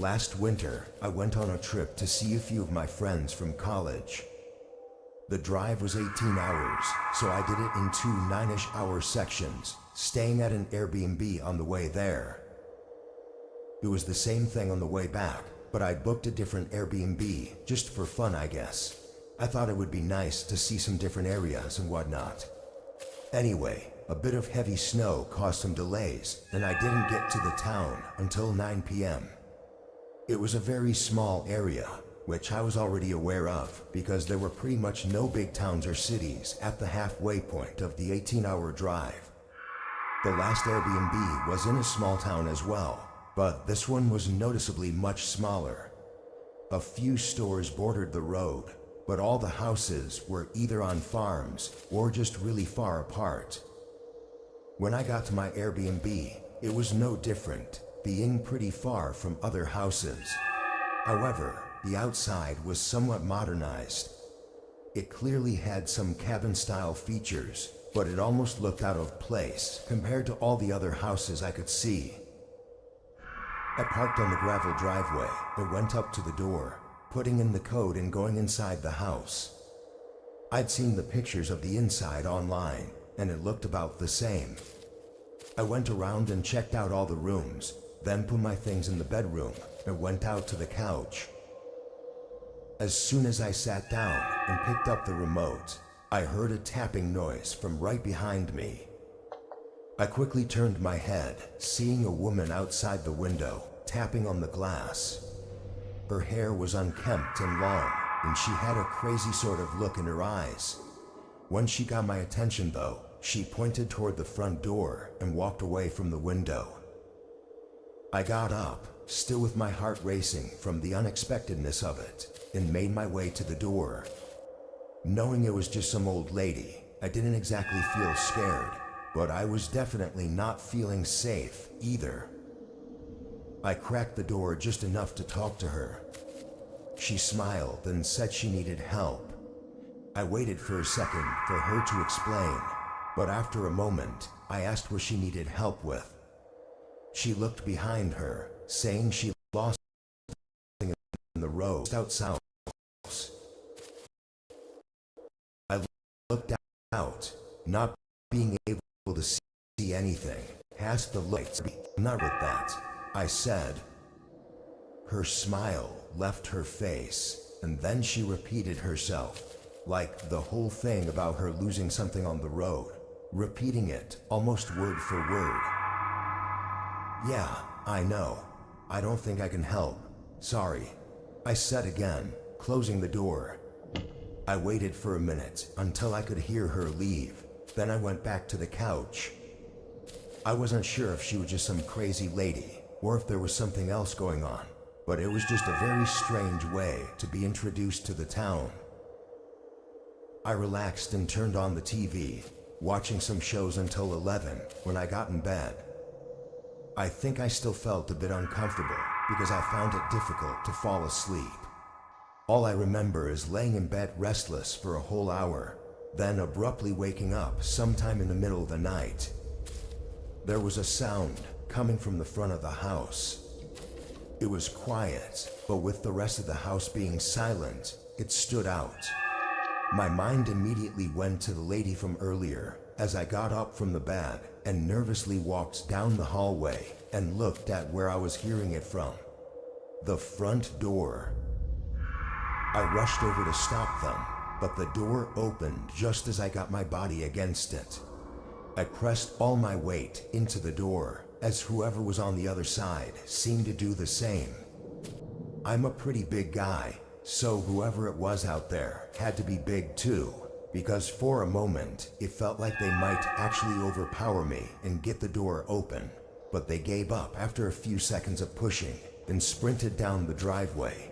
Last winter, I went on a trip to see a few of my friends from college. The drive was 18 hours, so I did it in two 9-ish hour sections, staying at an Airbnb on the way there. It was the same thing on the way back, but I booked a different Airbnb, just for fun I guess. I thought it would be nice to see some different areas and whatnot. Anyway, a bit of heavy snow caused some delays, and I didn't get to the town until 9 p.m. It was a very small area, which I was already aware of because there were pretty much no big towns or cities at the halfway point of the 18-hour drive. The last Airbnb was in a small town as well, but this one was noticeably much smaller. A few stores bordered the road, but all the houses were either on farms or just really far apart. When I got to my Airbnb, it was no different, being pretty far from other houses. However, the outside was somewhat modernized. It clearly had some cabin-style features, but it almost looked out of place compared to all the other houses I could see. I parked on the gravel driveway and went up to the door, putting in the code and going inside the house. I'd seen the pictures of the inside online, and it looked about the same. I went around and checked out all the rooms, then put my things in the bedroom and went out to the couch. As soon as I sat down and picked up the remote, I heard a tapping noise from right behind me. I quickly turned my head, seeing a woman outside the window, tapping on the glass. Her hair was unkempt and long, and she had a crazy sort of look in her eyes. When she got my attention though, she pointed toward the front door and walked away from the window. I got up, still with my heart racing from the unexpectedness of it, and made my way to the door. Knowing it was just some old lady, I didn't exactly feel scared, but I was definitely not feeling safe either. I cracked the door just enough to talk to her. She smiled and said she needed help. I waited for a second for her to explain, but after a moment, I asked what she needed help with. She looked behind her, saying she lost something in the road outside. I looked out, not being able to see anything, past the lights. Not with that, I said. Her smile left her face, and then she repeated herself, like the whole thing about her losing something on the road, repeating it almost word for word. Yeah, I know. I don't think I can help. Sorry, I said again, closing the door. I waited for a minute until I could hear her leave. Then I went back to the couch. I wasn't sure if she was just some crazy lady or if there was something else going on, but it was just a very strange way to be introduced to the town. I relaxed and turned on the TV, watching some shows until 11 when I got in bed. I think I still felt a bit uncomfortable because I found it difficult to fall asleep. All I remember is laying in bed restless for a whole hour, then abruptly waking up sometime in the middle of the night. There was a sound coming from the front of the house. It was quiet, but with the rest of the house being silent, it stood out. My mind immediately went to the lady from earlier as I got up from the bed and nervously walked down the hallway and looked at where I was hearing it from. The front door. I rushed over to stop them, but the door opened just as I got my body against it. I pressed all my weight into the door, as whoever was on the other side seemed to do the same. I'm a pretty big guy, so whoever it was out there had to be big too, because for a moment it felt like they might actually overpower me and get the door open, but they gave up after a few seconds of pushing and sprinted down the driveway.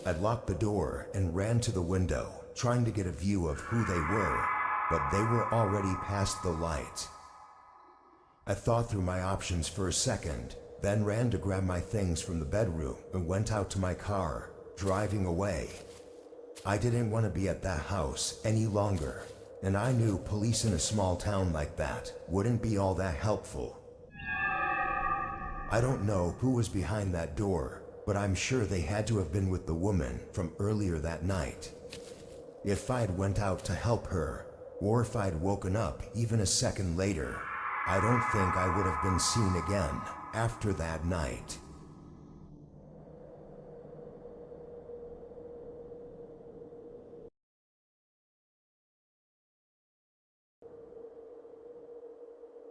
I locked the door and ran to the window, trying to get a view of who they were, but they were already past the light. I thought through my options for a second, then ran to grab my things from the bedroom and went out to my car, driving away. I didn't want to be at that house any longer, and I knew police in a small town like that wouldn't be all that helpful. I don't know who was behind that door, but I'm sure they had to have been with the woman from earlier that night. If I'd went out to help her, or if I'd woken up even a second later, I don't think I would have been seen again after that night.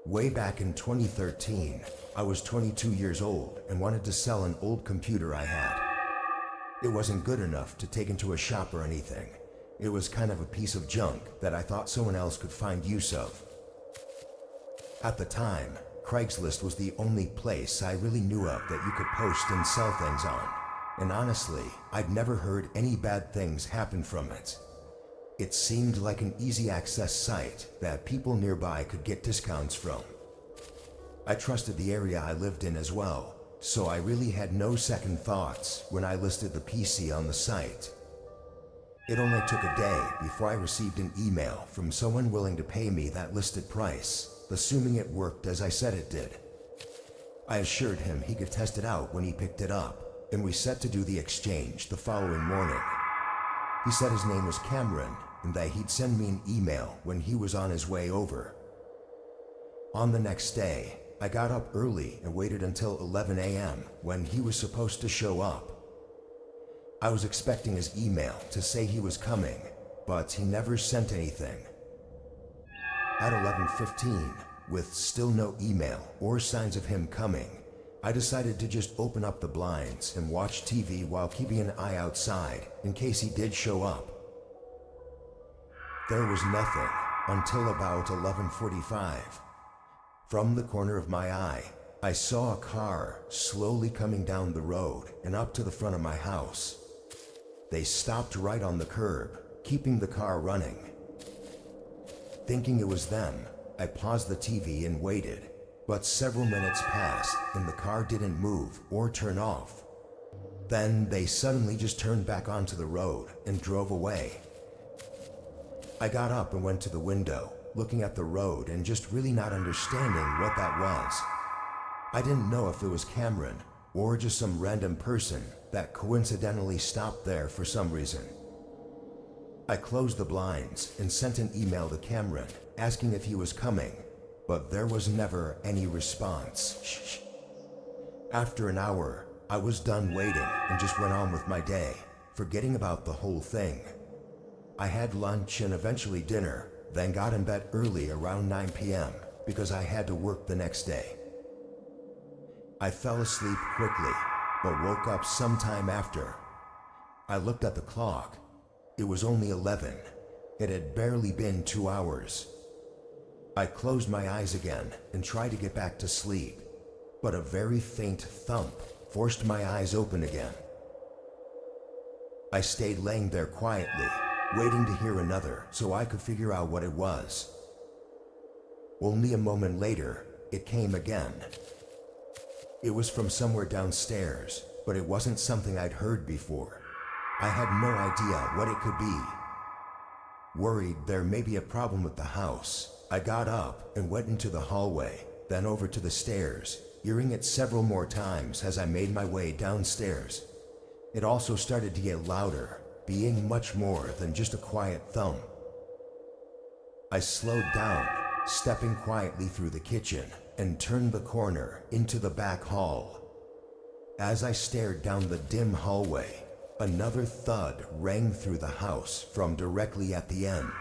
Way back in 2013, I was 22 years old and wanted to sell an old computer I had. It wasn't good enough to take into a shop or anything. It was kind of a piece of junk that I thought someone else could find use of. At the time, Craigslist was the only place I really knew of that you could post and sell things on. And honestly, I'd never heard any bad things happen from it. It seemed like an easy access site that people nearby could get discounts from. I trusted the area I lived in as well, so I really had no second thoughts when I listed the PC on the site. It only took a day before I received an email from someone willing to pay me that listed price, assuming it worked as I said it did. I assured him he could test it out when he picked it up, and we set to do the exchange the following morning. He said his name was Cameron and that he'd send me an email when he was on his way over. On the next day, I got up early and waited until 11 a.m. when he was supposed to show up. I was expecting his email to say he was coming, but he never sent anything. At 11:15, with still no email or signs of him coming, I decided to just open up the blinds and watch TV while keeping an eye outside in case he did show up. There was nothing until about 11:45. From the corner of my eye, I saw a car slowly coming down the road and up to the front of my house. They stopped right on the curb, keeping the car running. Thinking it was them, I paused the TV and waited, but several minutes passed and the car didn't move or turn off. Then they suddenly just turned back onto the road and drove away. I got up and went to the window, looking at the road and just really not understanding what that was. I didn't know if it was Cameron or just some random person that coincidentally stopped there for some reason. I closed the blinds and sent an email to Cameron asking if he was coming, but there was never any response. Shh. After an hour, I was done waiting and just went on with my day, forgetting about the whole thing. I had lunch and eventually dinner, then got in bed early around 9 p.m. because I had to work the next day. I fell asleep quickly, but woke up sometime after. I looked at the clock. It was only 11. It had barely been 2 hours. I closed my eyes again and tried to get back to sleep, but a very faint thump forced my eyes open again. I stayed laying there quietly, waiting to hear another so I could figure out what it was. Only a moment later, it came again. It was from somewhere downstairs, but it wasn't something I'd heard before. I had no idea what it could be. Worried there may be a problem with the house, I got up and went into the hallway, then over to the stairs, hearing it several more times as I made my way downstairs. It also started to get louder, being much more than just a quiet thump. I slowed down, stepping quietly through the kitchen, and turned the corner into the back hall. As I stared down the dim hallway, another thud rang through the house from directly at the end.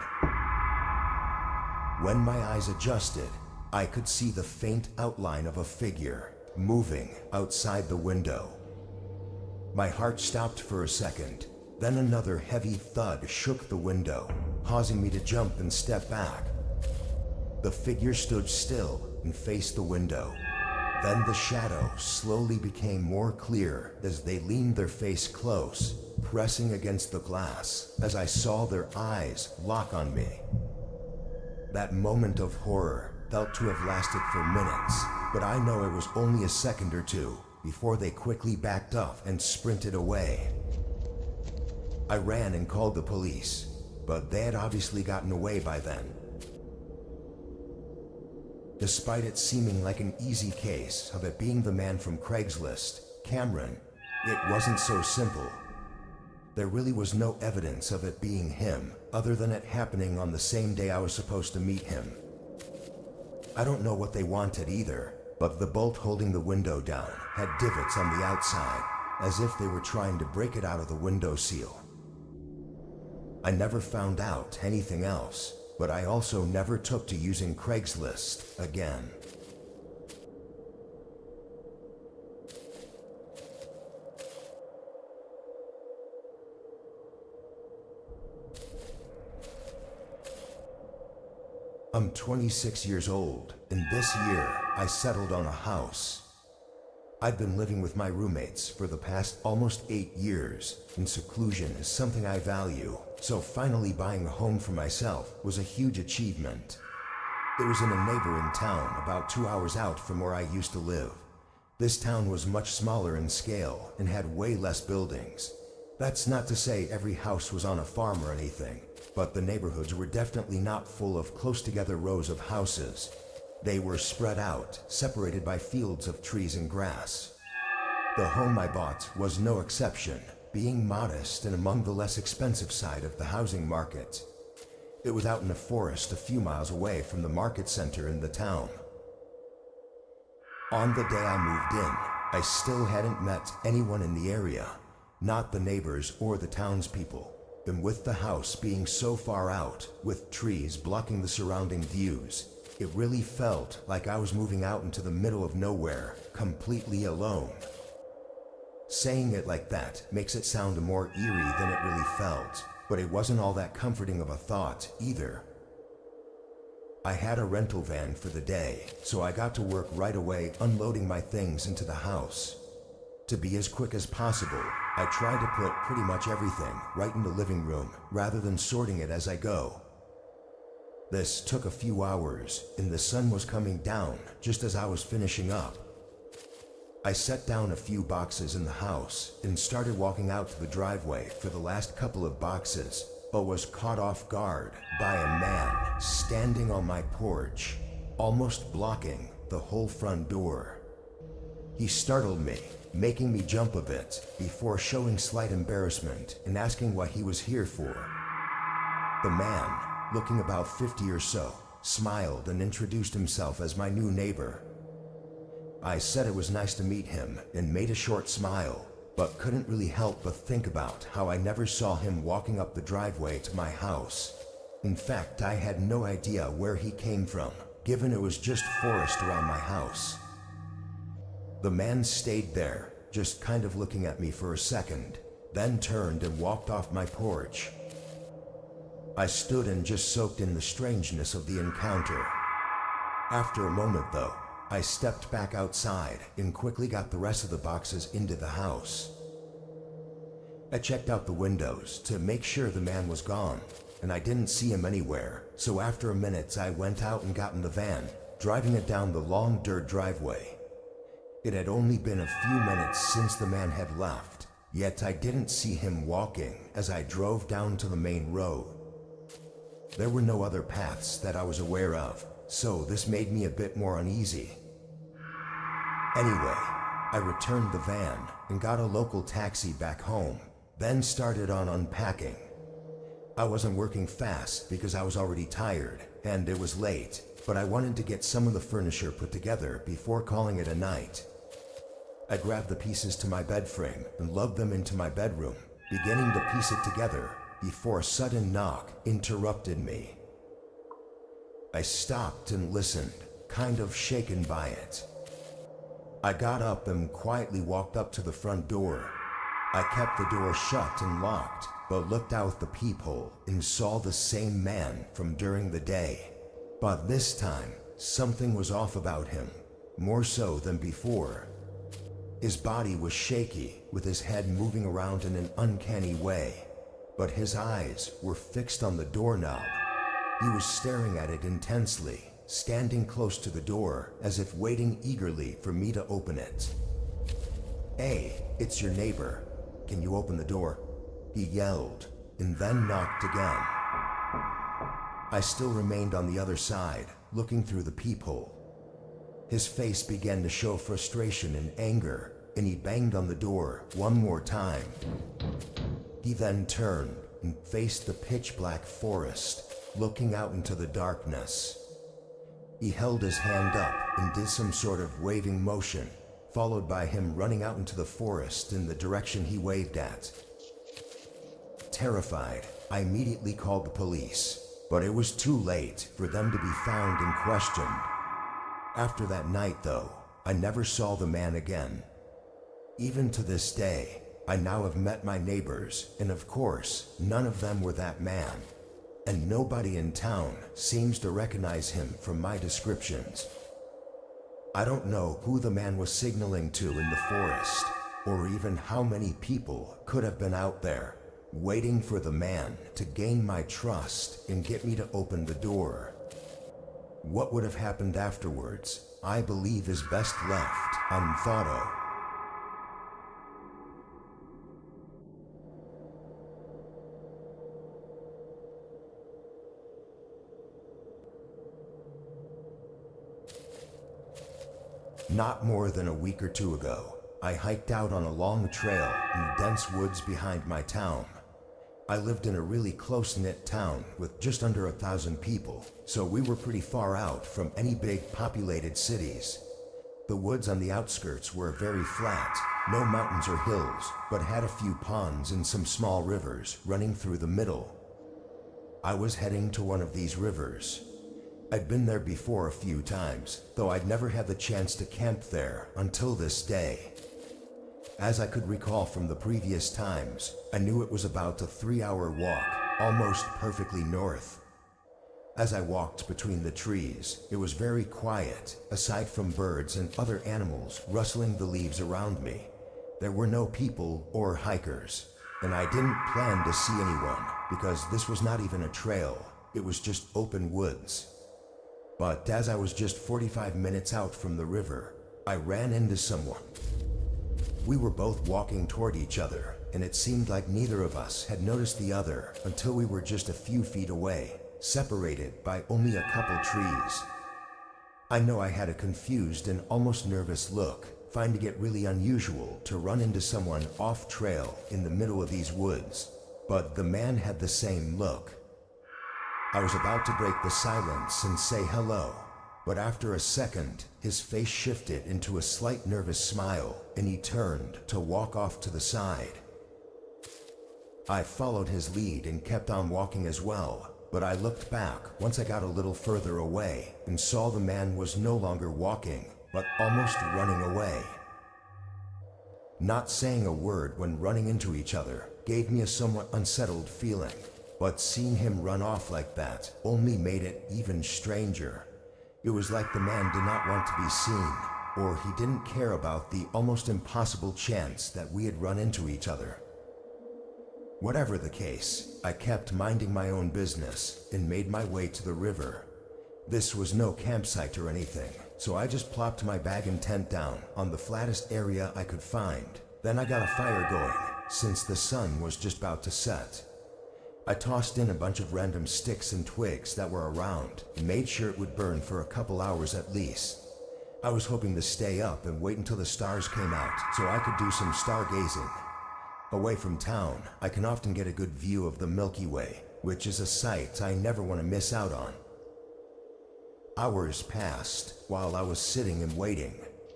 When my eyes adjusted, I could see the faint outline of a figure moving outside the window. My heart stopped for a second, then another heavy thud shook the window, causing me to jump and step back. The figure stood still and faced the window. Then the shadow slowly became more clear as they leaned their face close, pressing against the glass as I saw their eyes lock on me. That moment of horror felt to have lasted for minutes, but I know it was only a second or two before they quickly backed up and sprinted away. I ran and called the police, but they had obviously gotten away by then. Despite it seeming like an easy case of it being the man from Craigslist, Cameron, it wasn't so simple. There really was no evidence of it being him, other than it happening on the same day I was supposed to meet him. I don't know what they wanted either, but the bolt holding the window down had divots on the outside, as if they were trying to break it out of the window seal. I never found out anything else, but I also never took to using Craigslist again. I'm 26 years old, and this year I settled on a house. I've been living with my roommates for the past almost 8 years, and seclusion is something I value, so finally buying a home for myself was a huge achievement. It was in a neighboring town about 2 hours out from where I used to live. This town was much smaller in scale and had way less buildings. That's not to say every house was on a farm or anything, but the neighborhoods were definitely not full of close together rows of houses. They were spread out, separated by fields of trees and grass. The home I bought was no exception, being modest and among the less expensive side of the housing market. It was out in a forest a few miles away from the market center in the town. On the day I moved in, I still hadn't met anyone in the area, not the neighbors or the townspeople. And with the house being so far out, with trees blocking the surrounding views, it really felt like I was moving out into the middle of nowhere, completely alone. Saying it like that makes it sound more eerie than it really felt, but it wasn't all that comforting of a thought either. I had a rental van for the day, so I got to work right away unloading my things into the house. To be as quick as possible, I tried to put pretty much everything right in the living room rather than sorting it as I go. This took a few hours, and the sun was coming down just as I was finishing up. I set down a few boxes in the house and started walking out to the driveway for the last couple of boxes, but was caught off guard by a man standing on my porch, almost blocking the whole front door. He startled me, making me jump a bit before showing slight embarrassment and asking what he was here for. The man, looking about 50 or so, smiled and introduced himself as my new neighbor. I said it was nice to meet him and made a short smile, but couldn't really help but think about how I never saw him walking up the driveway to my house. In fact, I had no idea where he came from, given it was just forest around my house. The man stayed there, just kind of looking at me for a second, then turned and walked off my porch. I stood and just soaked in the strangeness of the encounter. After a moment though, I stepped back outside and quickly got the rest of the boxes into the house. I checked out the windows to make sure the man was gone, and I didn't see him anywhere, so after a minute I went out and got in the van, driving it down the long dirt driveway. It had only been a few minutes since the man had left, yet I didn't see him walking as I drove down to the main road. There were no other paths that I was aware of, so this made me a bit more uneasy. Anyway, I returned the van and got a local taxi back home, then started on unpacking. I wasn't working fast because I was already tired and it was late, but I wanted to get some of the furniture put together before calling it a night. I grabbed the pieces to my bed frame and lugged them into my bedroom, beginning to piece it together before a sudden knock interrupted me. I stopped and listened, kind of shaken by it. I got up and quietly walked up to the front door. I kept the door shut and locked, but looked out the peephole and saw the same man from during the day. But this time, something was off about him, more so than before. His body was shaky, with his head moving around in an uncanny way, but his eyes were fixed on the doorknob. He was staring at it intensely, standing close to the door as if waiting eagerly for me to open it. "Hey, it's your neighbor. Can you open the door?" he yelled, and then knocked again. I still remained on the other side, looking through the peephole. His face began to show frustration and anger, and he banged on the door one more time. He then turned and faced the pitch-black forest, looking out into the darkness. He held his hand up and did some sort of waving motion, followed by him running out into the forest in the direction he waved at. Terrified, I immediately called the police, but it was too late for them to be found and questioned. After that night, though, I never saw the man again. Even to this day, I now have met my neighbors, and of course, none of them were that man. And nobody in town seems to recognize him from my descriptions. I don't know who the man was signaling to in the forest, or even how many people could have been out there, waiting for the man to gain my trust and get me to open the door. What would have happened afterwards, I believe, is best left unthought of. Not more than a week or two ago, I hiked out on a long trail in the dense woods behind my town. I lived in a really close-knit town with just under 1,000 people, so we were pretty far out from any big populated cities. The woods on the outskirts were very flat, no mountains or hills, but had a few ponds and some small rivers running through the middle. I was heading to one of these rivers. I'd been there before a few times, though I'd never had the chance to camp there until this day. As I could recall from the previous times, I knew it was about a 3-hour walk, almost perfectly north. As I walked between the trees, it was very quiet, aside from birds and other animals rustling the leaves around me. There were no people or hikers, and I didn't plan to see anyone because this was not even a trail, it was just open woods. But as I was just 45 minutes out from the river, I ran into someone. We were both walking toward each other, and it seemed like neither of us had noticed the other until we were just a few feet away, separated by only a couple trees. I know I had a confused and almost nervous look, finding it really unusual to run into someone off trail in the middle of these woods, but the man had the same look. I was about to break the silence and say hello, but after a second, his face shifted into a slight nervous smile, and he turned to walk off to the side. I followed his lead and kept on walking as well, but I looked back once I got a little further away and saw the man was no longer walking, but almost running away. Not saying a word when running into each other gave me a somewhat unsettled feeling. But seeing him run off like that only made it even stranger. It was like the man did not want to be seen, or he didn't care about the almost impossible chance that we had run into each other. Whatever the case, I kept minding my own business and made my way to the river. This was no campsite or anything, so I just plopped my bag and tent down on the flattest area I could find. Then I got a fire going, since the sun was just about to set. I tossed in a bunch of random sticks and twigs that were around and made sure it would burn for a couple hours at least. I was hoping to stay up and wait until the stars came out so I could do some stargazing. Away from town, I can often get a good view of the Milky Way, which is a sight I never want to miss out on. Hours passed while I was sitting and waiting,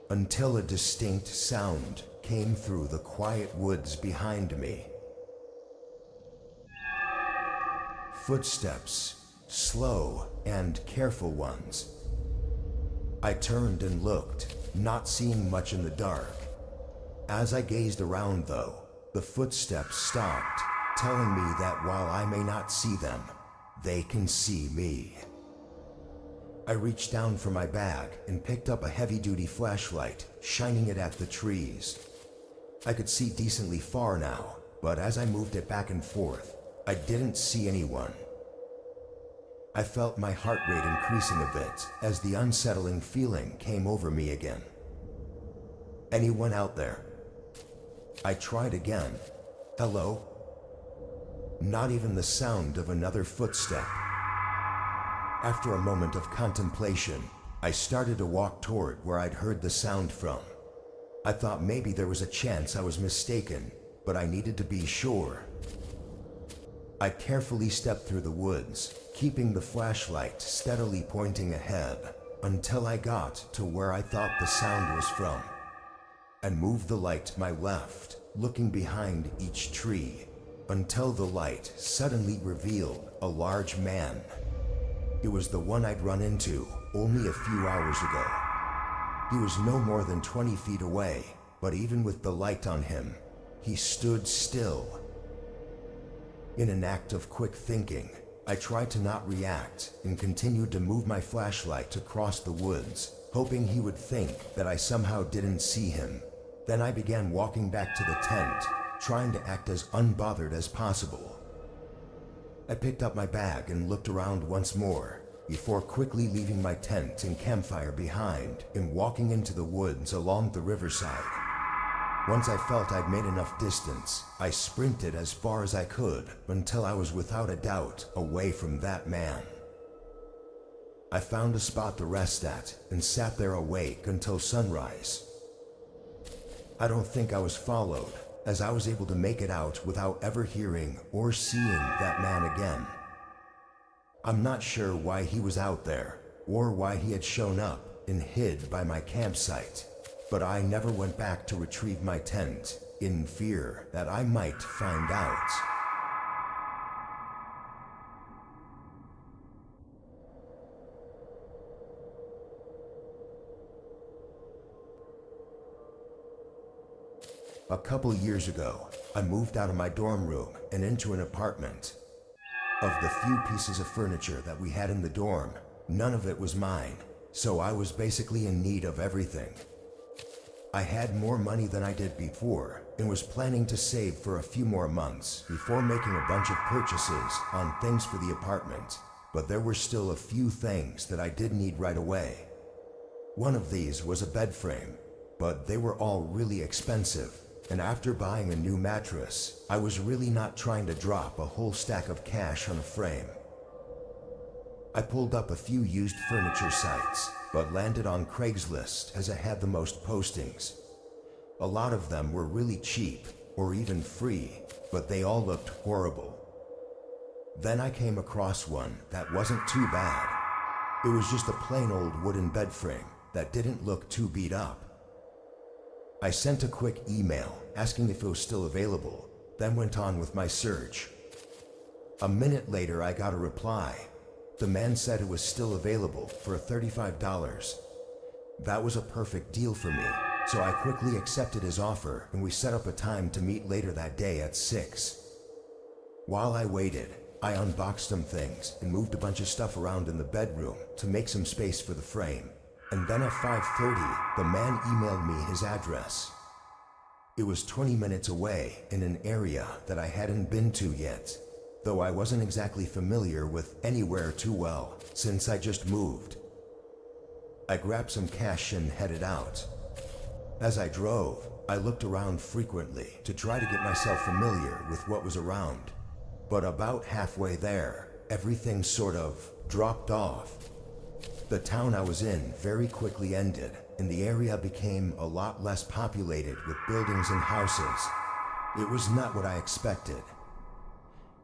until a distinct sound came through the quiet woods behind me. Footsteps, slow and careful ones. I turned and looked, not seeing much in the dark. As I gazed around though, the footsteps stopped, telling me that while I may not see them, they can see me. I reached down for my bag and picked up a heavy-duty flashlight, shining it at the trees. I could see decently far now, but as I moved it back and forth, I didn't see anyone. I felt my heart rate increasing a bit as the unsettling feeling came over me again. Anyone out there? I tried again. Hello? Not even the sound of another footstep. After a moment of contemplation, I started to walk toward where I'd heard the sound from. I thought maybe there was a chance I was mistaken, but I needed to be sure. I carefully stepped through the woods, keeping the flashlight steadily pointing ahead, until I got to where I thought the sound was from, and moved the light to my left, looking behind each tree, until the light suddenly revealed a large man. It was the one I'd run into only a few hours ago. He was no more than 20 feet away, but even with the light on him, he stood still. In an act of quick thinking, I tried to not react and continued to move my flashlight across the woods, hoping he would think that I somehow didn't see him. Then I began walking back to the tent, trying to act as unbothered as possible. I picked up my bag and looked around once more, before quickly leaving my tent and campfire behind and walking into the woods along the riverside. Once I felt I'd made enough distance, I sprinted as far as I could until I was without a doubt away from that man. I found a spot to rest at and sat there awake until sunrise. I don't think I was followed, as I was able to make it out without ever hearing or seeing that man again. I'm not sure why he was out there, or why he had shown up and hid by my campsite, but I never went back to retrieve my tent, in fear that I might find out. A couple years ago, I moved out of my dorm room and into an apartment. Of the few pieces of furniture that we had in the dorm, none of it was mine, so I was basically in need of everything. I had more money than I did before and was planning to save for a few more months before making a bunch of purchases on things for the apartment, but there were still a few things that I did need right away. One of these was a bed frame, but they were all really expensive. And after buying a new mattress, I was really not trying to drop a whole stack of cash on a frame. I pulled up a few used furniture sites, but landed on Craigslist as it had the most postings. A lot of them were really cheap, or even free, but they all looked horrible. Then I came across one that wasn't too bad. It was just a plain old wooden bed frame that didn't look too beat up. I sent a quick email asking if it was still available, then went on with my search. A minute later, I got a reply. The man said it was still available for $35. That was a perfect deal for me, so I quickly accepted his offer and we set up a time to meet later that day at 6. While I waited, I unboxed some things and moved a bunch of stuff around in the bedroom to make some space for the frame. And then at 5:30, the man emailed me his address. It was 20 minutes away in an area that I hadn't been to yet, though I wasn't exactly familiar with anywhere too well since I just moved. I grabbed some cash and headed out. As I drove, I looked around frequently to try to get myself familiar with what was around. But about halfway there, everything sort of dropped off. The town I was in very quickly ended, and the area became a lot less populated with buildings and houses. It was not what I expected.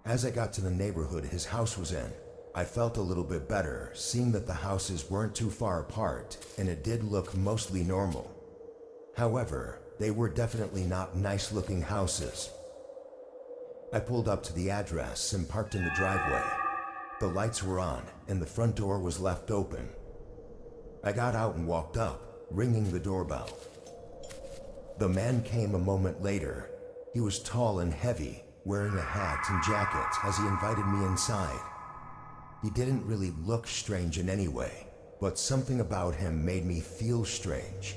As I got to the neighborhood his house was in, I felt a little bit better, seeing that the houses weren't too far apart, and it did look mostly normal. However, they were definitely not nice-looking houses. I pulled up to the address and parked in the driveway. The lights were on, and the front door was left open. I got out and walked up, ringing the doorbell. The man came a moment later. He was tall and heavy, wearing a hat and jacket as he invited me inside. He didn't really look strange in any way, but something about him made me feel strange.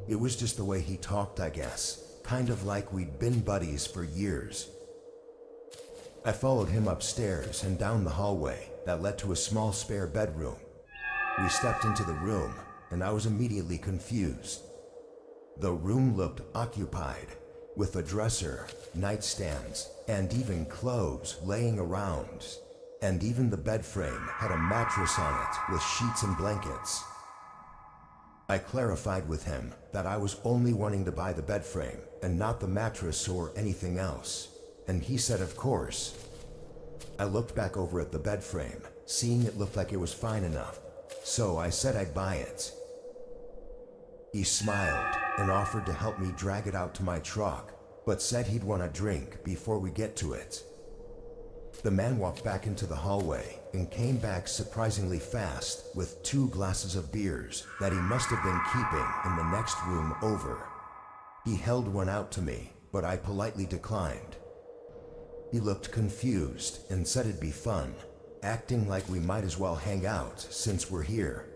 It was just the way he talked, I guess, kind of like we'd been buddies for years. I followed him upstairs and down the hallway that led to a small spare bedroom. We stepped into the room, and I was immediately confused. The room looked occupied, with a dresser, nightstands, and even clothes laying around. And even the bed frame had a mattress on it with sheets and blankets. I clarified with him that I was only wanting to buy the bed frame and not the mattress or anything else, and he said of course. I looked back over at the bed frame, seeing it looked like it was fine enough, so I said I'd buy it. He smiled and offered to help me drag it out to my truck, but said he'd want a drink before we get to it. The man walked back into the hallway and came back surprisingly fast with 2 glasses of beers that he must have been keeping in the next room over. He held one out to me, but I politely declined. He looked confused and said it'd be fun, acting like we might as well hang out since we're here.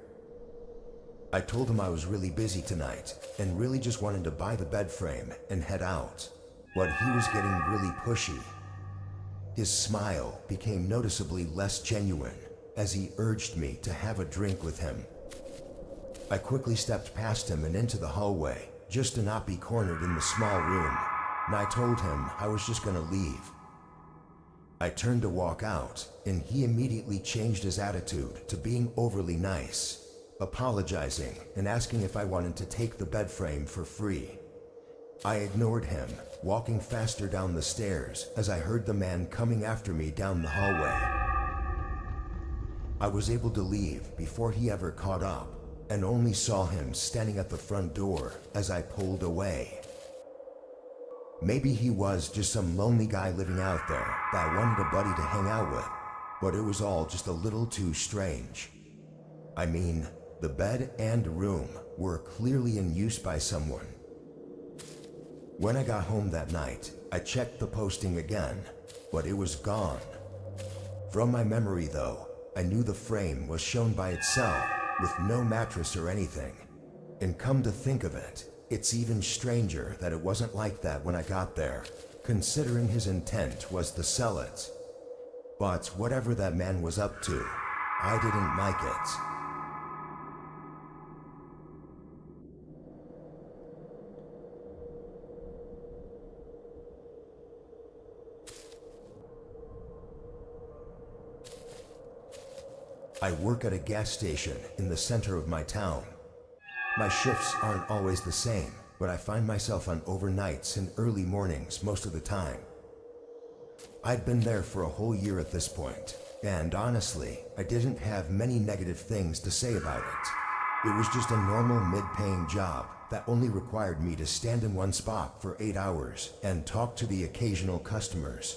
I told him I was really busy tonight and really just wanted to buy the bed frame and head out, but he was getting really pushy. His smile became noticeably less genuine as he urged me to have a drink with him. I quickly stepped past him and into the hallway just to not be cornered in the small room, and I told him I was just gonna leave. I turned to walk out, and he immediately changed his attitude to being overly nice, apologizing and asking if I wanted to take the bed frame for free. I ignored him, walking faster down the stairs as I heard the man coming after me down the hallway. I was able to leave before he ever caught up, and only saw him standing at the front door as I pulled away. Maybe he was just some lonely guy living out there that wanted a buddy to hang out with, but it was all just a little too strange. I mean, the bed and room were clearly in use by someone. When I got home that night, I checked the posting again, but it was gone. From my memory though, I knew the frame was shown by itself with no mattress or anything. And come to think of it, it's even stranger that it wasn't like that when I got there, considering his intent was to sell it. But whatever that man was up to, I didn't like it. I work at a gas station in the center of my town. My shifts aren't always the same, but I find myself on overnights and early mornings most of the time. I'd been there for a whole year at this point, and honestly, I didn't have many negative things to say about it. It was just a normal mid-paying job that only required me to stand in one spot for 8 hours and talk to the occasional customers.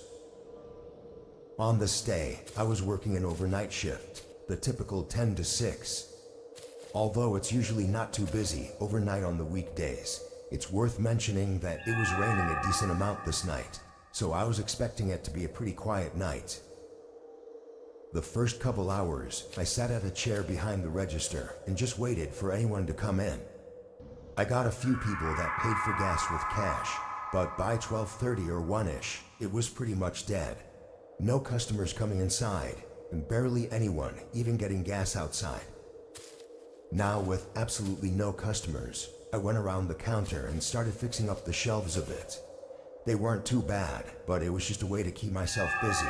On this day, I was working an overnight shift, the typical 10 to 6. Although it's usually not too busy overnight on the weekdays, it's worth mentioning that it was raining a decent amount this night, so I was expecting it to be a pretty quiet night. The first couple hours, I sat at a chair behind the register and just waited for anyone to come in. I got a few people that paid for gas with cash, but by 12:30 or 1-ish, it was pretty much dead. No customers coming inside, and barely anyone even getting gas outside. Now, with absolutely no customers, I went around the counter and started fixing up the shelves a bit. They weren't too bad, but it was just a way to keep myself busy.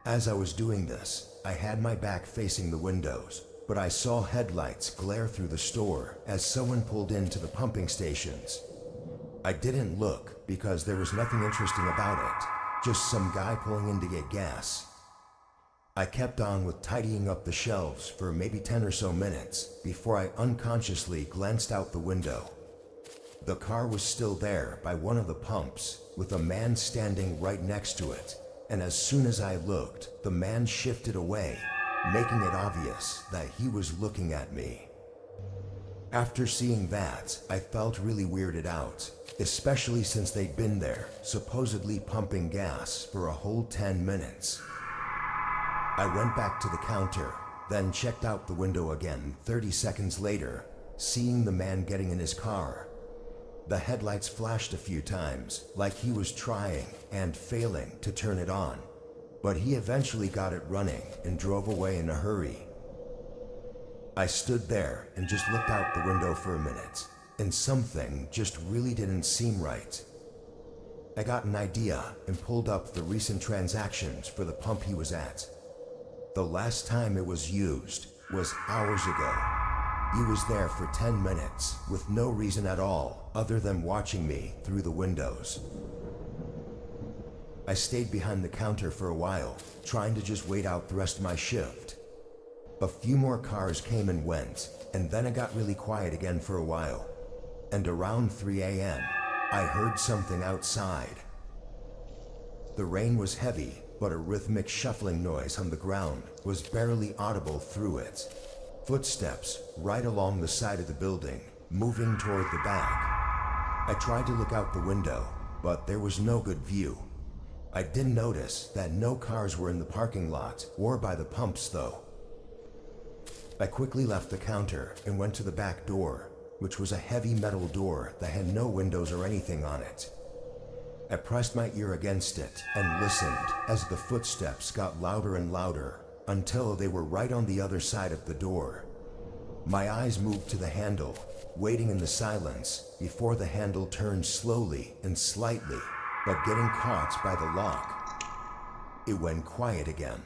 As I was doing this, I had my back facing the windows, but I saw headlights glare through the store as someone pulled into the pumping stations. I didn't look because there was nothing interesting about it, just some guy pulling in to get gas. I kept on with tidying up the shelves for maybe 10 or so minutes before I unconsciously glanced out the window. The car was still there by one of the pumps, with a man standing right next to it, and as soon as I looked, the man shifted away, making it obvious that he was looking at me. After seeing that, I felt really weirded out, especially since they'd been there, supposedly pumping gas for a whole 10 minutes. I went back to the counter, then checked out the window again 30 seconds later, seeing the man getting in his car. The headlights flashed a few times, like he was trying and failing to turn it on, but he eventually got it running and drove away in a hurry. I stood there and just looked out the window for a minute, and something just really didn't seem right. I got an idea and pulled up the recent transactions for the pump he was at. The last time it was used was hours ago. He was there for 10 minutes, with no reason at all, other than watching me through the windows. I stayed behind the counter for a while, trying to just wait out the rest of my shift. A few more cars came and went, and then it got really quiet again for a while. And around 3 a.m., I heard something outside. The rain was heavy, but a rhythmic shuffling noise on the ground was barely audible through it. Footsteps right along the side of the building, moving toward the back. I tried to look out the window, but there was no good view. I did notice that no cars were in the parking lot or by the pumps though. I quickly left the counter and went to the back door, which was a heavy metal door that had no windows or anything on it. I pressed my ear against it and listened as the footsteps got louder and louder until they were right on the other side of the door. My eyes moved to the handle, waiting in the silence before the handle turned slowly and slightly, but getting caught by the lock. It went quiet again.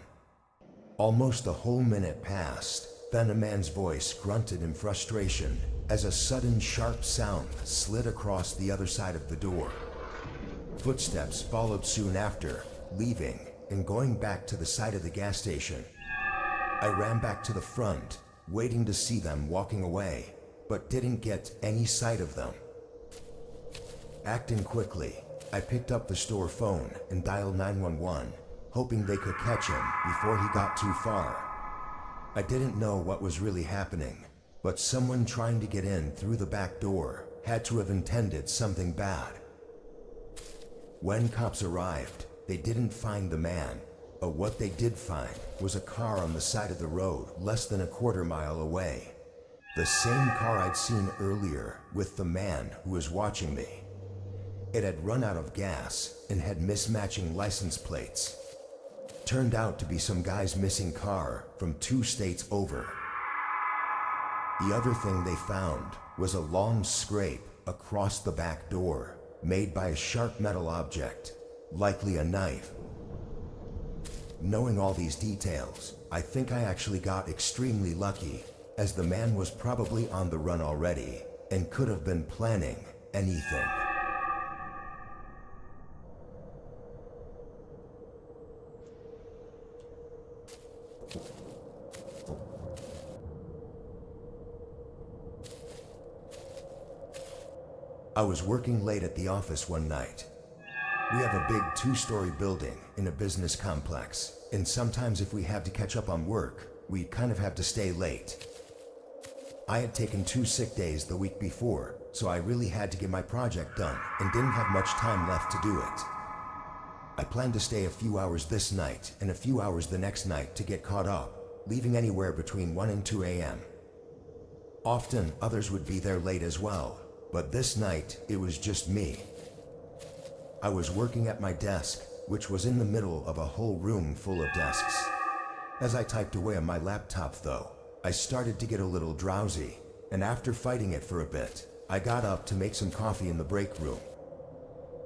Almost a whole minute passed, then a man's voice grunted in frustration as a sudden sharp sound slid across the other side of the door. Footsteps followed soon after, leaving and going back to the side of the gas station. I ran back to the front, waiting to see them walking away, but didn't get any sight of them. Acting quickly, I picked up the store phone and dialed 911, hoping they could catch him before he got too far. I didn't know what was really happening, but someone trying to get in through the back door had to have intended something bad. When cops arrived, they didn't find the man, but what they did find was a car on the side of the road less than a quarter mile away. The same car I'd seen earlier with the man who was watching me. It had run out of gas and had mismatching license plates. Turned out to be some guy's missing car from 2 states over. The other thing they found was a long scrape across the back door, made by a sharp metal object, likely a knife. Knowing all these details, I think I actually got extremely lucky, as the man was probably on the run already and could have been planning anything. I was working late at the office one night. We have a big 2-story building in a business complex, and sometimes if we have to catch up on work, we kind of have to stay late. I had taken 2 sick days the week before, so I really had to get my project done and didn't have much time left to do it. I planned to stay a few hours this night and a few hours the next night to get caught up, leaving anywhere between 1 and 2 a.m. Often others would be there late as well, but this night it was just me. I was working at my desk, which was in the middle of a whole room full of desks. As I typed away on my laptop though, I started to get a little drowsy, and after fighting it for a bit, I got up to make some coffee in the break room.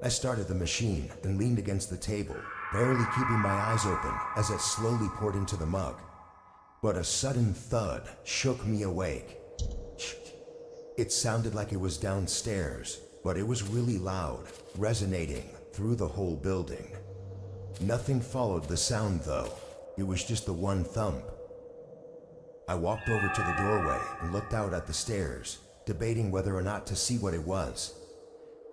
I started the machine and leaned against the table, barely keeping my eyes open as it slowly poured into the mug. But a sudden thud shook me awake. It sounded like it was downstairs, but it was really loud, resonating through the whole building. Nothing followed the sound though. It was just the one thump. I walked over to the doorway and looked out at the stairs, debating whether or not to see what it was.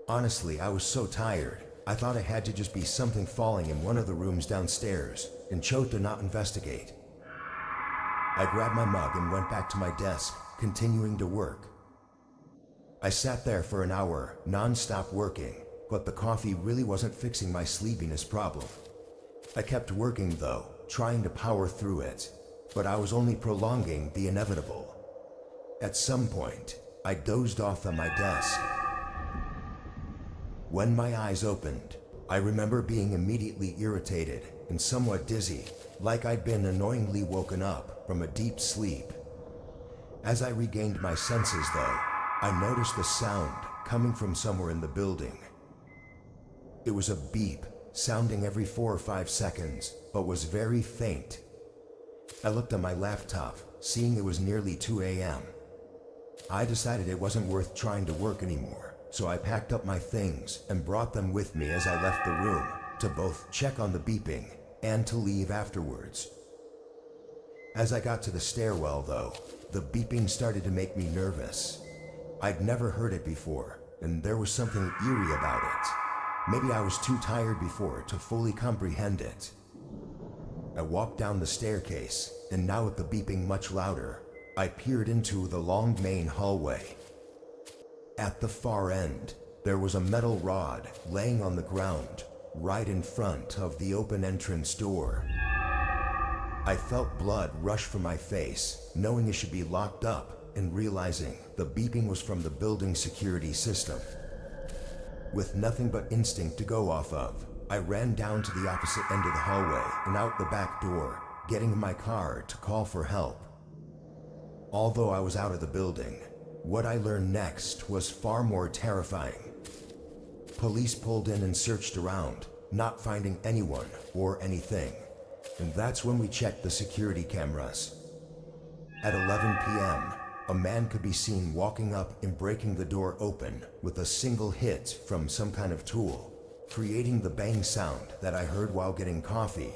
Honestly, I was so tired, I thought it had to just be something falling in one of the rooms downstairs, and chose to not investigate. I grabbed my mug and went back to my desk, continuing to work. I sat there for an hour, non-stop working, but the coffee really wasn't fixing my sleepiness problem. I kept working though, trying to power through it, but I was only prolonging the inevitable. At some point, I dozed off on my desk. When my eyes opened, I remember being immediately irritated and somewhat dizzy, like I'd been annoyingly woken up from a deep sleep. As I regained my senses though, I noticed a sound coming from somewhere in the building. It was a beep, sounding every 4 or 5 seconds, but was very faint. I looked at my laptop, seeing it was nearly 2 a.m. I decided it wasn't worth trying to work anymore, so I packed up my things and brought them with me as I left the room, to both check on the beeping and to leave afterwards. As I got to the stairwell though, the beeping started to make me nervous. I'd never heard it before, and there was something eerie about it. Maybe I was too tired before to fully comprehend it. I walked down the staircase, and now with the beeping much louder, I peered into the long main hallway. At the far end, there was a metal rod laying on the ground, right in front of the open entrance door. I felt blood rush from my face, knowing it should be locked up, and realizing the beeping was from the building security system. With nothing but instinct to go off of, I ran down to the opposite end of the hallway and out the back door, getting in my car to call for help. Although I was out of the building, what I learned next was far more terrifying. Police pulled in and searched around, not finding anyone or anything, and that's when we checked the security cameras. At 11 p.m., a man could be seen walking up and breaking the door open with a single hit from some kind of tool, creating the bang sound that I heard while getting coffee.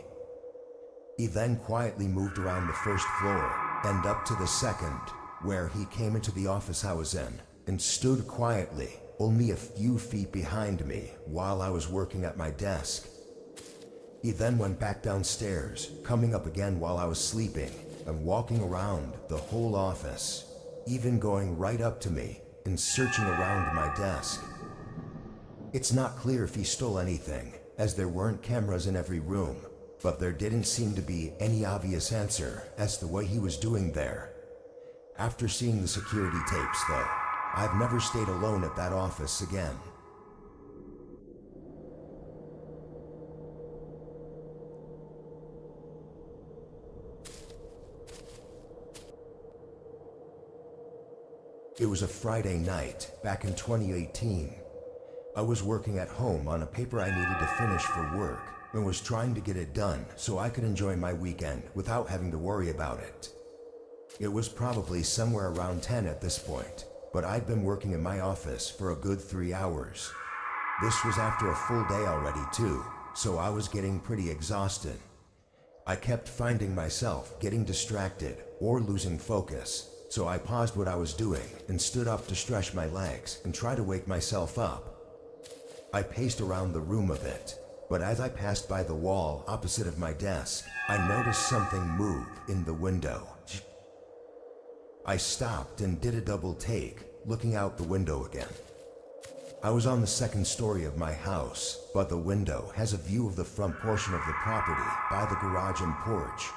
He then quietly moved around the first floor and up to the second, where he came into the office I was in and stood quietly, only a few feet behind me while I was working at my desk. He then went back downstairs, coming up again while I was sleeping and walking around the whole office, even going right up to me and searching around my desk. It's not clear if he stole anything, as there weren't cameras in every room, but there didn't seem to be any obvious answer as to what he was doing there. After seeing the security tapes though, I've never stayed alone at that office again. It was a Friday night back in 2018. I was working at home on a paper I needed to finish for work and was trying to get it done so I could enjoy my weekend without having to worry about it. It was probably somewhere around 10 at this point, but I'd been working in my office for a good 3 hours. This was after a full day already too, so I was getting pretty exhausted. I kept finding myself getting distracted or losing focus, so I paused what I was doing and stood up to stretch my legs and try to wake myself up. I paced around the room a bit, but as I passed by the wall opposite of my desk, I noticed something move in the window. I stopped and did a double take, looking out the window again. I was on the second story of my house, but the window has a view of the front portion of the property by the garage and porch.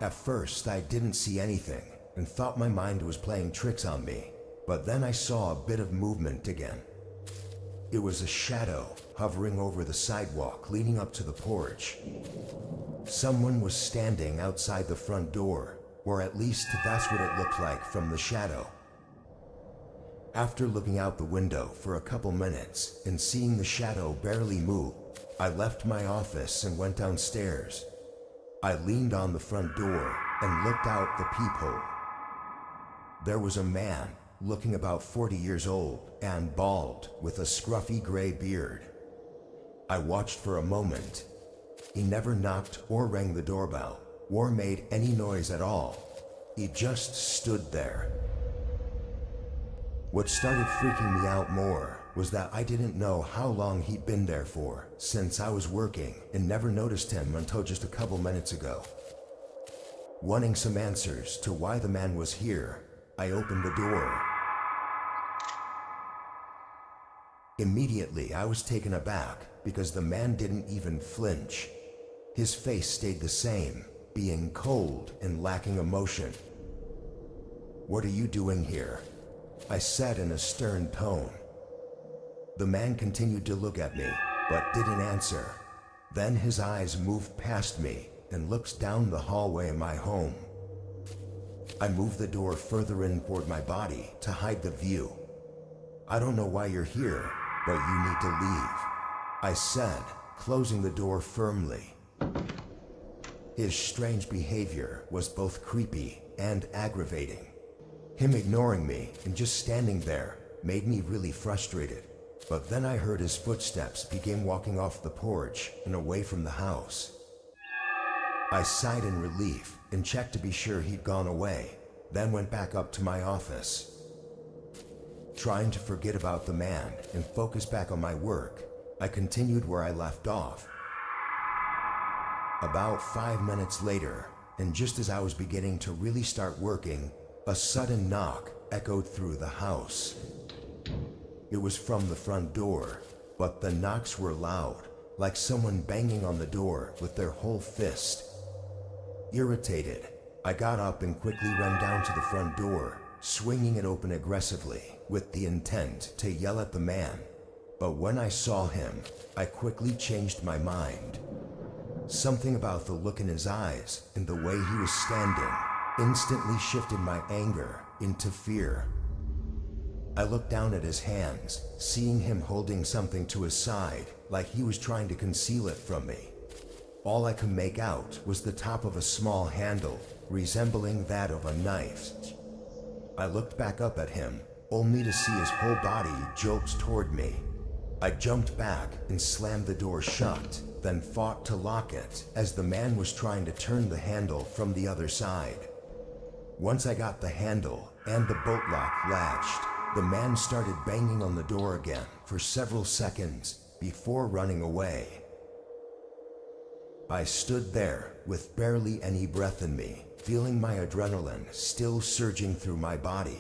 At first, I didn't see anything and thought my mind was playing tricks on me, but then I saw a bit of movement again. It was a shadow hovering over the sidewalk leading up to the porch. Someone was standing outside the front door, or at least that's what it looked like from the shadow. After looking out the window for a couple minutes and seeing the shadow barely move, I left my office and went downstairs. I leaned on the front door and looked out the peephole. There was a man, looking about 40 years old and bald, with a scruffy gray beard. I watched for a moment. He never knocked or rang the doorbell or made any noise at all. He just stood there. What started freaking me out more was that I didn't know how long he'd been there for, since I was working and never noticed him until just a couple minutes ago. Wanting some answers to why the man was here, I opened the door. Immediately, I was taken aback because the man didn't even flinch. His face stayed the same, being cold and lacking emotion. "What are you doing here?" I said in a stern tone. The man continued to look at me, but didn't answer. Then his eyes moved past me and looked down the hallway of my home. I moved the door further in toward my body to hide the view. "I don't know why you're here, but you need to leave," I said, closing the door firmly. His strange behavior was both creepy and aggravating. Him ignoring me and just standing there made me really frustrated. But then I heard his footsteps begin walking off the porch and away from the house. I sighed in relief and checked to be sure he'd gone away, then went back up to my office. Trying to forget about the man and focus back on my work, I continued where I left off. About 5 minutes later, and just as I was beginning to really start working, a sudden knock echoed through the house. It was from the front door, but the knocks were loud, like someone banging on the door with their whole fist. Irritated, I got up and quickly ran down to the front door, swinging it open aggressively with the intent to yell at the man. But when I saw him, I quickly changed my mind. Something about the look in his eyes and the way he was standing instantly shifted my anger into fear. I looked down at his hands, seeing him holding something to his side, like he was trying to conceal it from me. All I could make out was the top of a small handle, resembling that of a knife. I looked back up at him, only to see his whole body jolt toward me. I jumped back and slammed the door shut, then fought to lock it as the man was trying to turn the handle from the other side. Once I got the handle and the bolt lock latched, the man started banging on the door again for several seconds before running away. I stood there with barely any breath in me, feeling my adrenaline still surging through my body.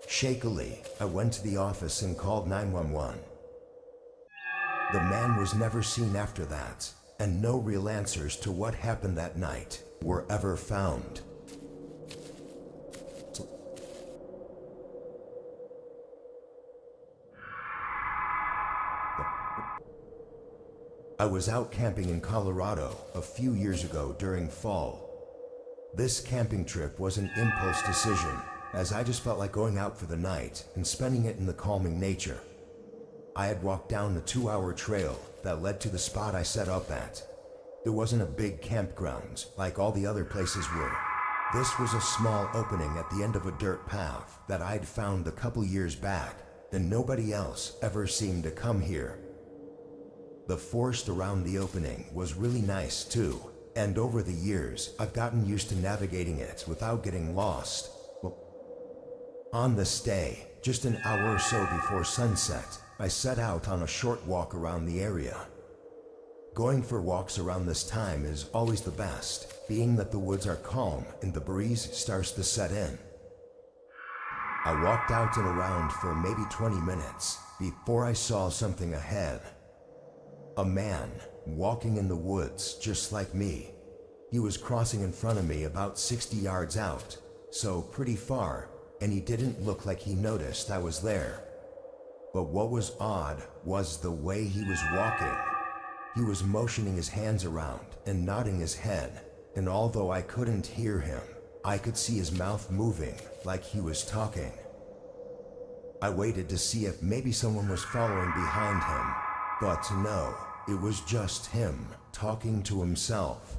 Shakily, I went to the office and called 911. The man was never seen after that, and no real answers to what happened that night were ever found. I was out camping in Colorado a few years ago during fall. This camping trip was an impulse decision, as I just felt like going out for the night and spending it in the calming nature. I had walked down the 2-hour trail that led to the spot I set up at. It wasn't a big campground like all the other places were. This was a small opening at the end of a dirt path that I'd found a couple years back, and nobody else ever seemed to come here. The forest around the opening was really nice too, and over the years I've gotten used to navigating it without getting lost. On this day, just an hour or so before sunset, I set out on a short walk around the area. Going for walks around this time is always the best, being that the woods are calm and the breeze starts to set in. I walked out and around for maybe 20 minutes before I saw something ahead. A man walking in the woods just like me. He was crossing in front of me about 60 yards out, so pretty far, and he didn't look like he noticed I was there. But what was odd was the way he was walking. He was motioning his hands around and nodding his head, and although I couldn't hear him, I could see his mouth moving like he was talking. I waited to see if maybe someone was following behind him, but no, it was just him talking to himself.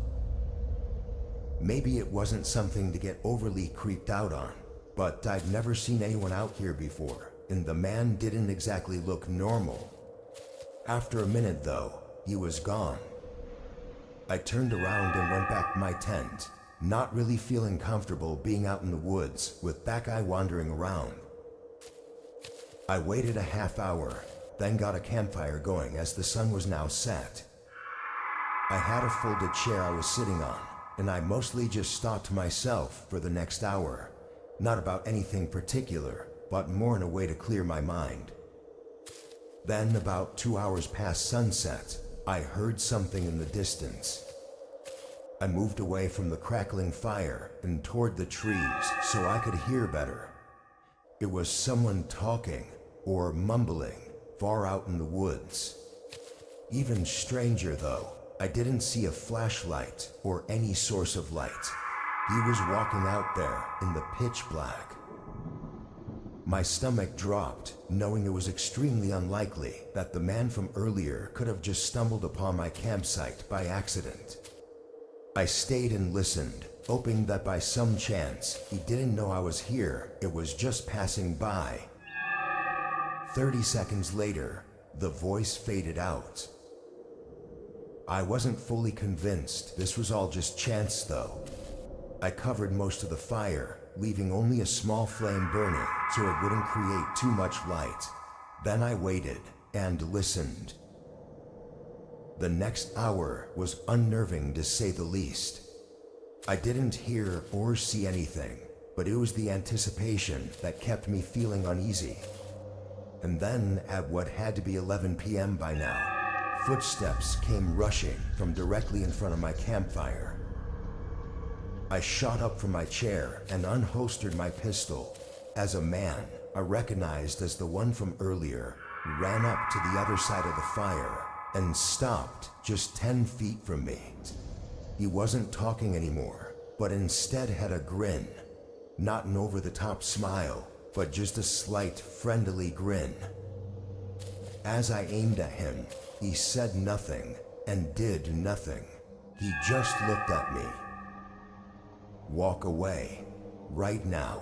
Maybe it wasn't something to get overly creeped out on, but I'd never seen anyone out here before, and the man didn't exactly look normal. After a minute though, he was gone. I turned around and went back to my tent, not really feeling comfortable being out in the woods with that guy wandering around. I waited a half hour, then got a campfire going as the sun was now set. I had a folded chair I was sitting on, and I mostly just thought to myself for the next hour, not about anything particular, but more in a way to clear my mind. Then, about 2 hours past sunset, I heard something in the distance. I moved away from the crackling fire and toward the trees so I could hear better. It was someone talking or mumbling far out in the woods. Even stranger though, I didn't see a flashlight or any source of light. He was walking out there in the pitch black. My stomach dropped, knowing it was extremely unlikely that the man from earlier could have just stumbled upon my campsite by accident. I stayed and listened, hoping that by some chance he didn't know I was here, it was just passing by. 30 seconds later, the voice faded out. I wasn't fully convinced this was all just chance though. I covered most of the fire, leaving only a small flame burning so it wouldn't create too much light. Then I waited and listened. The next hour was unnerving to say the least. I didn't hear or see anything, but it was the anticipation that kept me feeling uneasy. And then, at what had to be 11 p.m. by now, footsteps came rushing from directly in front of my campfire. I shot up from my chair and unholstered my pistol. As a man I recognized as the one from earlier ran up to the other side of the fire and stopped just 10 feet from me. He wasn't talking anymore, but instead had a grin. Not an over-the-top smile, but just a slight, friendly grin. As I aimed at him, he said nothing and did nothing. He just looked at me. Walk away, right now,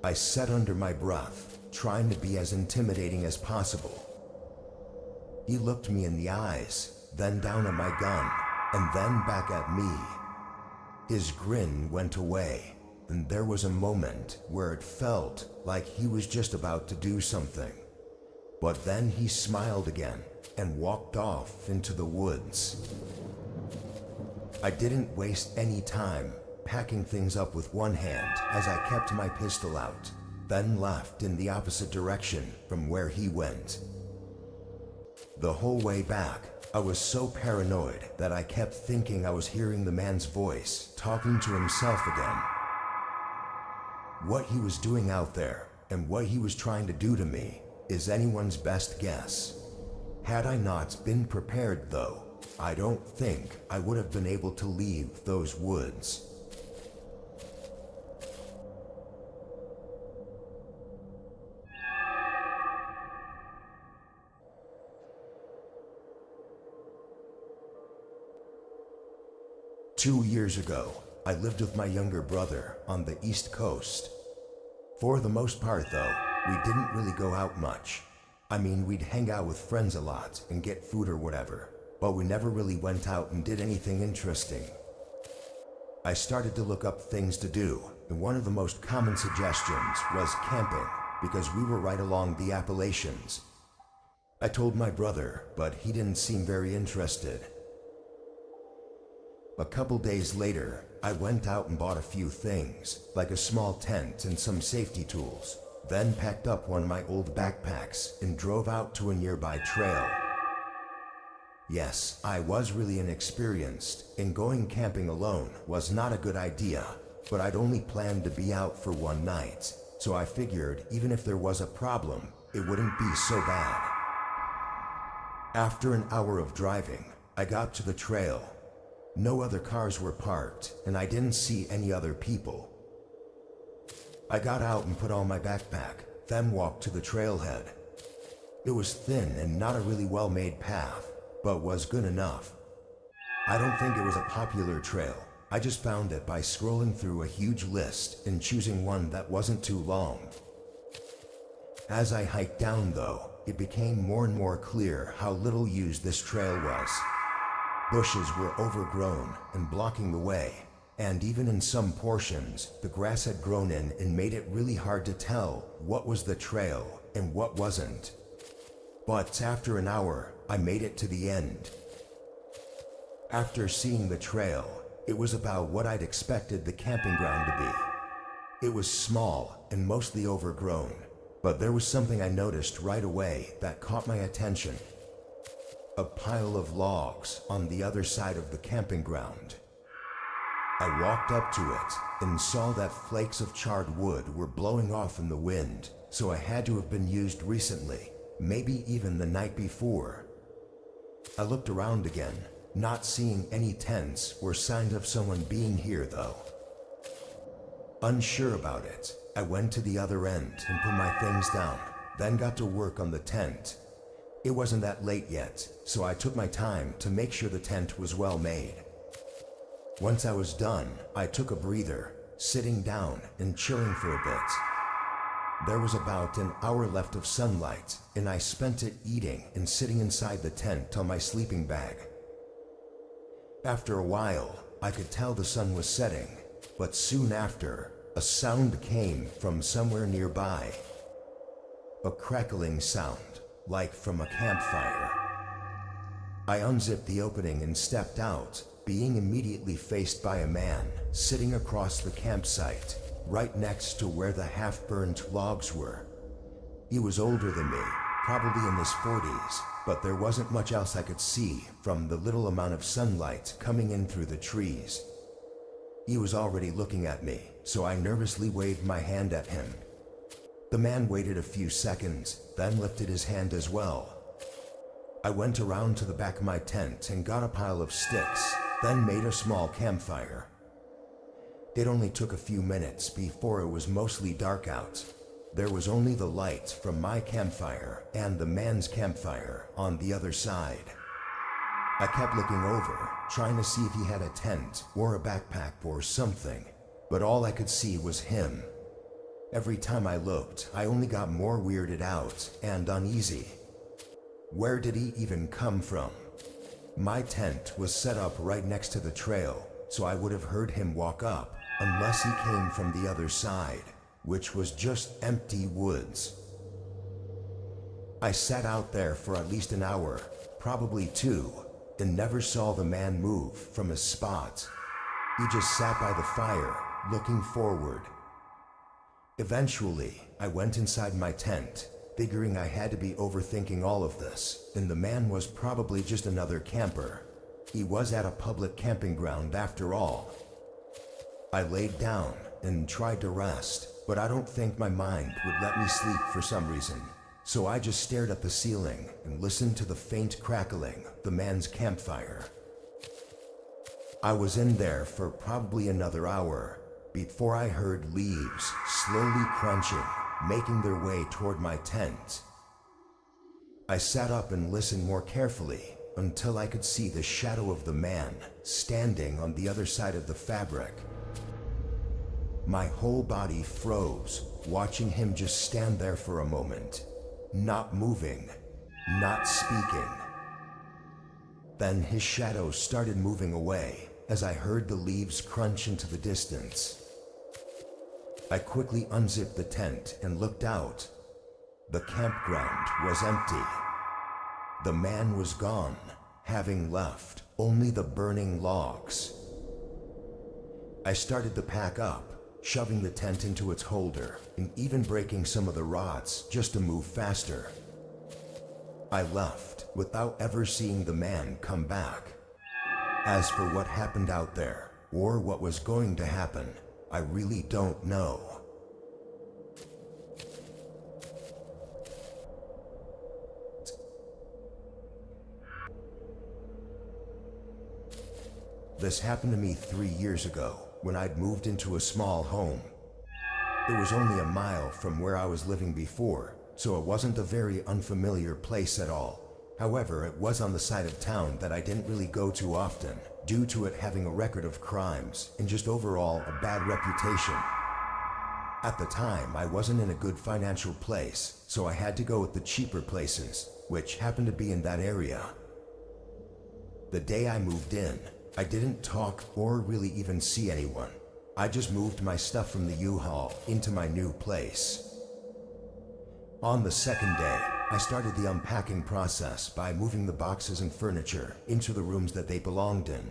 I said under my breath, trying to be as intimidating as possible. He looked me in the eyes, then down at my gun, and then back at me. His grin went away, and there was a moment where it felt like he was just about to do something. But then he smiled again and walked off into the woods. I didn't waste any time packing things up with one hand as I kept my pistol out, then left in the opposite direction from where he went. The whole way back, I was so paranoid that I kept thinking I was hearing the man's voice talking to himself again. What he was doing out there and what he was trying to do to me is anyone's best guess. Had I not been prepared though, I don't think I would have been able to leave those woods. Two years ago, I lived with my younger brother on the East Coast. For the most part though, we didn't really go out much. I mean, we'd hang out with friends a lot and get food or whatever, but we never really went out and did anything interesting. I started to look up things to do, and one of the most common suggestions was camping, because we were right along the Appalachians. I told my brother, but he didn't seem very interested. A couple days later, I went out and bought a few things, like a small tent and some safety tools, then packed up one of my old backpacks and drove out to a nearby trail. Yes, I was really inexperienced, and going camping alone was not a good idea, but I'd only planned to be out for one night, so I figured even if there was a problem, it wouldn't be so bad. After an hour of driving, I got to the trail. No other cars were parked, and I didn't see any other people. I got out and put on my backpack, then walked to the trailhead. It was thin and not a really well-made path, but was good enough. I don't think it was a popular trail. I just found it by scrolling through a huge list and choosing one that wasn't too long. As I hiked down though, it became more and more clear how little used this trail was. Bushes were overgrown and blocking the way, and even in some portions, the grass had grown in and made it really hard to tell what was the trail and what wasn't. But after an hour, I made it to the end. After seeing the trail, it was about what I'd expected the camping ground to be. It was small and mostly overgrown, but there was something I noticed right away that caught my attention. A pile of logs on the other side of the camping ground. I walked up to it and saw that flakes of charred wood were blowing off in the wind, so it had to have been used recently, maybe even the night before. I looked around again, not seeing any tents or signs of someone being here though. Unsure about it, I went to the other end and put my things down, then got to work on the tent. It wasn't that late yet, so I took my time to make sure the tent was well made. Once I was done, I took a breather, sitting down and chilling for a bit. There was about an hour left of sunlight, and I spent it eating and sitting inside the tent on my sleeping bag. After a while, I could tell the sun was setting, but soon after, a sound came from somewhere nearby. A crackling sound, like from a campfire. I unzipped the opening and stepped out, being immediately faced by a man sitting across the campsite, right next to where the half-burnt logs were. He was older than me, probably in his 40s, but there wasn't much else I could see from the little amount of sunlight coming in through the trees. He was already looking at me, so I nervously waved my hand at him. The man waited a few seconds, then lifted his hand as well. I went around to the back of my tent and got a pile of sticks, then made a small campfire. It only took a few minutes before it was mostly dark out. There was only the light from my campfire and the man's campfire on the other side. I kept looking over, trying to see if he had a tent or a backpack or something, but all I could see was him. Every time I looked, I only got more weirded out and uneasy. Where did he even come from? My tent was set up right next to the trail, so I would have heard him walk up, unless he came from the other side, which was just empty woods. I sat out there for at least an hour, probably 2, and never saw the man move from his spot. He just sat by the fire, looking forward. Eventually, I went inside my tent, figuring I had to be overthinking all of this, and the man was probably just another camper. He was at a public camping ground after all. I laid down and tried to rest, but I don't think my mind would let me sleep for some reason. So I just stared at the ceiling and listened to the faint crackling of the man's campfire. I was in there for probably another hour before I heard leaves slowly crunching, making their way toward my tent. I sat up and listened more carefully until I could see the shadow of the man standing on the other side of the fabric. My whole body froze, watching him just stand there for a moment, not moving, not speaking. Then his shadow started moving away as I heard the leaves crunch into the distance. I quickly unzipped the tent and looked out. The campground was empty. The man was gone, having left only the burning logs. I started to pack up, shoving the tent into its holder and even breaking some of the rods just to move faster. I left without ever seeing the man come back. As for what happened out there, or what was going to happen, I really don't know. This happened to me 3 years ago when I'd moved into a small home. It was only a mile from where I was living before, so it wasn't a very unfamiliar place at all. However, it was on the side of town that I didn't really go to often, due to it having a record of crimes and just overall a bad reputation. At the time, I wasn't in a good financial place, so I had to go with the cheaper places, which happened to be in that area. The day I moved in, I didn't talk or really even see anyone. I just moved my stuff from the U-Haul into my new place. On the second day, I started the unpacking process by moving the boxes and furniture into the rooms that they belonged in.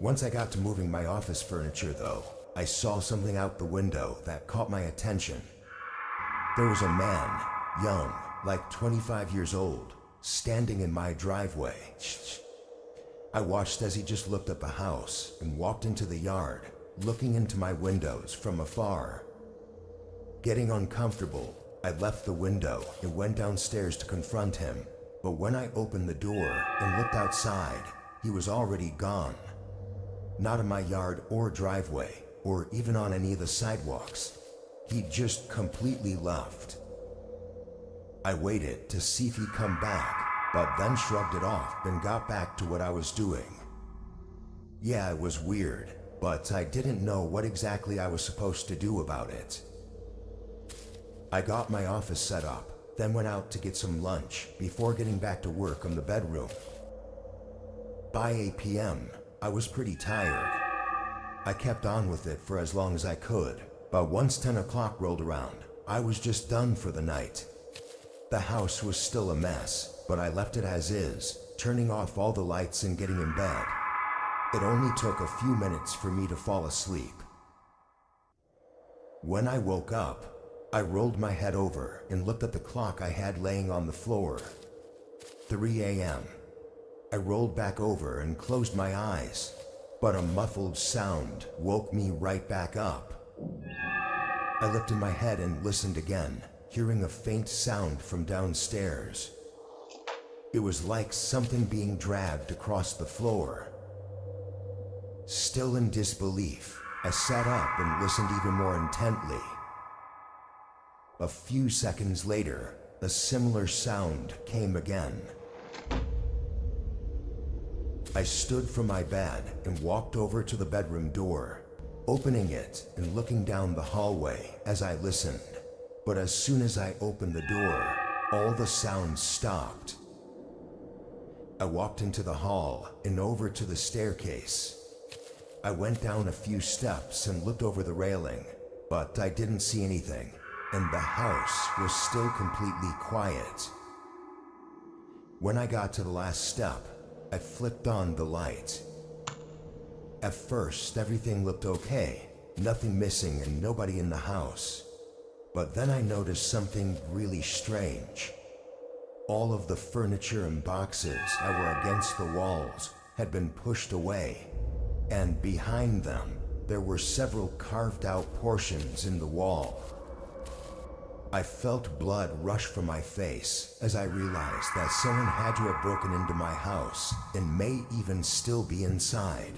Once I got to moving my office furniture though, I saw something out the window that caught my attention. There was a man, young, like 25 years old, standing in my driveway. I watched as he just looked at the house and walked into the yard, looking into my windows from afar. Getting uncomfortable, I left the window and went downstairs to confront him, but when I opened the door and looked outside, he was already gone. Not in my yard or driveway, or even on any of the sidewalks. He'd just completely left. I waited to see if he'd come back, but then shrugged it off and got back to what I was doing. Yeah, it was weird, but I didn't know what exactly I was supposed to do about it. I got my office set up, then went out to get some lunch before getting back to work on the bedroom. By 8 p.m., I was pretty tired. I kept on with it for as long as I could, but once 10 o'clock rolled around, I was just done for the night. The house was still a mess, but I left it as is, turning off all the lights and getting in bed. It only took a few minutes for me to fall asleep. When I woke up, I rolled my head over and looked at the clock I had laying on the floor. 3 a.m. I rolled back over and closed my eyes, but a muffled sound woke me right back up. I lifted my head and listened again, hearing a faint sound from downstairs. It was like something being dragged across the floor. Still in disbelief, I sat up and listened even more intently. A few seconds later, a similar sound came again. I stood from my bed and walked over to the bedroom door, opening it and looking down the hallway as I listened. But as soon as I opened the door, all the sounds stopped. I walked into the hall and over to the staircase. I went down a few steps and looked over the railing, but I didn't see anything, and the house was still completely quiet. When I got to the last step, I flipped on the light. At first, everything looked okay, nothing missing and nobody in the house. But then I noticed something really strange. All of the furniture and boxes that were against the walls had been pushed away, and behind them, there were several carved out portions in the wall. I felt blood rush from my face as I realized that someone had to have broken into my house and may even still be inside.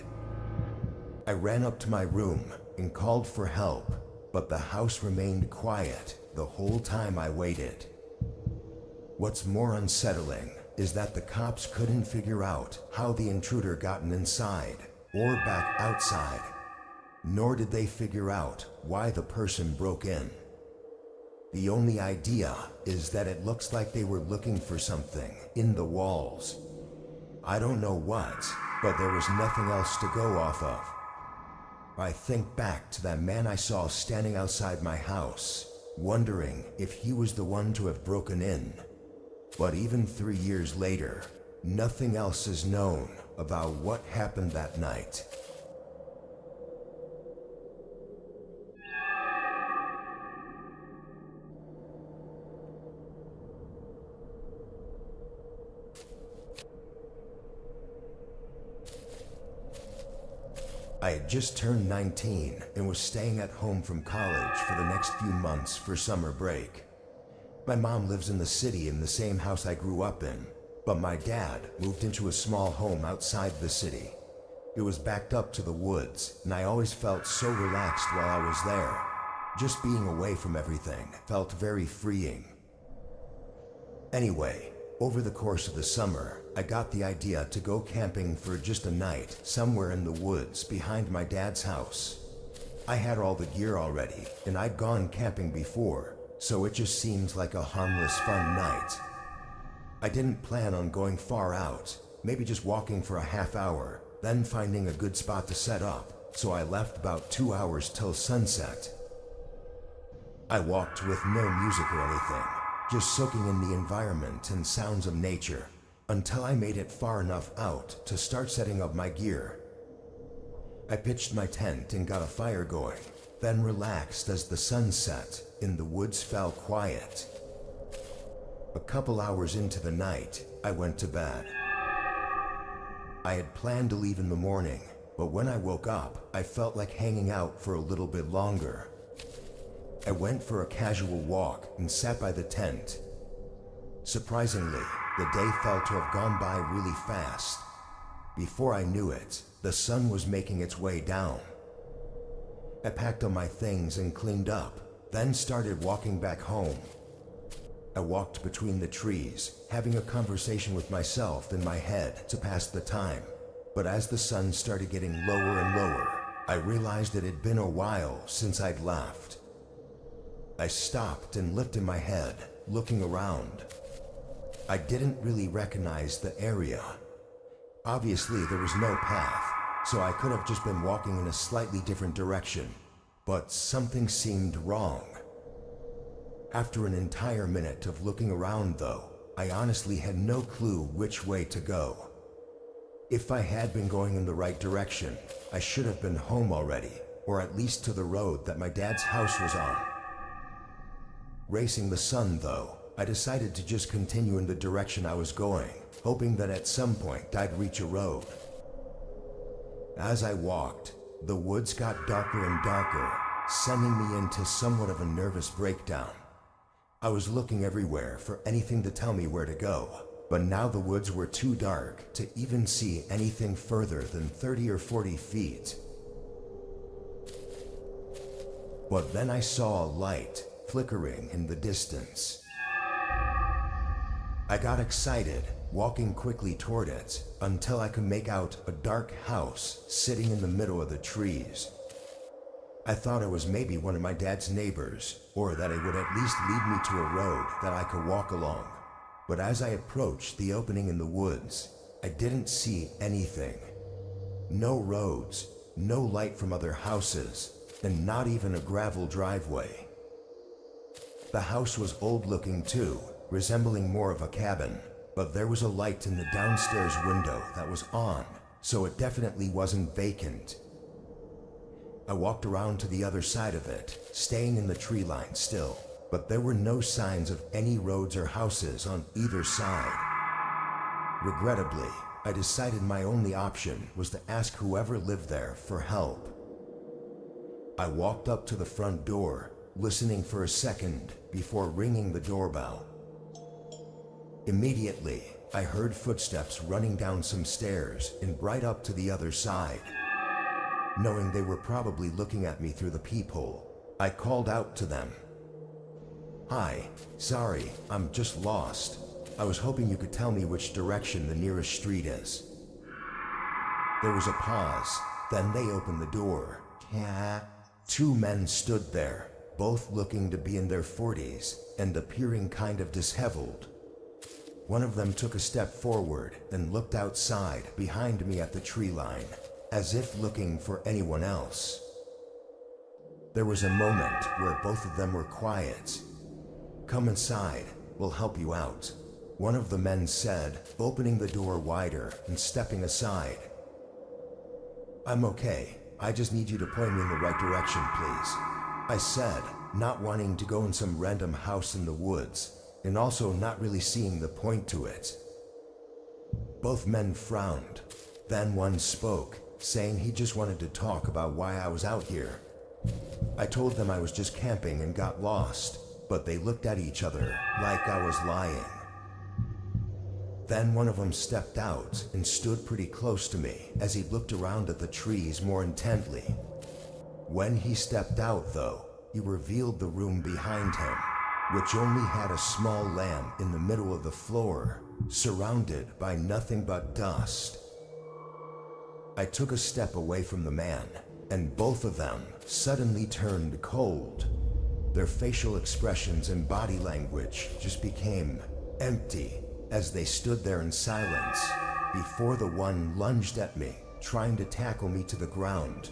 I ran up to my room and called for help, but the house remained quiet the whole time I waited. What's more unsettling is that the cops couldn't figure out how the intruder gotten inside or back outside, nor did they figure out why the person broke in. The only idea is that it looks like they were looking for something in the walls. I don't know what, but there was nothing else to go off of. I think back to that man I saw standing outside my house, wondering if he was the one to have broken in. But even 3 years later, nothing else is known about what happened that night. I had just turned 19 and was staying at home from college for the next few months for summer break. My mom lives in the city in the same house I grew up in, but my dad moved into a small home outside the city. It was backed up to the woods, and I always felt so relaxed while I was there. Just being away from everything felt very freeing. Anyway, over the course of the summer, I got the idea to go camping for just a night somewhere in the woods behind my dad's house. I had all the gear already, and I'd gone camping before, so it just seemed like a harmless fun night. I didn't plan on going far out, maybe just walking for a half hour, then finding a good spot to set up, so I left about 2 hours till sunset. I walked with no music or anything, just soaking in the environment and sounds of nature, until I made it far enough out to start setting up my gear. I pitched my tent and got a fire going, then relaxed as the sun set and the woods fell quiet. A couple hours into the night, I went to bed. I had planned to leave in the morning, but when I woke up, I felt like hanging out for a little bit longer. I went for a casual walk and sat by the tent. Surprisingly, the day felt to have gone by really fast. Before I knew it, the sun was making its way down. I packed up my things and cleaned up, then started walking back home. I walked between the trees, having a conversation with myself in my head to pass the time, But as the sun started getting lower and lower, I realized it had been a while since I'd left. I stopped and lifted my head, looking around. I didn't really recognize the area. Obviously, there was no path, so I could have just been walking in a slightly different direction, but something seemed wrong. After an entire minute of looking around, though, I honestly had no clue which way to go. If I had been going in the right direction, I should have been home already, or at least to the road that my dad's house was on. Racing the sun, though, I decided to just continue in the direction I was going, hoping that at some point I'd reach a road. As I walked, the woods got darker and darker, sending me into somewhat of a nervous breakdown. I was looking everywhere for anything to tell me where to go, but now the woods were too dark to even see anything further than 30 or 40 feet. But then I saw a light flickering in the distance. I got excited, walking quickly toward it, until I could make out a dark house sitting in the middle of the trees. I thought it was maybe one of my dad's neighbors, or that it would at least lead me to a road that I could walk along. But as I approached the opening in the woods, I didn't see anything. No roads, no light from other houses, and not even a gravel driveway. The house was old-looking too, resembling more of a cabin, but there was a light in the downstairs window that was on, so it definitely wasn't vacant. I walked around to the other side of it, staying in the tree line still, but there were no signs of any roads or houses on either side. Regrettably, I decided my only option was to ask whoever lived there for help. I walked up to the front door, listening for a second before ringing the doorbell. Immediately, I heard footsteps running down some stairs and right up to the other side. Knowing they were probably looking at me through the peephole, I called out to them. "Hi, sorry, I'm just lost. I was hoping you could tell me which direction the nearest street is." There was a pause, then they opened the door. Two men stood there, both looking to be in their 40s and appearing kind of disheveled. One of them took a step forward and looked outside behind me at the tree line, as if looking for anyone else. There was a moment where both of them were quiet. "Come inside, we'll help you out," one of the men said, opening the door wider and stepping aside. "I'm okay, I just need you to point me in the right direction, please," I said, not wanting to go in some random house in the woods, and also not really seeing the point to it. Both men frowned. Then one spoke, saying he just wanted to talk about why I was out here. I told them I was just camping and got lost, but they looked at each other like I was lying. Then one of them stepped out and stood pretty close to me as he looked around at the trees more intently. When he stepped out, though, he revealed the room behind him, which only had a small lamp in the middle of the floor, surrounded by nothing but dust. I took a step away from the man, and both of them suddenly turned cold. Their facial expressions and body language just became empty as they stood there in silence before the one lunged at me, trying to tackle me to the ground.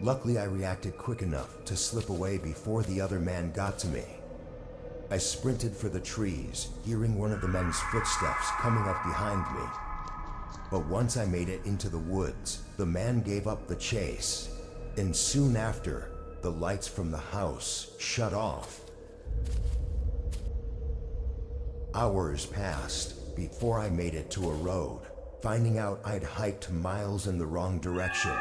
Luckily, I reacted quick enough to slip away before the other man got to me. I sprinted for the trees, hearing one of the men's footsteps coming up behind me. But once I made it into the woods, the man gave up the chase, and soon after, the lights from the house shut off. Hours passed before I made it to a road, finding out I'd hiked miles in the wrong direction.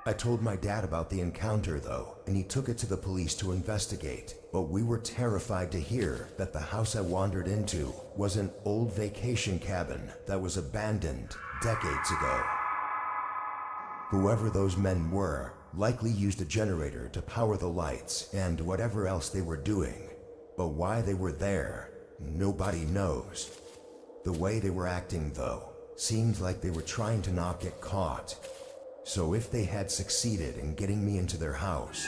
I told my dad about the encounter, though, and he took it to the police to investigate, but we were terrified to hear that the house I wandered into was an old vacation cabin that was abandoned decades ago. Whoever those men were likely used a generator to power the lights and whatever else they were doing, but why they were there, nobody knows. The way they were acting, though, Seemed like they were trying to not get caught. So if they had succeeded in getting me into their house,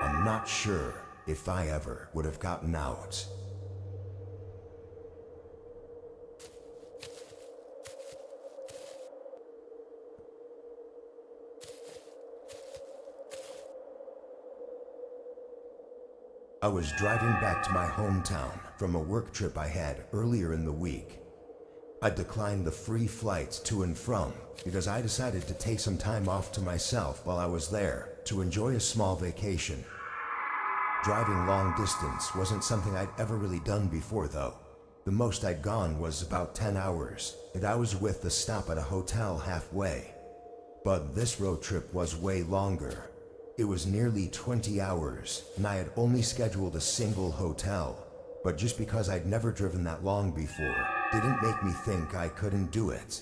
I'm not sure if I ever would have gotten out. I was driving back to my hometown from a work trip I had earlier in the week. I declined the free flights to and from because I decided to take some time off to myself while I was there to enjoy a small vacation. Driving long distance wasn't something I'd ever really done before though. The most I'd gone was about 10 hours, and I was with the stop at a hotel halfway. But this road trip was way longer. It was nearly 20 hours, and I had only scheduled a single hotel. But just because I'd never driven that long before, didn't make me think I couldn't do it.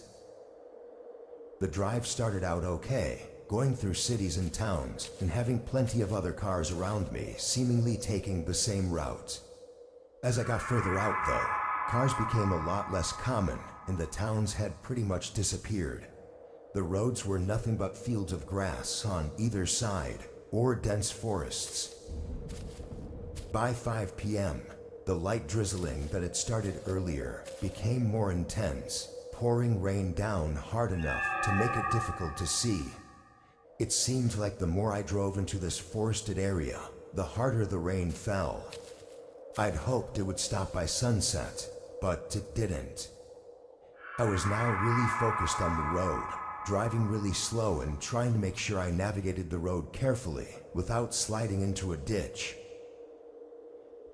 The drive started out okay, going through cities and towns, and having plenty of other cars around me, seemingly taking the same route. As I got further out though, cars became a lot less common, and the towns had pretty much disappeared. The roads were nothing but fields of grass on either side, or dense forests. By 5 p.m., the light drizzling that had started earlier became more intense, pouring rain down hard enough to make it difficult to see. It seemed like the more I drove into this forested area, the harder the rain fell. I'd hoped it would stop by sunset, but it didn't. I was now really focused on the road, driving really slow and trying to make sure I navigated the road carefully without sliding into a ditch.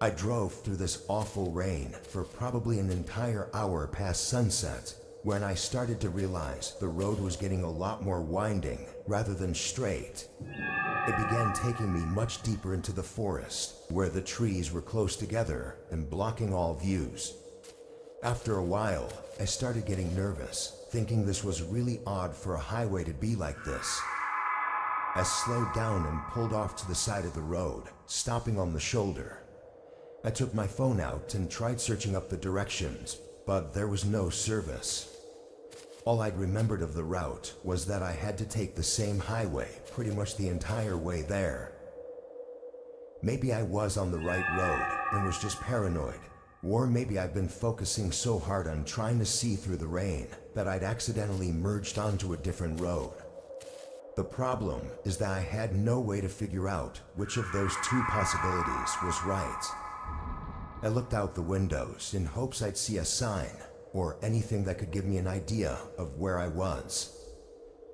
I drove through this awful rain for probably an entire hour past sunset when I started to realize the road was getting a lot more winding rather than straight. It began taking me much deeper into the forest where the trees were close together and blocking all views. After a while, I started getting nervous, thinking this was really odd for a highway to be like this. I slowed down and pulled off to the side of the road, stopping on the shoulder. I took my phone out and tried searching up the directions, but there was no service. All I'd remembered of the route was that I had to take the same highway pretty much the entire way there. Maybe I was on the right road and was just paranoid. Or maybe I've been focusing so hard on trying to see through the rain that I'd accidentally merged onto a different road. The problem is that I had no way to figure out which of those two possibilities was right. I looked out the windows in hopes I'd see a sign or anything that could give me an idea of where I was.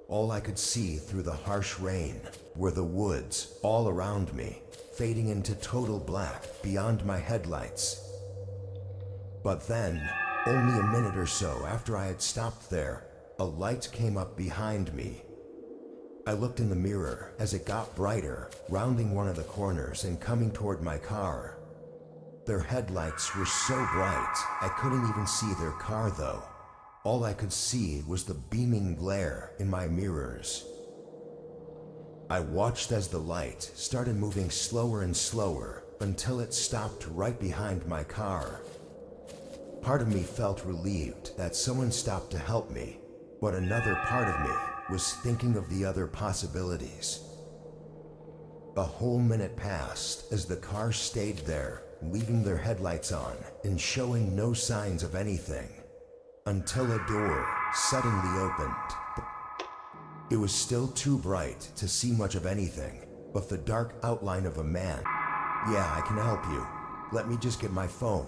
All I could see through the harsh rain were the woods all around me, fading into total black beyond my headlights. But then, only a minute or so after I had stopped there, a light came up behind me. I looked in the mirror as it got brighter, rounding one of the corners and coming toward my car. Their headlights were so bright, I couldn't even see their car though. All I could see was the beaming glare in my mirrors. I watched as the light started moving slower and slower until it stopped right behind my car. Part of me felt relieved that someone stopped to help me, but another part of me was thinking of the other possibilities. A whole minute passed as the car stayed there, leaving their headlights on and showing no signs of anything, until a door suddenly opened. It was still too bright to see much of anything, but the dark outline of a man. "Yeah, I can help you. Let me just get my phone."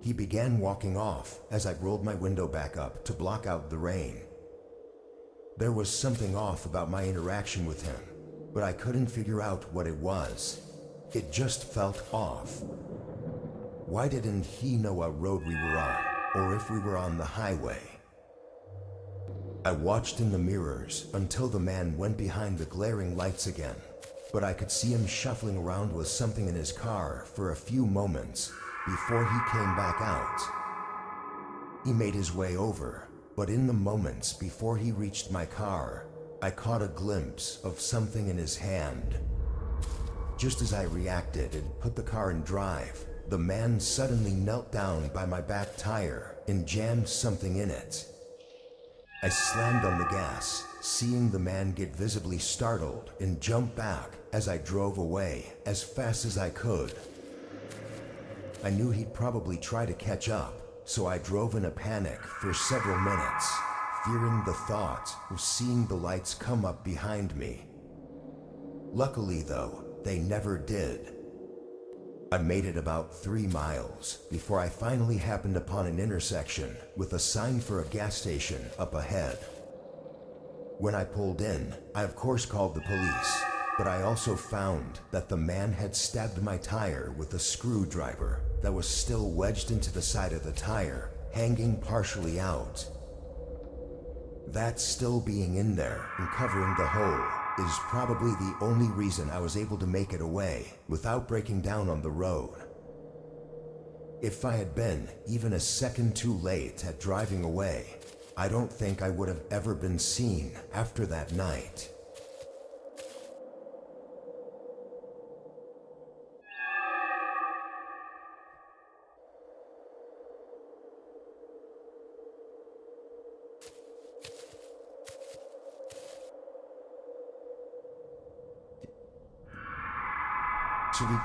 He began walking off as I rolled my window back up to block out the rain. There was something off about my interaction with him, but I couldn't figure out what it was. It just felt off. Why didn't he know what road we were on, or if we were on the highway? I watched in the mirrors until the man went behind the glaring lights again, but I could see him shuffling around with something in his car for a few moments before he came back out. He made his way over, but in the moments before he reached my car, I caught a glimpse of something in his hand. Just as I reacted and put the car in drive, the man suddenly knelt down by my back tire and jammed something in it. I slammed on the gas, seeing the man get visibly startled and jump back as I drove away as fast as I could. I knew he'd probably try to catch up, so I drove in a panic for several minutes, fearing the thought of seeing the lights come up behind me. Luckily though, they never did. I made it about 3 miles before I finally happened upon an intersection with a sign for a gas station up ahead. When I pulled in, I of course called the police, but I also found that the man had stabbed my tire with a screwdriver that was still wedged into the side of the tire, hanging partially out. That still being in there and covering the hole is probably the only reason I was able to make it away without breaking down on the road. If I had been even a second too late at driving away, I don't think I would have ever been seen after that night. Actually,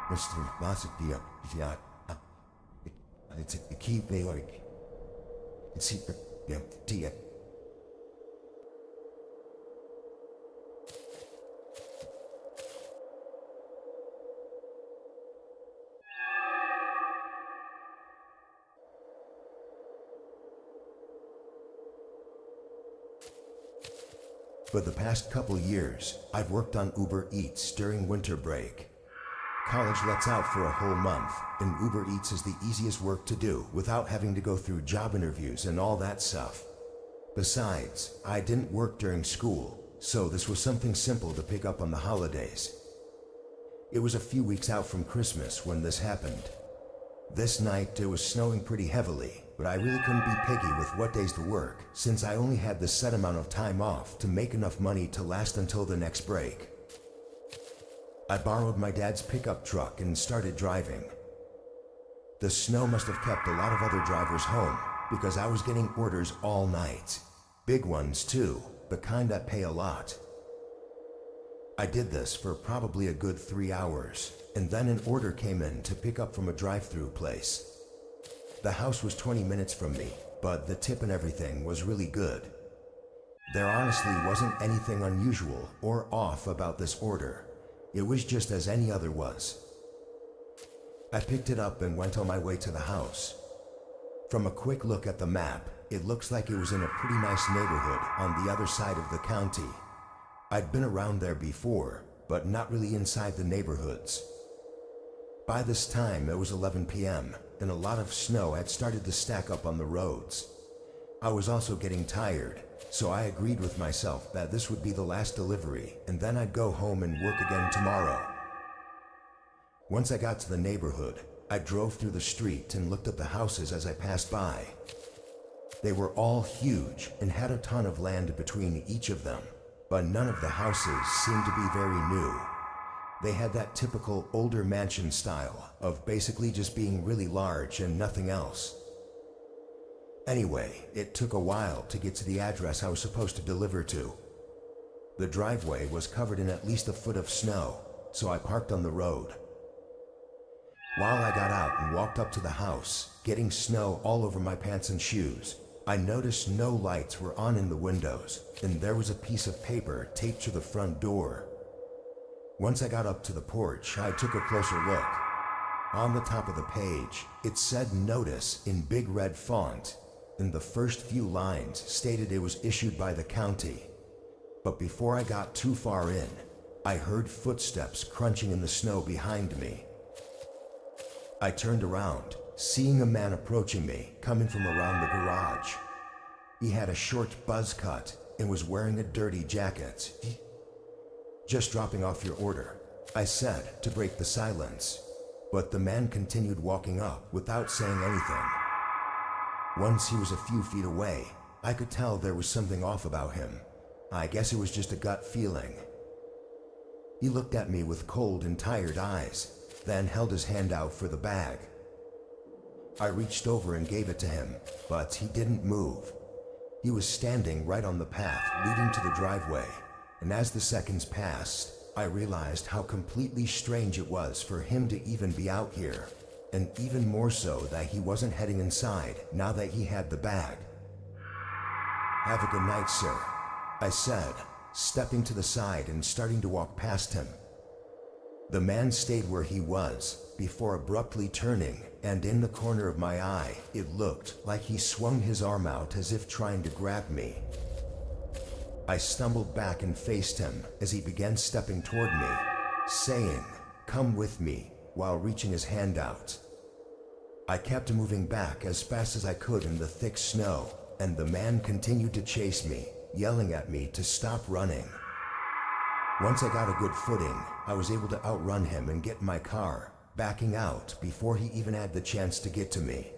Mr. Masakia, it's a key like it's secret, tia. For the past couple years, I've worked on Uber Eats during winter break. College lets out for a whole month, and Uber Eats is the easiest work to do without having to go through job interviews and all that stuff. Besides, I didn't work during school, so this was something simple to pick up on the holidays. It was a few weeks out from Christmas when this happened. This night it was snowing pretty heavily, but I really couldn't be picky with what days to work since I only had the set amount of time off to make enough money to last until the next break. I borrowed my dad's pickup truck and started driving. The snow must have kept a lot of other drivers home because I was getting orders all night. Big ones too, the kind that pay a lot. I did this for probably a good 3 hours, and then an order came in to pick up from a drive-through place. The house was 20 minutes from me, but the tip and everything was really good. There honestly wasn't anything unusual or off about this order. It was just as any other was. I picked it up and went on my way to the house. From a quick look at the map, it looks like it was in a pretty nice neighborhood on the other side of the county. I'd been around there before, but not really inside the neighborhoods. By this time, it was 11 p.m., and a lot of snow had started to stack up on the roads. I was also getting tired, so I agreed with myself that this would be the last delivery, and then I'd go home and work again tomorrow. Once I got to the neighborhood, I drove through the street and looked at the houses as I passed by. They were all huge and had a ton of land between each of them, but none of the houses seemed to be very new. They had that typical older mansion style of basically just being really large and nothing else. Anyway, it took a while to get to the address I was supposed to deliver to. The driveway was covered in at least a foot of snow, so I parked on the road. While I got out and walked up to the house, getting snow all over my pants and shoes, I noticed no lights were on in the windows, and there was a piece of paper taped to the front door. Once I got up to the porch, I took a closer look. On the top of the page, it said "Notice" in big red font, and the first few lines stated it was issued by the county. But before I got too far in, I heard footsteps crunching in the snow behind me. I turned around, seeing a man approaching me, coming from around the garage. He had a short buzz cut and was wearing a dirty jacket. "Just dropping off your order," I said to break the silence, but the man continued walking up without saying anything. Once he was a few feet away, I could tell there was something off about him. I guess it was just a gut feeling. He looked at me with cold and tired eyes, then held his hand out for the bag. I reached over and gave it to him, but he didn't move. He was standing right on the path leading to the driveway, and as the seconds passed, I realized how completely strange it was for him to even be out here, and even more so that he wasn't heading inside now that he had the bag. "Have a good night, sir," I said, stepping to the side and starting to walk past him. The man stayed where he was, before abruptly turning, and in the corner of my eye, it looked like he swung his arm out as if trying to grab me. I stumbled back and faced him as he began stepping toward me, saying, "Come with me," while reaching his hand out. I kept moving back as fast as I could in the thick snow, and the man continued to chase me, yelling at me to stop running. Once I got a good footing, I was able to outrun him and get in my car, backing out before he even had the chance to get to me.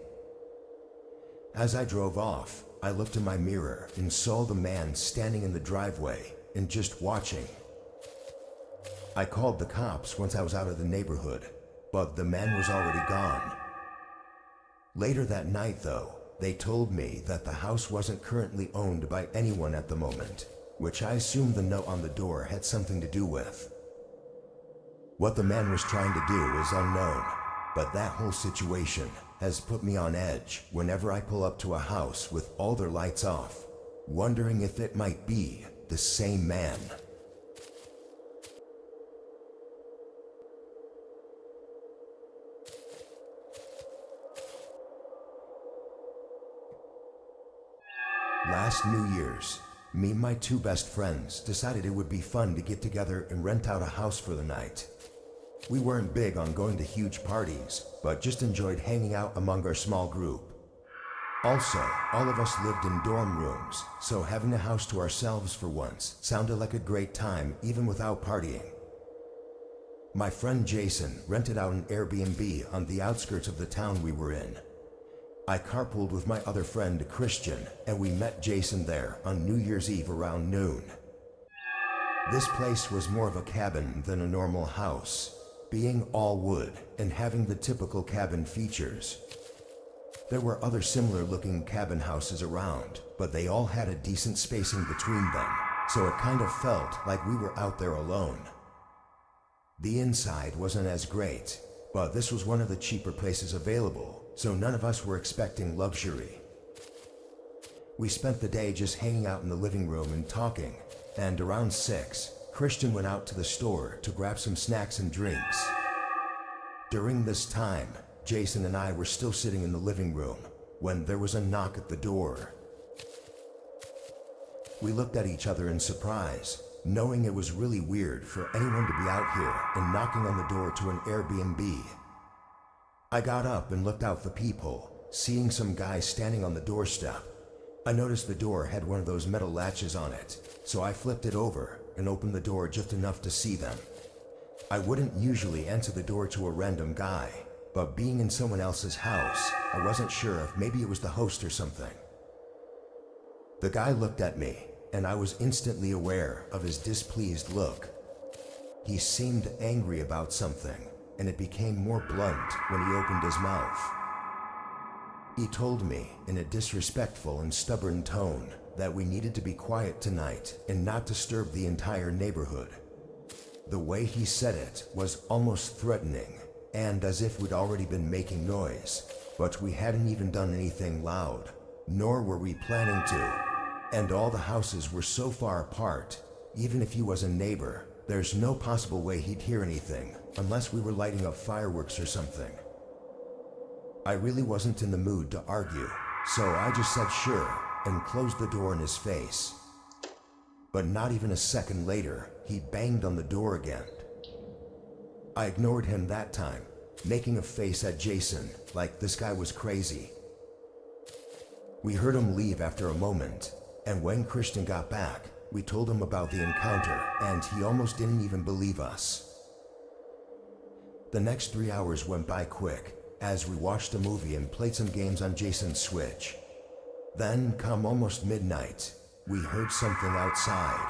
As I drove off, I looked in my mirror and saw the man standing in the driveway and just watching. I called the cops once I was out of the neighborhood, but the man was already gone. Later that night though, they told me that the house wasn't currently owned by anyone at the moment, which I assumed the note on the door had something to do with. What the man was trying to do is unknown, but that whole situation has put me on edge whenever I pull up to a house with all their lights off, wondering if it might be the same man. Last New Year's, me and my two best friends decided it would be fun to get together and rent out a house for the night. We weren't big on going to huge parties, but just enjoyed hanging out among our small group. Also, all of us lived in dorm rooms, so having a house to ourselves for once sounded like a great time even without partying. My friend Jason rented out an Airbnb on the outskirts of the town we were in. I carpooled with my other friend Christian, and we met Jason there on New Year's Eve around noon. This place was more of a cabin than a normal house, being all wood and having the typical cabin features. There were other similar looking cabin houses around, but they all had a decent spacing between them, so it kind of felt like we were out there alone. The inside wasn't as great, but this was one of the cheaper places available, so none of us were expecting luxury. We spent the day just hanging out in the living room and talking, and around 6, Christian went out to the store to grab some snacks and drinks. During this time, Jason and I were still sitting in the living room when there was a knock at the door. We looked at each other in surprise, knowing it was really weird for anyone to be out here and knocking on the door to an Airbnb. I got up and looked out the peephole, seeing some guy standing on the doorstep. I noticed the door had one of those metal latches on it, so I flipped it over and opened the door just enough to see them. I wouldn't usually answer the door to a random guy, but being in someone else's house, I wasn't sure if maybe it was the host or something. The guy looked at me, and I was instantly aware of his displeased look. He seemed angry about something, and it became more blunt when he opened his mouth. He told me in a disrespectful and stubborn tone that we needed to be quiet tonight and not disturb the entire neighborhood. The way he said it was almost threatening, and as if we'd already been making noise, but we hadn't even done anything loud, nor were we planning to. And all the houses were so far apart, even if he was a neighbor, there's no possible way he'd hear anything, unless we were lighting up fireworks or something. I really wasn't in the mood to argue, so I just said sure and closed the door in his face. But not even a second later, he banged on the door again. I ignored him that time, making a face at Jason like this guy was crazy. We heard him leave after a moment, and when Christian got back, we told him about the encounter, and he almost didn't even believe us. The next 3 hours went by quick, as we watched a movie and played some games on Jason's Switch. Then, come almost midnight, we heard something outside.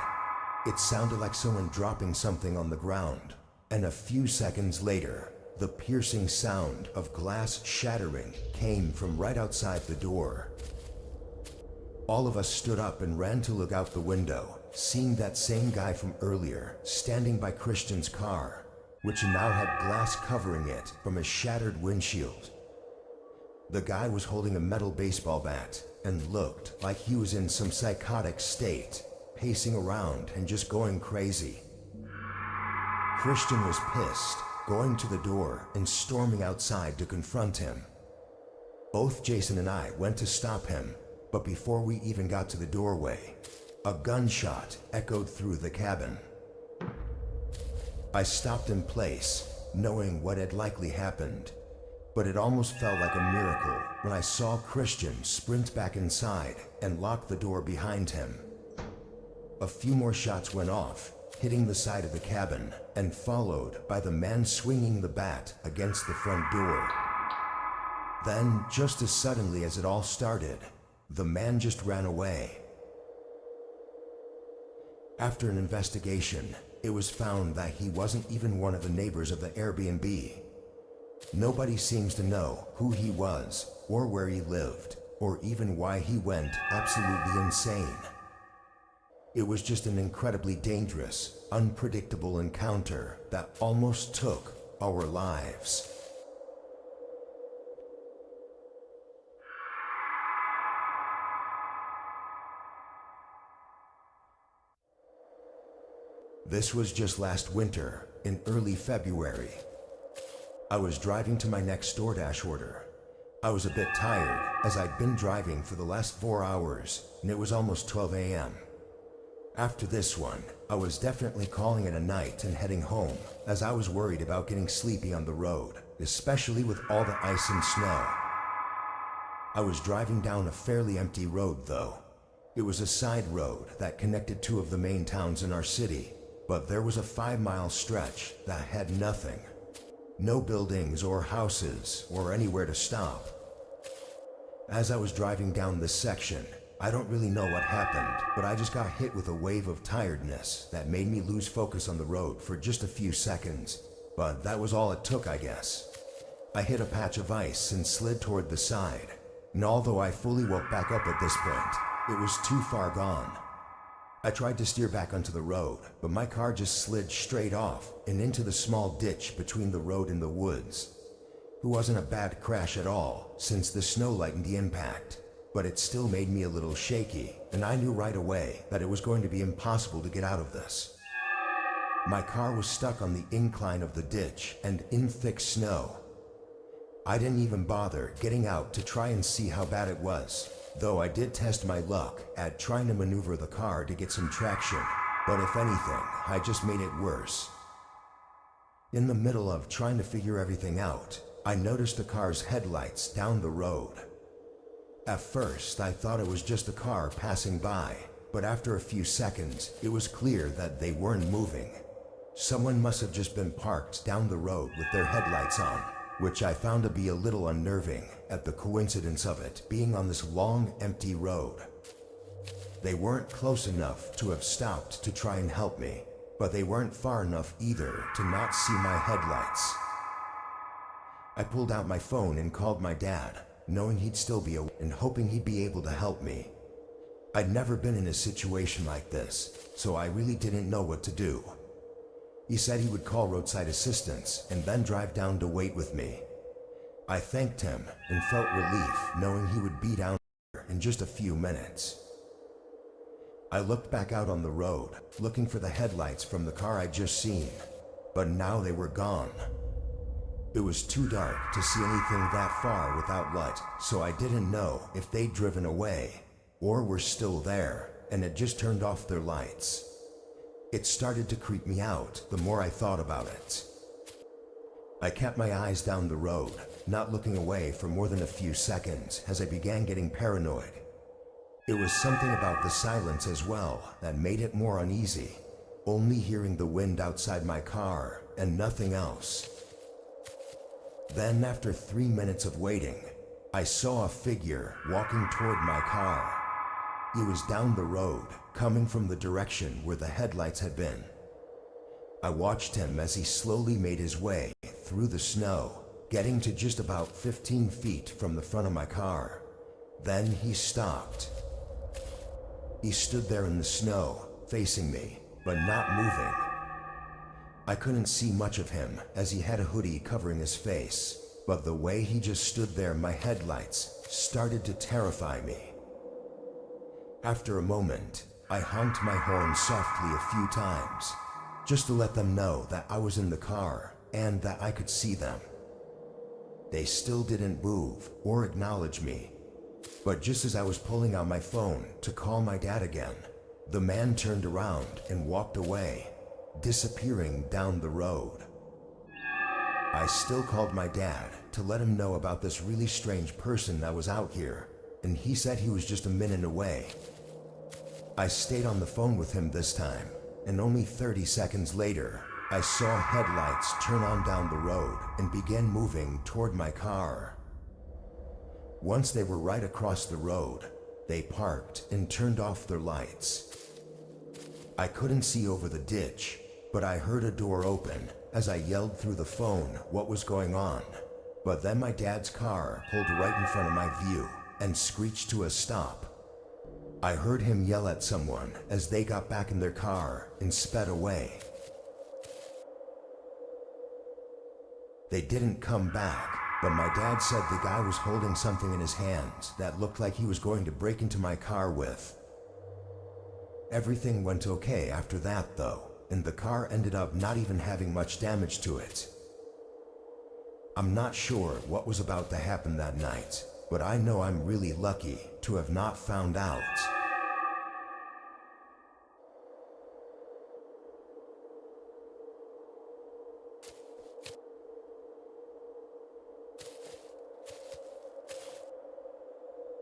It sounded like someone dropping something on the ground, and a few seconds later, the piercing sound of glass shattering came from right outside the door. All of us stood up and ran to look out the window, seeing that same guy from earlier standing by Christian's car, which now had glass covering it from a shattered windshield. The guy was holding a metal baseball bat and looked like he was in some psychotic state, pacing around and just going crazy. Christian was pissed, going to the door and storming outside to confront him. Both Jason and I went to stop him, but before we even got to the doorway, a gunshot echoed through the cabin. I stopped in place, knowing what had likely happened, but it almost felt like a miracle when I saw Christian sprint back inside and lock the door behind him. A few more shots went off, hitting the side of the cabin, and followed by the man swinging the bat against the front door. Then, just as suddenly as it all started, the man just ran away. After an investigation, it was found that he wasn't even one of the neighbors of the Airbnb. Nobody seems to know who he was, or where he lived, or even why he went absolutely insane. It was just an incredibly dangerous, unpredictable encounter that almost took our lives. This was just last winter, in early February. I was driving to my next DoorDash order. I was a bit tired, as I'd been driving for the last 4 hours, and it was almost 12 a.m. After this one, I was definitely calling it a night and heading home, as I was worried about getting sleepy on the road, especially with all the ice and snow. I was driving down a fairly empty road though. It was a side road that connected two of the main towns in our city, but there was a 5-mile stretch that had nothing. No buildings or houses or anywhere to stop. As I was driving down this section, I don't really know what happened, but I just got hit with a wave of tiredness that made me lose focus on the road for just a few seconds. But that was all it took, I guess. I hit a patch of ice and slid toward the side, and although I fully woke back up at this point, it was too far gone. I tried to steer back onto the road, but my car just slid straight off and into the small ditch between the road and the woods. It wasn't a bad crash at all, since the snow lightened the impact, but it still made me a little shaky, and I knew right away that it was going to be impossible to get out of this. My car was stuck on the incline of the ditch and in thick snow. I didn't even bother getting out to try and see how bad it was, though I did test my luck at trying to maneuver the car to get some traction, but if anything, I just made it worse. In the middle of trying to figure everything out, I noticed the car's headlights down the road. At first, I thought it was just a car passing by, but after a few seconds, it was clear that they weren't moving. Someone must have just been parked down the road with their headlights on, which I found to be a little unnerving at the coincidence of it being on this long, empty road. They weren't close enough to have stopped to try and help me, but they weren't far enough either to not see my headlights. I pulled out my phone and called my dad, knowing he'd still be awake and hoping he'd be able to help me. I'd never been in a situation like this, so I really didn't know what to do. He said he would call roadside assistance and then drive down to wait with me. I thanked him and felt relief knowing he would be down there in just a few minutes. I looked back out on the road, looking for the headlights from the car I'd just seen, but now they were gone. It was too dark to see anything that far without light, so I didn't know if they'd driven away or were still there and had just turned off their lights. It started to creep me out the more I thought about it. I kept my eyes down the road, not looking away for more than a few seconds as I began getting paranoid. It was something about the silence as well that made it more uneasy, only hearing the wind outside my car and nothing else. Then, after 3 minutes of waiting, I saw a figure walking toward my car. He was down the road, coming from the direction where the headlights had been. I watched him as he slowly made his way through the snow, getting to just about 15 feet from the front of my car. Then he stopped. He stood there in the snow, facing me, but not moving. I couldn't see much of him as he had a hoodie covering his face, but the way he just stood there, my headlights started to terrify me. After a moment, I honked my horn softly a few times, just to let them know that I was in the car and that I could see them. They still didn't move or acknowledge me, but just as I was pulling out my phone to call my dad again, the man turned around and walked away, disappearing down the road. I still called my dad to let him know about this really strange person that was out here, and he said he was just a minute away. I stayed on the phone with him this time, and only 30 seconds later, I saw headlights turn on down the road and began moving toward my car. Once they were right across the road, they parked and turned off their lights. I couldn't see over the ditch, but I heard a door open as I yelled through the phone what was going on. But then my dad's car pulled right in front of my view and screeched to a stop. I heard him yell at someone as they got back in their car and sped away. They didn't come back, but my dad said the guy was holding something in his hands that looked like he was going to break into my car with. Everything went okay after that though, and the car ended up not even having much damage to it. I'm not sure what was about to happen that night, but I know I'm really lucky to have not found out.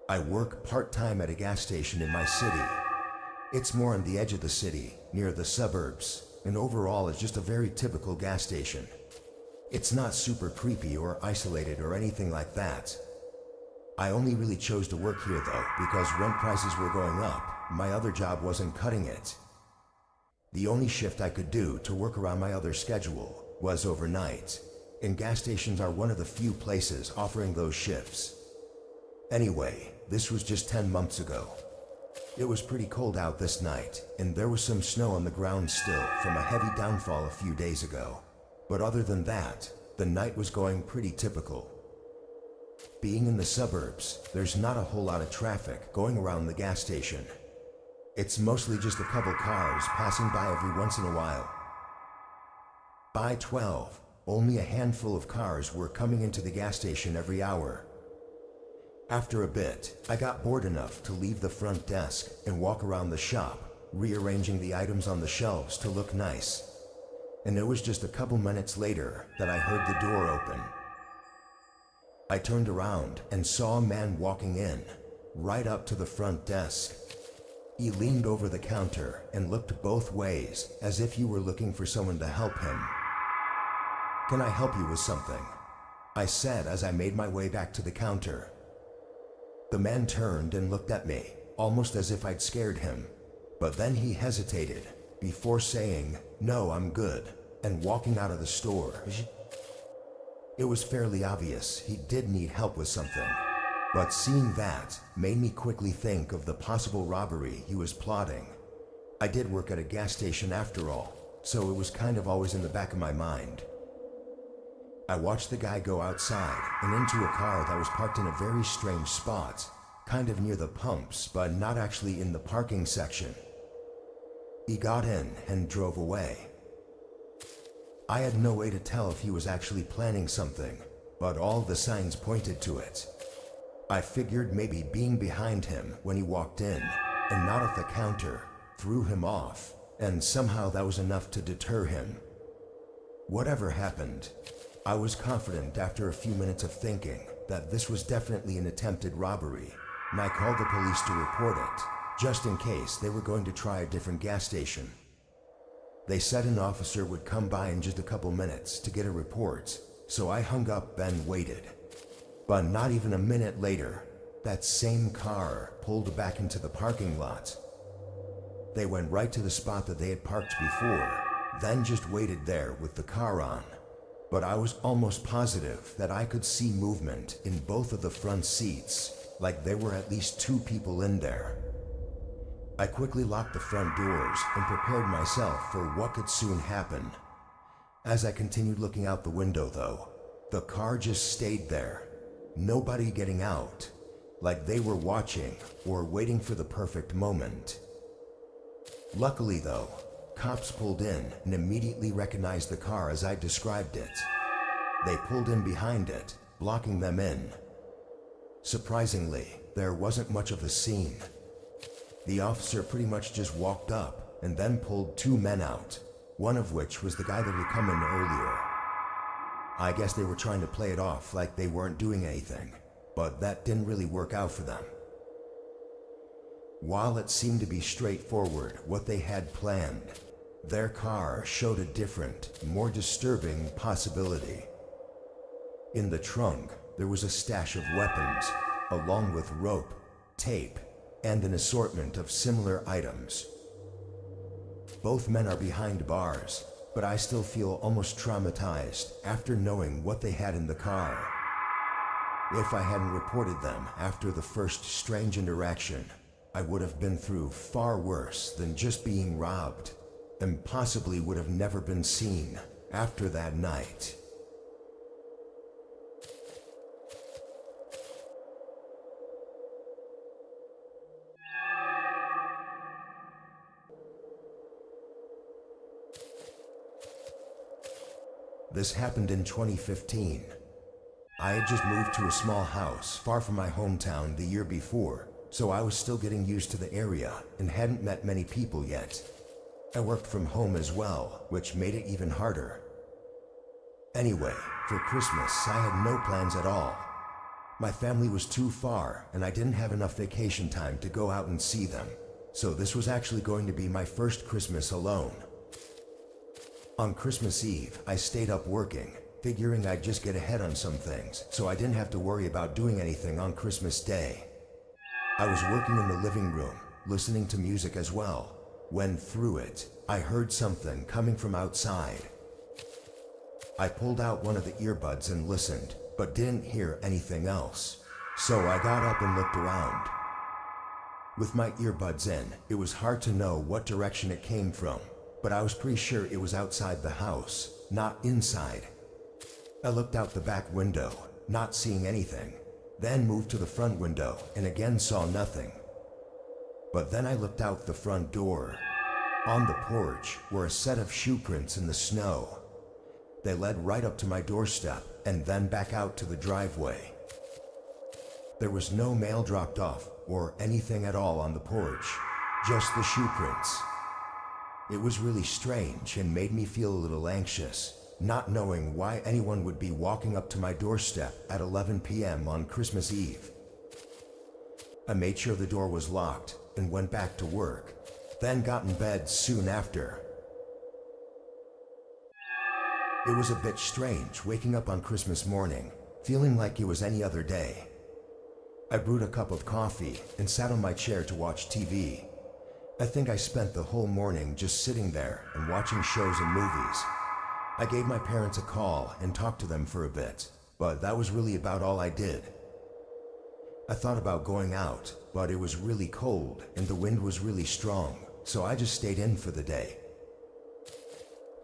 I work part-time at a gas station in my city. It's more on the edge of the city, near the suburbs, and overall it's just a very typical gas station. It's not super creepy or isolated or anything like that. I only really chose to work here though because rent prices were going up. My other job wasn't cutting it. The only shift I could do to work around my other schedule was overnight, and gas stations are one of the few places offering those shifts. Anyway, this was just 10 months ago. It was pretty cold out this night, and there was some snow on the ground still from a heavy downfall a few days ago. But other than that, the night was going pretty typical. Being in the suburbs, there's not a whole lot of traffic going around the gas station. It's mostly just a couple cars passing by every once in a while. By 12, only a handful of cars were coming into the gas station every hour. After a bit, I got bored enough to leave the front desk and walk around the shop, rearranging the items on the shelves to look nice. And it was just a couple minutes later that I heard the door open. I turned around and saw a man walking in, right up to the front desk. He leaned over the counter and looked both ways as if he were looking for someone to help him. "Can I help you with something?" I said as I made my way back to the counter. The man turned and looked at me, almost as if I'd scared him, but then he hesitated before saying, "No, I'm good," and walking out of the store. It was fairly obvious he did need help with something, but seeing that made me quickly think of the possible robbery he was plotting. I did work at a gas station after all, so it was kind of always in the back of my mind. I watched the guy go outside and into a car that was parked in a very strange spot, kind of near the pumps, but not actually in the parking section. He got in and drove away. I had no way to tell if he was actually planning something, but all the signs pointed to it. I figured maybe being behind him when he walked in, and not at the counter, threw him off, and somehow that was enough to deter him. Whatever happened, I was confident after a few minutes of thinking that this was definitely an attempted robbery, and I called the police to report it, just in case they were going to try a different gas station. They said an officer would come by in just a couple minutes to get a report, so I hung up and waited. But not even a minute later, that same car pulled back into the parking lot. They went right to the spot that they had parked before, then just waited there with the car on. But I was almost positive that I could see movement in both of the front seats, like there were at least two people in there. I quickly locked the front doors and prepared myself for what could soon happen. As I continued looking out the window though, the car just stayed there. Nobody getting out, like they were watching or waiting for the perfect moment. Luckily though, cops pulled in and immediately recognized the car as I described it. They pulled in behind it, blocking them in. Surprisingly, there wasn't much of a scene. The officer pretty much just walked up and then pulled two men out, one of which was the guy that had come in earlier. I guess they were trying to play it off like they weren't doing anything, but that didn't really work out for them. While it seemed to be straightforward what they had planned, their car showed a different, more disturbing possibility. In the trunk, there was a stash of weapons, along with rope, tape, and an assortment of similar items. Both men are behind bars, but I still feel almost traumatized after knowing what they had in the car. If I hadn't reported them after the first strange interaction, I would have been through far worse than just being robbed, and possibly would have never been seen after that night. This happened in 2015. I had just moved to a small house far from my hometown the year before, so I was still getting used to the area and hadn't met many people yet. I worked from home as well, which made it even harder. Anyway, for Christmas I had no plans at all. My family was too far and I didn't have enough vacation time to go out and see them, so this was actually going to be my first Christmas alone. On Christmas Eve, I stayed up working, figuring I'd just get ahead on some things so I didn't have to worry about doing anything on Christmas Day. I was working in the living room, listening to music as well, when through it, I heard something coming from outside. I pulled out one of the earbuds and listened, but didn't hear anything else, so I got up and looked around. With my earbuds in, it was hard to know what direction it came from, but I was pretty sure it was outside the house, not inside. I looked out the back window, not seeing anything, then moved to the front window and again saw nothing. But then I looked out the front door. On the porch were a set of shoe prints in the snow. They led right up to my doorstep and then back out to the driveway. There was no mail dropped off or anything at all on the porch, just the shoe prints. It was really strange and made me feel a little anxious, not knowing why anyone would be walking up to my doorstep at 11 p.m. on Christmas Eve. I made sure the door was locked and went back to work, then got in bed soon after. It was a bit strange waking up on Christmas morning, feeling like it was any other day. I brewed a cup of coffee and sat on my chair to watch TV. I think I spent the whole morning just sitting there and watching shows and movies. I gave my parents a call and talked to them for a bit, but that was really about all I did. I thought about going out, but it was really cold and the wind was really strong, so I just stayed in for the day.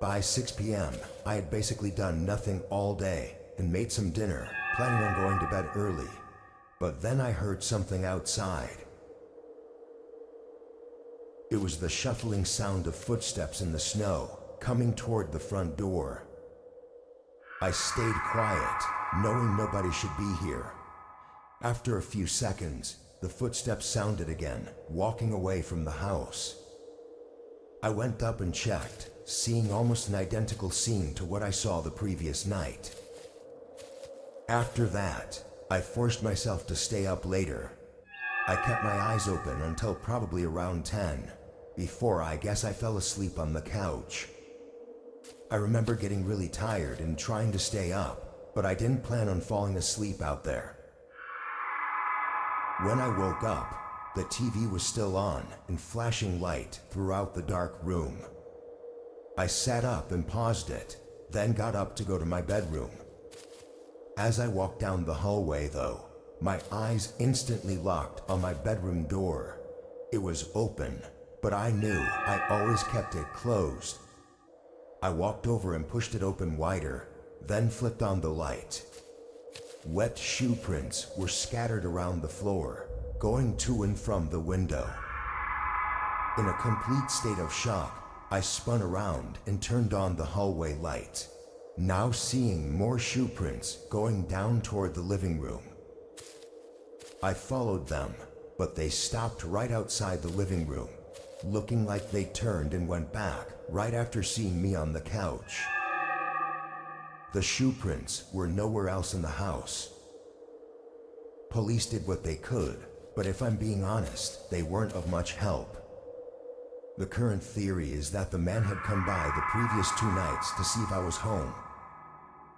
By 6 p.m., I had basically done nothing all day and made some dinner, planning on going to bed early. But then I heard something outside. It was the shuffling sound of footsteps in the snow, coming toward the front door. I stayed quiet, knowing nobody should be here. After a few seconds, the footsteps sounded again, walking away from the house. I went up and checked, seeing almost an identical scene to what I saw the previous night. After that, I forced myself to stay up later. I kept my eyes open until probably around 10, before I guess I fell asleep on the couch. I remember getting really tired and trying to stay up, but I didn't plan on falling asleep out there. When I woke up, the TV was still on and flashing light throughout the dark room. I sat up and paused it, then got up to go to my bedroom. As I walked down the hallway though, my eyes instantly locked on my bedroom door. It was open, but I knew I always kept it closed. I walked over and pushed it open wider, then flipped on the light. Wet shoe prints were scattered around the floor, going to and from the window. In a complete state of shock, I spun around and turned on the hallway light, now seeing more shoe prints going down toward the living room. I followed them, but they stopped right outside the living room, looking like they turned and went back right after seeing me on the couch. The shoe prints were nowhere else in the house. Police did what they could, but if I'm being honest, they weren't of much help. The current theory is that the man had come by the previous 2 nights to see if I was home.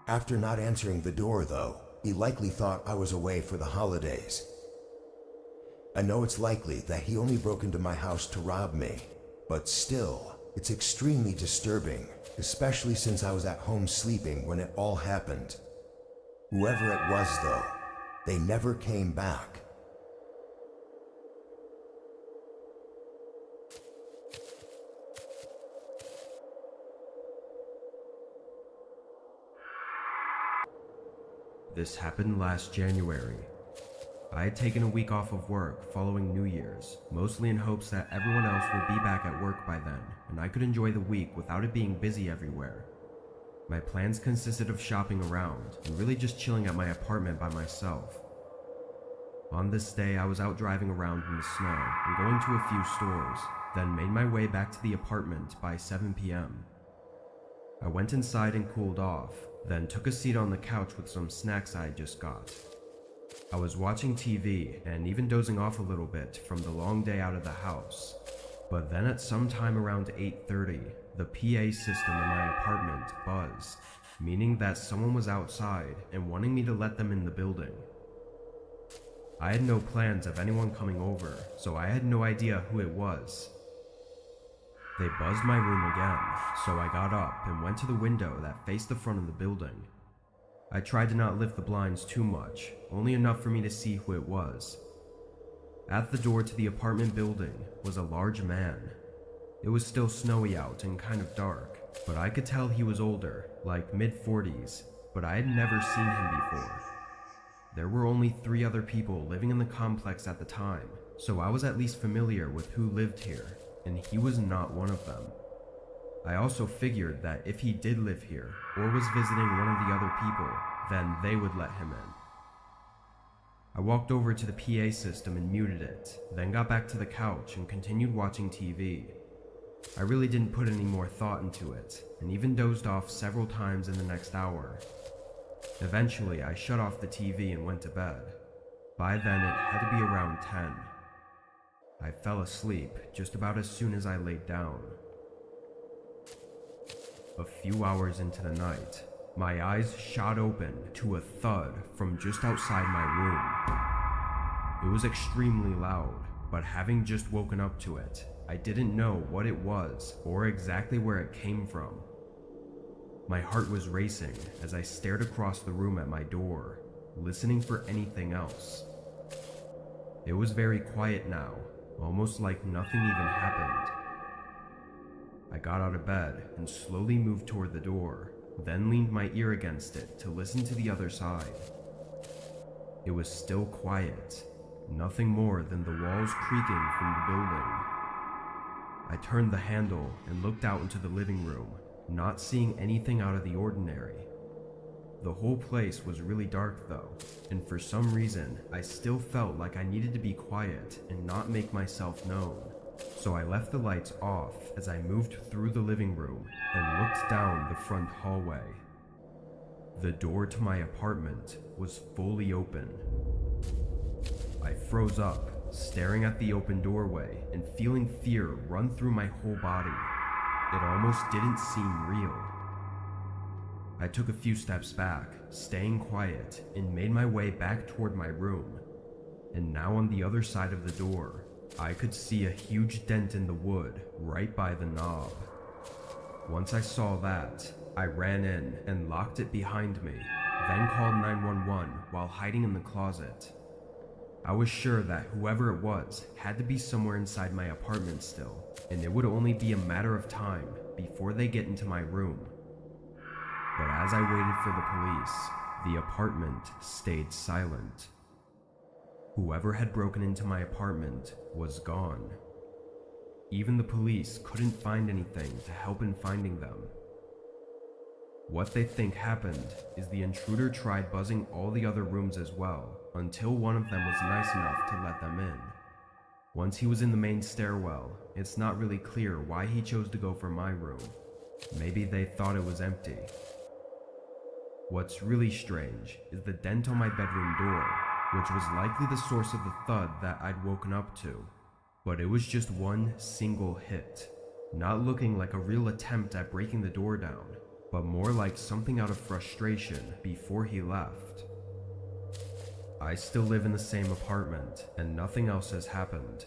After not answering the door though, he likely thought I was away for the holidays. I know it's likely that he only broke into my house to rob me, but still, it's extremely disturbing, especially since I was at home sleeping when it all happened. Whoever it was though, they never came back. This happened last January. I had taken a week off of work following New Year's, mostly in hopes that everyone else would be back at work by then, and I could enjoy the week without it being busy everywhere. My plans consisted of shopping around, and really just chilling at my apartment by myself. On this day, I was out driving around in the snow and going to a few stores, then made my way back to the apartment by 7 p.m. I went inside and cooled off, then took a seat on the couch with some snacks I had just got. I was watching TV and even dozing off a little bit from the long day out of the house. But then at some time around 8:30, the PA system in my apartment buzzed, meaning that someone was outside and wanting me to let them in the building. I had no plans of anyone coming over, so I had no idea who it was. They buzzed my room again, so I got up and went to the window that faced the front of the building. I tried to not lift the blinds too much, only enough for me to see who it was. At the door to the apartment building was a large man. It was still snowy out and kind of dark, but I could tell he was older, like mid-40s, but I had never seen him before. There were only 3 other people living in the complex at the time, so I was at least familiar with who lived here, and he was not one of them. I also figured that if he did live here, or was visiting one of the other people, then they would let him in. I walked over to the PA system and muted it, then got back to the couch and continued watching TV. I really didn't put any more thought into it, and even dozed off several times in the next hour. Eventually, I shut off the TV and went to bed. By then, it had to be around 10. I fell asleep just about as soon as I laid down. A few hours into the night, my eyes shot open to a thud from just outside my room. It was extremely loud, but having just woken up to it, I didn't know what it was or exactly where it came from. My heart was racing as I stared across the room at my door, listening for anything else. It was very quiet now, almost like nothing even happened. I got out of bed and slowly moved toward the door, then leaned my ear against it to listen to the other side. It was still quiet, nothing more than the walls creaking from the building. I turned the handle and looked out into the living room, not seeing anything out of the ordinary. The whole place was really dark though, and for some reason, I still felt like I needed to be quiet and not make myself known. So I left the lights off as I moved through the living room and looked down the front hallway. The door to my apartment was fully open. I froze up, staring at the open doorway and feeling fear run through my whole body. It almost didn't seem real. I took a few steps back, staying quiet, and made my way back toward my room. And now on the other side of the door, I could see a huge dent in the wood right by the knob. Once I saw that, I ran in and locked it behind me, then called 911 while hiding in the closet. I was sure that whoever it was had to be somewhere inside my apartment still, and it would only be a matter of time before they get into my room. But as I waited for the police, the apartment stayed silent. Whoever had broken into my apartment was gone. Even the police couldn't find anything to help in finding them. What they think happened is the intruder tried buzzing all the other rooms as well, until one of them was nice enough to let them in. Once he was in the main stairwell, it's not really clear why he chose to go for my room. Maybe they thought it was empty. What's really strange is the dent on my bedroom door, which was likely the source of the thud that I'd woken up to. But it was just one single hit, not looking like a real attempt at breaking the door down, but more like something out of frustration before he left. I still live in the same apartment, and nothing else has happened.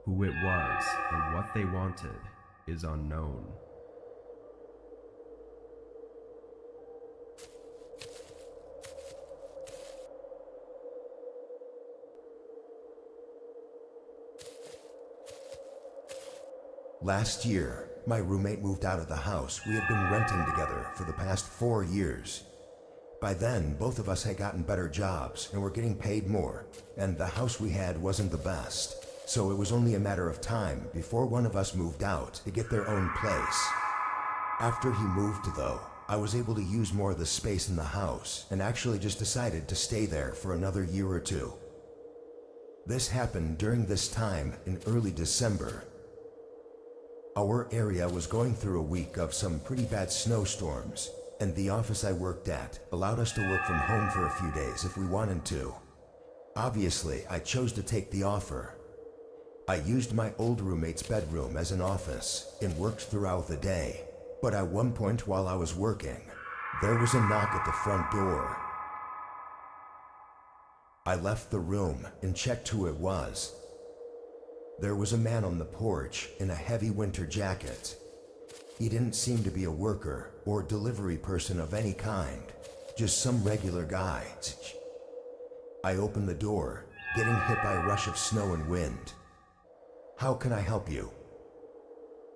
Who it was and what they wanted is unknown. Last year, my roommate moved out of the house we had been renting together for the past 4 years. By then, both of us had gotten better jobs and were getting paid more, and the house we had wasn't the best, so it was only a matter of time before one of us moved out to get their own place. After he moved, though, I was able to use more of the space in the house and actually just decided to stay there for another year or two. This happened during this time in early December. Our area was going through a week of some pretty bad snowstorms, and the office I worked at allowed us to work from home for a few days if we wanted to. Obviously, I chose to take the offer. I used my old roommate's bedroom as an office and worked throughout the day, but at one point while I was working, there was a knock at the front door. I left the room and checked who it was. There was a man on the porch in a heavy winter jacket. He didn't seem to be a worker or delivery person of any kind, just some regular guy. I opened the door, getting hit by a rush of snow and wind. "How can I help you?"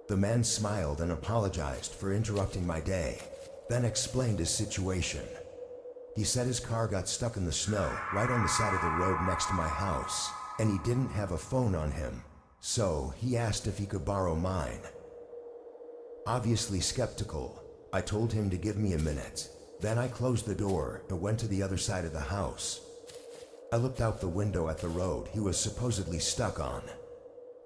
The man smiled and apologized for interrupting my day, then explained his situation. He said his car got stuck in the snow right on the side of the road next to my house, and he didn't have a phone on him, so he asked if he could borrow mine. Obviously skeptical, I told him to give me a minute. Then I closed the door and went to the other side of the house. I looked out the window at the road he was supposedly stuck on.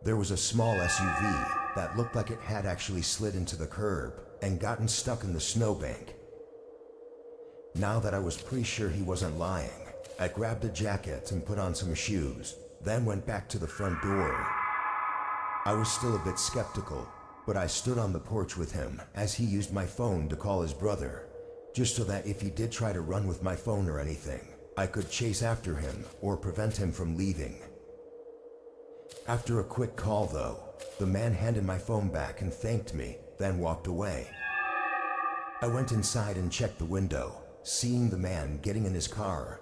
There was a small SUV that looked like it had actually slid into the curb and gotten stuck in the snowbank. Now that I was pretty sure he wasn't lying, I grabbed a jacket and put on some shoes, then went back to the front door. I was still a bit skeptical, but I stood on the porch with him as he used my phone to call his brother, just so that if he did try to run with my phone or anything, I could chase after him or prevent him from leaving. After a quick call though, the man handed my phone back and thanked me, then walked away. I went inside and checked the window, seeing the man getting in his car.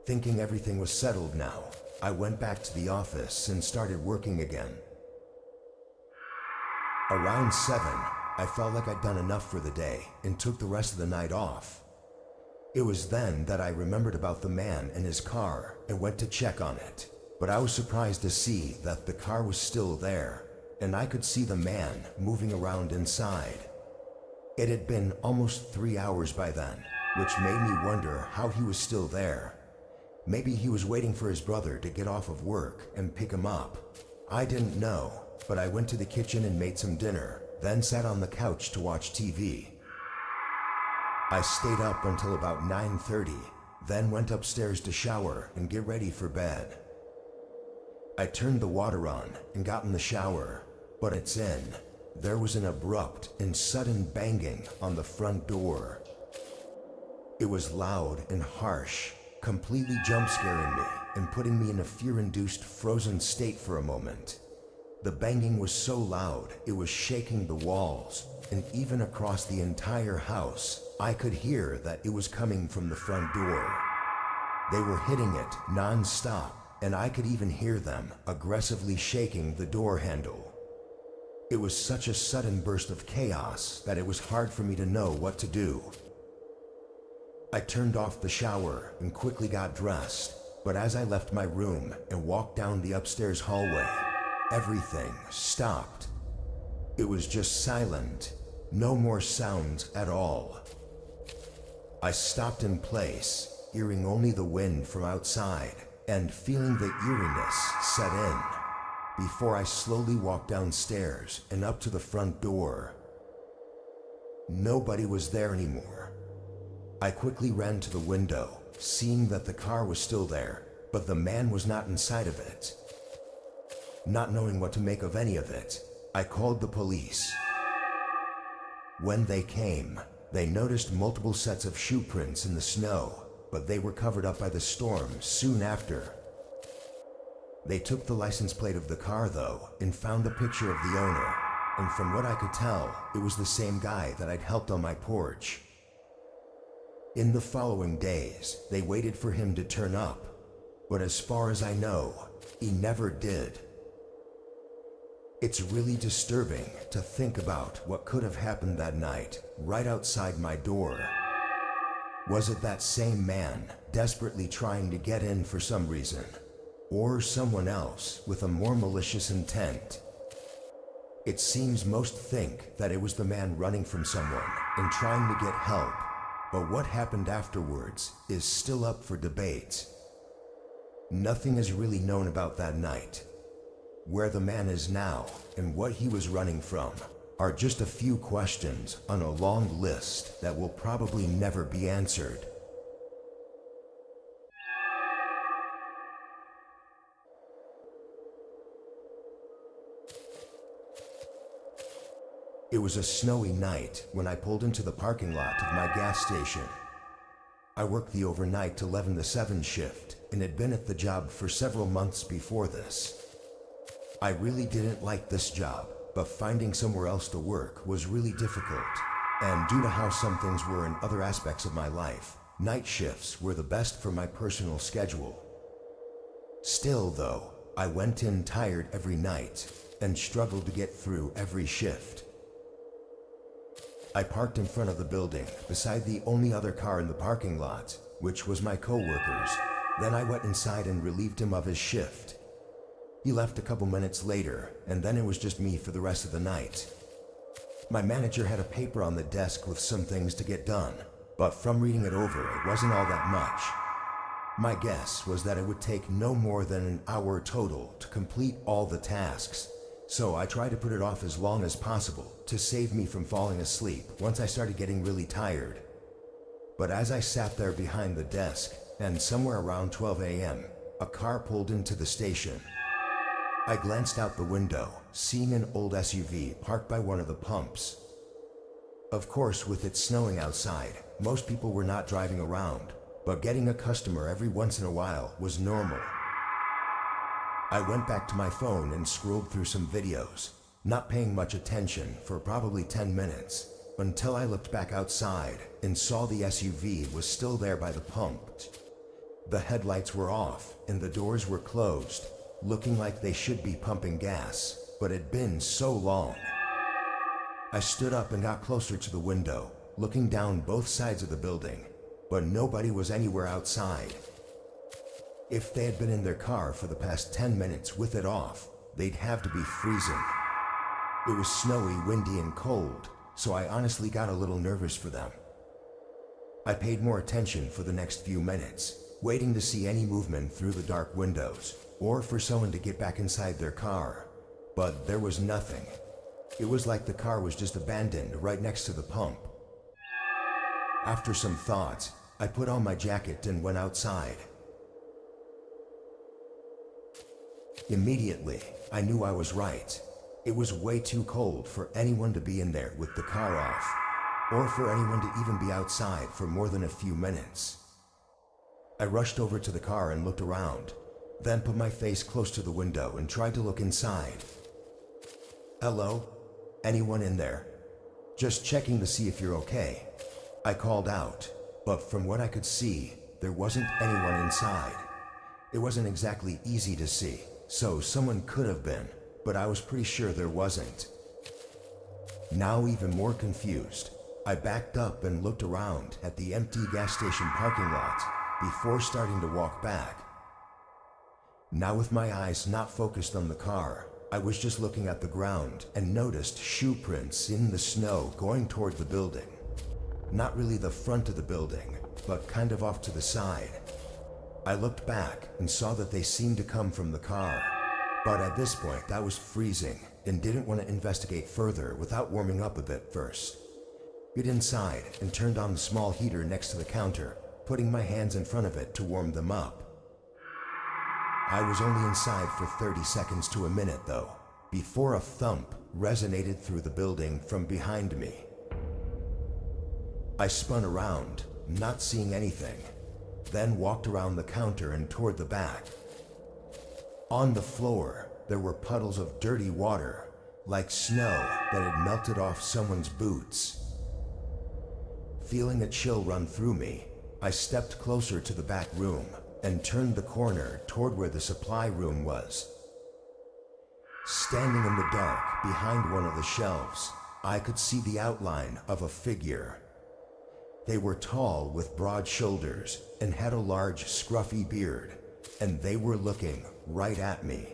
Thinking everything was settled now, I went back to the office and started working again. Around 7, I felt like I'd done enough for the day and took the rest of the night off. It was then that I remembered about the man and his car and went to check on it, but I was surprised to see that the car was still there, and I could see the man moving around inside. It had been almost 3 hours by then, which made me wonder how he was still there. Maybe he was waiting for his brother to get off of work and pick him up. I didn't know, but I went to the kitchen and made some dinner, then sat on the couch to watch TV. I stayed up until about 9:30, then went upstairs to shower and get ready for bed. I turned the water on and got in the shower, but it's in. There was an abrupt and sudden banging on the front door. It was loud and harsh, completely jump-scaring me and putting me in a fear-induced frozen state for a moment. The banging was so loud, it was shaking the walls, and even across the entire house, I could hear that it was coming from the front door. They were hitting it non-stop, and I could even hear them aggressively shaking the door handle. It was such a sudden burst of chaos that it was hard for me to know what to do. I turned off the shower and quickly got dressed, but as I left my room and walked down the upstairs hallway, everything stopped. It was just silent, no more sounds at all. I stopped in place, hearing only the wind from outside and feeling the eeriness set in, before I slowly walked downstairs and up to the front door. Nobody was there anymore. I quickly ran to the window, seeing that the car was still there, but the man was not inside of it. Not knowing what to make of any of it, I called the police. When they came, they noticed multiple sets of shoe prints in the snow, but they were covered up by the storm soon after. They took the license plate of the car though, and found a picture of the owner, and from what I could tell, it was the same guy that I'd helped on my porch. In the following days, they waited for him to turn up, but as far as I know, he never did. It's really disturbing to think about what could have happened that night, right outside my door. Was it that same man, desperately trying to get in for some reason? Or someone else with a more malicious intent? It seems most think that it was the man running from someone and trying to get help, but what happened afterwards is still up for debate. Nothing is really known about that night. Where the man is now and what he was running from are just a few questions on a long list that will probably never be answered. It was a snowy night when I pulled into the parking lot of my gas station. I worked the overnight 11 to 7 shift and had been at the job for several months before this. I really didn't like this job, but finding somewhere else to work was really difficult, and due to how some things were in other aspects of my life, night shifts were the best for my personal schedule. Still though, I went in tired every night and struggled to get through every shift. I parked in front of the building beside the only other car in the parking lot, which was my coworker's. Then I went inside and relieved him of his shift. He left a couple minutes later, and then it was just me for the rest of the night. My manager had a paper on the desk with some things to get done, but from reading it over, it wasn't all that much. My guess was that it would take no more than an hour total to complete all the tasks, so I tried to put it off as long as possible to save me from falling asleep once I started getting really tired. But as I sat there behind the desk, and somewhere around 12 a.m., a car pulled into the station. I glanced out the window, seeing an old SUV parked by one of the pumps. Of course, with it snowing outside, most people were not driving around, but getting a customer every once in a while was normal. I went back to my phone and scrolled through some videos, not paying much attention for probably 10 minutes, until I looked back outside and saw the SUV was still there by the pump. The headlights were off and the doors were closed, looking like they should be pumping gas, but it had been so long. I stood up and got closer to the window, looking down both sides of the building, but nobody was anywhere outside. If they had been in their car for the past 10 minutes with it off, they'd have to be freezing. It was snowy, windy, and cold, so I honestly got a little nervous for them. I paid more attention for the next few minutes, waiting to see any movement through the dark windows, or for someone to get back inside their car, but there was nothing. It was like the car was just abandoned right next to the pump. After some thought, I put on my jacket and went outside. Immediately, I knew I was right. It was way too cold for anyone to be in there with the car off, or for anyone to even be outside for more than a few minutes. I rushed over to the car and looked around, then put my face close to the window and tried to look inside. "Hello? Anyone in there? Just checking to see if you're okay," I called out, but from what I could see, there wasn't anyone inside. It wasn't exactly easy to see, so someone could have been, but I was pretty sure there wasn't. Now even more confused, I backed up and looked around at the empty gas station parking lot before starting to walk back. Now with my eyes not focused on the car, I was just looking at the ground and noticed shoe prints in the snow going toward the building. Not really the front of the building, but kind of off to the side. I looked back and saw that they seemed to come from the car, but at this point I was freezing and didn't want to investigate further without warming up a bit first. Got inside and turned on the small heater next to the counter, putting my hands in front of it to warm them up. I was only inside for 30 seconds to a minute though, before a thump resonated through the building from behind me. I spun around, not seeing anything, then walked around the counter and toward the back. On the floor, there were puddles of dirty water, like snow that had melted off someone's boots. Feeling a chill run through me, I stepped closer to the back room and turned the corner toward where the supply room was. Standing in the dark behind one of the shelves, I could see the outline of a figure. They were tall with broad shoulders and had a large scruffy beard, and they were looking right at me.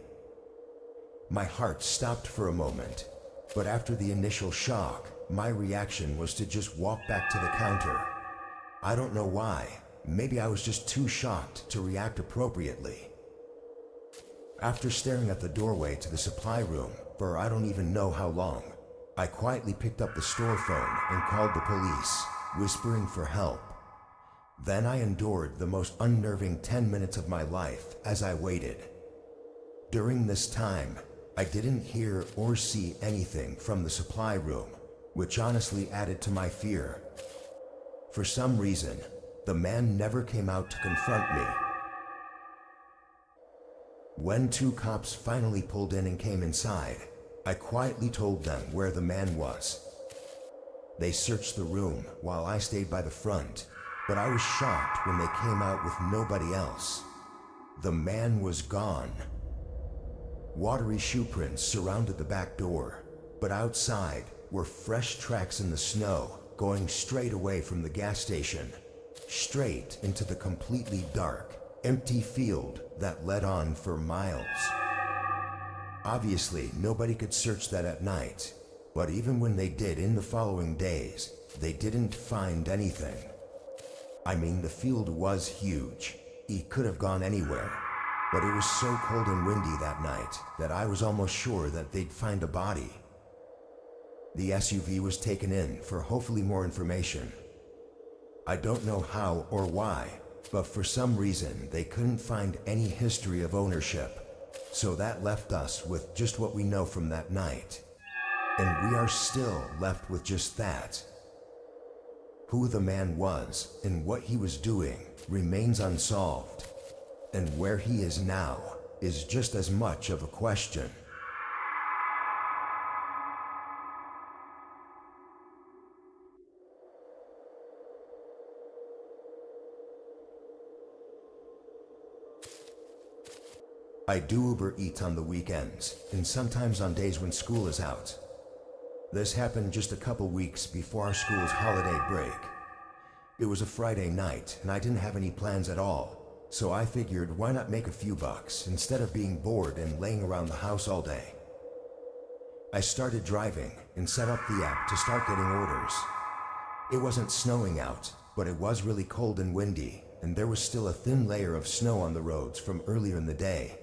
My heart stopped for a moment, but after the initial shock, my reaction was to just walk back to the counter. I don't know why. Maybe I was just too shocked to react appropriately. After staring at the doorway to the supply room for I don't even know how long, I quietly picked up the store phone and called the police, whispering for help. Then I endured the most unnerving 10 minutes of my life as I waited. During this time, I didn't hear or see anything from the supply room, which honestly added to my fear. For some reason, the man never came out to confront me. When 2 cops finally pulled in and came inside, I quietly told them where the man was. They searched the room while I stayed by the front, but I was shocked when they came out with nobody else. The man was gone. Watery shoe prints surrounded the back door, but outside were fresh tracks in the snow going straight away from the gas station, straight into the completely dark, empty field that led on for miles. Obviously, nobody could search that at night, but even when they did in the following days, they didn't find anything. I mean, the field was huge. He could have gone anywhere, but it was so cold and windy that night that I was almost sure that they'd find a body. The SUV was taken in for hopefully more information. I don't know how or why, but for some reason they couldn't find any history of ownership, so that left us with just what we know from that night. And we are still left with just that. Who the man was and what he was doing remains unsolved, and where he is now is just as much of a question. I do Uber Eats on the weekends, and sometimes on days when school is out. This happened just a couple weeks before our school's holiday break. It was a Friday night, and I didn't have any plans at all, so I figured why not make a few bucks instead of being bored and laying around the house all day. I started driving and set up the app to start getting orders. It wasn't snowing out, but it was really cold and windy, and there was still a thin layer of snow on the roads from earlier in the day.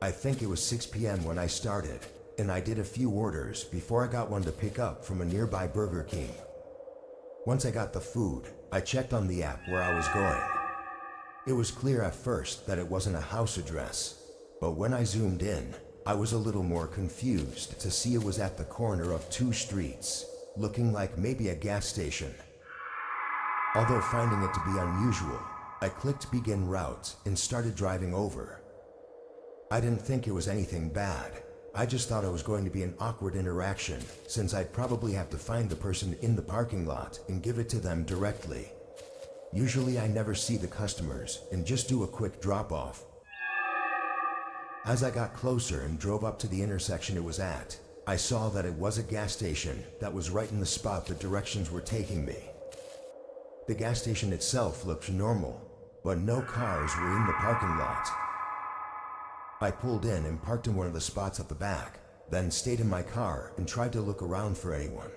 I think it was 6 p.m. when I started, and I did a few orders before I got one to pick up from a nearby Burger King. Once I got the food, I checked on the app where I was going. It was clear at first that it wasn't a house address, but when I zoomed in, I was a little more confused to see it was at the corner of 2 streets, looking like maybe a gas station. Although finding it to be unusual, I clicked begin route and started driving over. I didn't think it was anything bad. I just thought it was going to be an awkward interaction, since I'd probably have to find the person in the parking lot and give it to them directly. Usually I never see the customers and just do a quick drop off. As I got closer and drove up to the intersection it was at, I saw that it was a gas station that was right in the spot the directions were taking me. The gas station itself looked normal, but no cars were in the parking lot. I pulled in and parked in one of the spots at the back, then stayed in my car and tried to look around for anyone.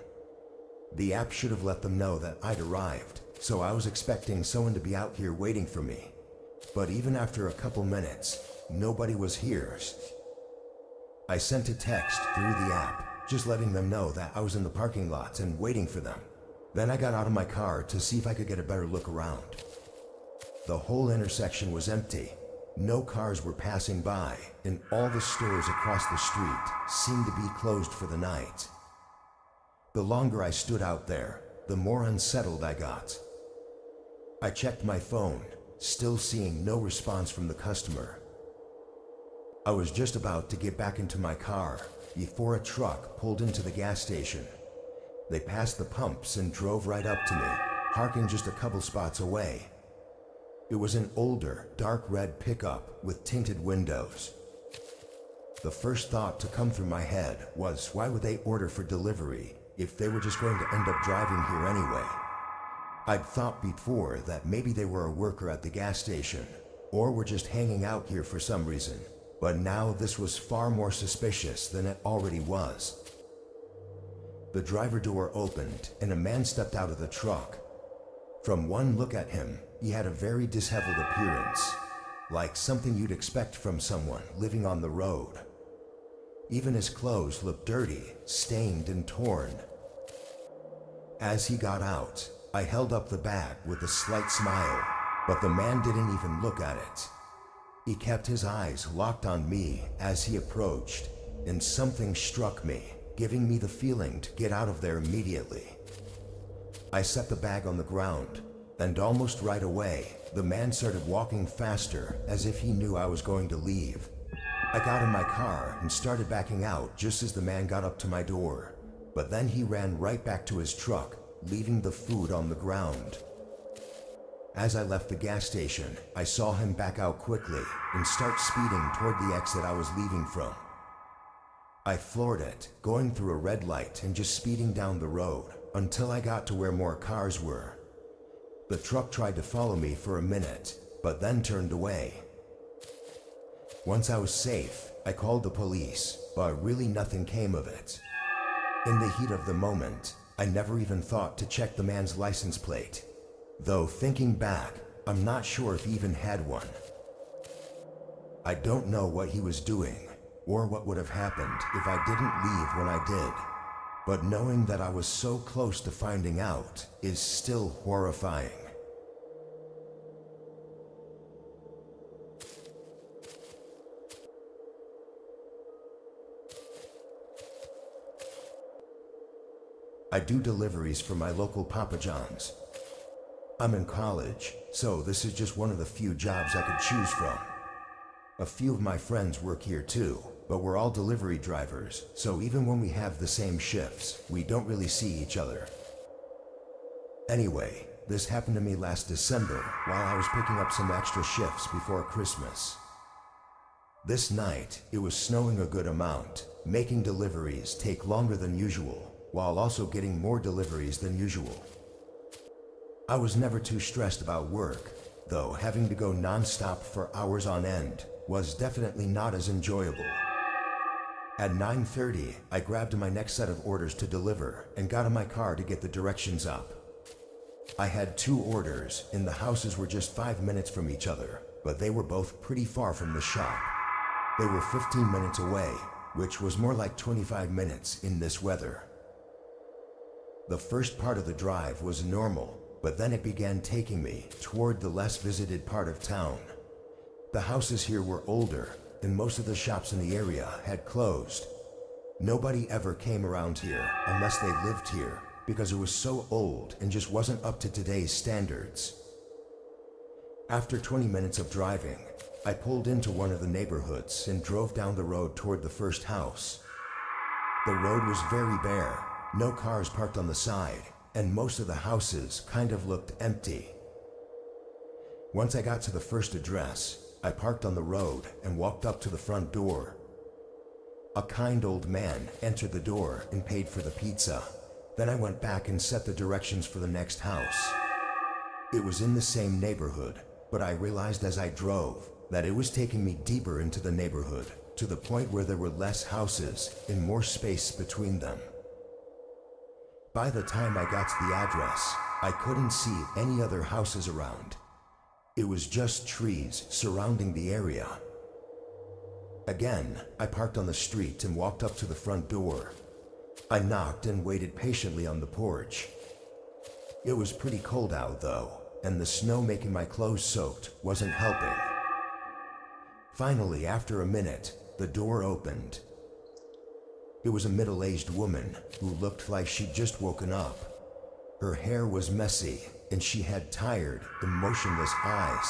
The app should have let them know that I'd arrived, so I was expecting someone to be out here waiting for me. But even after a couple minutes, nobody was here. I sent a text through the app, just letting them know that I was in the parking lot and waiting for them. Then I got out of my car to see if I could get a better look around. The whole intersection was empty. No cars were passing by, and all the stores across the street seemed to be closed for the night. The longer I stood out there, the more unsettled I got. I checked my phone, still seeing no response from the customer. I was just about to get back into my car before a truck pulled into the gas station. They passed the pumps and drove right up to me, parking just a couple spots away. It was an older, dark red pickup with tinted windows. The first thought to come through my head was, why would they order for delivery if they were just going to end up driving here anyway? I'd thought before that maybe they were a worker at the gas station, or were just hanging out here for some reason, but now this was far more suspicious than it already was. The driver door opened and a man stepped out of the truck. From one look at him, he had a very disheveled appearance, like something you'd expect from someone living on the road. Even his clothes looked dirty, stained and torn. As he got out, I held up the bag with a slight smile, but the man didn't even look at it. He kept his eyes locked on me as he approached, and something struck me, giving me the feeling to get out of there immediately. I set the bag on the ground, and almost right away, the man started walking faster as if he knew I was going to leave. I got in my car and started backing out just as the man got up to my door, but then he ran right back to his truck, leaving the food on the ground. As I left the gas station, I saw him back out quickly and start speeding toward the exit I was leaving from. I floored it, going through a red light and just speeding down the road until I got to where more cars were. The truck tried to follow me for a minute, but then turned away. Once I was safe, I called the police, but really nothing came of it. In the heat of the moment, I never even thought to check the man's license plate. Though thinking back, I'm not sure if he even had one. I don't know what he was doing, or what would have happened if I didn't leave when I did. But knowing that I was so close to finding out is still horrifying. I do deliveries for my local Papa John's. I'm in college, so this is just one of the few jobs I could choose from. A few of my friends work here too, but we're all delivery drivers, so even when we have the same shifts, we don't really see each other. Anyway, this happened to me last December while I was picking up some extra shifts before Christmas. This night, it was snowing a good amount, making deliveries take longer than usual, while also getting more deliveries than usual. I was never too stressed about work, though having to go non-stop for hours on end was definitely not as enjoyable. At 9:30, I grabbed my next set of orders to deliver and got in my car to get the directions up. I had 2 orders, and the houses were just 5 minutes from each other, but they were both pretty far from the shop. They were 15 minutes away, which was more like 25 minutes in this weather. The first part of the drive was normal, but then it began taking me toward the less visited part of town. The houses here were older, and most of the shops in the area had closed. Nobody ever came around here unless they lived here, because it was so old and just wasn't up to today's standards. After 20 minutes of driving, I pulled into one of the neighborhoods and drove down the road toward the first house. The road was very bare, no cars parked on the side, and most of the houses kind of looked empty. Once I got to the first address, I parked on the road and walked up to the front door. A kind old man entered the door and paid for the pizza. Then I went back and set the directions for the next house. It was in the same neighborhood, but I realized as I drove that it was taking me deeper into the neighborhood, to the point where there were less houses and more space between them. By the time I got to the address, I couldn't see any other houses around. It was just trees surrounding the area. Again, I parked on the street and walked up to the front door. I knocked and waited patiently on the porch. It was pretty cold out though, and the snow making my clothes soaked wasn't helping. Finally, after a minute, the door opened. It was a middle-aged woman who looked like she'd just woken up. Her hair was messy, and she had tired, emotionless eyes.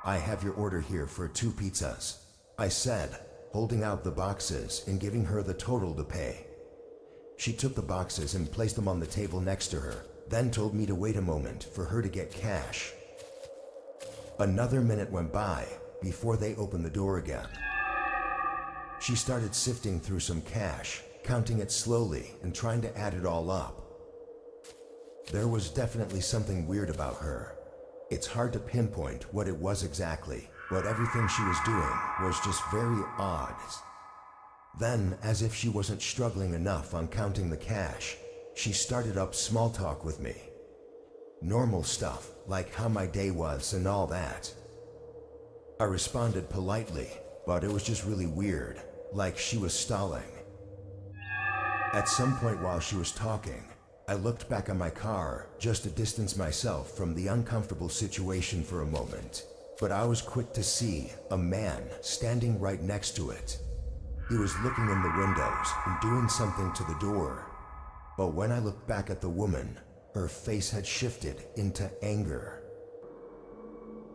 "I have your order here for 2 pizzas," I said, holding out the boxes and giving her the total to pay. She took the boxes and placed them on the table next to her, then told me to wait a moment for her to get cash. Another minute went by before they opened the door again. She started sifting through some cash, counting it slowly and trying to add it all up. There was definitely something weird about her. It's hard to pinpoint what it was exactly, but everything she was doing was just very odd. Then, as if she wasn't struggling enough on counting the cash, she started up small talk with me. Normal stuff, like how my day was and all that. I responded politely, but it was just really weird, like she was stalling. At some point while she was talking, I looked back on my car just to distance myself from the uncomfortable situation for a moment, but I was quick to see a man standing right next to it. He was looking in the windows and doing something to the door, but when I looked back at the woman, her face had shifted into anger.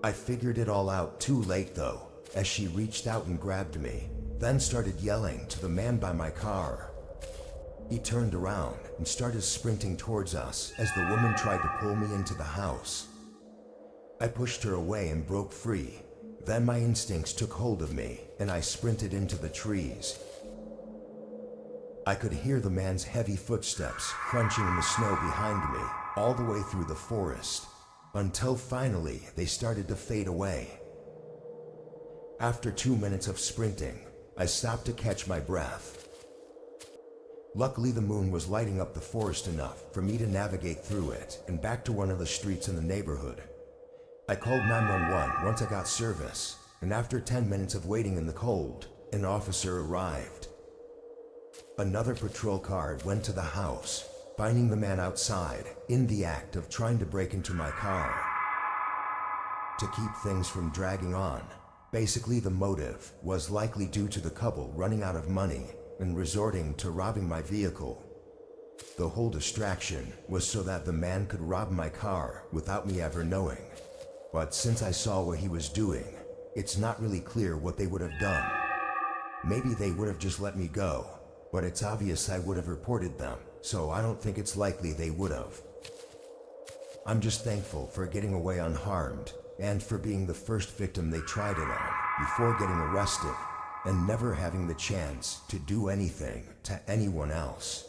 I figured it all out too late though, as she reached out and grabbed me, then started yelling to the man by my car. He turned around and started sprinting towards us as the woman tried to pull me into the house. I pushed her away and broke free. Then my instincts took hold of me and I sprinted into the trees. I could hear the man's heavy footsteps crunching in the snow behind me all the way through the forest, until finally they started to fade away. After 2 minutes of sprinting, I stopped to catch my breath. Luckily, the moon was lighting up the forest enough for me to navigate through it and back to one of the streets in the neighborhood. I called 911 once I got service, and after 10 minutes of waiting in the cold, an officer arrived. Another patrol car went to the house, finding the man outside in the act of trying to break into my car. To keep things from dragging on, basically the motive was likely due to the couple running out of money and resorting to robbing my vehicle. The whole distraction was so that the man could rob my car without me ever knowing. But since I saw what he was doing, it's not really clear what they would have done. Maybe they would have just let me go, but it's obvious I would have reported them, so I don't think it's likely they would have. I'm just thankful for getting away unharmed and for being the first victim they tried it on before getting arrested and never having the chance to do anything to anyone else.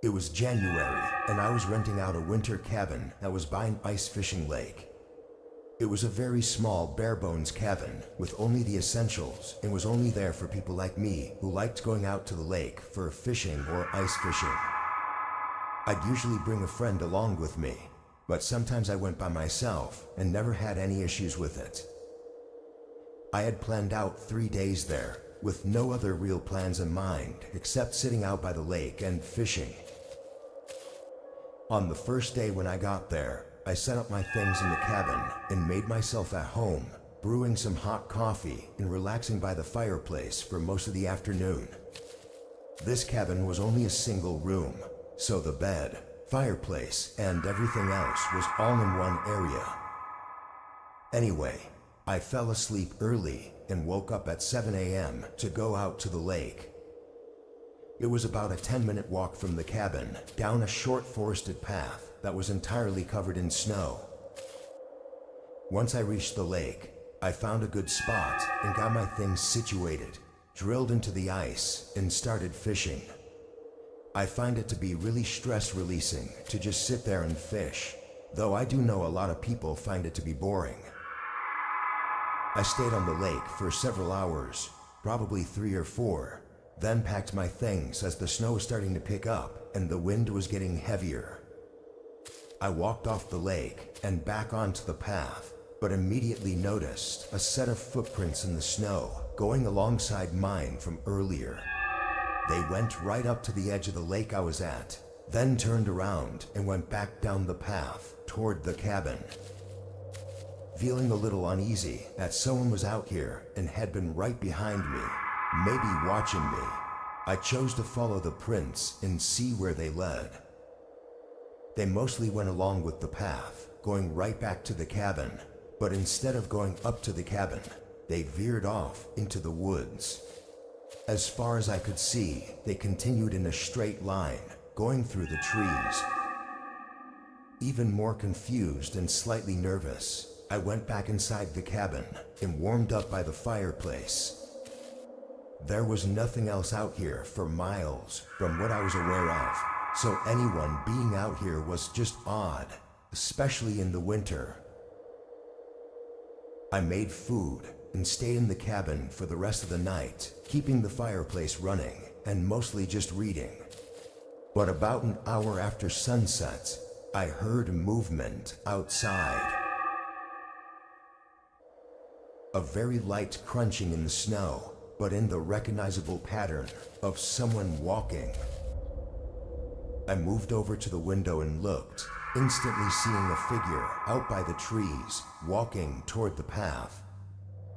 It was January, and I was renting out a winter cabin that was by an ice fishing lake. It was a very small, bare-bones cabin with only the essentials and was only there for people like me who liked going out to the lake for fishing or ice fishing. I'd usually bring a friend along with me, but sometimes I went by myself and never had any issues with it. I had planned out 3 days there, with no other real plans in mind except sitting out by the lake and fishing. On the first day when I got there, I set up my things in the cabin and made myself at home, brewing some hot coffee and relaxing by the fireplace for most of the afternoon. This cabin was only a single room, so the bed, fireplace, and everything else was all in one area. Anyway, I fell asleep early and woke up at 7 a.m. to go out to the lake. It was about a 10-minute walk from the cabin, down a short forested path that was entirely covered in snow. Once I reached the lake, I found a good spot and got my things situated, drilled into the ice, and started fishing. I find it to be really stress-releasing to just sit there and fish, though I do know a lot of people find it to be boring. I stayed on the lake for several hours, probably 3 or 4, then packed my things as the snow was starting to pick up and the wind was getting heavier. I walked off the lake and back onto the path, but immediately noticed a set of footprints in the snow going alongside mine from earlier. They went right up to the edge of the lake I was at, then turned around and went back down the path toward the cabin. Feeling a little uneasy that someone was out here and had been right behind me, maybe watching me, I chose to follow the prints and see where they led. They mostly went along with the path, going right back to the cabin, but instead of going up to the cabin, they veered off into the woods. As far as I could see, they continued in a straight line, going through the trees. Even more confused and slightly nervous, I went back inside the cabin and warmed up by the fireplace. There was nothing else out here for miles from what I was aware of, so anyone being out here was just odd, especially in the winter. I made food and stayed in the cabin for the rest of the night, keeping the fireplace running and mostly just reading. But about an hour after sunset, I heard movement outside. A very light crunching in the snow, but in the recognizable pattern of someone walking. I moved over to the window and looked, instantly seeing a figure out by the trees, walking toward the path.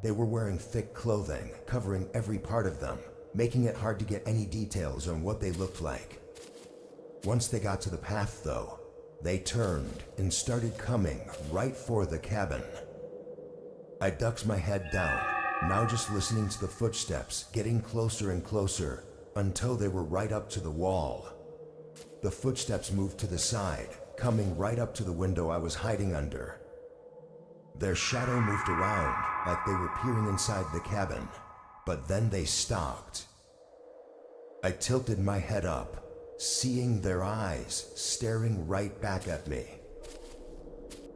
They were wearing thick clothing, covering every part of them, making it hard to get any details on what they looked like. Once they got to the path though, they turned and started coming right for the cabin. I ducked my head down, now just listening to the footsteps getting closer and closer until they were right up to the wall. The footsteps moved to the side, coming right up to the window I was hiding under. Their shadow moved around like they were peering inside the cabin, but then they stopped. I tilted my head up, seeing their eyes staring right back at me.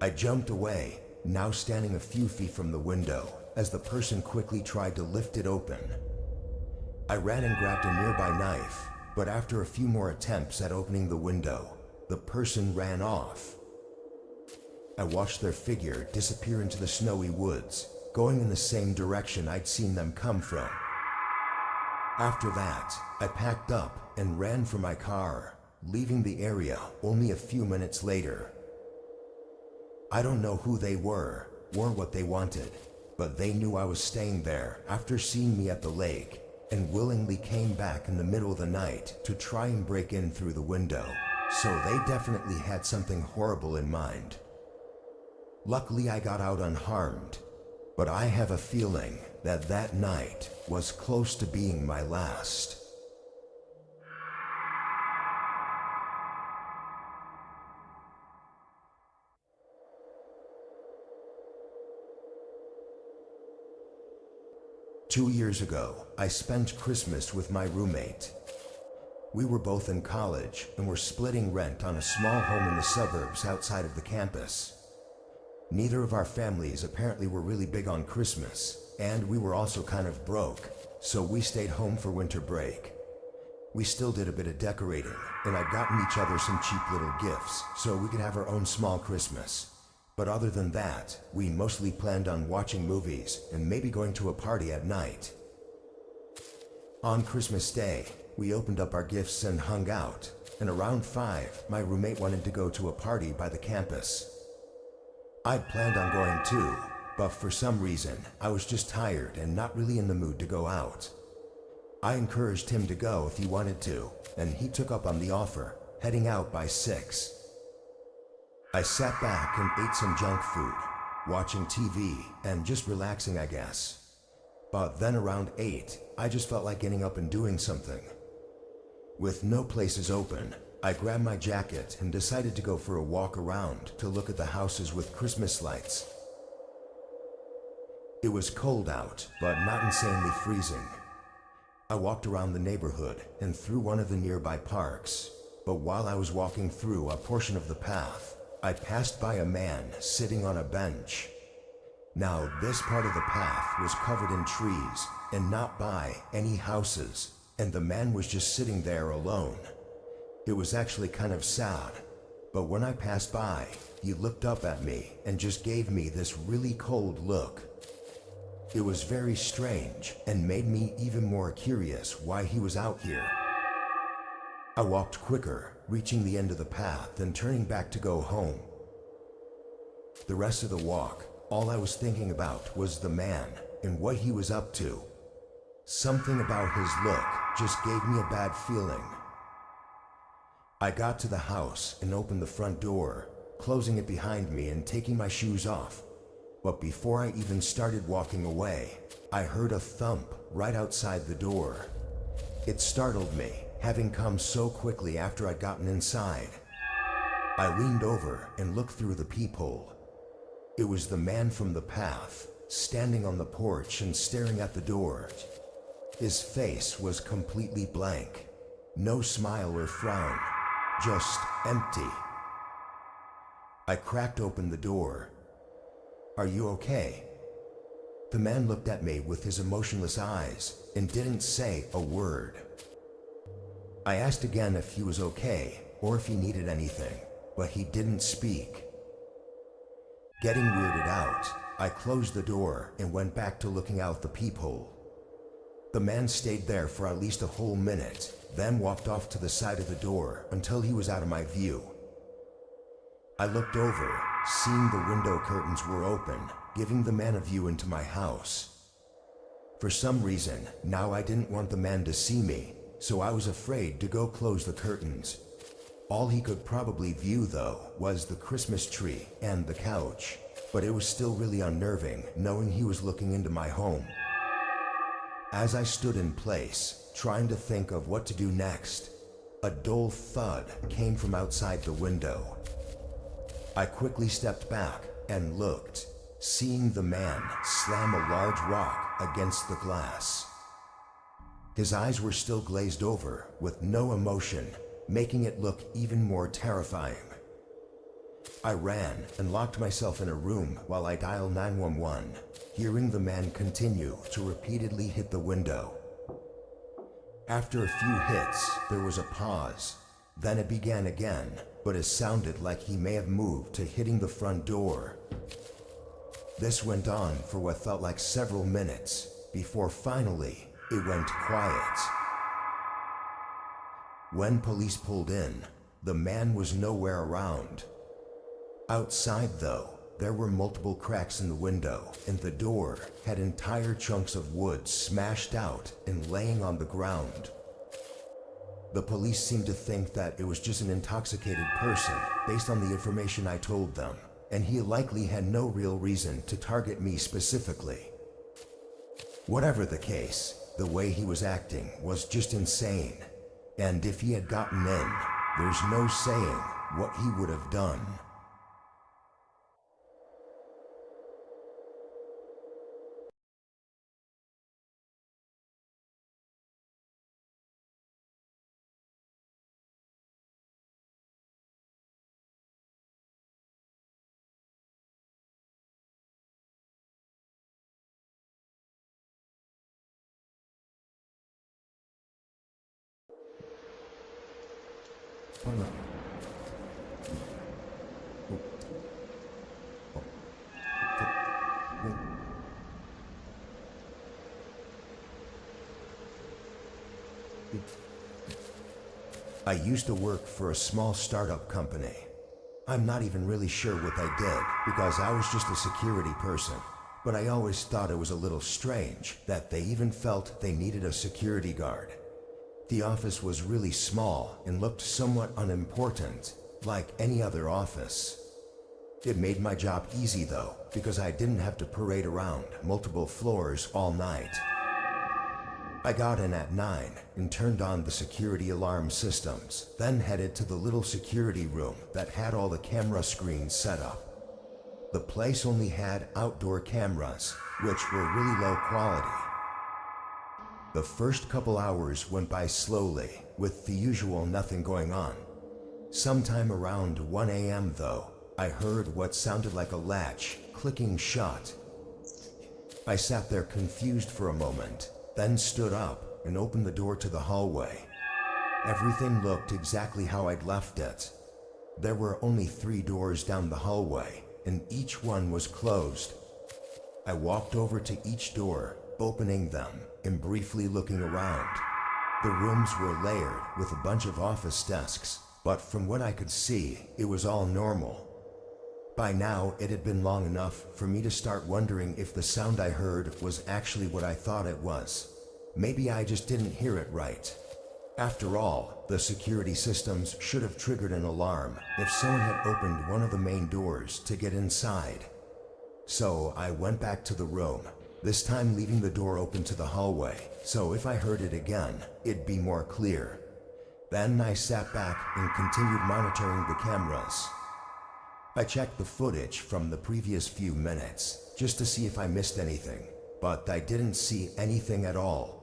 I jumped away, now standing a few feet from the window, as the person quickly tried to lift it open. I ran and grabbed a nearby knife, but after a few more attempts at opening the window, the person ran off. I watched their figure disappear into the snowy woods, going in the same direction I'd seen them come from. After that, I packed up and ran for my car, leaving the area only a few minutes later. I don't know who they were or what they wanted, but they knew I was staying there after seeing me at the lake and willingly came back in the middle of the night to try and break in through the window, so they definitely had something horrible in mind. Luckily I got out unharmed, but I have a feeling that that night was close to being my last. Two years ago, I spent Christmas with my roommate. We were both in college and were splitting rent on a small home in the suburbs outside of the campus. Neither of our families apparently were really big on Christmas, and we were also kind of broke, so we stayed home for winter break. We still did a bit of decorating, and I'd gotten each other some cheap little gifts so we could have our own small Christmas. But other than that, we mostly planned on watching movies and maybe going to a party at night. On Christmas Day, we opened up our gifts and hung out, and around 5, my roommate wanted to go to a party by the campus. I'd planned on going too, but for some reason, I was just tired and not really in the mood to go out. I encouraged him to go if he wanted to, and he took up on the offer, heading out by 6. I sat back and ate some junk food, watching TV, and just relaxing, I guess. But then around 8, I just felt like getting up and doing something. With no places open, I grabbed my jacket and decided to go for a walk around to look at the houses with Christmas lights. It was cold out, but not insanely freezing. I walked around the neighborhood and through one of the nearby parks, but while I was walking through a portion of the path, I passed by a man sitting on a bench. Now, this part of the path was covered in trees and not by any houses, and the man was just sitting there alone. It was actually kind of sad, but when I passed by, he looked up at me and just gave me this really cold look. It was very strange and made me even more curious why he was out here. I walked quicker, reaching the end of the path and turning back to go home. The rest of the walk, all I was thinking about was the man and what he was up to. Something about his look just gave me a bad feeling. I got to the house and opened the front door, closing it behind me and taking my shoes off. But before I even started walking away, I heard a thump right outside the door. It startled me, having come so quickly after I'd gotten inside. I leaned over and looked through the peephole. It was the man from the path, standing on the porch and staring at the door. His face was completely blank. No smile or frown, just empty. I cracked open the door. "Are you okay?" The man looked at me with his emotionless eyes and didn't say a word. I asked again if he was okay or if he needed anything, but he didn't speak. Getting weirded out, I closed the door and went back to looking out the peephole. The man stayed there for at least a whole minute, then walked off to the side of the door until he was out of my view. I looked over, seeing the window curtains were open, giving the man a view into my house. For some reason, now I didn't want the man to see me, so I was afraid to go close the curtains. All he could probably view, though, was the Christmas tree and the couch, but it was still really unnerving knowing he was looking into my home. As I stood in place, trying to think of what to do next, a dull thud came from outside the window. I quickly stepped back and looked, seeing the man slam a large rock against the glass. His eyes were still glazed over, with no emotion, making it look even more terrifying. I ran and locked myself in a room while I dialed 911, hearing the man continue to repeatedly hit the window. After a few hits, there was a pause. Then it began again, but it sounded like he may have moved to hitting the front door. This went on for what felt like several minutes, before finally it went quiet. When police pulled in, the man was nowhere around. Outside, though, there were multiple cracks in the window, and the door had entire chunks of wood smashed out and laying on the ground. The police seemed to think that it was just an intoxicated person based on the information I told them, and he likely had no real reason to target me specifically. Whatever the case, the way he was acting was just insane, and if he had gotten in, there's no saying what he would have done. I used to work for a small startup company. I'm not even really sure what I did because I was just a security person, but I always thought it was a little strange that they even felt they needed a security guard. The office was really small and looked somewhat unimportant, like any other office. It made my job easy though, because I didn't have to parade around multiple floors all night. I got in at 9 and turned on the security alarm systems, then headed to the little security room that had all the camera screens set up. The place only had outdoor cameras, which were really low quality. The first couple hours went by slowly, with the usual nothing going on. Sometime around 1 a.m. though, I heard what sounded like a latch clicking shut. I sat there confused for a moment, then stood up and opened the door to the hallway. Everything looked exactly how I'd left it. There were only 3 doors down the hallway, and each one was closed. I walked over to each door, opening them and briefly looking around. The rooms were layered with a bunch of office desks, but from what I could see, it was all normal. By now, it had been long enough for me to start wondering if the sound I heard was actually what I thought it was. Maybe I just didn't hear it right. After all, the security systems should have triggered an alarm if someone had opened one of the main doors to get inside. So I went back to the room, this time leaving the door open to the hallway, so if I heard it again, it'd be more clear. Then I sat back and continued monitoring the cameras. I checked the footage from the previous few minutes, just to see if I missed anything, but I didn't see anything at all.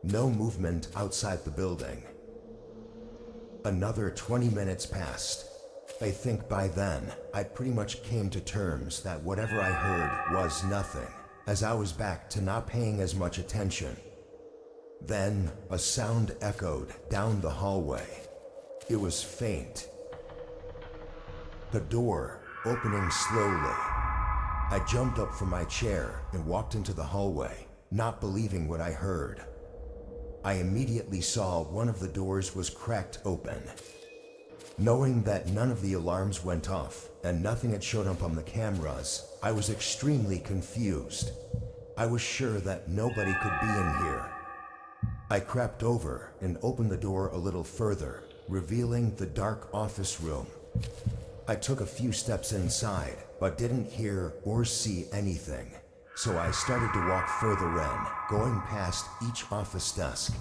No movement outside the building. Another 20 minutes passed. I think by then, I pretty much came to terms that whatever I heard was nothing, as I was back to not paying as much attention. Then, a sound echoed down the hallway. It was faint. The door opening slowly. I jumped up from my chair and walked into the hallway, not believing what I heard. I immediately saw one of the doors was cracked open. Knowing that none of the alarms went off and nothing had shown up on the cameras, I was extremely confused. I was sure that nobody could be in here. I crept over and opened the door a little further, revealing the dark office room. I took a few steps inside, but didn't hear or see anything. So I started to walk further in, going past each office desk.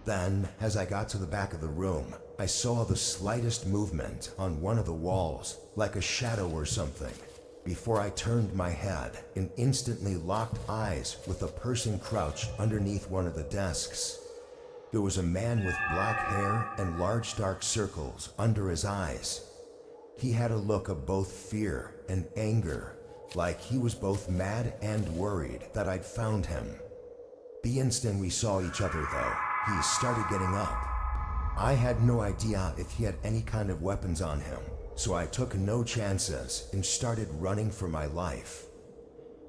Then, as I got to the back of the room, I saw the slightest movement on one of the walls, like a shadow or something, before I turned my head and instantly locked eyes with a person crouched underneath one of the desks. There was a man with black hair and large dark circles under his eyes. He had a look of both fear and anger, like he was both mad and worried that I'd found him. The instant we saw each other though, he started getting up. I had no idea if he had any kind of weapons on him, so I took no chances and started running for my life.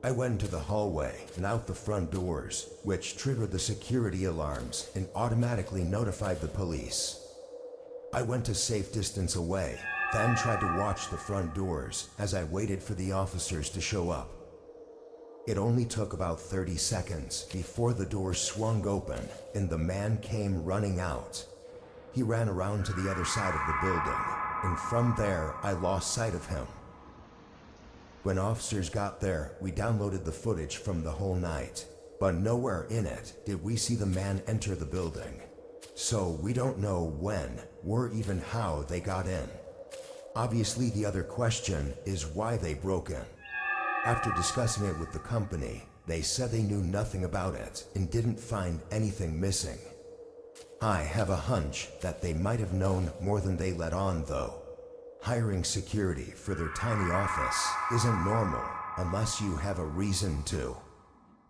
I went into the hallway and out the front doors, which triggered the security alarms and automatically notified the police. I went a safe distance away, then tried to watch the front doors as I waited for the officers to show up. It only took about 30 seconds before the doors swung open and the man came running out. He ran around to the other side of the building, and from there I lost sight of him. When officers got there, we downloaded the footage from the whole night, but nowhere in it did we see the man enter the building. So we don't know when or even how they got in. Obviously, the other question is why they broke in. After discussing it with the company, they said they knew nothing about it and didn't find anything missing. I have a hunch that they might have known more than they let on though. Hiring security for their tiny office isn't normal unless you have a reason to.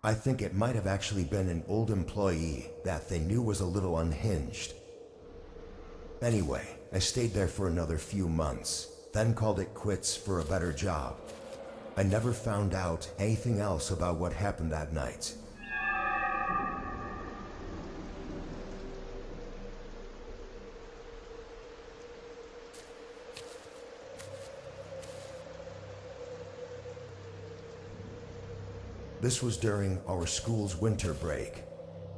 I think it might have actually been an old employee that they knew was a little unhinged. Anyway, I stayed there for another few months, then called it quits for a better job. I never found out anything else about what happened that night. This was during our school's winter break.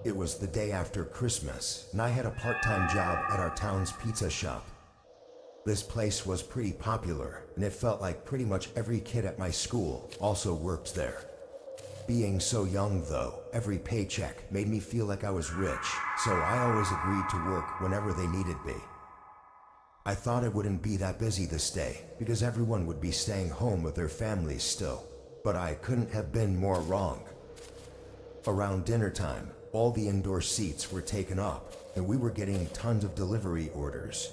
It was the day after Christmas, and I had a part-time job at our town's pizza shop. This place was pretty popular, and it felt like pretty much every kid at my school also worked there. Being so young though, every paycheck made me feel like I was rich, so I always agreed to work whenever they needed me. I thought it wouldn't be that busy this day, because everyone would be staying home with their families still, but I couldn't have been more wrong. Around dinner time, all the indoor seats were taken up, and we were getting tons of delivery orders.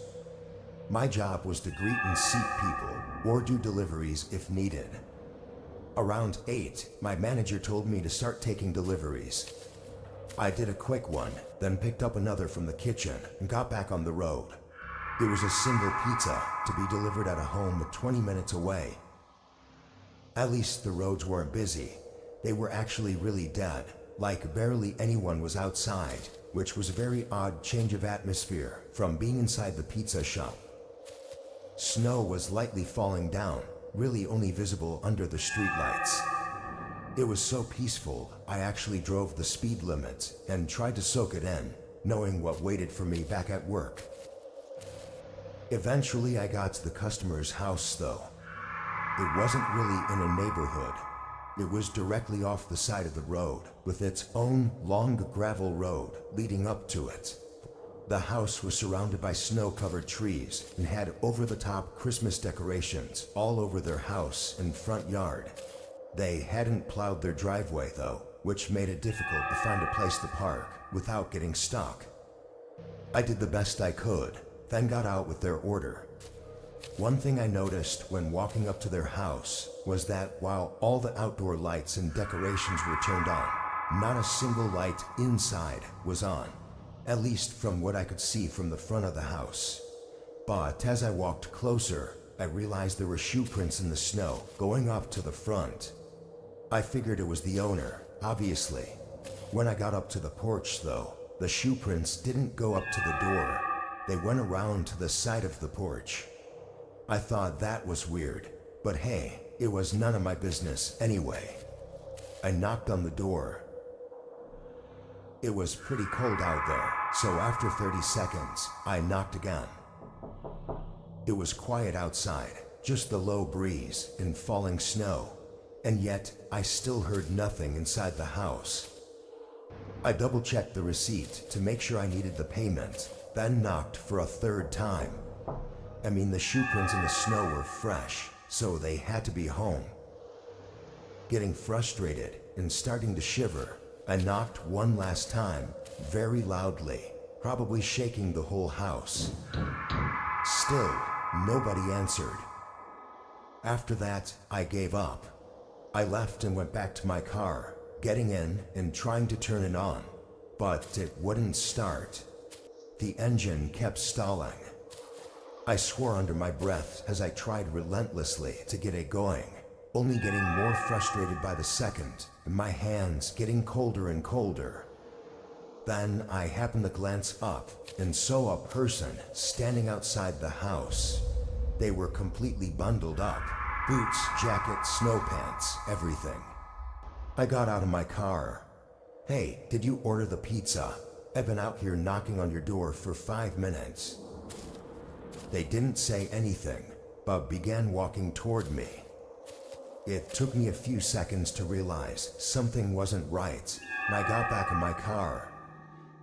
My job was to greet and seat people, or do deliveries if needed. Around 8, my manager told me to start taking deliveries. I did a quick one, then picked up another from the kitchen and got back on the road. It was a single pizza to be delivered at a home 20 minutes away. At least the roads weren't busy. They were actually really dead, like barely anyone was outside, which was a very odd change of atmosphere from being inside the pizza shop. Snow was lightly falling down, really only visible under the streetlights. It was so peaceful, I actually drove the speed limit and tried to soak it in, knowing what waited for me back at work. Eventually I got to the customer's house though. It wasn't really in a neighborhood. It was directly off the side of the road, with its own long gravel road leading up to it. The house was surrounded by snow-covered trees and had over-the-top Christmas decorations all over their house and front yard. They hadn't plowed their driveway though, which made it difficult to find a place to park without getting stuck. I did the best I could, then got out with their order. One thing I noticed when walking up to their house was that while all the outdoor lights and decorations were turned on, not a single light inside was on, at least from what I could see from the front of the house. But as I walked closer, I realized there were shoe prints in the snow going up to the front. I figured it was the owner, obviously. When I got up to the porch though, the shoe prints didn't go up to the door. They went around to the side of the porch. I thought that was weird, but hey, it was none of my business anyway. I knocked on the door. It was pretty cold out there, so after 30 seconds, I knocked again. It was quiet outside, just the low breeze and falling snow, and yet I still heard nothing inside the house. I double-checked the receipt to make sure I needed the payment, then knocked for a third time. I mean, the shoe prints in the snow were fresh, so they had to be home. Getting frustrated and starting to shiver, I knocked one last time, very loudly, probably shaking the whole house. Still, nobody answered. After that, I gave up. I left and went back to my car, getting in and trying to turn it on, but it wouldn't start. The engine kept stalling. I swore under my breath as I tried relentlessly to get it going, only getting more frustrated by the second, and my hands getting colder and colder. Then I happened to glance up and saw a person standing outside the house. They were completely bundled up, boots, jacket, snow pants, everything. I got out of my car. "Hey, did you order the pizza? I've been out here knocking on your door for 5 minutes." They didn't say anything, but began walking toward me. It took me a few seconds to realize something wasn't right, and I got back in my car.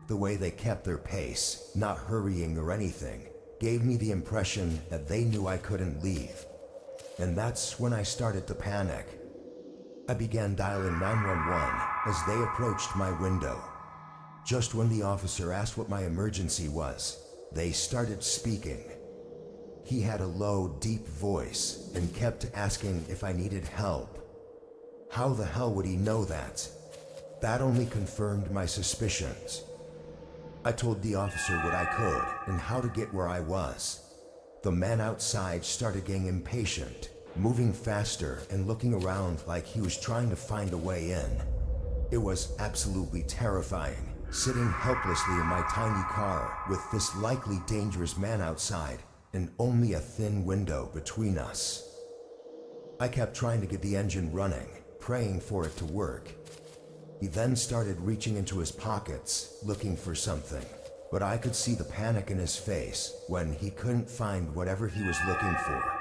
The way they kept their pace, not hurrying or anything, gave me the impression that they knew I couldn't leave. And that's when I started to panic. I began dialing 911 as they approached my window. Just when the officer asked what my emergency was, they started speaking. He had a low, deep voice and kept asking if I needed help. How the hell would he know that? That only confirmed my suspicions. I told the officer what I could and how to get where I was. The man outside started getting impatient, moving faster and looking around like he was trying to find a way in. It was absolutely terrifying, sitting helplessly in my tiny car with this likely dangerous man outside and only a thin window between us. I kept trying to get the engine running, praying for it to work. He then started reaching into his pockets, looking for something. but I could see the panic in his face when he couldn't find whatever he was looking for.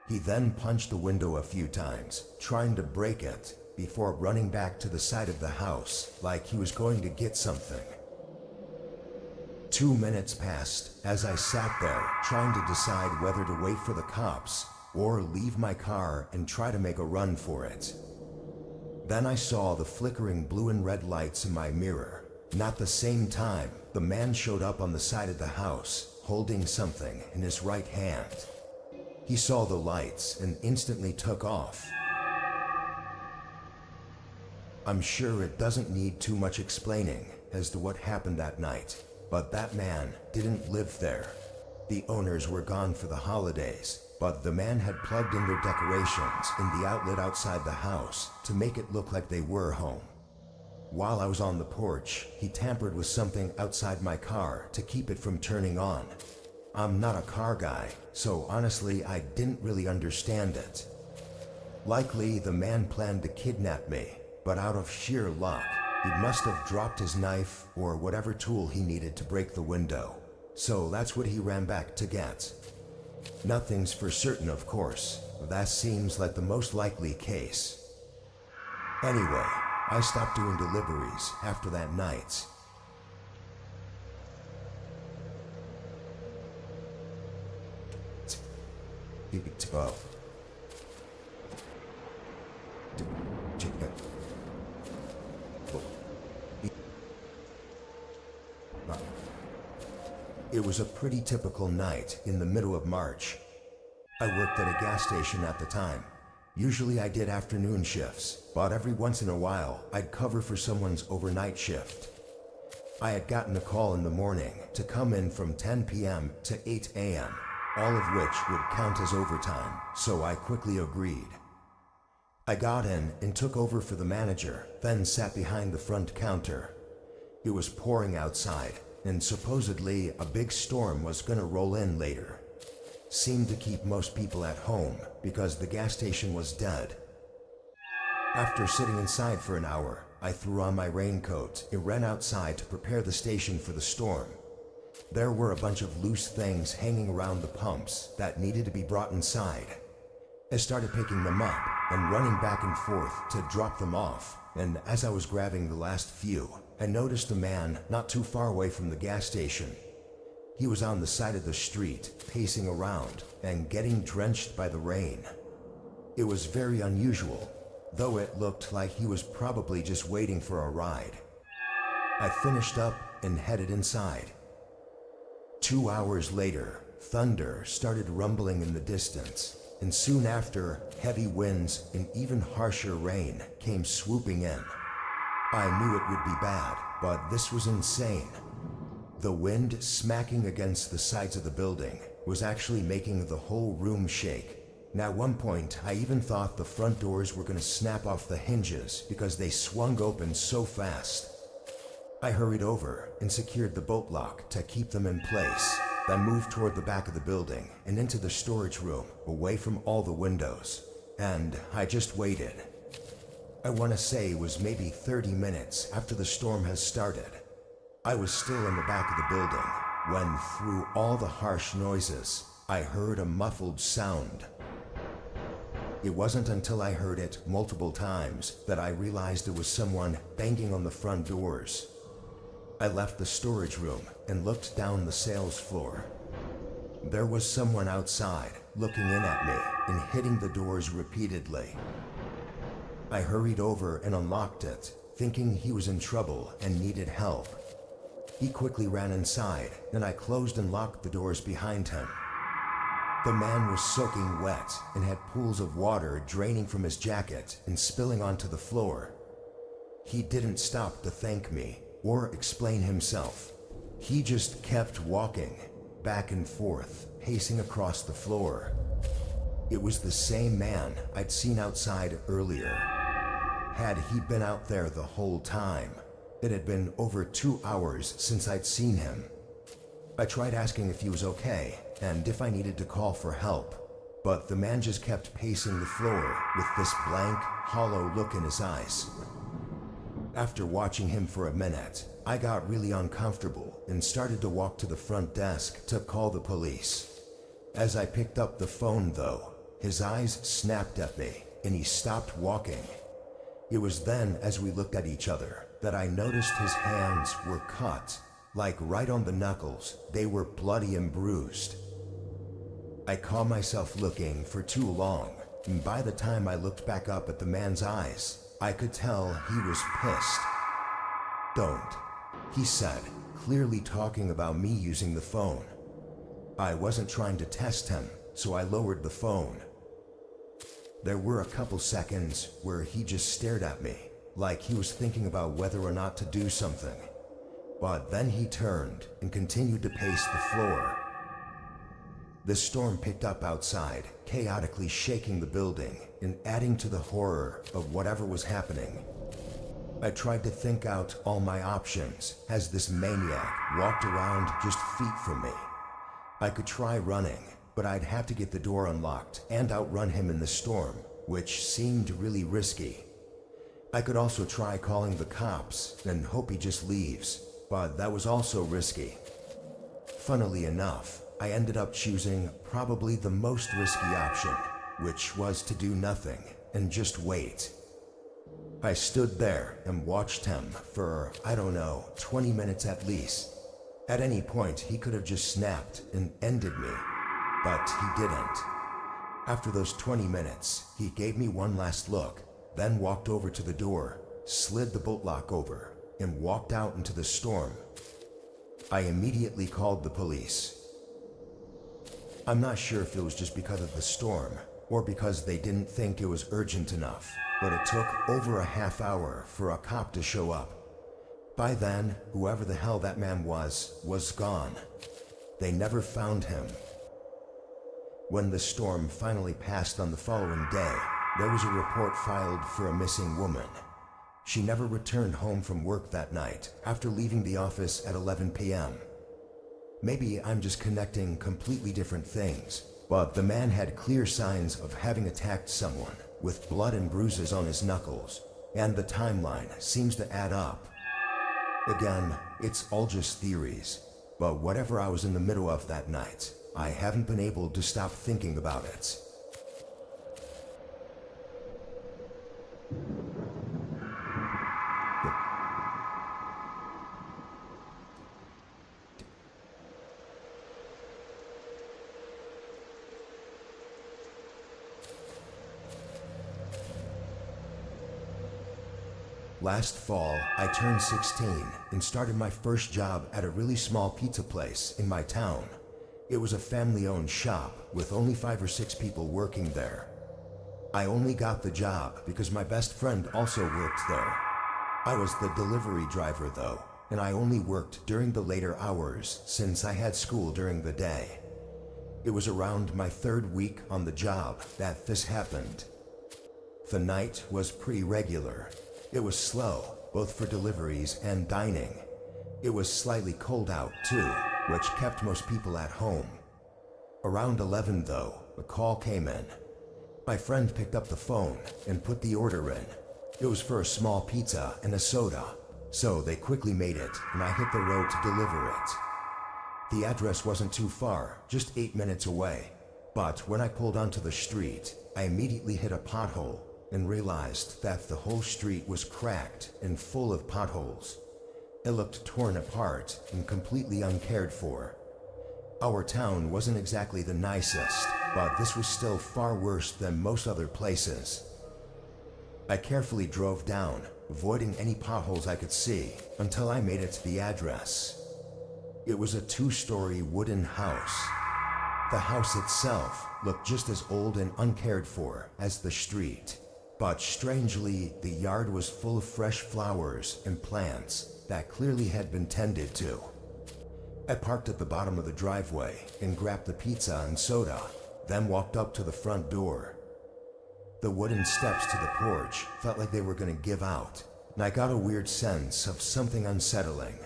He then punched the window a few times, trying to break it, before running back to the side of the house like he was going to get something. 2 minutes passed as I sat there trying to decide whether to wait for the cops or leave my car and try to make a run for it. Then I saw the flickering blue and red lights in my mirror, and at the same time, the man showed up on the side of the house, holding something in his right hand. He saw the lights and instantly took off. I'm sure it doesn't need too much explaining as to what happened that night, but that man didn't live there. The owners were gone for the holidays, but the man had plugged in their decorations in the outlet outside the house to make it look like they were home. While I was on the porch, he tampered with something outside my car to keep it from turning on. I'm not a car guy, so honestly I didn't really understand it. Likely the man planned to kidnap me, but out of sheer luck, he must have dropped his knife or whatever tool he needed to break the window. So that's what he ran back to get. Nothing's for certain, of course. That seems like the most likely case. Anyway, I stopped doing deliveries after that night. It was a pretty typical night in the middle of March. I worked at a gas station at the time. Usually I did afternoon shifts, but every once in a while I'd cover for someone's overnight shift. I had gotten a call in the morning to come in from 10 p.m. to 8 a.m., all of which would count as overtime, so I quickly agreed. I got in and took over for the manager, then sat behind the front counter. It was pouring outside, and supposedly a big storm was gonna roll in later. Seemed to keep most people at home because the gas station was dead. After sitting inside for an hour, I threw on my raincoat and ran outside to prepare the station for the storm. There were a bunch of loose things hanging around the pumps that needed to be brought inside. I started picking them up and running back and forth to drop them off, and as I was grabbing the last few, I noticed a man not too far away from the gas station. He was on the side of the street, pacing around and getting drenched by the rain. It was very unusual, though it looked like he was probably just waiting for a ride. I finished up and headed inside. 2 hours later, thunder started rumbling in the distance, and soon after, heavy winds and even harsher rain came swooping in. I knew it would be bad, but this was insane. The wind smacking against the sides of the building was actually making the whole room shake. And at one point, I even thought the front doors were going to snap off the hinges because they swung open so fast. I hurried over and secured the bolt lock to keep them in place, then moved toward the back of the building and into the storage room, away from all the windows. And I just waited. I want to say it was maybe 30 minutes after the storm has started. I was still in the back of the building when, through all the harsh noises, I heard a muffled sound. It wasn't until I heard it multiple times that I realized it was someone banging on the front doors. I left the storage room and looked down the sales floor. There was someone outside looking in at me and hitting the doors repeatedly. I hurried over and unlocked it, thinking he was in trouble and needed help. He quickly ran inside, and I closed and locked the doors behind him. The man was soaking wet and had pools of water draining from his jacket and spilling onto the floor. He didn't stop to thank me or explain himself. He just kept walking, back and forth, pacing across the floor. It was the same man I'd seen outside earlier. Had he been out there the whole time? It had been over 2 hours since I'd seen him. I tried asking if he was okay and if I needed to call for help, but the man just kept pacing the floor with this blank, hollow look in his eyes. After watching him for a minute, I got really uncomfortable and started to walk to the front desk to call the police. As I picked up the phone though, his eyes snapped at me and he stopped walking. It was then, as we looked at each other, that I noticed his hands were cut, like right on the knuckles. They were bloody and bruised. I caught myself looking for too long, and by the time I looked back up at the man's eyes, I could tell he was pissed. "Don't," he said, clearly talking about me using the phone. I wasn't trying to test him, so I lowered the phone. There were a couple seconds where he just stared at me, like he was thinking about whether or not to do something. But then he turned and continued to pace the floor. The storm picked up outside, chaotically shaking the building and adding to the horror of whatever was happening. I tried to think out all my options as this maniac walked around just feet from me. I could try running, but I'd have to get the door unlocked and outrun him in the storm, which seemed really risky. I could also try calling the cops and hope he just leaves, but that was also risky. Funnily enough, I ended up choosing probably the most risky option, which was to do nothing and just wait. I stood there and watched him for, 20 minutes at least. At any point, he could have just snapped and ended me, but he didn't. After those 20 minutes, he gave me one last look, then walked over to the door, slid the bolt lock over, and walked out into the storm. I immediately called the police. I'm not sure if it was just because of the storm, or because they didn't think it was urgent enough, but it took over a half hour for a cop to show up. By then, whoever the hell that man was gone. They never found him. When the storm finally passed on the following day, there was a report filed for a missing woman. She never returned home from work that night after leaving the office at 11 p.m. Maybe I'm just connecting completely different things, but the man had clear signs of having attacked someone with blood and bruises on his knuckles, and the timeline seems to add up. Again, it's all just theories, but whatever I was in the middle of that night, I haven't been able to stop thinking about it. Last fall, I turned 16 and started my first job at a really small pizza place in my town. It was a family-owned shop with only 5 or 6 people working there. I only got the job because my best friend also worked there. I was the delivery driver though, and I only worked during the later hours since I had school during the day. It was around my 3rd week on the job that this happened. The night was pretty regular. It was slow, both for deliveries and dining. It was slightly cold out too, which kept most people at home. Around 11 though, a call came in. My friend picked up the phone and put the order in. It was for a small pizza and a soda, so they quickly made it and I hit the road to deliver it. The address wasn't too far, just 8 minutes away, but when I pulled onto the street, I immediately hit a pothole and realized that the whole street was cracked and full of potholes. It looked torn apart and completely uncared for. Our town wasn't exactly the nicest, but this was still far worse than most other places. I carefully drove down, avoiding any potholes I could see, until I made it to the address. It was a 2-story wooden house. The house itself looked just as old and uncared for as the street. But strangely, the yard was full of fresh flowers and plants that clearly had been tended to. I parked at the bottom of the driveway and grabbed the pizza and soda, then walked up to the front door. The wooden steps to the porch felt like they were going to give out, and I got a weird sense of something unsettling.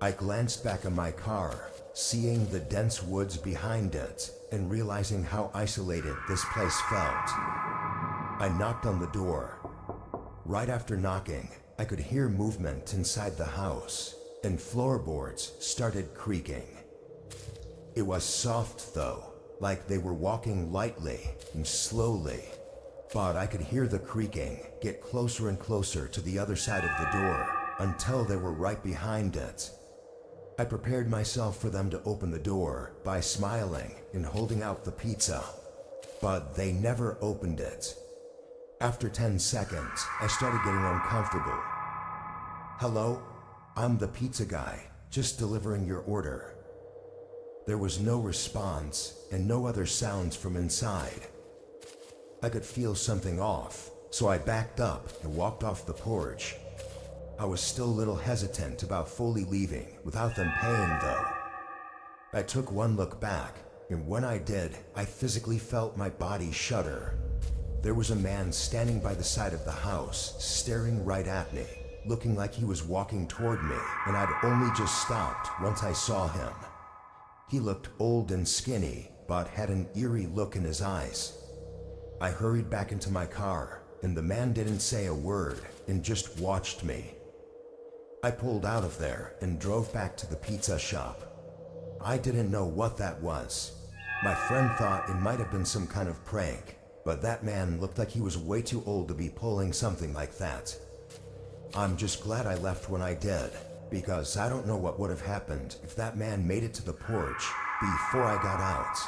I glanced back at my car, seeing the dense woods behind it and realizing how isolated this place felt. I knocked on the door. Right after knocking, I could hear movement inside the house, and floorboards started creaking. It was soft though, like they were walking lightly and slowly, but I could hear the creaking get closer and closer to the other side of the door until they were right behind it. I prepared myself for them to open the door by smiling and holding out the pizza, but they never opened it. After 10 seconds, I started getting uncomfortable. "Hello? I'm the pizza guy, just delivering your order." There was no response and no other sounds from inside. I could feel something off, so I backed up and walked off the porch. I was still a little hesitant about fully leaving without them paying though. I took one look back, and when I did, I physically felt my body shudder. There was a man standing by the side of the house, staring right at me, looking like he was walking toward me, and I'd only just stopped once I saw him. He looked old and skinny, but had an eerie look in his eyes. I hurried back into my car, and the man didn't say a word and just watched me. I pulled out of there and drove back to the pizza shop. I didn't know what that was. My friend thought it might have been some kind of prank, but that man looked like he was way too old to be pulling something like that. I'm just glad I left when I did, because I don't know what would have happened if that man made it to the porch before I got out.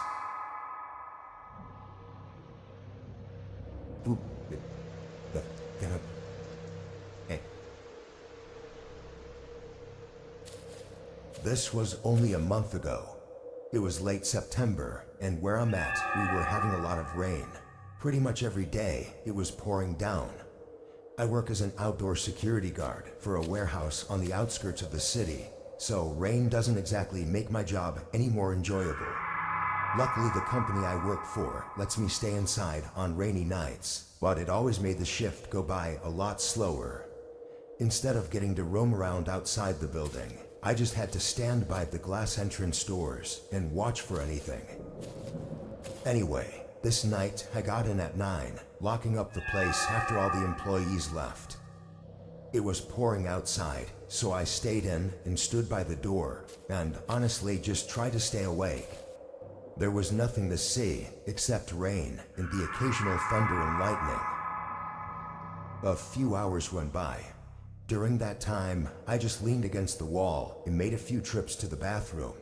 Oop, Hey. This was only a month ago. It was late September, and where I'm at, we were having a lot of rain. Pretty much every day, it was pouring down. I work as an outdoor security guard for a warehouse on the outskirts of the city, so rain doesn't exactly make my job any more enjoyable. Luckily, the company I work for lets me stay inside on rainy nights, but it always made the shift go by a lot slower. Instead of getting to roam around outside the building, I just had to stand by the glass entrance doors and watch for anything. Anyway, this night I got in at 9, locking up the place after all the employees left. It was pouring outside, so I stayed in and stood by the door, and honestly just tried to stay awake. There was nothing to see except rain and the occasional thunder and lightning. A few hours went by. During that time, I just leaned against the wall and made a few trips to the bathroom.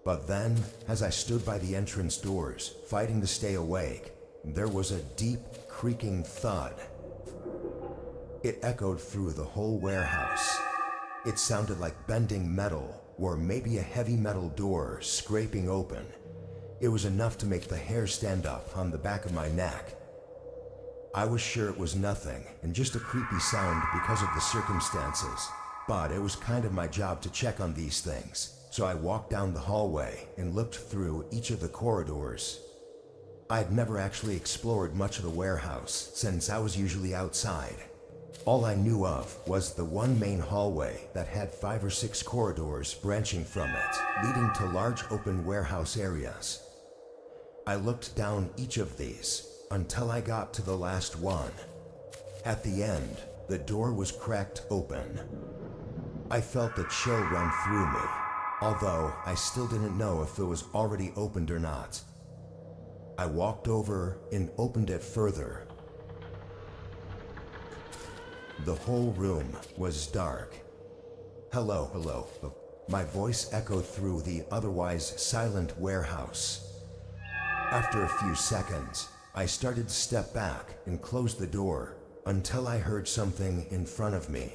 But then, as I stood by the entrance doors, fighting to stay awake, there was a deep, creaking thud. It echoed through the whole warehouse. It sounded like bending metal, or maybe a heavy metal door scraping open. It was enough to make the hair stand up on the back of my neck. I was sure it was nothing, and just a creepy sound because of the circumstances, but it was kind of my job to check on these things, so I walked down the hallway and looked through each of the corridors. I'd never actually explored much of the warehouse since I was usually outside. All I knew of was the one main hallway that had 5 or 6 corridors branching from it, leading to large open warehouse areas. I looked down each of these until I got to the last one. At the end, the door was cracked open. I felt a chill run through me, although I still didn't know if it was already opened or not. I walked over and opened it further. The whole room was dark. Hello, hello. My voice echoed through the otherwise silent warehouse. After a few seconds, I started to step back and close the door until I heard something in front of me.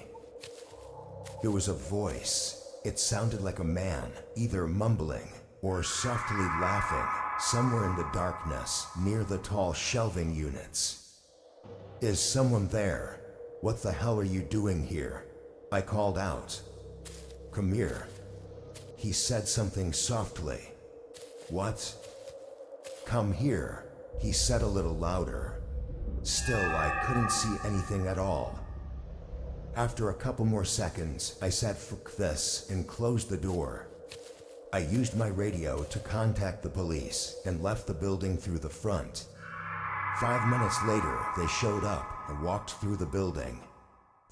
It was a voice. It sounded like a man, either mumbling or softly laughing, somewhere in the darkness near the tall shelving units. "Is someone there? What the hell are you doing here?" I called out. "Come here." He said something softly. "What?" "Come here," he said a little louder. Still, I couldn't see anything at all. After a couple more seconds, I said "fuck this" and closed the door. I used my radio to contact the police and left the building through the front. 5 minutes later, they showed up and walked through the building.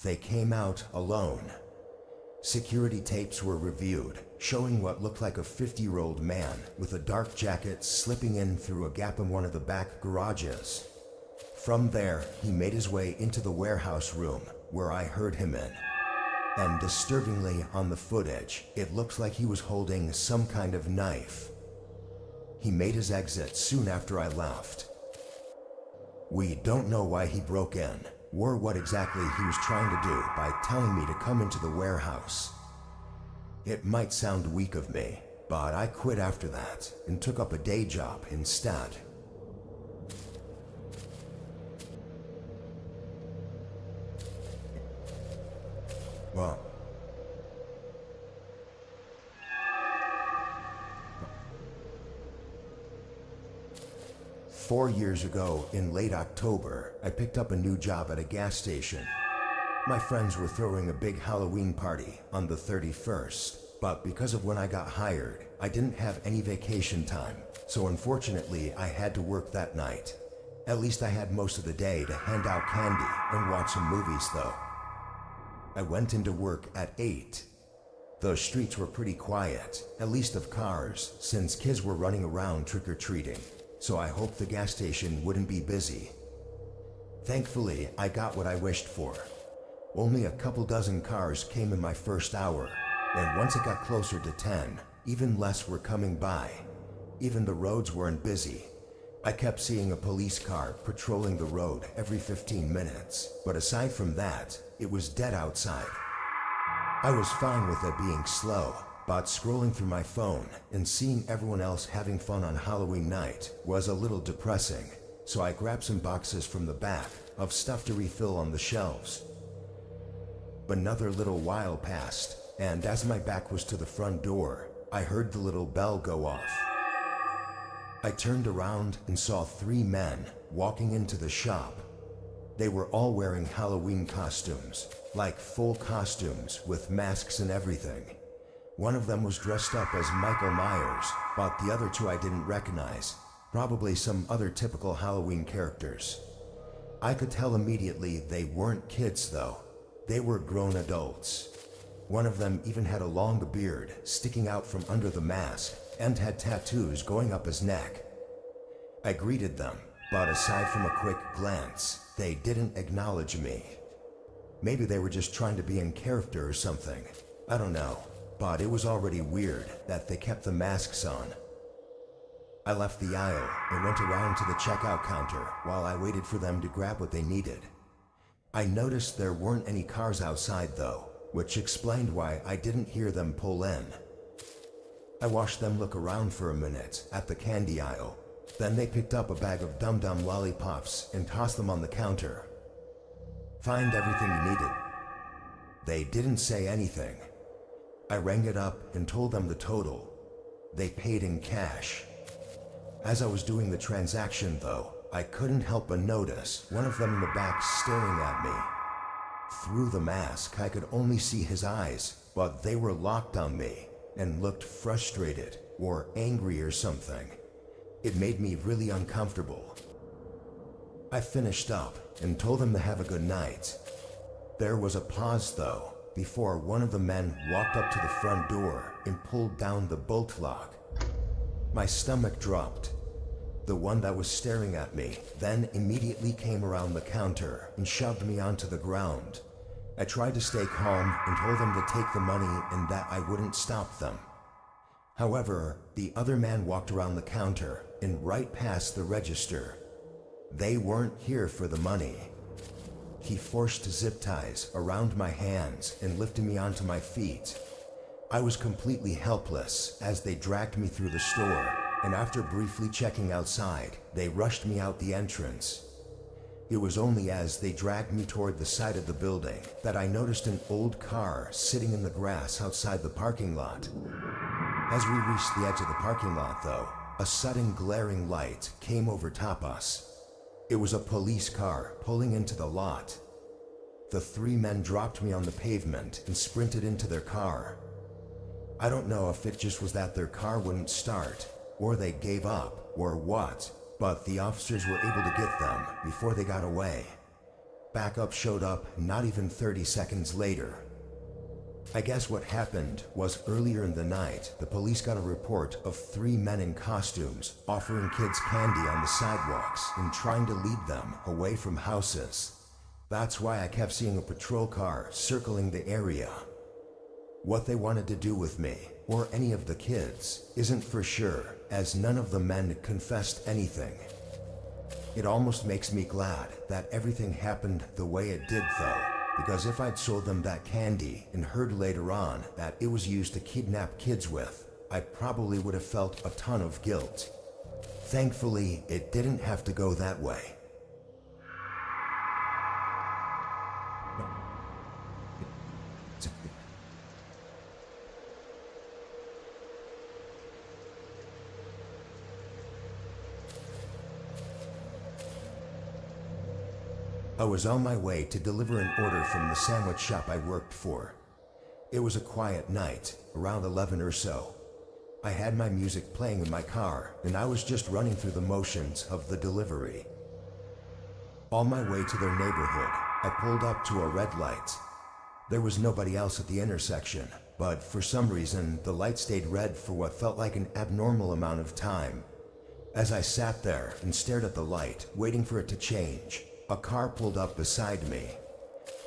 They came out alone. Security tapes were reviewed, showing what looked like a 50-year-old man with a dark jacket slipping in through a gap in one of the back garages. From there, he made his way into the warehouse room, where I heard him in. And disturbingly, on the footage, it looked like he was holding some kind of knife. He made his exit soon after I left. We don't know why he broke in, or what exactly he was trying to do by telling me to come into the warehouse. It might sound weak of me, but I quit after that and took up a day job instead. Well, 4 years ago, in late October, I picked up a new job at a gas station. My friends were throwing a big Halloween party on the 31st, but because of when I got hired, I didn't have any vacation time, so unfortunately I had to work that night. At least I had most of the day to hand out candy and watch some movies though. I went into work at 8. The streets were pretty quiet, at least of cars, since kids were running around trick-or-treating, so I hoped the gas station wouldn't be busy. Thankfully, I got what I wished for. Only a couple dozen cars came in my first hour, and once it got closer to 10, even less were coming by. Even the roads weren't busy. I kept seeing a police car patrolling the road every 15 minutes, but aside from that, it was dead outside. I was fine with it being slow, but scrolling through my phone and seeing everyone else having fun on Halloween night was a little depressing, so I grabbed some boxes from the back of stuff to refill on the shelves. Another little while passed, and as my back was to the front door, I heard the little bell go off. I turned around and saw 3 men walking into the shop. They were all wearing Halloween costumes, like full costumes with masks and everything. One of them was dressed up as Michael Myers, but the other 2 I didn't recognize, probably some other typical Halloween characters. I could tell immediately they weren't kids though. They were grown adults. One of them even had a long beard sticking out from under the mask and had tattoos going up his neck. I greeted them, but aside from a quick glance, they didn't acknowledge me. Maybe they were just trying to be in character or something. I don't know, but it was already weird that they kept the masks on. I left the aisle and went around to the checkout counter while I waited for them to grab what they needed. I noticed there weren't any cars outside though, which explained why I didn't hear them pull in. I watched them look around for a minute at the candy aisle. Then they picked up a bag of Dum Dum lollipops and tossed them on the counter. "Find everything you needed." They didn't say anything. I rang it up and told them the total. They paid in cash. As I was doing the transaction though, I couldn't help but notice one of them in the back staring at me. Through the mask, I could only see his eyes, but they were locked on me and looked frustrated or angry or something. It made me really uncomfortable. I finished up and told them to have a good night. There was a pause though, before one of the men walked up to the front door and pulled down the bolt lock. My stomach dropped. The one that was staring at me then immediately came around the counter and shoved me onto the ground. I tried to stay calm and told them to take the money and that I wouldn't stop them. However, the other man walked around the counter and right past the register. They weren't here for the money. He forced zip ties around my hands and lifted me onto my feet. I was completely helpless as they dragged me through the store, and after briefly checking outside, they rushed me out the entrance. It was only as they dragged me toward the side of the building that I noticed an old car sitting in the grass outside the parking lot. As we reached the edge of the parking lot though, a sudden glaring light came over top us. It was a police car pulling into the lot. The 3 men dropped me on the pavement and sprinted into their car. I don't know if it just was that their car wouldn't start, or they gave up, or what, but the officers were able to get them before they got away. Backup showed up not even 30 seconds later. I guess what happened was earlier in the night, the police got a report of 3 men in costumes offering kids candy on the sidewalks and trying to lead them away from houses. That's why I kept seeing a patrol car circling the area. What they wanted to do with me, or any of the kids, isn't for sure, as none of the men confessed anything. It almost makes me glad that everything happened the way it did though, because if I'd sold them that candy and heard later on that it was used to kidnap kids with, I probably would have felt a ton of guilt. Thankfully, it didn't have to go that way. I was on my way to deliver an order from the sandwich shop I worked for. It was a quiet night, around 11 or so. I had my music playing in my car, and I was just running through the motions of the delivery. On my way to their neighborhood, I pulled up to a red light. There was nobody else at the intersection, but for some reason, the light stayed red for what felt like an abnormal amount of time. As I sat there and stared at the light, waiting for it to change, a car pulled up beside me.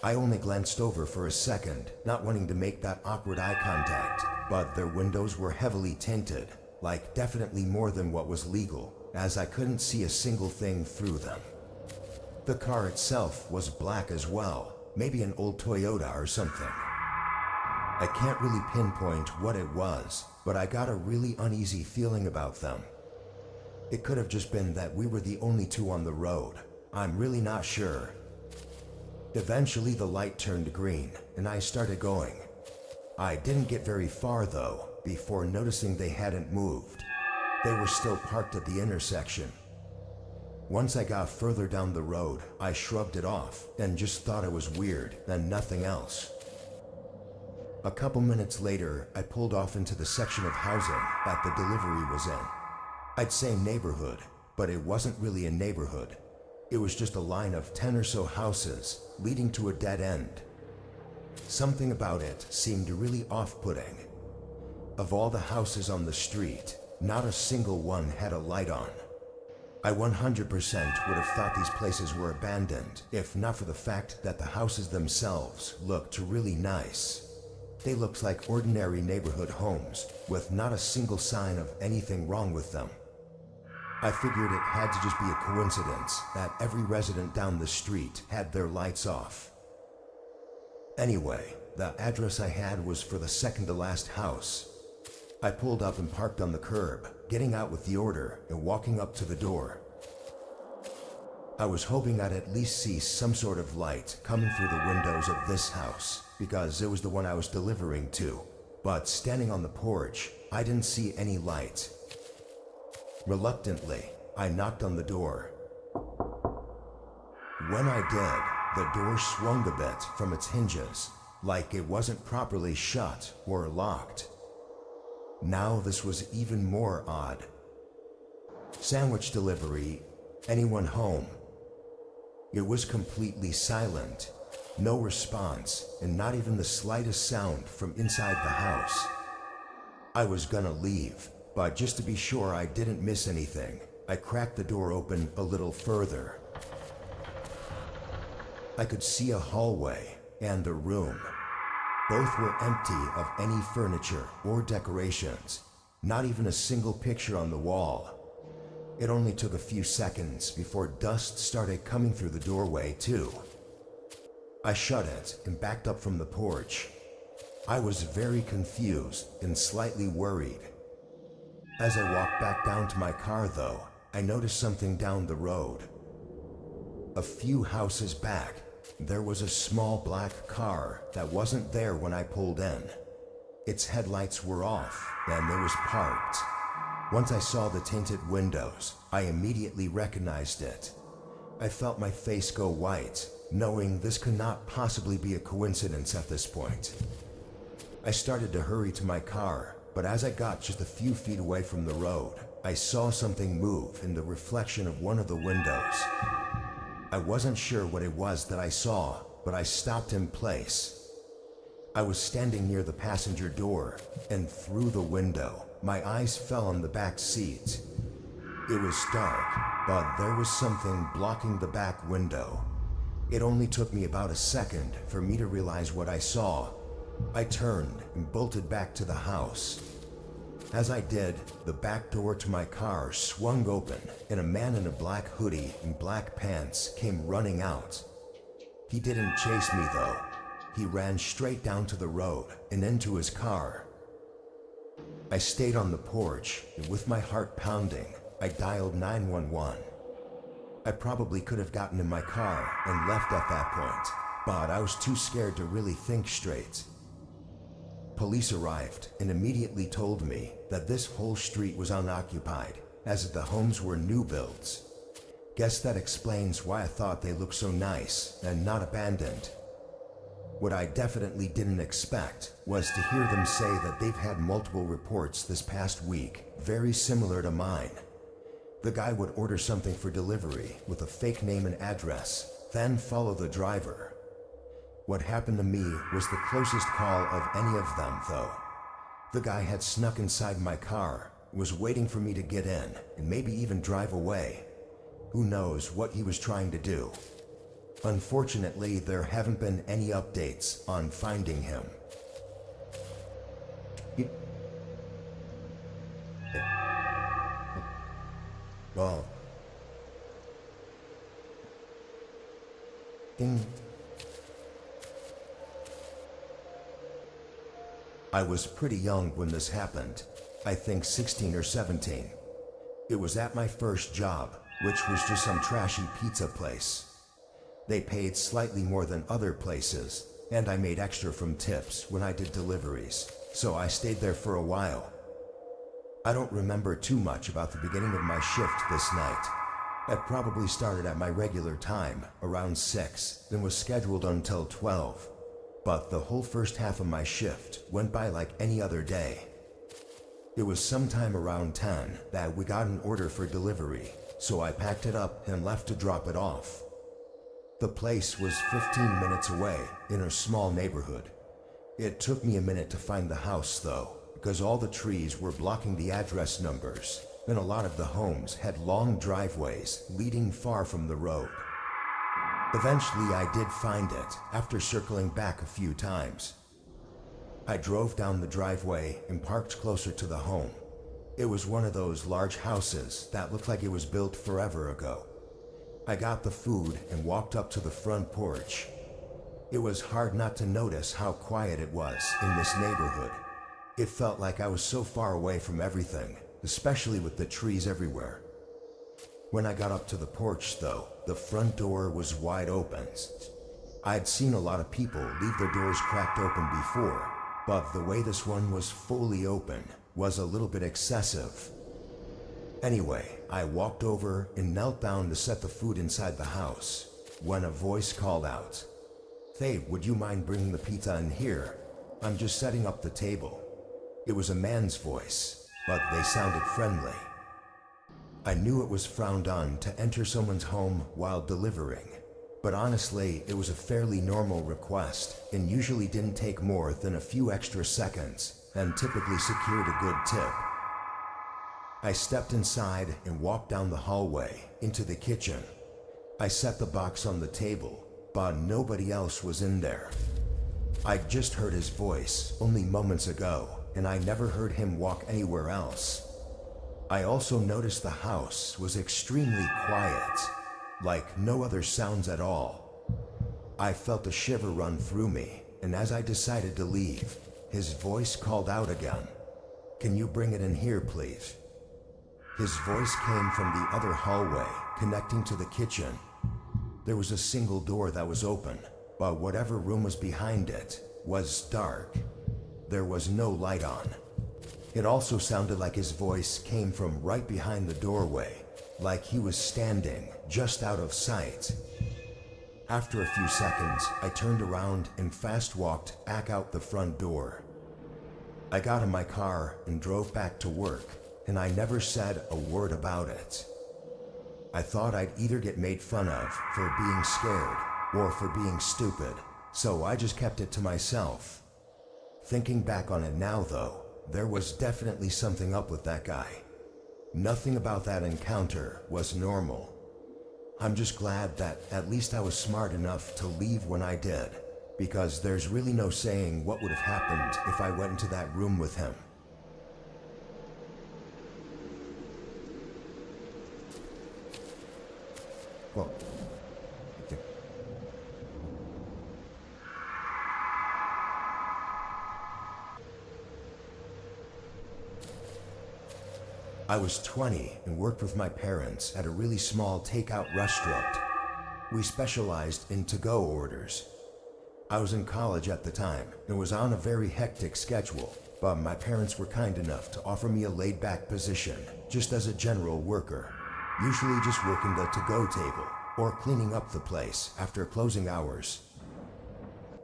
I only glanced over for a second, not wanting to make that awkward eye contact, but their windows were heavily tinted, like definitely more than what was legal, as I couldn't see a single thing through them. The car itself was black as well, maybe an old Toyota or something. I can't really pinpoint what it was, but I got a really uneasy feeling about them. It could have just been that we were the only two on the road. I'm really not sure. Eventually the light turned green and I started going. I didn't get very far though, before noticing they hadn't moved. They were still parked at the intersection. Once I got further down the road, I shrugged it off and just thought it was weird and nothing else. A couple minutes later, I pulled off into the section of housing that the delivery was in. I'd say neighborhood, but it wasn't really a neighborhood. It was just a line of 10 or so houses leading to a dead end. Something about it seemed really off-putting. Of all the houses on the street, not a single one had a light on. I 100% would have thought these places were abandoned, if not for the fact that the houses themselves looked really nice. They looked like ordinary neighborhood homes, with not a single sign of anything wrong with them. I figured it had to just be a coincidence that every resident down the street had their lights off. Anyway, the address I had was for the second to last house. I pulled up and parked on the curb, getting out with the order and walking up to the door. I was hoping I'd at least see some sort of light coming through the windows of this house, because it was the one I was delivering to. But standing on the porch, I didn't see any light. Reluctantly, I knocked on the door. When I did, the door swung a bit from its hinges, like it wasn't properly shut or locked. Now this was even more odd. Sandwich delivery, anyone home? It was completely silent, no response, and not even the slightest sound from inside the house. I was gonna leave, but just to be sure I didn't miss anything, I cracked the door open a little further. I could see a hallway and a room. Both were empty of any furniture or decorations, not even a single picture on the wall. It only took a few seconds before dust started coming through the doorway too. I shut it and backed up from the porch. I was very confused and slightly worried. As I walked back down to my car though, I noticed something down the road. A few houses back, there was a small black car that wasn't there when I pulled in. Its headlights were off and it was parked. Once I saw the tinted windows, I immediately recognized it. I felt my face go white, knowing this could not possibly be a coincidence at this point. I started to hurry to my car, but as I got just a few feet away from the road, I saw something move in the reflection of one of the windows. I wasn't sure what it was that I saw, but I stopped in place. I was standing near the passenger door, and through the window, my eyes fell on the back seat. It was dark, but there was something blocking the back window. It only took me about a second for me to realize what I saw. I turned and bolted back to the house. As I did, the back door to my car swung open, and a man in a black hoodie and black pants came running out. He didn't chase me though. He ran straight down to the road and into his car. I stayed on the porch, and with my heart pounding, I dialed 911. I probably could have gotten in my car and left at that point, but I was too scared to really think straight. Police arrived and immediately told me that this whole street was unoccupied, as the homes were new builds. Guess that explains why I thought they looked so nice and not abandoned. What I definitely didn't expect was to hear them say that they've had multiple reports this past week, very similar to mine. The guy would order something for delivery with a fake name and address, then follow the driver. What happened to me was the closest call of any of them, though. The guy had snuck inside my car, was waiting for me to get in, and maybe even drive away. Who knows what he was trying to do? Unfortunately, there haven't been any updates on finding him. Well, I was pretty young when this happened. I think 16 or 17. It was at my first job, which was just some trashy pizza place. They paid slightly more than other places, and I made extra from tips when I did deliveries, so I stayed there for a while. I don't remember too much about the beginning of my shift this night. I probably started at my regular time, around 6, then was scheduled until 12. But the whole first half of my shift went by like any other day. It was sometime around 10 that we got an order for delivery, so I packed it up and left to drop it off. The place was 15 minutes away in a small neighborhood. It took me a minute to find the house though, because all the trees were blocking the address numbers, and a lot of the homes had long driveways leading far from the road. Eventually I did find it after circling back a few times. I drove down the driveway and parked closer to the home. It was one of those large houses that looked like it was built forever ago. I got the food and walked up to the front porch. It was hard not to notice how quiet it was in this neighborhood. It felt like I was so far away from everything, especially with the trees everywhere. When I got up to the porch though, the front door was wide open. I'd seen a lot of people leave their doors cracked open before, but the way this one was fully open was a little bit excessive. Anyway, I walked over and knelt down to set the food inside the house, when a voice called out, "Hey, would you mind bringing the pizza in here? I'm just setting up the table." It was a man's voice, but they sounded friendly. I knew it was frowned on to enter someone's home while delivering, but honestly, it was a fairly normal request and usually didn't take more than a few extra seconds and typically secured a good tip. I stepped inside and walked down the hallway into the kitchen. I set the box on the table, but nobody else was in there. I'd just heard his voice only moments ago, and I never heard him walk anywhere else. I also noticed the house was extremely quiet, like no other sounds at all. I felt a shiver run through me, and as I decided to leave, his voice called out again, "Can you bring it in here, please?" His voice came from the other hallway connecting to the kitchen. There was a single door that was open, but whatever room was behind it was dark. There was no light on. It also sounded like his voice came from right behind the doorway, like he was standing just out of sight. After a few seconds, I turned around and fast walked back out the front door. I got in my car and drove back to work, and I never said a word about it. I thought I'd either get made fun of for being scared or for being stupid, so I just kept it to myself. Thinking back on it now though, there was definitely something up with that guy. Nothing about that encounter was normal. I'm just glad that at least I was smart enough to leave when I did, because there's really no saying what would have happened if I went into that room with him. Well, I was 20 and worked with my parents at a really small takeout restaurant. We specialized in to-go orders. I was in college at the time and was on a very hectic schedule, but my parents were kind enough to offer me a laid-back position just as a general worker, usually just working the to-go table or cleaning up the place after closing hours.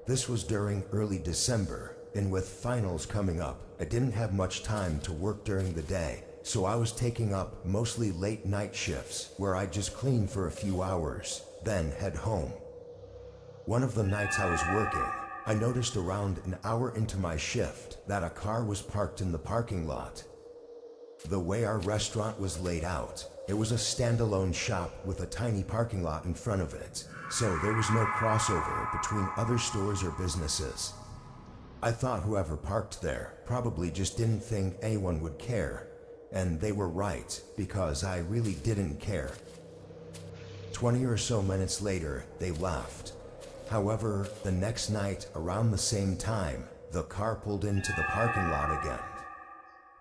This was during early December, and with finals coming up, I didn't have much time to work during the day, so I was taking up mostly late night shifts where I'd just clean for a few hours, then head home. One of the nights I was working, I noticed around an hour into my shift that a car was parked in the parking lot. The way our restaurant was laid out, it was a standalone shop with a tiny parking lot in front of it, so there was no crossover between other stores or businesses. I thought whoever parked there probably just didn't think anyone would care, and they were right, because I really didn't care. 20 or so minutes later, they left. However, the next night, around the same time, the car pulled into the parking lot again.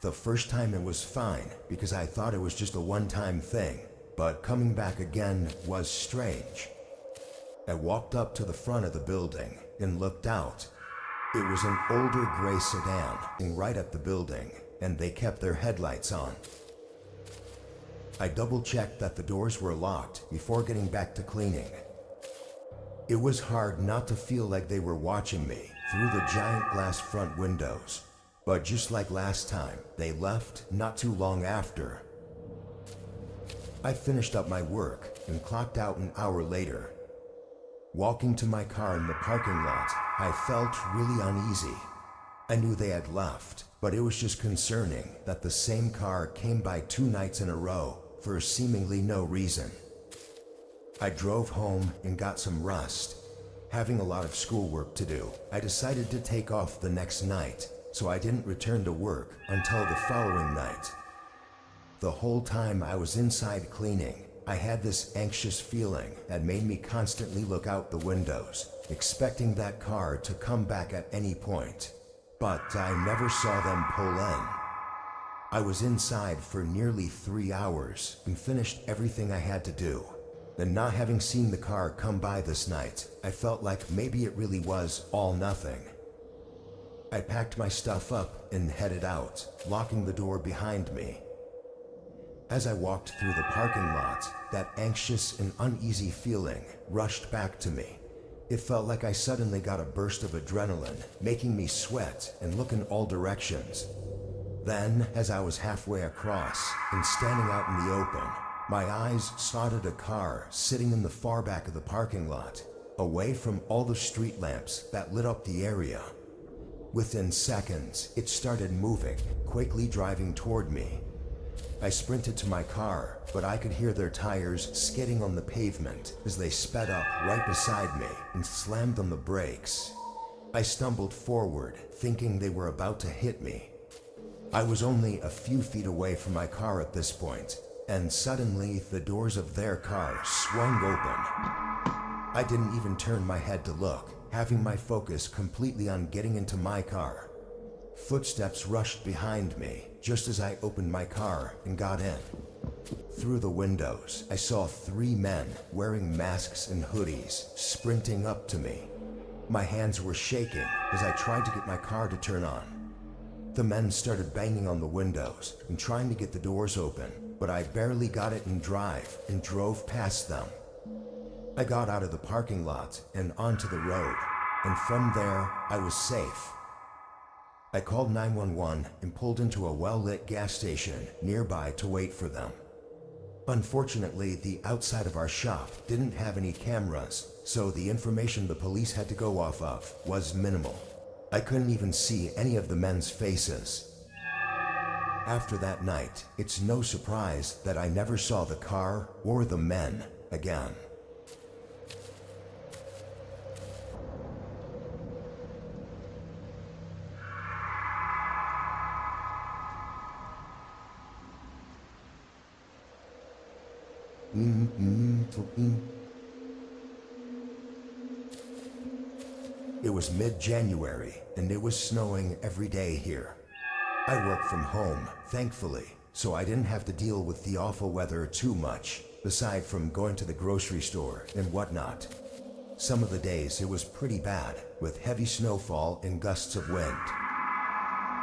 The first time it was fine, because I thought it was just a one-time thing, but coming back again was strange. I walked up to the front of the building and looked out. It was an older gray sedan right at the building, and they kept their headlights on. I double-checked that the doors were locked before getting back to cleaning. It was hard not to feel like they were watching me through the giant glass front windows, but just like last time, they left not too long after. I finished up my work and clocked out an hour later. Walking to my car in the parking lot, I felt really uneasy. I knew they had left, but it was just concerning that the same car came by 2 nights in a row for seemingly no reason. I drove home and got some rest. Having a lot of schoolwork to do, I decided to take off the next night, so I didn't return to work until the following night. The whole time I was inside cleaning, I had this anxious feeling that made me constantly look out the windows, expecting that car to come back at any point. But I never saw them pull in. I was inside for nearly 3 hours and finished everything I had to do. And not having seen the car come by this night, I felt like maybe it really was all nothing. I packed my stuff up and headed out, locking the door behind me. As I walked through the parking lot, that anxious and uneasy feeling rushed back to me. It felt like I suddenly got a burst of adrenaline, making me sweat and look in all directions. Then, as I was halfway across and standing out in the open, my eyes spotted a car sitting in the far back of the parking lot, away from all the street lamps that lit up the area. Within seconds, it started moving, quickly driving toward me. I sprinted to my car, but I could hear their tires skidding on the pavement as they sped up right beside me and slammed on the brakes. I stumbled forward, thinking they were about to hit me. I was only a few feet away from my car at this point, and suddenly the doors of their car swung open. I didn't even turn my head to look, having my focus completely on getting into my car. Footsteps rushed behind me just as I opened my car and got in. Through the windows, I saw 3 men wearing masks and hoodies sprinting up to me. My hands were shaking as I tried to get my car to turn on. The men started banging on the windows and trying to get the doors open, but I barely got it in drive and drove past them. I got out of the parking lot and onto the road, and from there, I was safe. I called 911 and pulled into a well-lit gas station nearby to wait for them. Unfortunately, the outside of our shop didn't have any cameras, so the information the police had to go off of was minimal. I couldn't even see any of the men's faces. After that night, it's no surprise that I never saw the car or the men again. It was mid-January, and it was snowing every day here. I work from home, thankfully, so I didn't have to deal with the awful weather too much, aside from going to the grocery store and whatnot. Some of the days it was pretty bad, with heavy snowfall and gusts of wind.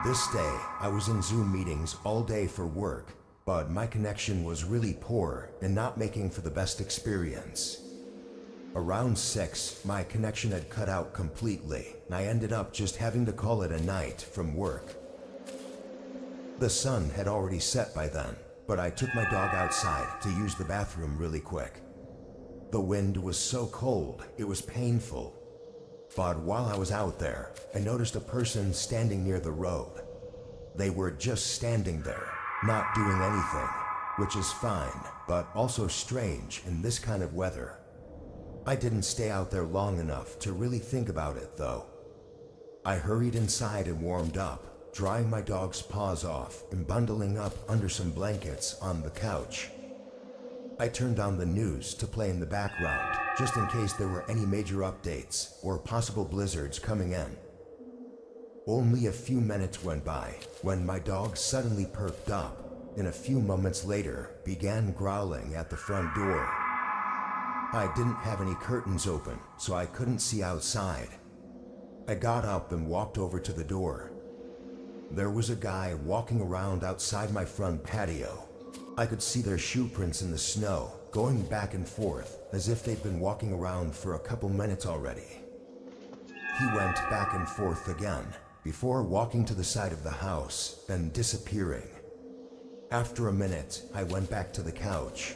This day, I was in Zoom meetings all day for work, but my connection was really poor and not making for the best experience. Around 6, my connection had cut out completely, and I ended up just having to call it a night from work. The sun had already set by then, but I took my dog outside to use the bathroom really quick. The wind was so cold, it was painful. But while I was out there, I noticed a person standing near the road. They were just standing there, not doing anything, which is fine, but also strange in this kind of weather. I didn't stay out there long enough to really think about it, though. I hurried inside and warmed up, drying my dog's paws off and bundling up under some blankets on the couch. I turned on the news to play in the background, just in case there were any major updates or possible blizzards coming in. Only a few minutes went by when my dog suddenly perked up, and a few moments later began growling at the front door. I didn't have any curtains open, so I couldn't see outside. I got up and walked over to the door. There was a guy walking around outside my front patio. I could see their shoe prints in the snow, going back and forth, as if they'd been walking around for a couple minutes already. He went back and forth again, before walking to the side of the house and disappearing. After a minute, I went back to the couch.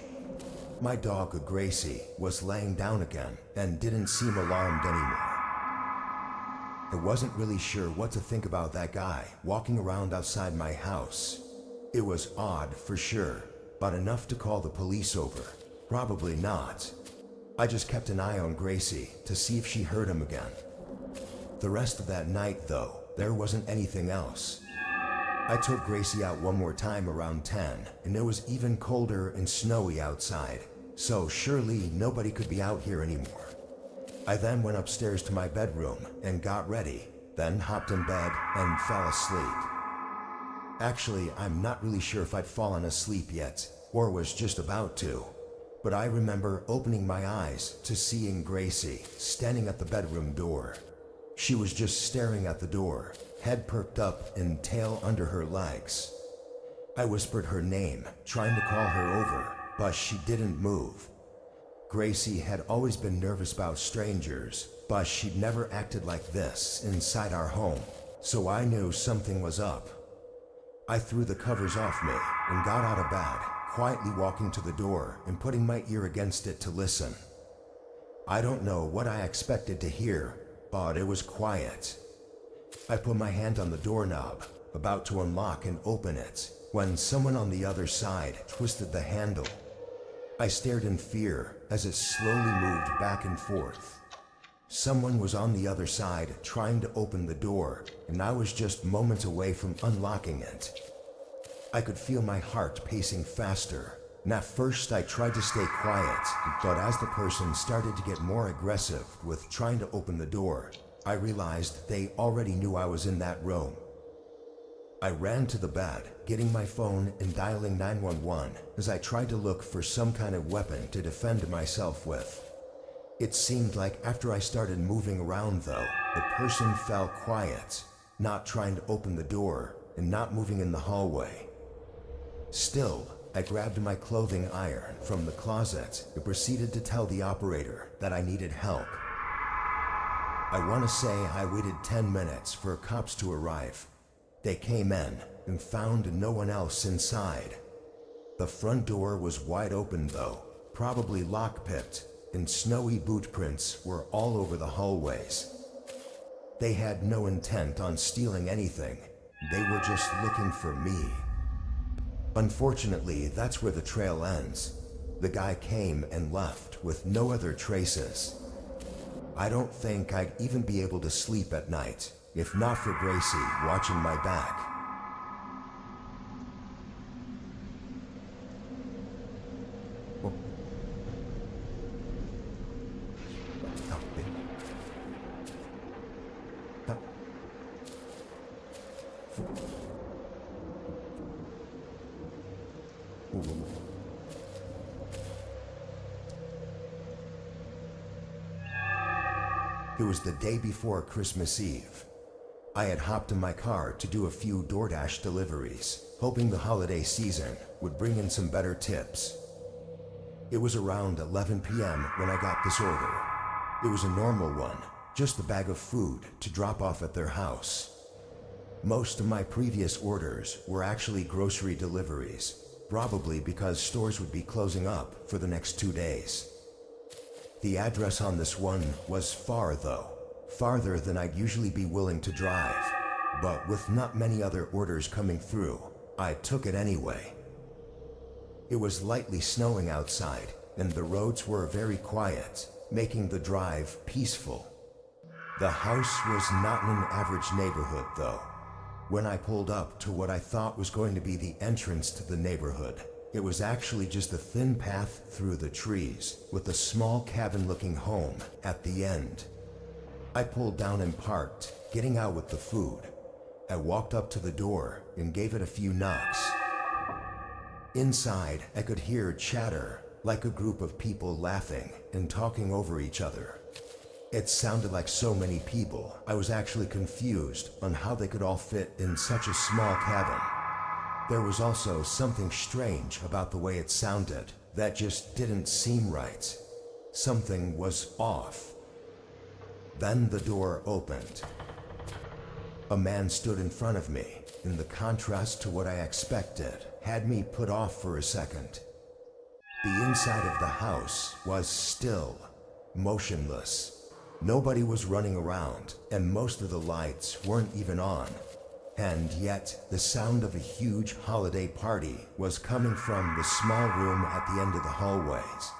My dog, Gracie, was laying down again and didn't seem alarmed anymore. I wasn't really sure what to think about that guy walking around outside my house. It was odd for sure, but enough to call the police over. Probably not. I just kept an eye on Gracie to see if she heard him again. The rest of that night, though, there wasn't anything else. I took Gracie out one more time around 10, and it was even colder and snowy outside, so surely nobody could be out here anymore. I then went upstairs to my bedroom and got ready, then hopped in bed and fell asleep. Actually, I'm not really sure if I'd fallen asleep yet, or was just about to, but I remember opening my eyes to seeing Gracie standing at the bedroom door. She was just staring at the door, head perked up and tail under her legs. I whispered her name, trying to call her over, but she didn't move. Gracie had always been nervous about strangers, but she'd never acted like this inside our home, so I knew something was up. I threw the covers off me and got out of bed, quietly walking to the door and putting my ear against it to listen. I don't know what I expected to hear, but it was quiet. I put my hand on the doorknob, about to unlock and open it, when someone on the other side twisted the handle. I stared in fear as it slowly moved back and forth. Someone was on the other side trying to open the door, and I was just moments away from unlocking it. I could feel my heart pacing faster, and at first I tried to stay quiet, but as the person started to get more aggressive with trying to open the door, I realized they already knew I was in that room. I ran to the bed, getting my phone and dialing 911 as I tried to look for some kind of weapon to defend myself with. It seemed like after I started moving around though, the person fell quiet, not trying to open the door and not moving in the hallway. Still, I grabbed my clothing iron from the closet and proceeded to tell the operator that I needed help. I want to say I waited 10 minutes for cops to arrive. They came in and found no one else inside. The front door was wide open though, probably lockpicked, and snowy boot prints were all over the hallways. They had no intent on stealing anything. They were just looking for me. Unfortunately, that's where the trail ends. The guy came and left with no other traces. I don't think I'd even be able to sleep at night, if not for Gracie watching my back. It was the day before Christmas Eve. I had hopped in my car to do a few DoorDash deliveries, hoping the holiday season would bring in some better tips. It was around 11 p.m. when I got this order. It was a normal one, just a bag of food to drop off at their house. Most of my previous orders were actually grocery deliveries, probably because stores would be closing up for the next 2 days. The address on this one was far though, farther than I'd usually be willing to drive. But with not many other orders coming through, I took it anyway. It was lightly snowing outside, and the roads were very quiet, making the drive peaceful. The house was not in an average neighborhood though. When I pulled up to what I thought was going to be the entrance to the neighborhood, it was actually just a thin path through the trees, with a small cabin-looking home at the end. I pulled down and parked, getting out with the food. I walked up to the door and gave it a few knocks. Inside, I could hear chatter, like a group of people laughing and talking over each other. It sounded like so many people, I was actually confused on how they could all fit in such a small cabin. There was also something strange about the way it sounded that just didn't seem right. Something was off. Then the door opened. A man stood in front of me, and the contrast to what I expected had me put off for a second. The inside of the house was still, motionless. Nobody was running around, and most of the lights weren't even on. And yet, the sound of a huge holiday party was coming from the small room at the end of the hallways.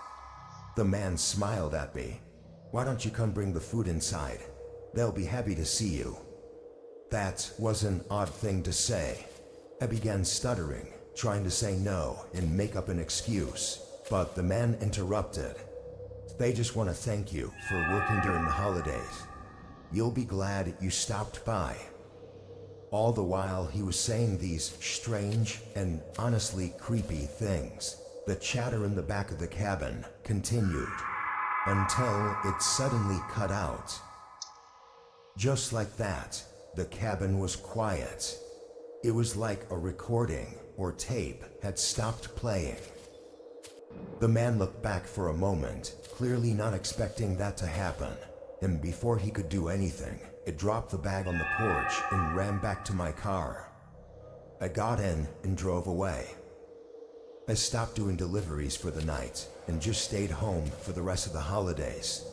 The man smiled at me. "Why don't you come bring the food inside? They'll be happy to see you." That was an odd thing to say. I began stuttering, trying to say no and make up an excuse, but the man interrupted. "They just want to thank you for working during the holidays. You'll be glad you stopped by." All the while he was saying these strange and honestly creepy things, the chatter in the back of the cabin continued until it suddenly cut out. Just like that, the cabin was quiet. It was like a recording or tape had stopped playing. The man looked back for a moment, clearly not expecting that to happen, and before he could do anything, it dropped the bag on the porch and ran back to my car. I got in and drove away. I stopped doing deliveries for the night and just stayed home for the rest of the holidays.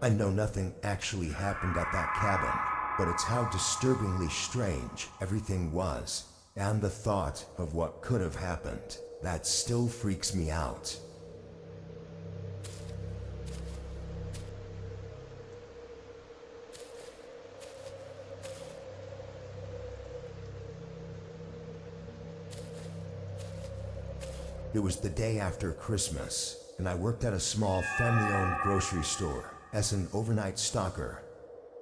I know nothing actually happened at that cabin, but it's how disturbingly strange everything was, and the thought of what could have happened that still freaks me out. It was the day after Christmas, and I worked at a small family-owned grocery store as an overnight stalker.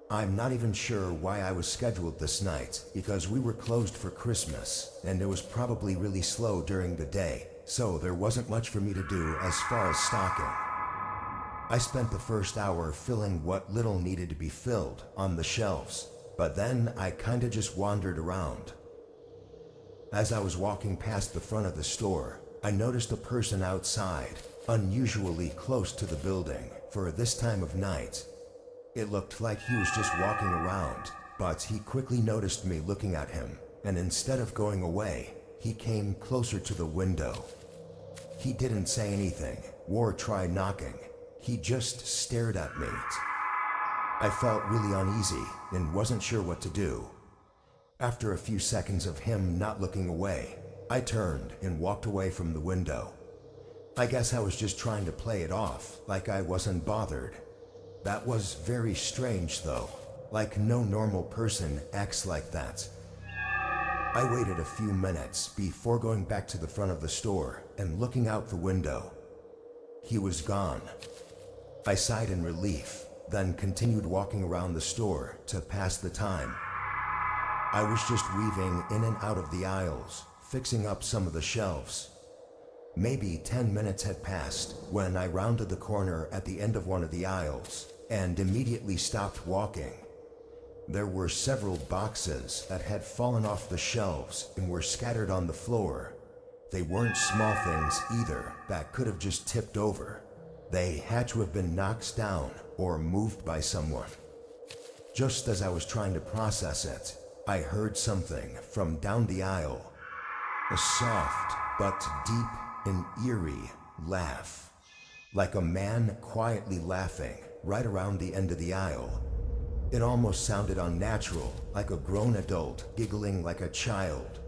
I'm not even sure why I was scheduled this night, because we were closed for Christmas, and it was probably really slow during the day, so there wasn't much for me to do as far as stalking. I spent the first hour filling what little needed to be filled on the shelves, but then I kinda just wandered around. As I was walking past the front of the store, I noticed a person outside, unusually close to the building for this time of night. It looked like he was just walking around, but he quickly noticed me looking at him, and instead of going away, he came closer to the window. He didn't say anything or try knocking. He just stared at me. I felt really uneasy and wasn't sure what to do. After a few seconds of him not looking away, I turned and walked away from the window. I guess I was just trying to play it off like I wasn't bothered. That was very strange though, like no normal person acts like that. I waited a few minutes before going back to the front of the store and looking out the window. He was gone. I sighed in relief, then continued walking around the store to pass the time. I was just weaving in and out of the aisles, fixing up some of the shelves. Maybe 10 minutes had passed when I rounded the corner at the end of one of the aisles and immediately stopped walking. There were several boxes that had fallen off the shelves and were scattered on the floor. They weren't small things either that could have just tipped over. They had to have been knocked down or moved by someone. Just as I was trying to process it, I heard something from down the aisle. A soft but deep and eerie laugh, like a man quietly laughing right around the end of the aisle. It almost sounded unnatural, like a grown adult giggling like a child.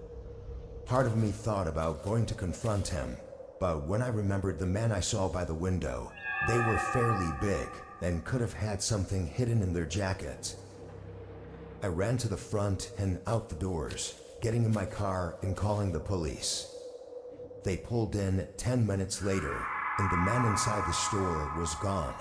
Part of me thought about going to confront him, but when I remembered the man I saw by the window, they were fairly big and could have had something hidden in their jackets. I ran to the front and out the doors, getting in my car and calling the police. They pulled in 10 minutes later, and the man inside the store was gone.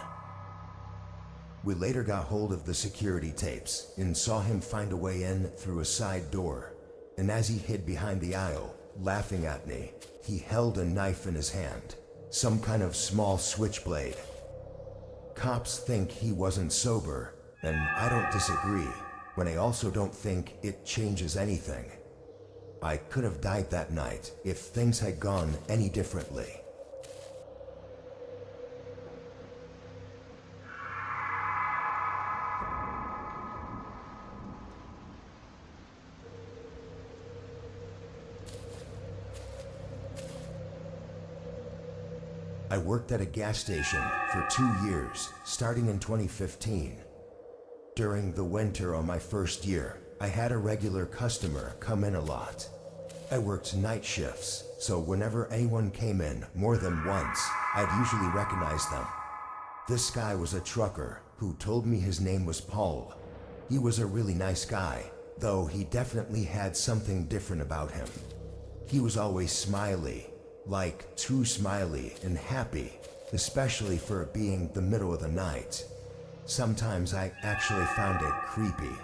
We later got hold of the security tapes and saw him find a way in through a side door, and as he hid behind the aisle, laughing at me, he held a knife in his hand, some kind of small switchblade. Cops think he wasn't sober, and I don't disagree, when I also don't think it changes anything. I could have died that night if things had gone any differently. I worked at a gas station for 2 years, starting in 2015. During the winter on my first year, I had a regular customer come in a lot. I worked night shifts, so whenever anyone came in more than once, I'd usually recognize them. This guy was a trucker who told me his name was Paul. He was a really nice guy, though he definitely had something different about him. He was always smiley, like too smiley and happy, especially for it being the middle of the night. Sometimes I actually found it creepy.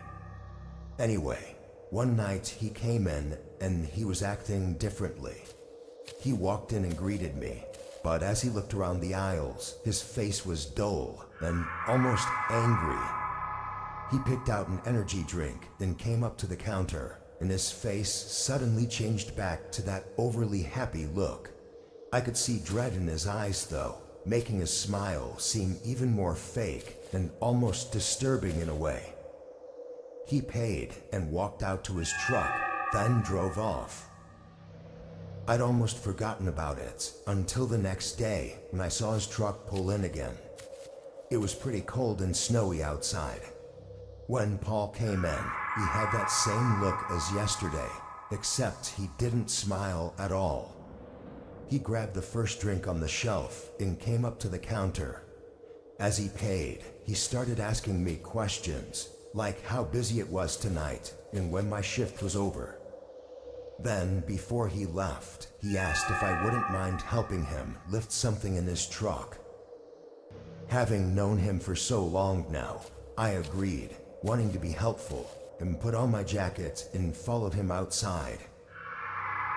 Anyway, one night he came in and he was acting differently. He walked in and greeted me, but as he looked around the aisles, his face was dull and almost angry. He picked out an energy drink and came up to the counter, and his face suddenly changed back to that overly happy look. I could see dread in his eyes though, making his smile seem even more fake and almost disturbing in a way. He paid and walked out to his truck, then drove off. I'd almost forgotten about it until the next day when I saw his truck pull in again. It was pretty cold and snowy outside. When Paul came in, he had that same look as yesterday, except he didn't smile at all. He grabbed the first drink on the shelf and came up to the counter. As he paid, he started asking me questions, like how busy it was tonight and when my shift was over. Then, before he left, he asked if I wouldn't mind helping him lift something in his truck. Having known him for so long now, I agreed, wanting to be helpful, and put on my jacket and followed him outside.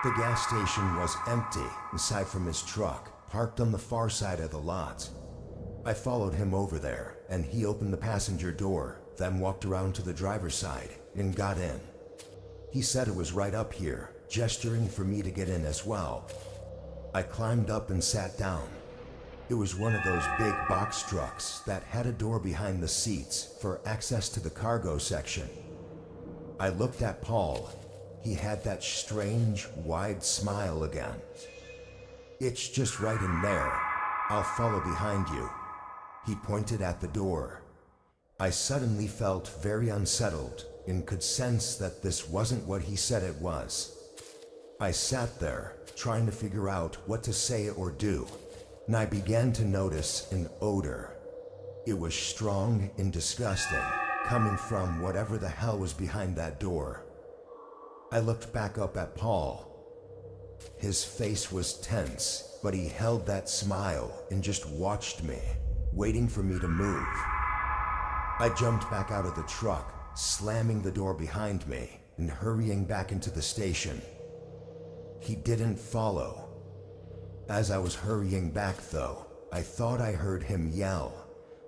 The gas station was empty, aside from his truck, parked on the far side of the lot. I followed him over there, and he opened the passenger door, then walked around to the driver's side and got in. He said it was right up here, gesturing for me to get in as well. I climbed up and sat down. It was one of those big box trucks that had a door behind the seats for access to the cargo section. I looked at Paul. He had that strange, wide smile again. It's just right in there. I'll follow behind you." He pointed at the door. I suddenly felt very unsettled and could sense that this wasn't what he said it was. I sat there, trying to figure out what to say or do, and I began to notice an odor. It was strong and disgusting, coming from whatever the hell was behind that door. I looked back up at Paul. His face was tense, but he held that smile and just watched me, waiting for me to move. I jumped back out of the truck, slamming the door behind me and hurrying back into the station. He didn't follow. As I was hurrying back though, I thought I heard him yell,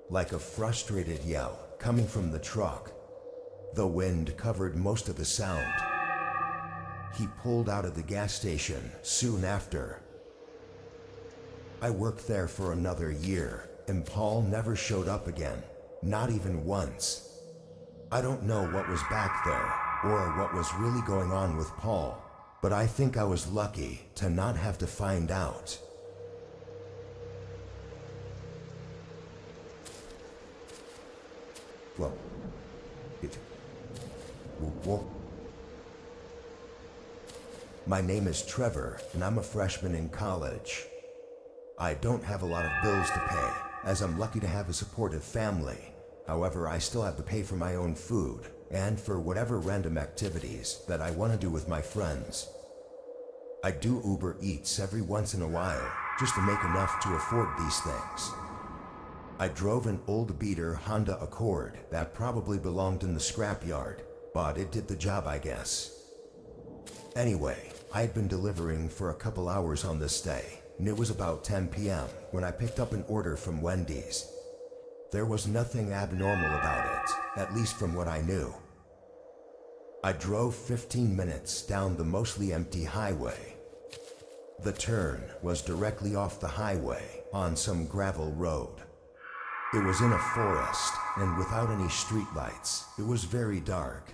like a frustrated yell coming from the truck. The wind covered most of the sound. He pulled out of the gas station soon after. I worked there for another year, and Paul never showed up again, not even once. I don't know what was back there, or what was really going on with Paul, but I think I was lucky to not have to find out. Well, my name is Trevor, and I'm a freshman in college. I don't have a lot of bills to pay, as I'm lucky to have a supportive family. However, I still have to pay for my own food, and for whatever random activities that I want to do with my friends. I do Uber Eats every once in a while, just to make enough to afford these things. I drove an old beater Honda Accord that probably belonged in the scrapyard, but it did the job, I guess. Anyway, I had been delivering for a couple hours on this day, and it was about 10 p.m. when I picked up an order from Wendy's. There was nothing abnormal about it, at least from what I knew. I drove 15 minutes down the mostly empty highway. The turn was directly off the highway on some gravel road. It was in a forest, and without any streetlights, it was very dark.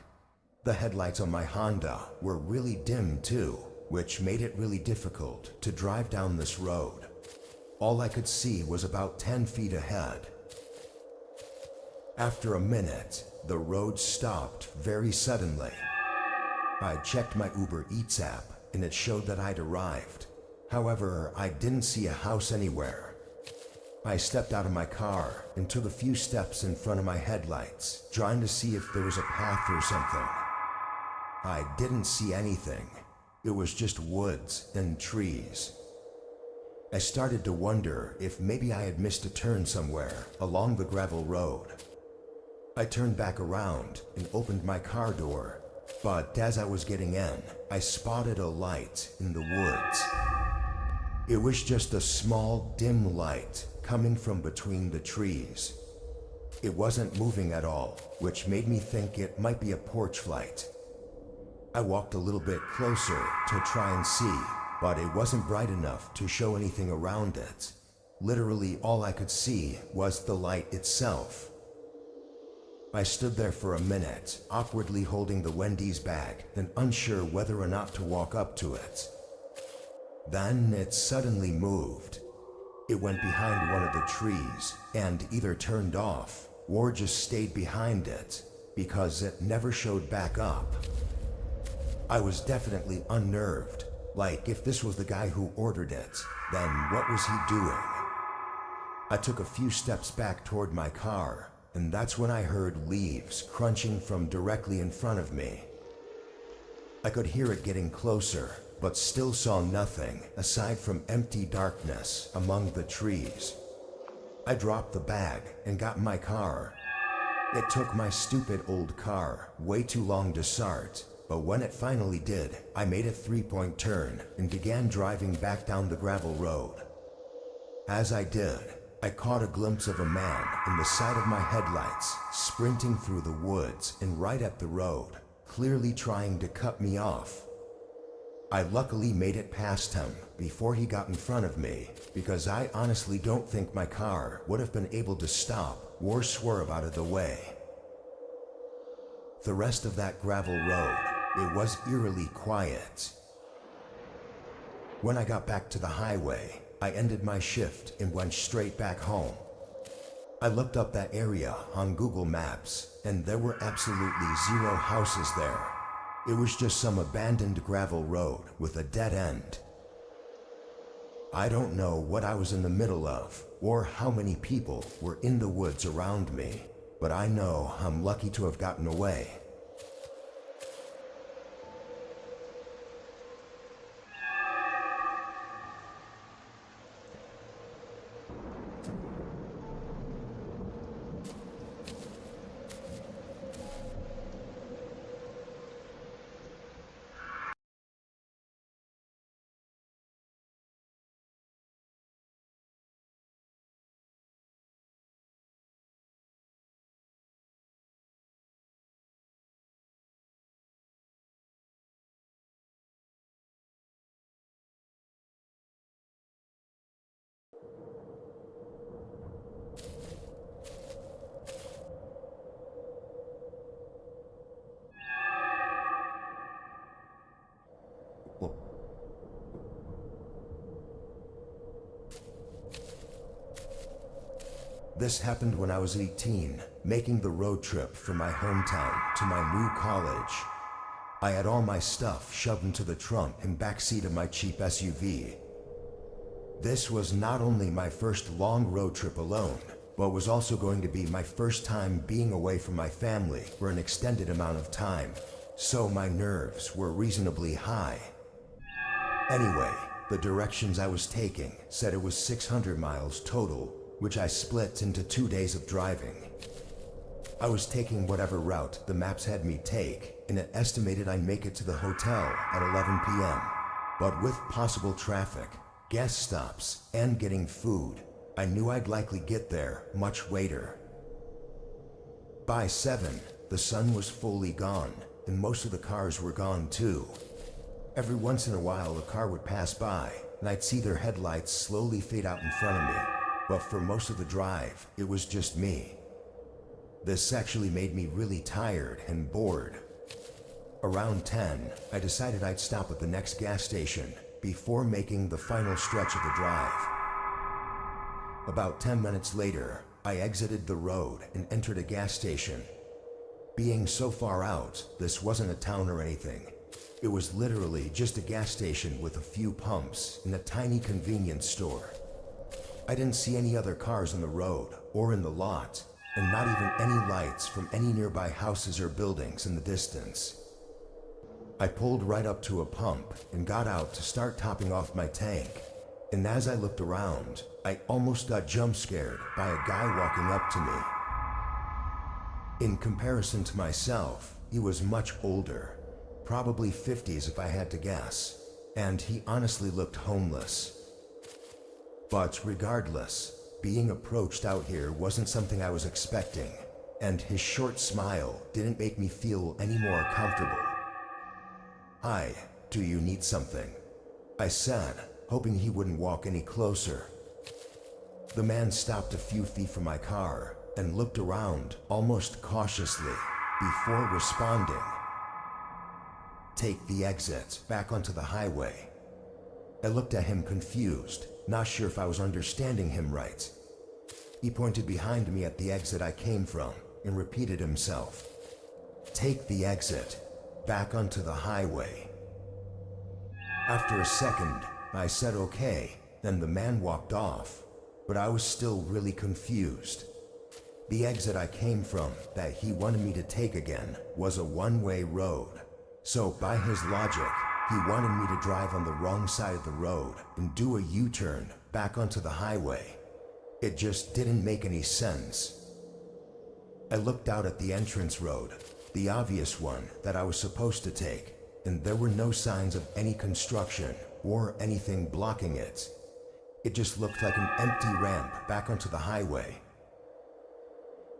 The headlights on my Honda were really dim too, which made it really difficult to drive down this road. All I could see was about 10 feet ahead. After a minute, the road stopped very suddenly. I checked my Uber Eats app, and it showed that I'd arrived. However, I didn't see a house anywhere. I stepped out of my car and took a few steps in front of my headlights, trying to see if there was a path or something. I didn't see anything. It was just woods and trees. I started to wonder if maybe I had missed a turn somewhere along the gravel road. I turned back around and opened my car door, but as I was getting in, I spotted a light in the woods. It was just a small, dim light coming from between the trees. It wasn't moving at all, which made me think it might be a porch light. I walked a little bit closer to try and see, but it wasn't bright enough to show anything around it. Literally all I could see was the light itself. I stood there for a minute, awkwardly holding the Wendy's bag and unsure whether or not to walk up to it. Then it suddenly moved. It went behind one of the trees and either turned off or just stayed behind it, because it never showed back up. I was definitely unnerved, like if this was the guy who ordered it, then what was he doing? I took a few steps back toward my car, and that's when I heard leaves crunching from directly in front of me. I could hear it getting closer, but still saw nothing aside from empty darkness among the trees. I dropped the bag and got in my car. It took my stupid old car way too long to start, but when it finally did, I made a three-point turn and began driving back down the gravel road. As I did, I caught a glimpse of a man in the side of my headlights, sprinting through the woods and right at the road, clearly trying to cut me off. I luckily made it past him before he got in front of me, because I honestly don't think my car would have been able to stop or swerve out of the way. The rest of that gravel road, it was eerily quiet. When I got back to the highway, I ended my shift and went straight back home. I looked up that area on Google Maps, and there were absolutely zero houses there. It was just some abandoned gravel road with a dead end. I don't know what I was in the middle of, or how many people were in the woods around me, but I know I'm lucky to have gotten away. This happened when I was 18, making the road trip from my hometown to my new college. I had all my stuff shoved into the trunk and backseat of my cheap SUV. This was not only my first long road trip alone, but was also going to be my first time being away from my family for an extended amount of time, so my nerves were reasonably high. Anyway, the directions I was taking said it was 600 miles total, which I split into 2 days of driving. I was taking whatever route the maps had me take, and it estimated I'd make it to the hotel at 11 p.m. But with possible traffic, gas stops, and getting food, I knew I'd likely get there much later. By 7, the sun was fully gone, and most of the cars were gone too. Every once in a while a car would pass by, and I'd see their headlights slowly fade out in front of me. But for most of the drive, it was just me. This actually made me really tired and bored. Around 10, I decided I'd stop at the next gas station before making the final stretch of the drive. About 10 minutes later, I exited the road and entered a gas station. Being so far out, this wasn't a town or anything. It was literally just a gas station with a few pumps and a tiny convenience store. I didn't see any other cars on the road or in the lot, and not even any lights from any nearby houses or buildings in the distance. I pulled right up to a pump and got out to start topping off my tank, and as I looked around, I almost got jump scared by a guy walking up to me. In comparison to myself, he was much older, probably 50s if I had to guess, and he honestly looked homeless. But regardless, being approached out here wasn't something I was expecting, and his short smile didn't make me feel any more comfortable. "Hi, do you need something?" I said, hoping he wouldn't walk any closer. The man stopped a few feet from my car and looked around almost cautiously before responding. "Take the exit back onto the highway." I looked at him confused, not sure if I was understanding him right. He pointed behind me at the exit I came from and repeated himself. "Take the exit, back onto the highway." After a second, I said okay, then the man walked off, but I was still really confused. The exit I came from that he wanted me to take again was a one-way road, so by his logic, he wanted me to drive on the wrong side of the road and do a U-turn back onto the highway. It just didn't make any sense. I looked out at the entrance road, the obvious one that I was supposed to take, and there were no signs of any construction or anything blocking it. It just looked like an empty ramp back onto the highway.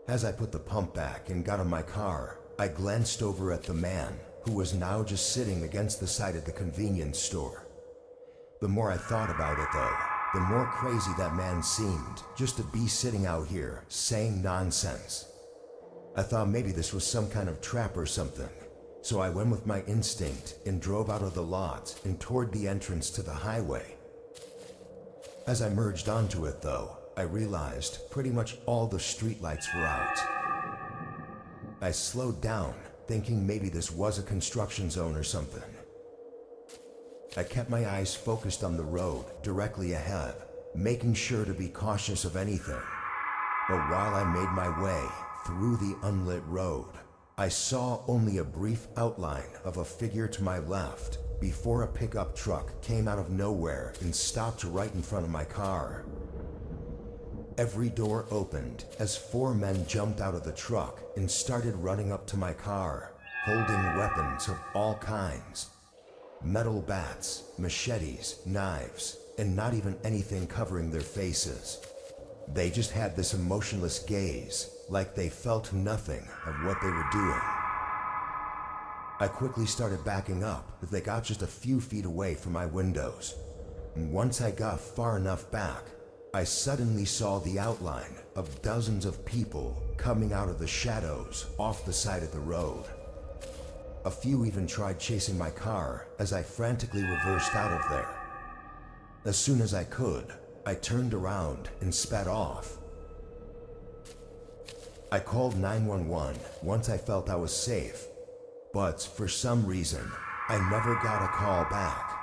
As I put the pump back and got in my car, I glanced over at the man, who was now just sitting against the side of the convenience store. The more I thought about it though, the more crazy that man seemed just to be sitting out here saying nonsense. I thought maybe this was some kind of trap or something, So I went with my instinct and drove out of the lot and toward the entrance to the highway. As I merged onto it though, I realized pretty much all the streetlights were out. I slowed down, thinking maybe this was a construction zone or something. I kept my eyes focused on the road directly ahead, making sure to be cautious of anything. But while I made my way through the unlit road, I saw only a brief outline of a figure to my left before a pickup truck came out of nowhere and stopped right in front of my car. Every door opened as 4 men jumped out of the truck and started running up to my car, holding weapons of all kinds. Metal bats, machetes, knives, and not even anything covering their faces. They just had this emotionless gaze, like they felt nothing of what they were doing. I quickly started backing up as they got just a few feet away from my windows. And once I got far enough back, I suddenly saw the outline of dozens of people coming out of the shadows off the side of the road. A few even tried chasing my car as I frantically reversed out of there. As soon as I could, I turned around and sped off. I called 911 once I felt I was safe, but for some reason, I never got a call back.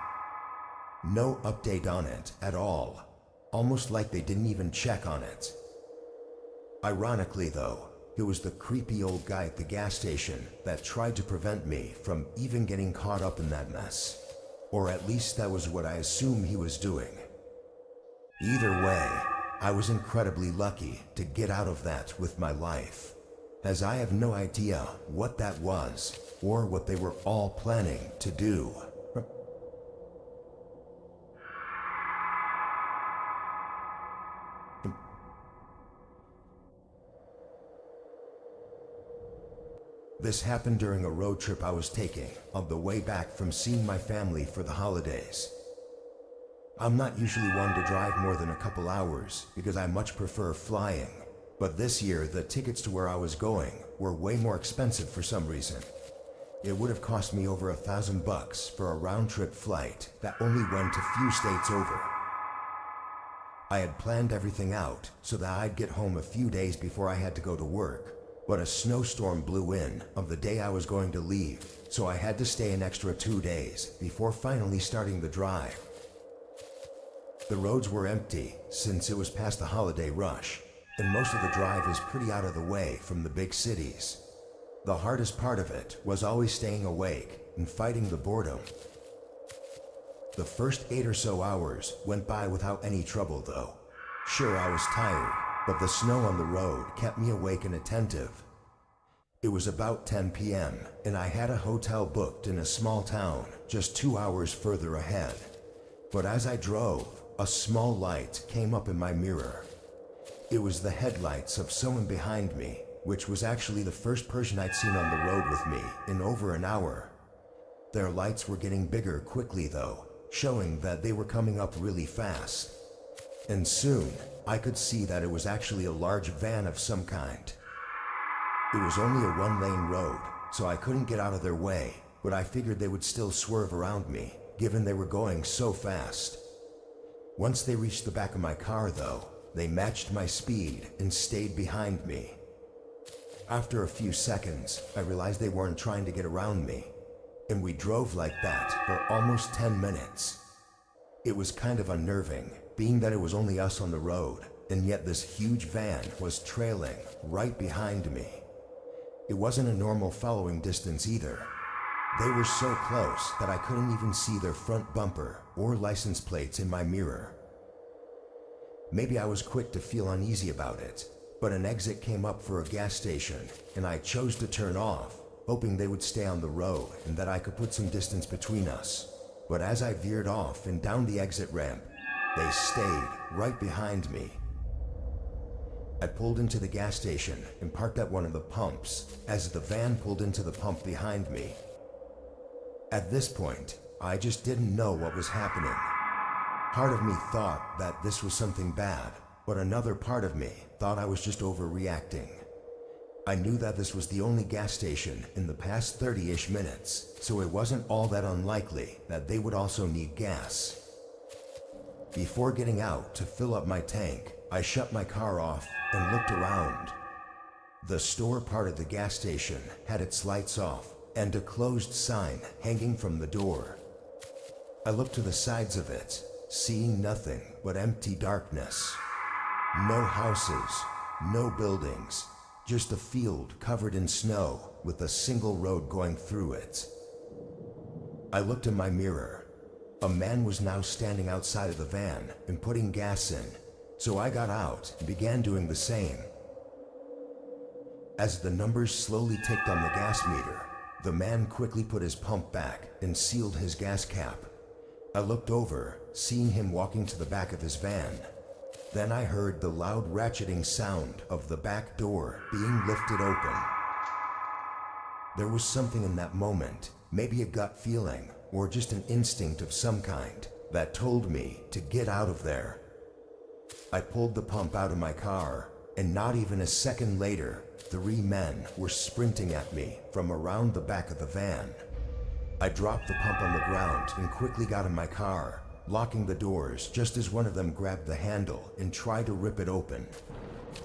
No update on it at all, almost like they didn't even check on it. Ironically though, it was the creepy old guy at the gas station that tried to prevent me from even getting caught up in that mess. Or at least that was what I assumed he was doing. Either way, I was incredibly lucky to get out of that with my life, as I have no idea what that was or what they were all planning to do. This happened during a road trip I was taking on the way back from seeing my family for the holidays. I'm not usually one to drive more than a couple hours because I much prefer flying, but this year the tickets to where I was going were way more expensive for some reason. It would have cost me over $1,000 for a round-trip flight that only went a few states over. I had planned everything out so that I'd get home a few days before I had to go to work, but a snowstorm blew in on the day I was going to leave, so I had to stay an extra 2 days before finally starting the drive. The roads were empty since it was past the holiday rush, and most of the drive is pretty out of the way from the big cities. The hardest part of it was always staying awake and fighting the boredom. The first 8 or so hours went by without any trouble though. Sure, I was tired, but the snow on the road kept me awake and attentive. It was about 10 p.m. and I had a hotel booked in a small town just 2 hours further ahead. But as I drove, a small light came up in my mirror. It was the headlights of someone behind me, which was actually the first person I'd seen on the road with me in over an hour. Their lights were getting bigger quickly though, showing that they were coming up really fast. And soon, I could see that it was actually a large van of some kind. It was only a one-lane road, so I couldn't get out of their way, but I figured they would still swerve around me, given they were going so fast. Once they reached the back of my car though, they matched my speed and stayed behind me. After a few seconds, I realized they weren't trying to get around me, and we drove like that for almost 10 minutes. It was kind of unnerving, being that it was only us on the road, and yet this huge van was trailing right behind me. It wasn't a normal following distance either. They were so close that I couldn't even see their front bumper or license plates in my mirror. Maybe I was quick to feel uneasy about it, but an exit came up for a gas station, and I chose to turn off, hoping they would stay on the road and that I could put some distance between us. But as I veered off and down the exit ramp, they stayed right behind me. I pulled into the gas station and parked at one of the pumps as the van pulled into the pump behind me. At this point, I just didn't know what was happening. Part of me thought that this was something bad, but another part of me thought I was just overreacting. I knew that this was the only gas station in the past 30-ish minutes, so it wasn't all that unlikely that they would also need gas. Before getting out to fill up my tank, I shut my car off and looked around. The store part of the gas station had its lights off and a closed sign hanging from the door. I looked to the sides of it, seeing nothing but empty darkness. No houses, no buildings, just a field covered in snow with a single road going through it. I looked in my mirror. A man was now standing outside of the van and putting gas in, so I got out and began doing the same. As the numbers slowly ticked on the gas meter, the man quickly put his pump back and sealed his gas cap. I looked over, seeing him walking to the back of his van. Then I heard the loud ratcheting sound of the back door being lifted open. There was something in that moment, maybe a gut feeling, or just an instinct of some kind, that told me to get out of there. I pulled the pump out of my car, and not even a second later, 3 men were sprinting at me from around the back of the van. I dropped the pump on the ground and quickly got in my car, locking the doors just as one of them grabbed the handle and tried to rip it open.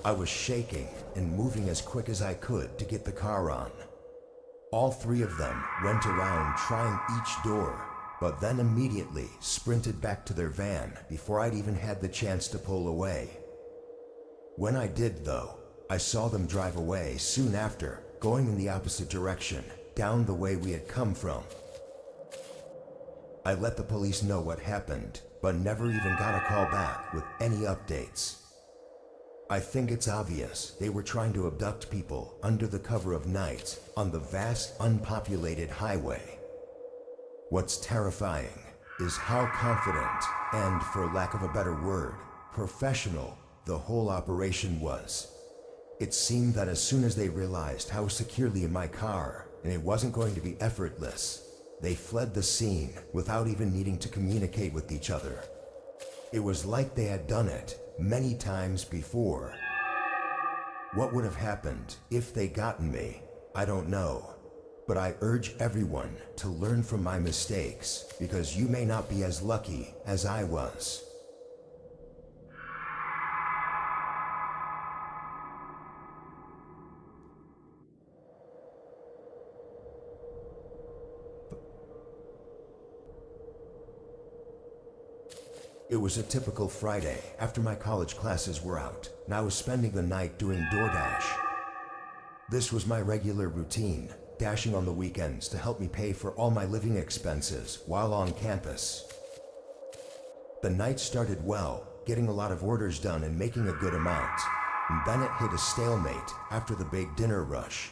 I was shaking and moving as quick as I could to get the car on. All 3 of them went around trying each door, but then immediately sprinted back to their van before I'd even had the chance to pull away. When I did, though, I saw them drive away soon after, going in the opposite direction, down the way we had come from. I let the police know what happened, but never even got a call back with any updates. I think it's obvious they were trying to abduct people under the cover of night on the vast, unpopulated highway. What's terrifying is how confident and, for lack of a better word, professional the whole operation was. It seemed that as soon as they realized how securely in my car, and it wasn't going to be effortless, they fled the scene without even needing to communicate with each other. It was like they had done it many times before. What would have happened if they'd gotten me? I don't know. But I urge everyone to learn from my mistakes, because you may not be as lucky as I was. It was a typical Friday after my college classes were out, and I was spending the night doing DoorDash. This was my regular routine, dashing on the weekends to help me pay for all my living expenses while on campus. The night started well, getting a lot of orders done and making a good amount, and then it hit a stalemate after the big dinner rush.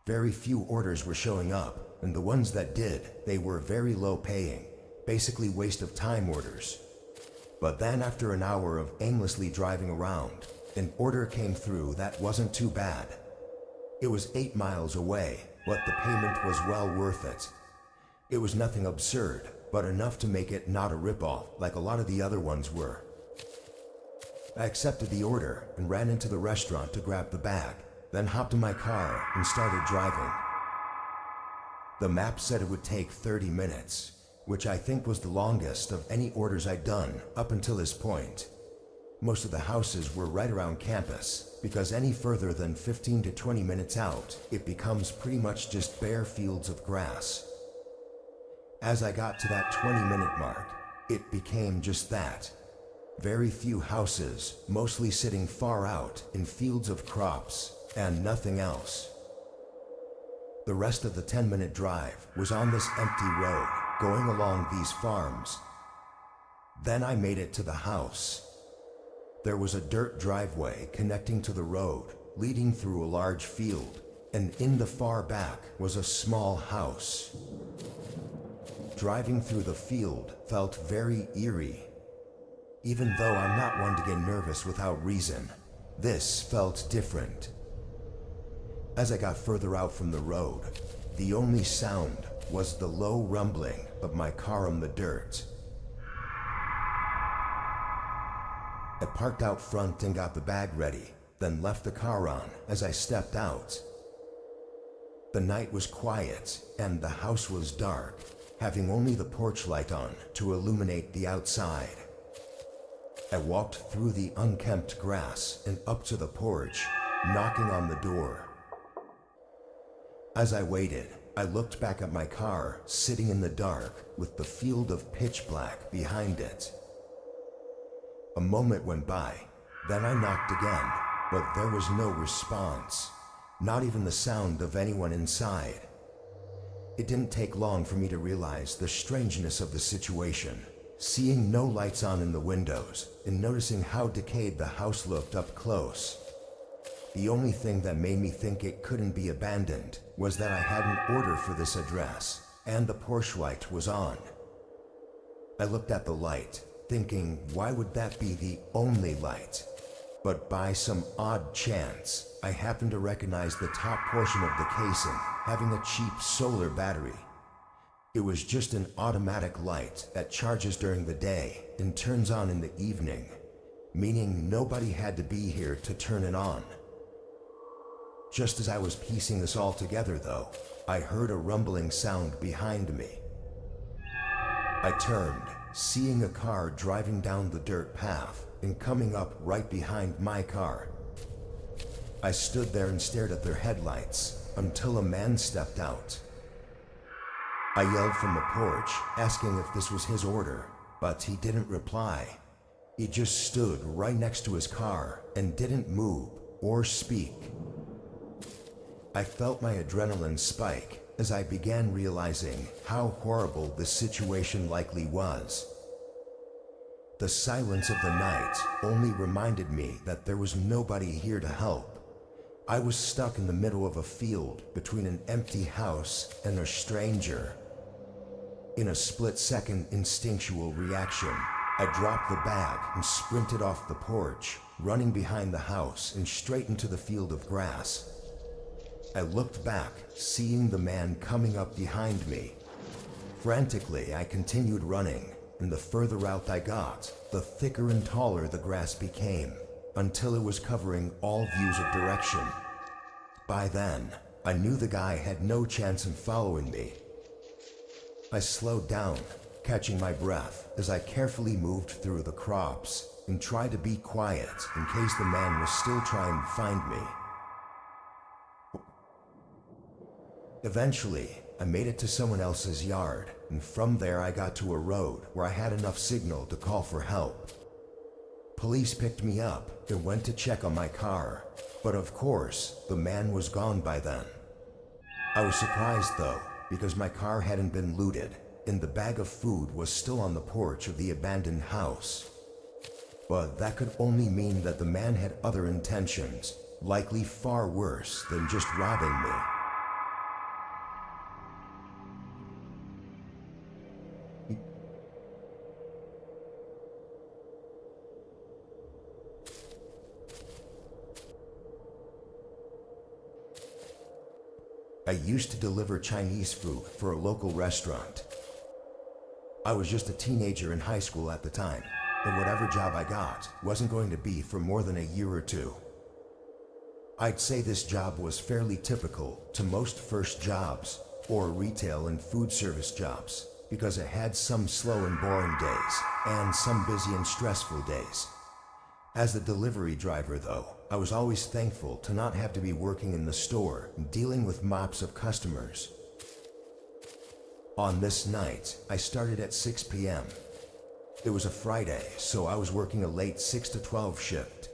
Very few orders were showing up, and the ones that did, they were very low paying, basically waste of time orders. But then after an hour of aimlessly driving around, an order came through that wasn't too bad. It was 8 miles away, but the payment was well worth it. It was nothing absurd, but enough to make it not a ripoff like a lot of the other ones were. I accepted the order and ran into the restaurant to grab the bag, then hopped in my car and started driving. The map said it would take 30 minutes, which I think was the longest of any orders I'd done up until this point. Most of the houses were right around campus, because any further than 15 to 20 minutes out, it becomes pretty much just bare fields of grass. As I got to that 20-minute mark, it became just that. Very few houses, mostly sitting far out in fields of crops, and nothing else. The rest of the 10-minute drive was on this empty road, going along these farms. Then I made it to the house. There was a dirt driveway connecting to the road, leading through a large field, and in the far back was a small house. Driving through the field felt very eerie. Even though I'm not one to get nervous without reason, this felt different. As I got further out from the road, the only sound was the low rumbling of my car on the dirt. I parked out front and got the bag ready, then left the car on as I stepped out. The night was quiet and the house was dark, having only the porch light on to illuminate the outside. I walked through the unkempt grass and up to the porch, knocking on the door. As I waited, I looked back at my car, sitting in the dark with the field of pitch black behind it. A moment went by, then I knocked again, but there was no response, not even the sound of anyone inside. It didn't take long for me to realize the strangeness of the situation, seeing no lights on in the windows and noticing how decayed the house looked up close. The only thing that made me think it couldn't be abandoned was that I had an order for this address, and the porch light was on. I looked at the light, thinking, why would that be the only light? But by some odd chance, I happened to recognize the top portion of the casing having a cheap solar battery. It was just an automatic light that charges during the day and turns on in the evening, meaning nobody had to be here to turn it on. Just as I was piecing this all together though, I heard a rumbling sound behind me. I turned, seeing a car driving down the dirt path and coming up right behind my car. I stood there and stared at their headlights until a man stepped out. I yelled from the porch, asking if this was his order, but he didn't reply. He just stood right next to his car and didn't move or speak. I felt my adrenaline spike as I began realizing how horrible this situation likely was. The silence of the night only reminded me that there was nobody here to help. I was stuck in the middle of a field between an empty house and a stranger. In a split-second instinctual reaction, I dropped the bag and sprinted off the porch, running behind the house and straight into the field of grass. I looked back, seeing the man coming up behind me. Frantically, I continued running, and the further out I got, the thicker and taller the grass became, until it was covering all views of direction. By then, I knew the guy had no chance in following me. I slowed down, catching my breath as I carefully moved through the crops and tried to be quiet in case the man was still trying to find me. Eventually, I made it to someone else's yard, and from there I got to a road where I had enough signal to call for help. Police picked me up and went to check on my car, but of course, the man was gone by then. I was surprised though, because my car hadn't been looted, and the bag of food was still on the porch of the abandoned house. But that could only mean that the man had other intentions, likely far worse than just robbing me. I used to deliver Chinese food for a local restaurant. I was just a teenager in high school at the time, and whatever job I got wasn't going to be for more than a year or two. I'd say this job was fairly typical to most first jobs or retail and food service jobs, because it had some slow and boring days and some busy and stressful days. As the delivery driver though, I was always thankful to not have to be working in the store and dealing with mobs of customers. On this night, I started at 6 p.m. It was a Friday, so I was working a late 6 to 12 shift.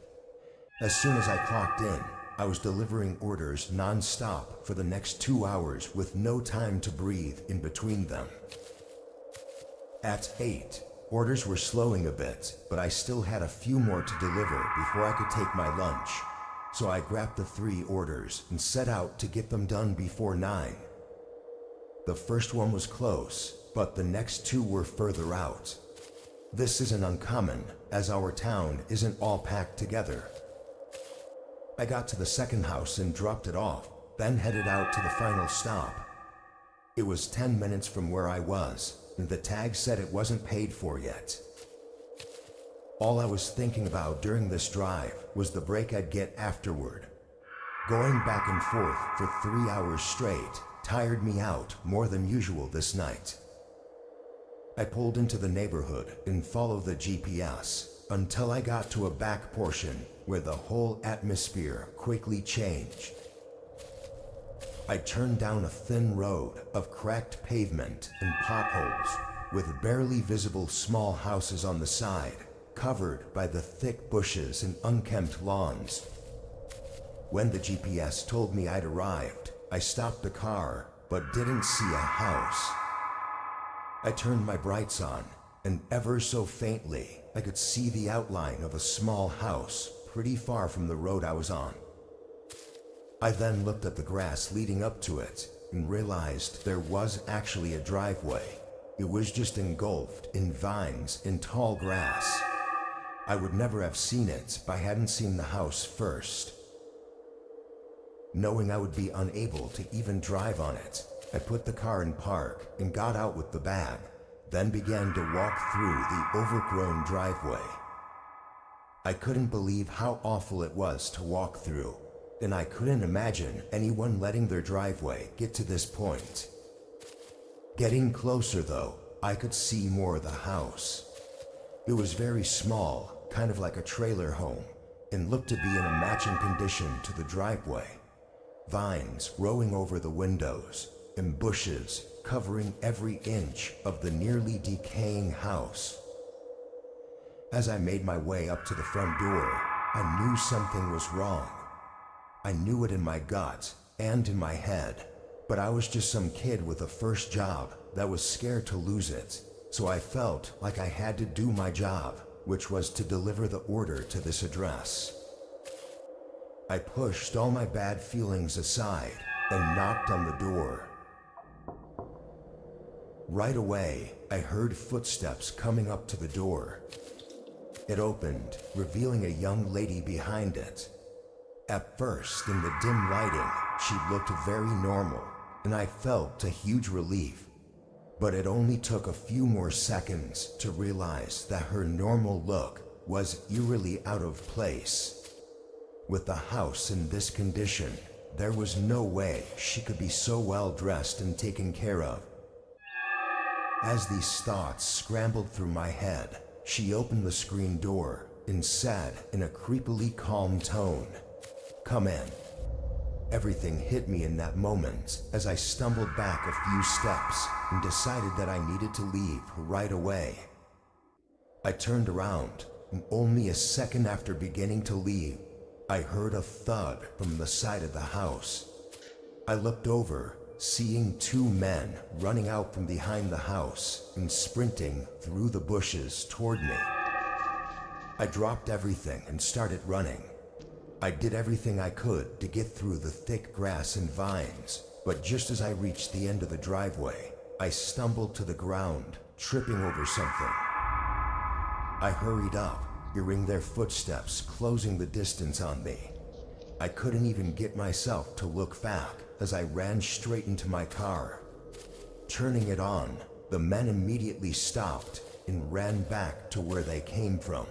As soon as I clocked in, I was delivering orders non-stop for the next 2 hours with no time to breathe in between them. At 8, orders were slowing a bit, but I still had a few more to deliver before I could take my lunch. So I grabbed the 3 orders and set out to get them done before 9. The first one was close, but the next 2 were further out. This isn't uncommon, as our town isn't all packed together. I got to the second house and dropped it off, then headed out to the final stop. It was 10 minutes from where I was, and the tag said it wasn't paid for yet. All I was thinking about during this drive was the break I'd get afterward. Going back and forth for 3 hours straight tired me out more than usual this night. I pulled into the neighborhood and followed the GPS until I got to a back portion where the whole atmosphere quickly changed. I turned down a thin road of cracked pavement and potholes with barely visible small houses on the side, covered by the thick bushes and unkempt lawns. When the GPS told me I'd arrived, I stopped the car but didn't see a house. I turned my brights on, and ever so faintly, I could see the outline of a small house pretty far from the road I was on. I then looked at the grass leading up to it and realized there was actually a driveway. It was just engulfed in vines and tall grass. I would never have seen it if I hadn't seen the house first. Knowing I would be unable to even drive on it, I put the car in park and got out with the bag, then began to walk through the overgrown driveway. I couldn't believe how awful it was to walk through, and I couldn't imagine anyone letting their driveway get to this point. Getting closer though, I could see more of the house. It was very small, kind of like a trailer home, and looked to be in a matching condition to the driveway. Vines growing over the windows, and bushes covering every inch of the nearly decaying house. As I made my way up to the front door, I knew something was wrong. I knew it in my gut and in my head, but I was just some kid with a first job that was scared to lose it, so I felt like I had to do my job, which was to deliver the order to this address. I pushed all my bad feelings aside and knocked on the door. Right away, I heard footsteps coming up to the door. It opened, revealing a young lady behind it. At first, in the dim lighting, she looked very normal, and I felt a huge relief. But it only took a few more seconds to realize that her normal look was eerily out of place. With the house in this condition, there was no way she could be so well dressed and taken care of. As these thoughts scrambled through my head, she opened the screen door and said in a creepily calm tone, "Come in." Everything hit me in that moment as I stumbled back a few steps and decided that I needed to leave right away. I turned around, and only a second after beginning to leave, I heard a thud from the side of the house. I looked over, seeing two men running out from behind the house and sprinting through the bushes toward me. I dropped everything and started running. I did everything I could to get through the thick grass and vines, but just as I reached the end of the driveway, I stumbled to the ground, tripping over something. I hurried up, hearing their footsteps closing the distance on me. I couldn't even get myself to look back as I ran straight into my car. Turning it on, the men immediately stopped and ran back to where they came from.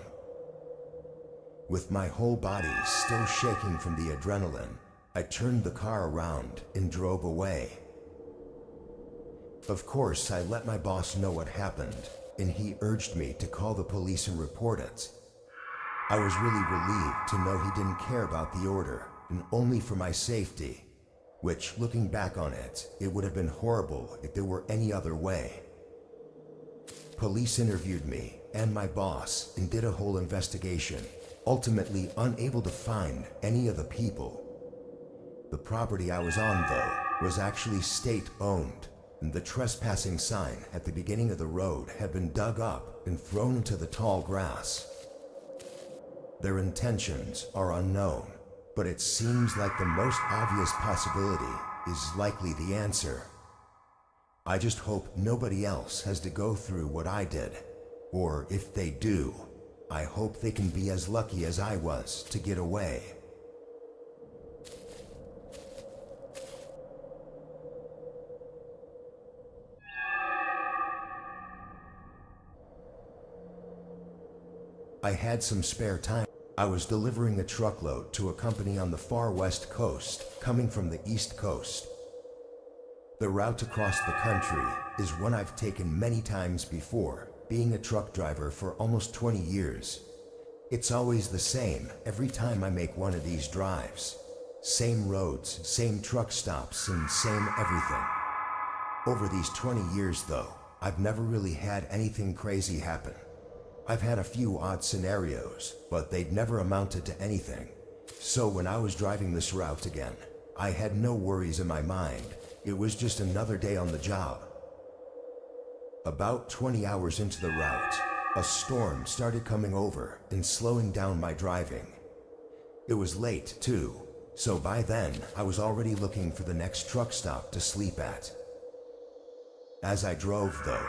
With my whole body still shaking from the adrenaline, I turned the car around and drove away. Of course, I let my boss know what happened, and he urged me to call the police and report it. I was really relieved to know he didn't care about the order, and only for my safety, which, looking back on it, it would have been horrible if there were any other way. Police interviewed me and my boss and did a whole investigation, ultimately unable to find any of the people. The property I was on, though, was actually state-owned, and the trespassing sign at the beginning of the road had been dug up and thrown into the tall grass. Their intentions are unknown, but it seems like the most obvious possibility is likely the answer. I just hope nobody else has to go through what I did, or if they do, I hope they can be as lucky as I was to get away. I had some spare time. I was delivering a truckload to a company on the far west coast, coming from the east coast. The route across the country is one I've taken many times before, being a truck driver for almost 20 years. It's always the same every time I make one of these drives. Same roads, same truck stops, and same everything. Over these 20 years though, I've never really had anything crazy happen. I've had a few odd scenarios, but they'd never amounted to anything. So when I was driving this route again, I had no worries in my mind. It was just another day on the job. About 20 hours into the route, a storm started coming over and slowing down my driving. It was late too, so by then I was already looking for the next truck stop to sleep at. As I drove though,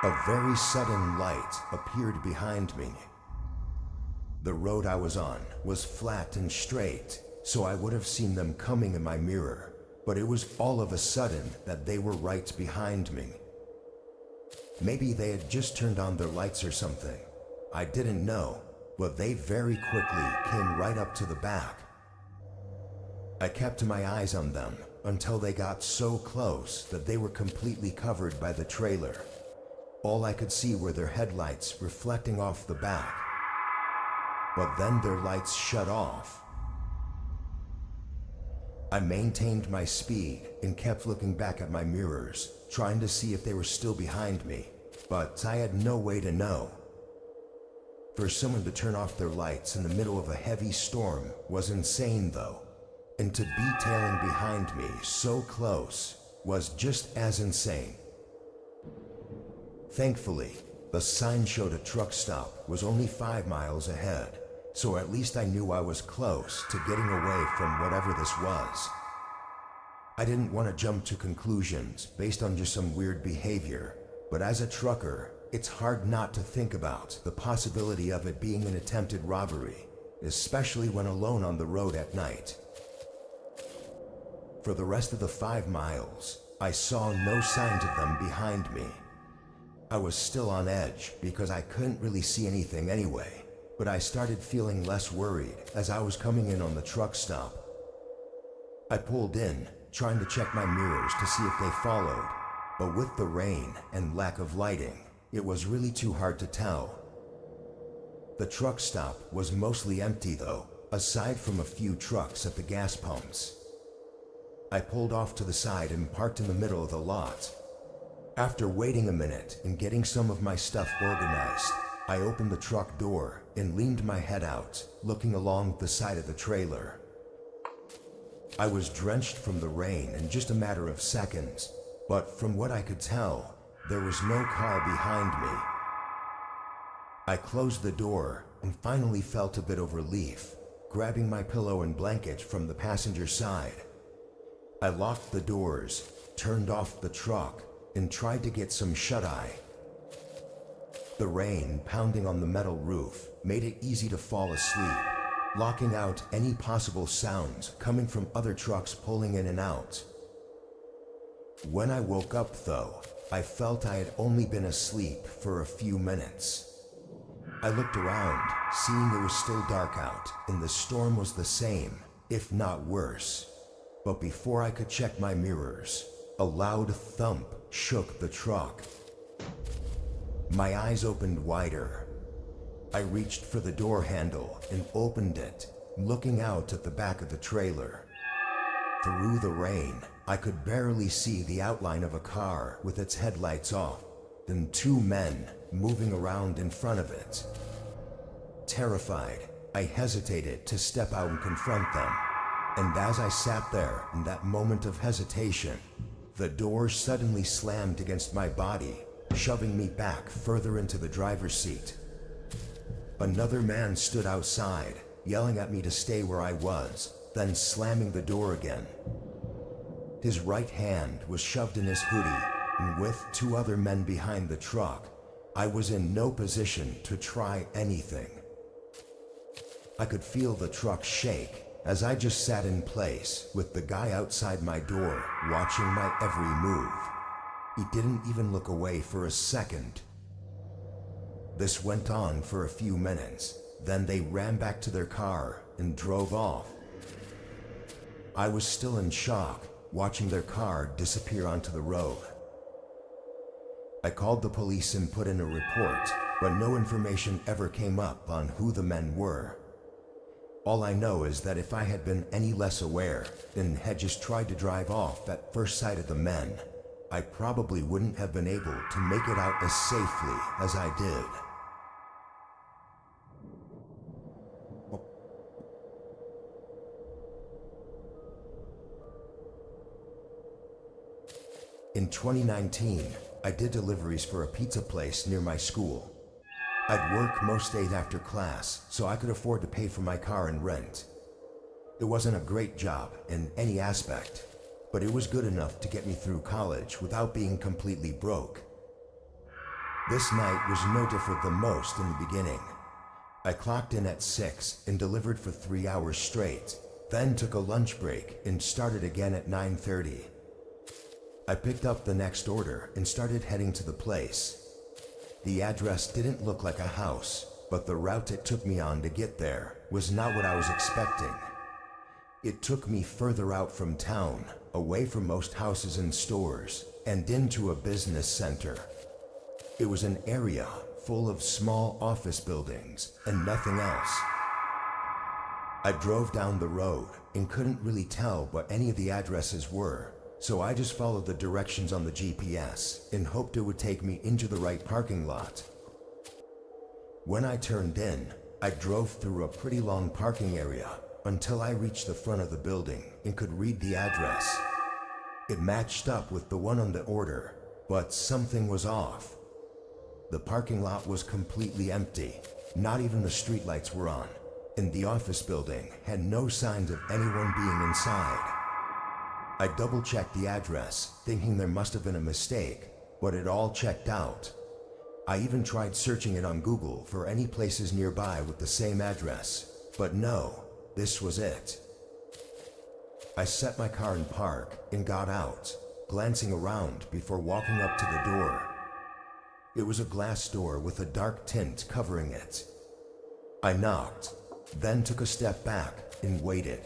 a very sudden light appeared behind me. The road I was on was flat and straight, so I would have seen them coming in my mirror, but it was all of a sudden that they were right behind me. Maybe they had just turned on their lights or something. I didn't know, but they very quickly came right up to the back. I kept my eyes on them until they got so close that they were completely covered by the trailer. All I could see were their headlights reflecting off the back. But then their lights shut off. I maintained my speed and kept looking back at my mirrors, trying to see if they were still behind me, but I had no way to know. For someone to turn off their lights in the middle of a heavy storm was insane though, and to be tailing behind me so close was just as insane. Thankfully, the sign showed a truck stop was only 5 miles ahead, so at least I knew I was close to getting away from whatever this was. I didn't want to jump to conclusions based on just some weird behavior, but as a trucker, it's hard not to think about the possibility of it being an attempted robbery, especially when alone on the road at night. For the rest of the 5 miles, I saw no signs of them behind me. I was still on edge because I couldn't really see anything anyway, but I started feeling less worried as I was coming in on the truck stop. I pulled in, trying to check my mirrors to see if they followed, but with the rain and lack of lighting, it was really too hard to tell. The truck stop was mostly empty though, aside from a few trucks at the gas pumps. I pulled off to the side and parked in the middle of the lot. After waiting a minute and getting some of my stuff organized, I opened the truck door and leaned my head out, looking along the side of the trailer. I was drenched from the rain in just a matter of seconds, but from what I could tell, there was no car behind me. I closed the door and finally felt a bit of relief, grabbing my pillow and blanket from the passenger side. I locked the doors, turned off the truck, and tried to get some shut-eye. The rain pounding on the metal roof made it easy to fall asleep, blocking out any possible sounds coming from other trucks pulling in and out. When I woke up though, I felt I had only been asleep for a few minutes. I looked around, seeing it was still dark out and the storm was the same, if not worse. But before I could check my mirrors, a loud thump shook the truck. My eyes opened wider. I reached for the door handle and opened it, looking out at the back of the trailer. Through the rain, I could barely see the outline of a car with its headlights off, then 2 men moving around in front of it. Terrified, I hesitated to step out and confront them. And as I sat there in that moment of hesitation, the door suddenly slammed against my body, shoving me back further into the driver's seat. Another man stood outside, yelling at me to stay where I was, then slamming the door again. His right hand was shoved in his hoodie, and with 2 other men behind the truck, I was in no position to try anything. I could feel the truck shake as I just sat in place with the guy outside my door watching my every move. He didn't even look away for a second. This went on for a few minutes, then they ran back to their car and drove off. I was still in shock, watching their car disappear onto the road. I called the police and put in a report, but no information ever came up on who the men were. All I know is that if I had been any less aware and had just tried to drive off at first sight of the men, I probably wouldn't have been able to make it out as safely as I did. In 2019, I did deliveries for a pizza place near my school. I'd work most days after class, so I could afford to pay for my car and rent. It wasn't a great job in any aspect, but it was good enough to get me through college without being completely broke. This night was no different than most in the beginning. I clocked in at 6 and delivered for 3 hours straight, then took a lunch break and started again at 9:30. I picked up the next order and started heading to the place. The address didn't look like a house, but the route it took me on to get there was not what I was expecting. It took me further out from town, away from most houses and stores, and into a business center. It was an area full of small office buildings and nothing else. I drove down the road and couldn't really tell what any of the addresses were, so I just followed the directions on the GPS and hoped it would take me into the right parking lot. When I turned in, I drove through a pretty long parking area until I reached the front of the building and could read the address. It matched up with the one on the order, but something was off. The parking lot was completely empty, not even the streetlights were on, and the office building had no signs of anyone being inside. I double-checked the address, thinking there must have been a mistake, but it all checked out. I even tried searching it on Google for any places nearby with the same address, but no, this was it. I set my car in park and got out, glancing around before walking up to the door. It was a glass door with a dark tint covering it. I knocked, then took a step back and waited.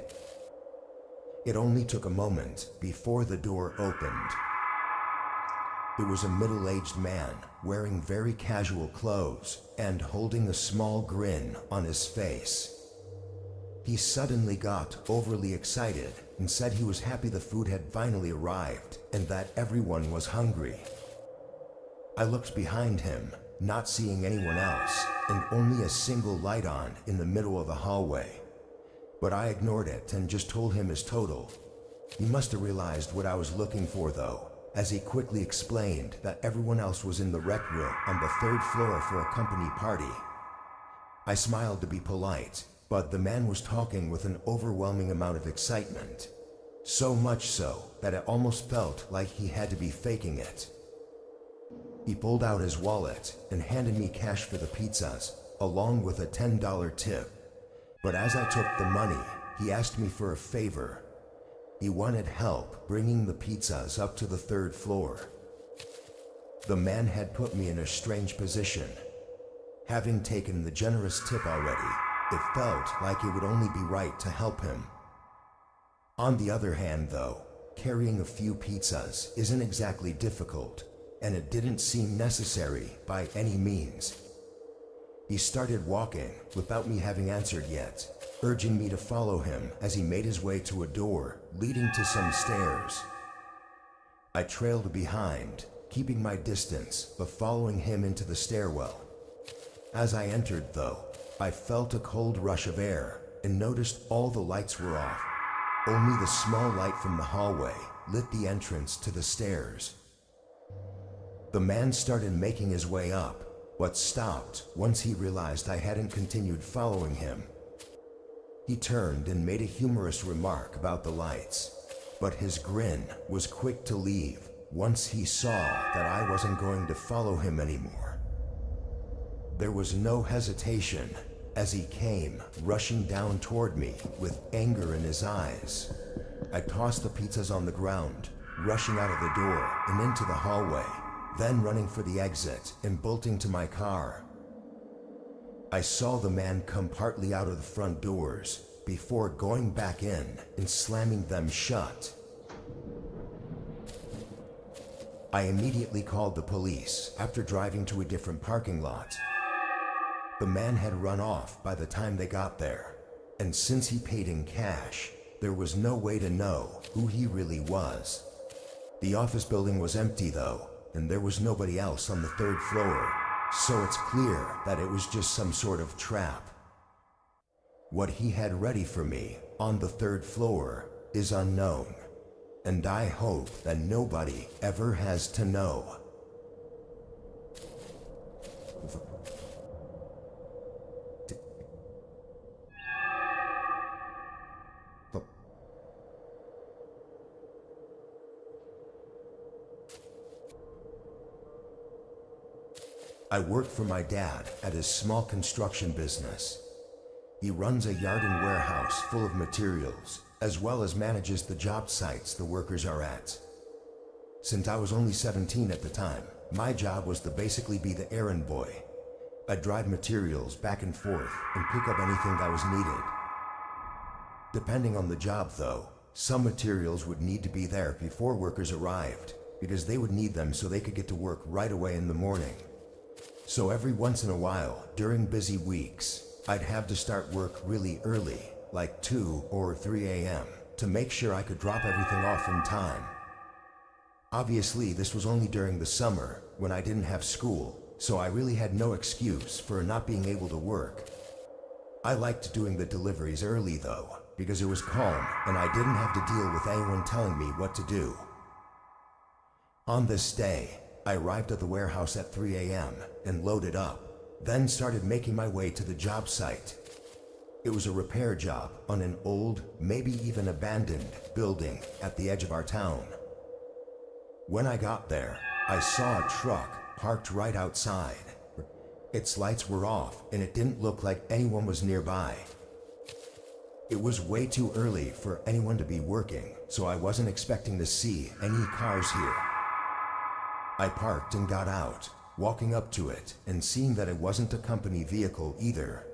It only took a moment before the door opened. It was a middle-aged man wearing very casual clothes and holding a small grin on his face. He suddenly got overly excited and said he was happy the food had finally arrived and that everyone was hungry. I looked behind him, not seeing anyone else, and only a single light on in the middle of the hallway. But I ignored it and just told him his total. He must have realized what I was looking for though, as he quickly explained that everyone else was in the rec room on the 3rd floor for a company party. I smiled to be polite, but the man was talking with an overwhelming amount of excitement. So much so that it almost felt like he had to be faking it. He pulled out his wallet and handed me cash for the pizzas, along with a $10 tip. But as I took the money, he asked me for a favor. He wanted help bringing the pizzas up to the 3rd floor. The man had put me in a strange position. Having taken the generous tip already, it felt like it would only be right to help him. On the other hand though, carrying a few pizzas isn't exactly difficult, and it didn't seem necessary by any means. He started walking without me having answered yet, urging me to follow him as he made his way to a door leading to some stairs. I trailed behind, keeping my distance but following him into the stairwell. As I entered though, I felt a cold rush of air and noticed all the lights were off. Only the small light from the hallway lit the entrance to the stairs. The man started making his way up, but stopped once he realized I hadn't continued following him. He turned and made a humorous remark about the lights, but his grin was quick to leave once he saw that I wasn't going to follow him anymore. There was no hesitation as he came rushing down toward me with anger in his eyes. I tossed the pizzas on the ground, rushing out of the door and into the hallway, then running for the exit and bolting to my car. I saw the man come partly out of the front doors before going back in and slamming them shut. I immediately called the police after driving to a different parking lot. The man had run off by the time they got there, and since he paid in cash, there was no way to know who he really was. The office building was empty though, and there was nobody else on the third floor, so it's clear that it was just some sort of trap. What he had ready for me on the third floor is unknown, and I hope that nobody ever has to know. I work for my dad at his small construction business. He runs a yard and warehouse full of materials, as well as manages the job sites the workers are at. Since I was only 17 at the time, my job was to basically be the errand boy. I'd drive materials back and forth and pick up anything that was needed. Depending on the job though, some materials would need to be there before workers arrived, because they would need them so they could get to work right away in the morning. So every once in a while, during busy weeks, I'd have to start work really early, like 2 or 3 a.m., to make sure I could drop everything off in time. Obviously, this was only during the summer, when I didn't have school, so I really had no excuse for not being able to work. I liked doing the deliveries early though, because it was calm and I didn't have to deal with anyone telling me what to do. On this day, I arrived at the warehouse at 3 a.m. and loaded up, then started making my way to the job site. It was a repair job on an old, maybe even abandoned, building at the edge of our town. When I got there, I saw a truck parked right outside. Its lights were off and it didn't look like anyone was nearby. It was way too early for anyone to be working, so I wasn't expecting to see any cars here. I parked and got out, walking up to it and seeing that it wasn't a company vehicle either.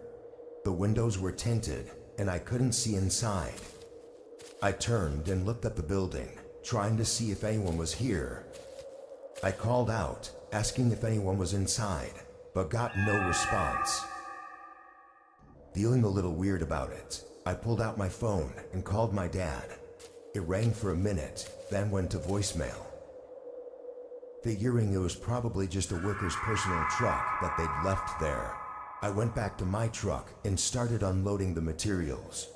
The windows were tinted and I couldn't see inside. I turned and looked at the building, trying to see if anyone was here. I called out, asking if anyone was inside, but got no response. Feeling a little weird about it, I pulled out my phone and called my dad. It rang for a minute, then went to voicemail. Figuring it was probably just a worker's personal truck that they'd left there, I went back to my truck and started unloading the materials.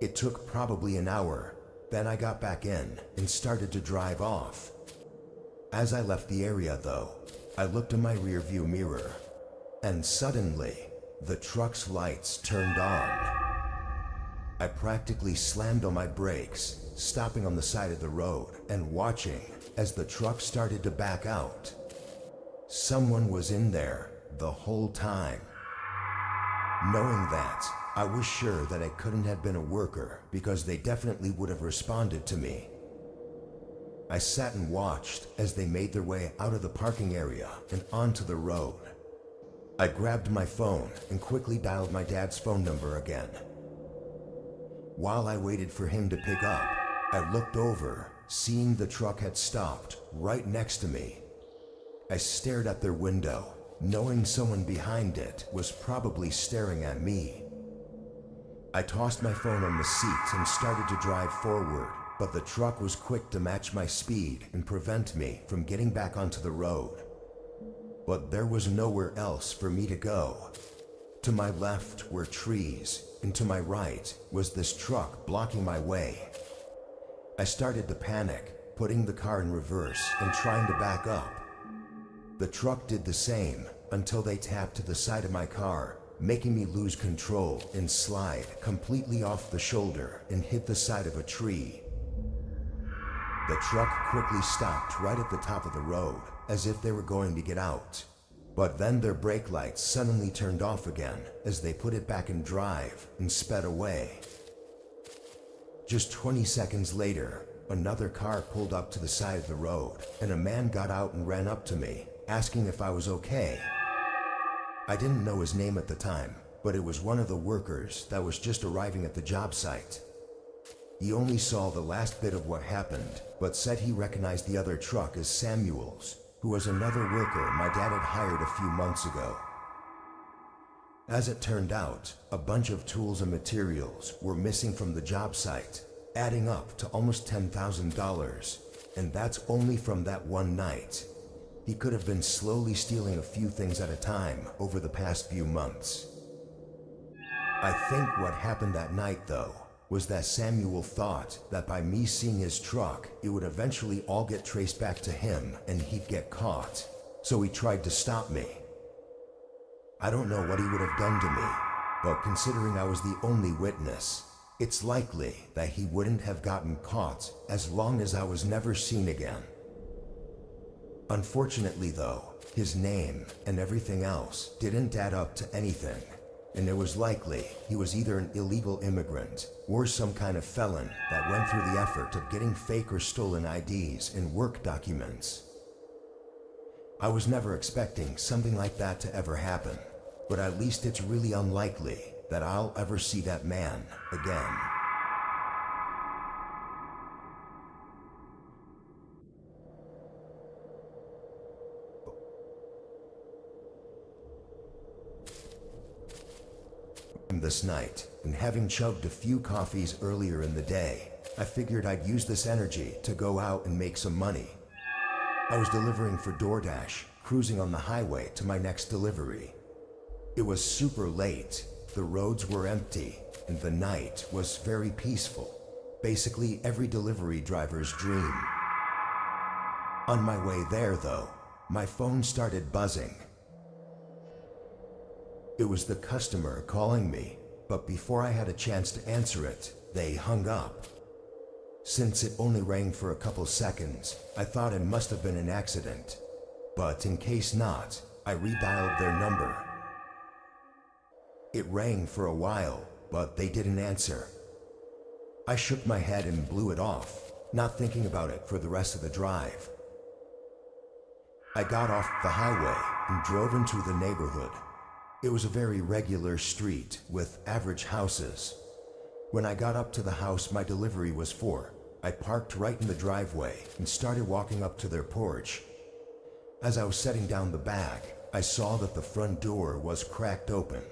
It took probably an hour, then I got back in and started to drive off. As I left the area though, I looked in my rearview mirror, and suddenly, the truck's lights turned on. I practically slammed on my brakes, stopping on the side of the road and watching as the truck started to back out. Someone was in there the whole time. Knowing that, I was sure that it couldn't have been a worker because they definitely would have responded to me. I sat and watched as they made their way out of the parking area and onto the road. I grabbed my phone and quickly dialed my dad's phone number again. While I waited for him to pick up, I looked over, seeing the truck had stopped right next to me. I stared at their window, knowing someone behind it was probably staring at me. I tossed my phone on the seat and started to drive forward, but the truck was quick to match my speed and prevent me from getting back onto the road. But there was nowhere else for me to go. To my left were trees, and to my right was this truck blocking my way. I started to panic, putting the car in reverse and trying to back up. The truck did the same until they tapped to the side of my car, making me lose control and slide completely off the shoulder and hit the side of a tree. The truck quickly stopped right at the top of the road, as if they were going to get out. But then their brake lights suddenly turned off again as they put it back in drive and sped away. Just 20 seconds later, another car pulled up to the side of the road, and a man got out and ran up to me, asking if I was okay. I didn't know his name at the time, but it was one of the workers that was just arriving at the job site. He only saw the last bit of what happened, but said he recognized the other truck as Samuel's, who was another worker my dad had hired a few months ago. As it turned out, a bunch of tools and materials were missing from the job site, adding up to almost $10,000, and that's only from that one night. He could have been slowly stealing a few things at a time over the past few months. I think what happened that night, though, was that Samuel thought that by me seeing his truck, it would eventually all get traced back to him and he'd get caught. So he tried to stop me. I don't know what he would have done to me, but considering I was the only witness, it's likely that he wouldn't have gotten caught as long as I was never seen again. Unfortunately though, his name and everything else didn't add up to anything, and it was likely he was either an illegal immigrant or some kind of felon that went through the effort of getting fake or stolen IDs and work documents. I was never expecting something like that to ever happen, but at least it's really unlikely that I'll ever see that man again. This night, and having chugged a few coffees earlier in the day, I figured I'd use this energy to go out and make some money. I was delivering for DoorDash, cruising on the highway to my next delivery. It was super late, the roads were empty, and the night was very peaceful. Basically every delivery driver's dream. On my way there though, my phone started buzzing. It was the customer calling me, but before I had a chance to answer it, they hung up. Since it only rang for a couple seconds, I thought it must have been an accident. But in case not, I redialed their number. It rang for a while, but they didn't answer. I shook my head and blew it off, not thinking about it for the rest of the drive. I got off the highway and drove into the neighborhood. It was a very regular street with average houses. When I got up to the house my delivery was for, I parked right in the driveway and started walking up to their porch. As I was setting down the bag, I saw that the front door was cracked open.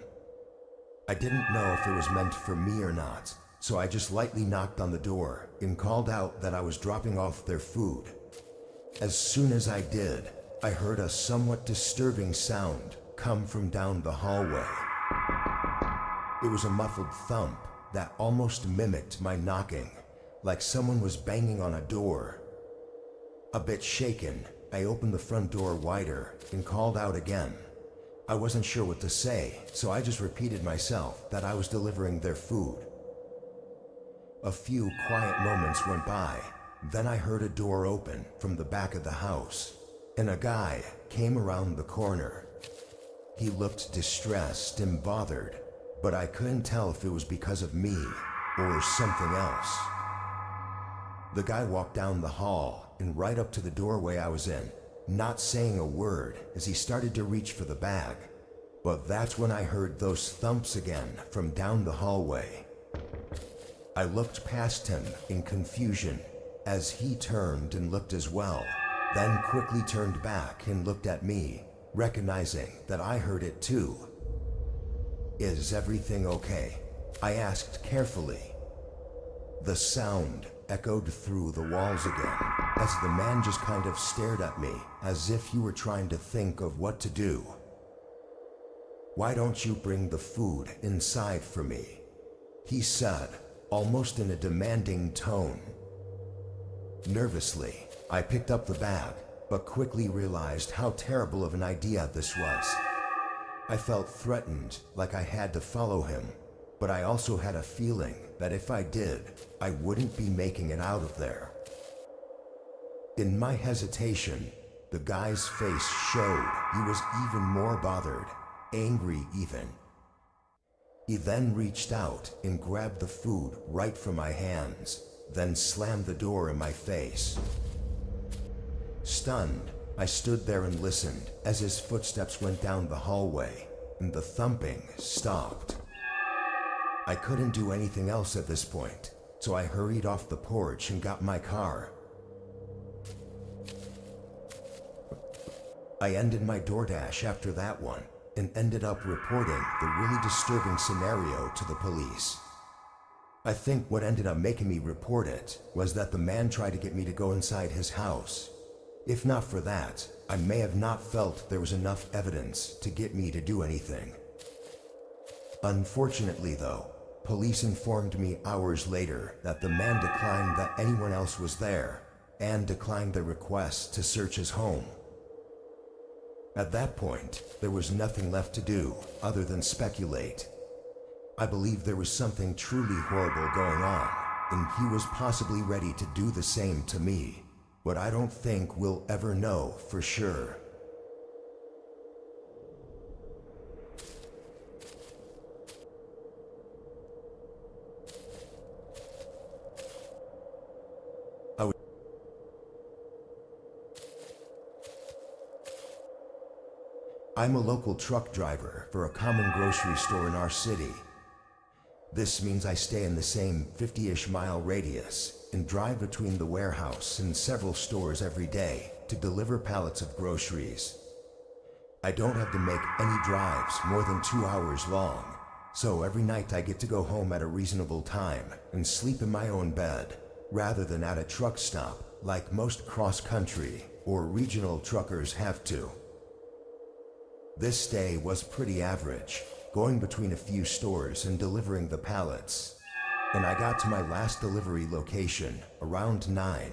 I didn't know if it was meant for me or not, so I just lightly knocked on the door and called out that I was dropping off their food. As soon as I did, I heard a somewhat disturbing sound come from down the hallway. It was a muffled thump that almost mimicked my knocking, like someone was banging on a door. A bit shaken, I opened the front door wider and called out again. I wasn't sure what to say, so I just repeated myself that I was delivering their food. A few quiet moments went by, then I heard a door open from the back of the house, and a guy came around the corner. He looked distressed and bothered, but I couldn't tell if it was because of me or something else. The guy walked down the hall and right up to the doorway I was in, not saying a word as he started to reach for the bag. But that's when I heard those thumps again from down the hallway. I looked past him in confusion as he turned and looked as well, then quickly turned back and looked at me, recognizing that I heard it too. "Is everything okay?" I asked carefully. The sound echoed through the walls again, as the man just kind of stared at me as if he were trying to think of what to do. "Why don't you bring the food inside for me?" he said, almost in a demanding tone. Nervously, I picked up the bag, but quickly realized how terrible of an idea this was. I felt threatened, like I had to follow him, but I also had a feeling that if I did, I wouldn't be making it out of there. In my hesitation, the guy's face showed he was even more bothered, angry even. He then reached out and grabbed the food right from my hands, then slammed the door in my face. Stunned, I stood there and listened as his footsteps went down the hallway, and the thumping stopped. I couldn't do anything else at this point, so I hurried off the porch and got my car. I ended my DoorDash after that one and ended up reporting the really disturbing scenario to the police. I think what ended up making me report it was that the man tried to get me to go inside his house. If not for that, I may have not felt there was enough evidence to get me to do anything. Unfortunately though, police informed me hours later that the man declined that anyone else was there and declined the request to search his home. At that point, there was nothing left to do other than speculate. I believe there was something truly horrible going on, and he was possibly ready to do the same to me, but I don't think we'll ever know for sure. I'm a local truck driver for a common grocery store in our city. This means I stay in the same 50-ish mile radius and drive between the warehouse and several stores every day to deliver pallets of groceries. I don't have to make any drives more than 2 hours long, so every night I get to go home at a reasonable time and sleep in my own bed, rather than at a truck stop like most cross-country or regional truckers have to. This day was pretty average, going between a few stores and delivering the pallets, and I got to my last delivery location around 9.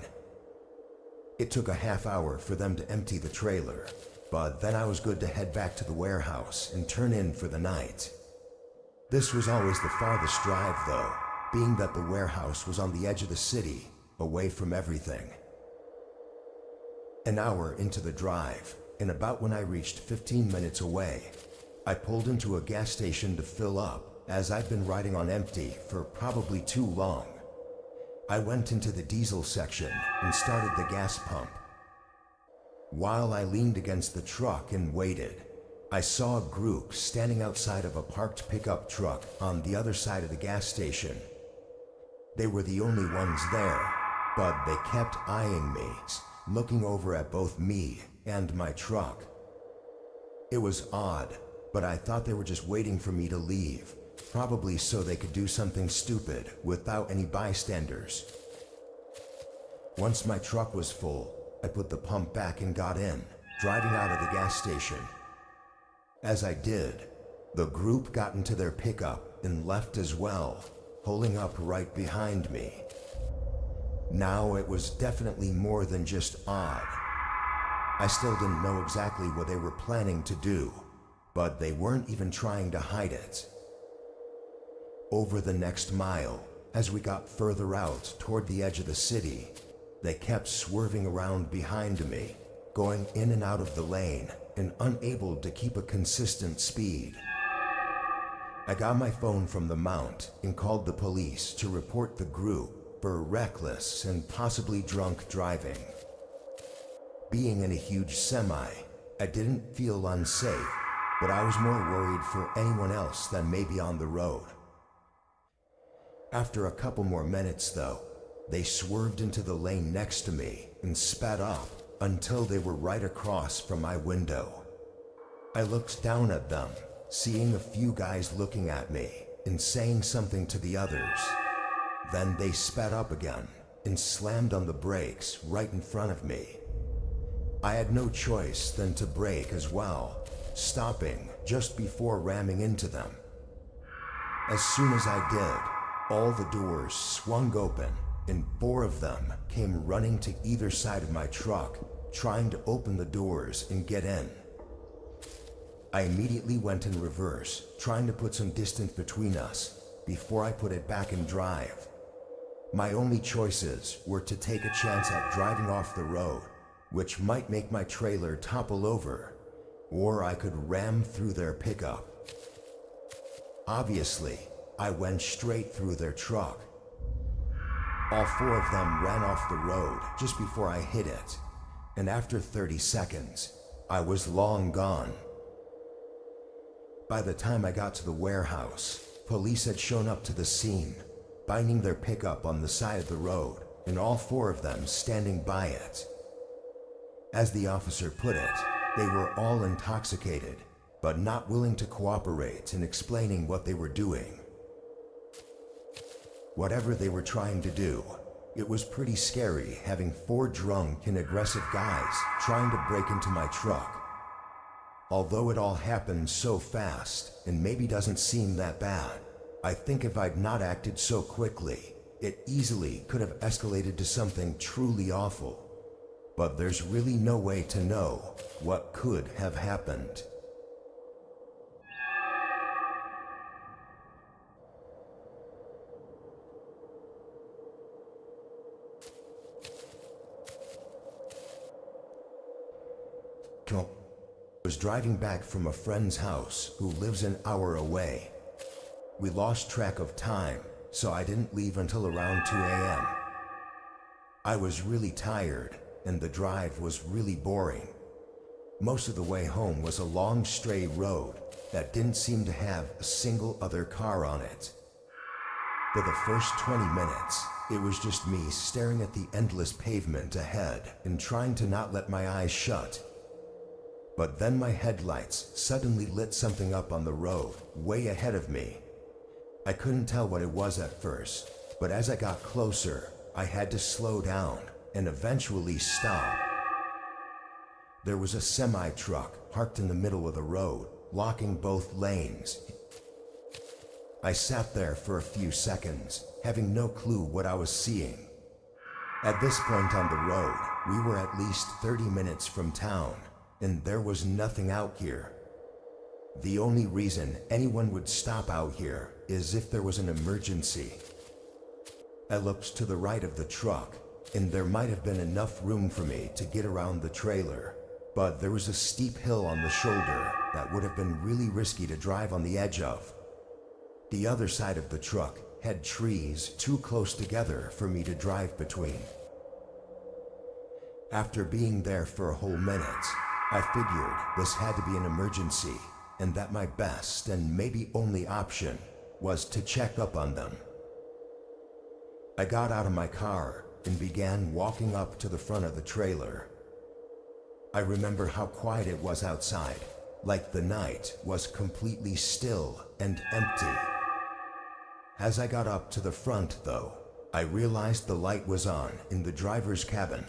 It took a half hour for them to empty the trailer, but then I was good to head back to the warehouse and turn in for the night. This was always the farthest drive though, being that the warehouse was on the edge of the city, away from everything. An hour into the drive, and about when I reached 15 minutes away, I pulled into a gas station to fill up, as I'd been riding on empty for probably too long. I went into the diesel section and started the gas pump. While I leaned against the truck and waited, I saw a group standing outside of a parked pickup truck on the other side of the gas station. They were the only ones there, but they kept eyeing me, looking over at both me and my truck. It was odd, but I thought they were just waiting for me to leave, probably so they could do something stupid without any bystanders. Once my truck was full, I put the pump back and got in, driving out of the gas station. As I did, the group got into their pickup and left as well, pulling up right behind me. Now it was definitely more than just odd. I still didn't know exactly what they were planning to do, but they weren't even trying to hide it. Over the next mile, as we got further out toward the edge of the city, they kept swerving around behind me, going in and out of the lane and unable to keep a consistent speed. I got my phone from the mount and called the police to report the group for reckless and possibly drunk driving. Being in a huge semi, I didn't feel unsafe, but I was more worried for anyone else than maybe on the road. After a couple more minutes though, they swerved into the lane next to me and sped up until they were right across from my window. I looked down at them, seeing a few guys looking at me and saying something to the others. Then they sped up again and slammed on the brakes right in front of me. I had no choice than to brake as well, stopping just before ramming into them. As soon as I did, all the doors swung open and 4 of them came running to either side of my truck, trying to open the doors and get in. I immediately went in reverse, trying to put some distance between us before I put it back in drive. My only choices were to take a chance at driving off the road, which might make my trailer topple over, or I could ram through their pickup. Obviously, I went straight through their truck. All 4 of them ran off the road just before I hit it, and after 30 seconds, I was long gone. By the time I got to the warehouse, police had shown up to the scene, binding their pickup on the side of the road, and all four of them standing by it. As the officer put it, they were all intoxicated, but not willing to cooperate in explaining what they were doing. Whatever they were trying to do, it was pretty scary having four drunk and aggressive guys trying to break into my truck. Although it all happened so fast and maybe doesn't seem that bad, I think if I'd not acted so quickly, it easily could have escalated to something truly awful. But there's really no way to know what could have happened. I was driving back from a friend's house who lives an hour away. We lost track of time, so I didn't leave until around 2 a.m. I was really tired, and the drive was really boring. Most of the way home was a long stray road that didn't seem to have a single other car on it. For the first 20 minutes, it was just me staring at the endless pavement ahead and trying to not let my eyes shut. But then my headlights suddenly lit something up on the road way ahead of me. I couldn't tell what it was at first, but as I got closer, I had to slow down and eventually stop. There was a semi-truck parked in the middle of the road, blocking both lanes. I sat there for a few seconds, having no clue what I was seeing. At this point on the road, we were at least 30 minutes from town, and there was nothing out here. The only reason anyone would stop out here is if there was an emergency. I looked to the right of the truck, and there might have been enough room for me to get around the trailer, but there was a steep hill on the shoulder that would have been really risky to drive on the edge of. The other side of the truck had trees too close together for me to drive between. After being there for a whole minute, I figured this had to be an emergency, and that my best and maybe only option was to check up on them. I got out of my car and began walking up to the front of the trailer. I remember how quiet it was outside, like the night was completely still and empty. As I got up to the front, though, I realized the light was on in the driver's cabin.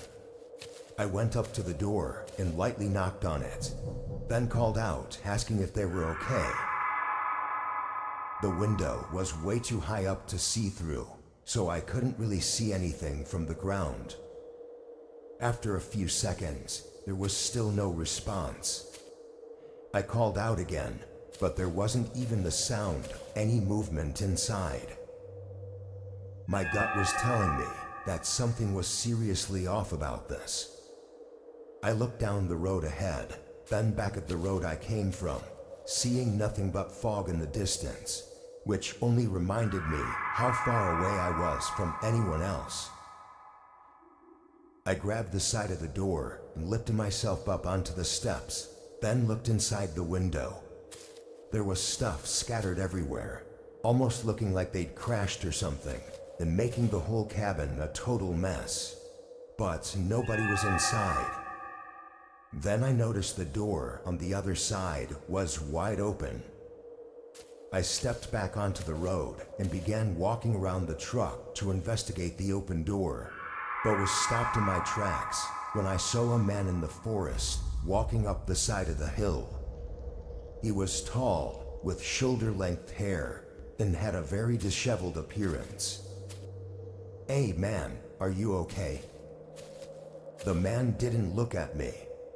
I went up to the door and lightly knocked on it, then called out, asking if they were okay. The window was way too high up to see through, so I couldn't really see anything from the ground. After a few seconds, there was still no response. I called out again, but there wasn't even the sound of any movement inside. My gut was telling me that something was seriously off about this. I looked down the road ahead, then back at the road I came from, seeing nothing but fog in the distance, which only reminded me how far away I was from anyone else. I grabbed the side of the door and lifted myself up onto the steps, then looked inside the window. There was stuff scattered everywhere, almost looking like they'd crashed or something, and making the whole cabin a total mess. But nobody was inside. Then I noticed the door on the other side was wide open. I stepped back onto the road and began walking around the truck to investigate the open door, but was stopped in my tracks when I saw a man in the forest walking up the side of the hill. He was tall, with shoulder-length hair, and had a very disheveled appearance. "Hey man, are you okay?" The man didn't look at me,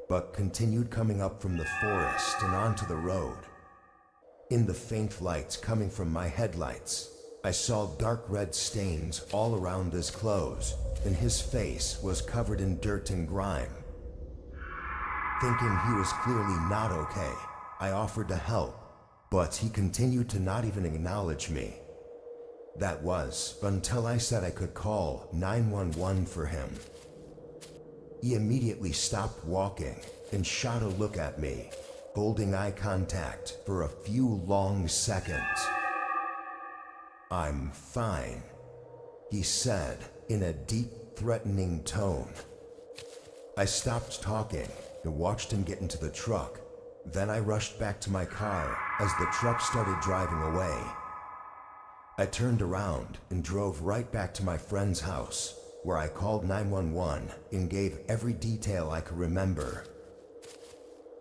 but continued coming up from the forest and onto the road. In the faint lights coming from my headlights, I saw dark red stains all around his clothes, and his face was covered in dirt and grime. Thinking he was clearly not okay, I offered to help, but he continued to not even acknowledge me. That was until I said I could call 911 for him. He immediately stopped walking and shot a look at me, holding eye contact for a few long seconds. "I'm fine," he said in a deep, threatening tone. I stopped talking and watched him get into the truck. Then I rushed back to my car as the truck started driving away. I turned around and drove right back to my friend's house, where I called 911 and gave every detail I could remember.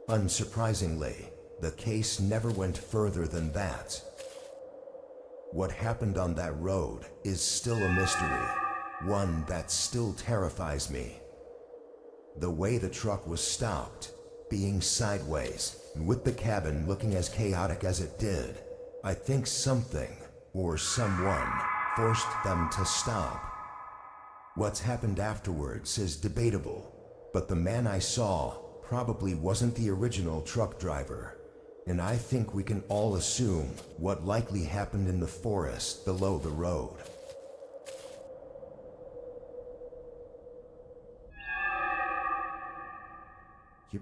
Unsurprisingly, the case never went further than that. What happened on that road is still a mystery, one that still terrifies me. The way the truck was stopped, being sideways, and with the cabin looking as chaotic as it did, I think something or someone forced them to stop. What's happened afterwards is debatable, but the man I saw probably wasn't the original truck driver, and I think we can all assume what likely happened in the forest below the road. Yep.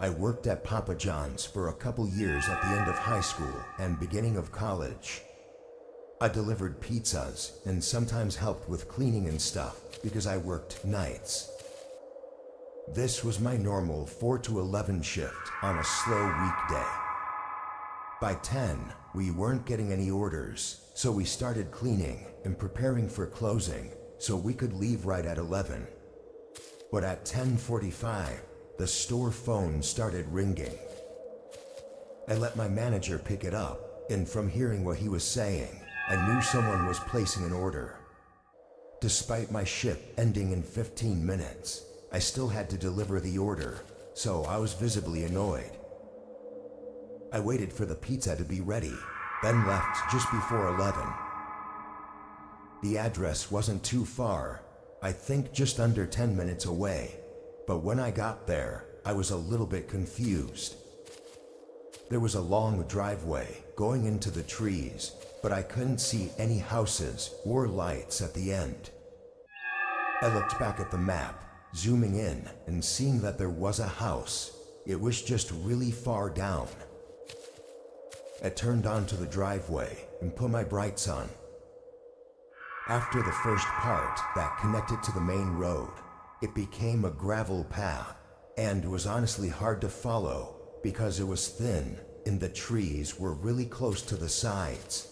I worked at Papa John's for a couple years at the end of high school and beginning of college. I delivered pizzas and sometimes helped with cleaning and stuff because I worked nights. This was my normal 4 to 11 shift on a slow weekday. By 10, we weren't getting any orders, so we started cleaning and preparing for closing so we could leave right at 11. But at 10:45, the store phone started ringing. I let my manager pick it up, and from hearing what he was saying, I knew someone was placing an order. Despite my shift ending in 15 minutes, I still had to deliver the order, so I was visibly annoyed. I waited for the pizza to be ready, then left just before 11. The address wasn't too far, I think just under 10 minutes away, but when I got there, I was a little bit confused. There was a long driveway going into the trees, but I couldn't see any houses or lights at the end. I looked back at the map, zooming in and seeing that there was a house. It was just really far down. I turned onto the driveway and put my brights on. After the first part that connected to the main road, it became a gravel path and was honestly hard to follow because it was thin and the trees were really close to the sides.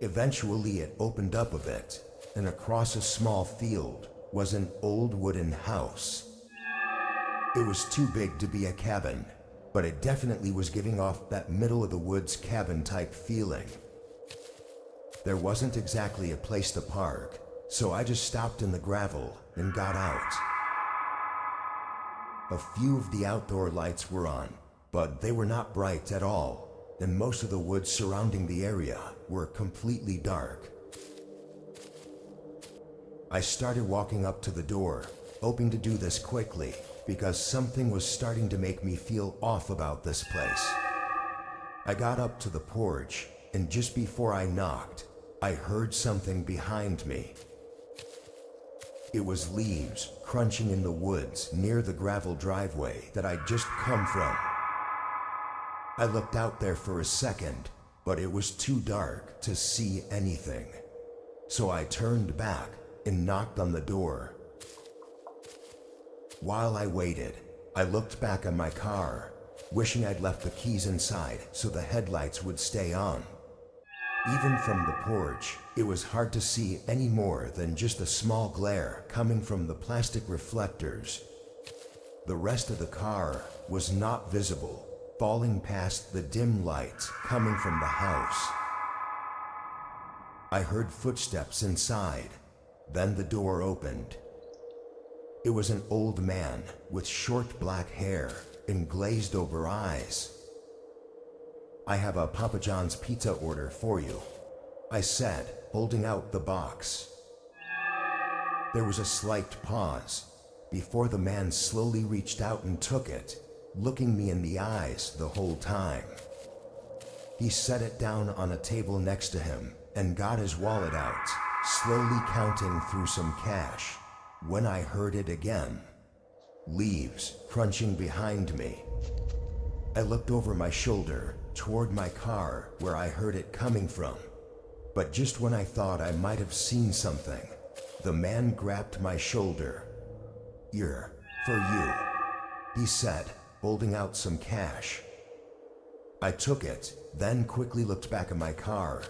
Eventually it opened up a bit, and across a small field was an old wooden house. It was too big to be a cabin, but it definitely was giving off that middle of the woods cabin type feeling. There wasn't exactly a place to park, so I just stopped in the gravel and got out. A few of the outdoor lights were on, but they were not bright at all, and most of the woods surrounding the area were completely dark. I started walking up to the door, hoping to do this quickly because something was starting to make me feel off about this place. I got up to the porch, and just before I knocked, I heard something behind me. It was leaves crunching in the woods near the gravel driveway that I'd just come from. I looked out there for a second, but it was too dark to see anything. So I turned back and knocked on the door. While I waited, I looked back at my car, wishing I'd left the keys inside so the headlights would stay on. Even from the porch, it was hard to see any more than just a small glare coming from the plastic reflectors. The rest of the car was not visible, falling past the dim lights coming from the house. I heard footsteps inside, then the door opened. It was an old man with short black hair and glazed over eyes. "I have a Papa John's pizza order for you," I said, holding out the box. There was a slight pause before the man slowly reached out and took it, looking me in the eyes the whole time. He set it down on a table next to him and got his wallet out, slowly counting through some cash, when I heard it again. Leaves crunching behind me. I looked over my shoulder toward my car where I heard it coming from. But just when I thought I might have seen something, the man grabbed my shoulder. "Here, for you," he said, holding out some cash. I took it, then quickly looked back at my car,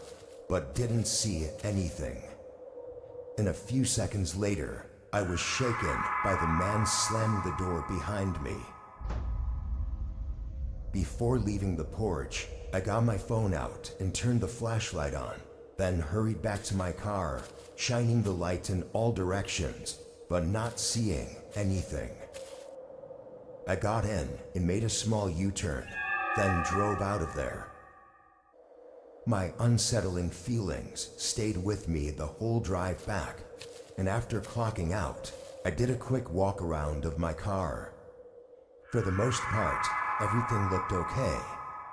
but didn't see anything. And a few seconds later, I was shaken by the man slamming the door behind me. Before leaving the porch, I got my phone out and turned the flashlight on, then hurried back to my car, shining the light in all directions, but not seeing anything. I got in and made a small U-turn, then drove out of there. My unsettling feelings stayed with me the whole drive back, and after clocking out, I did a quick walk around of my car. For the most part, everything looked okay,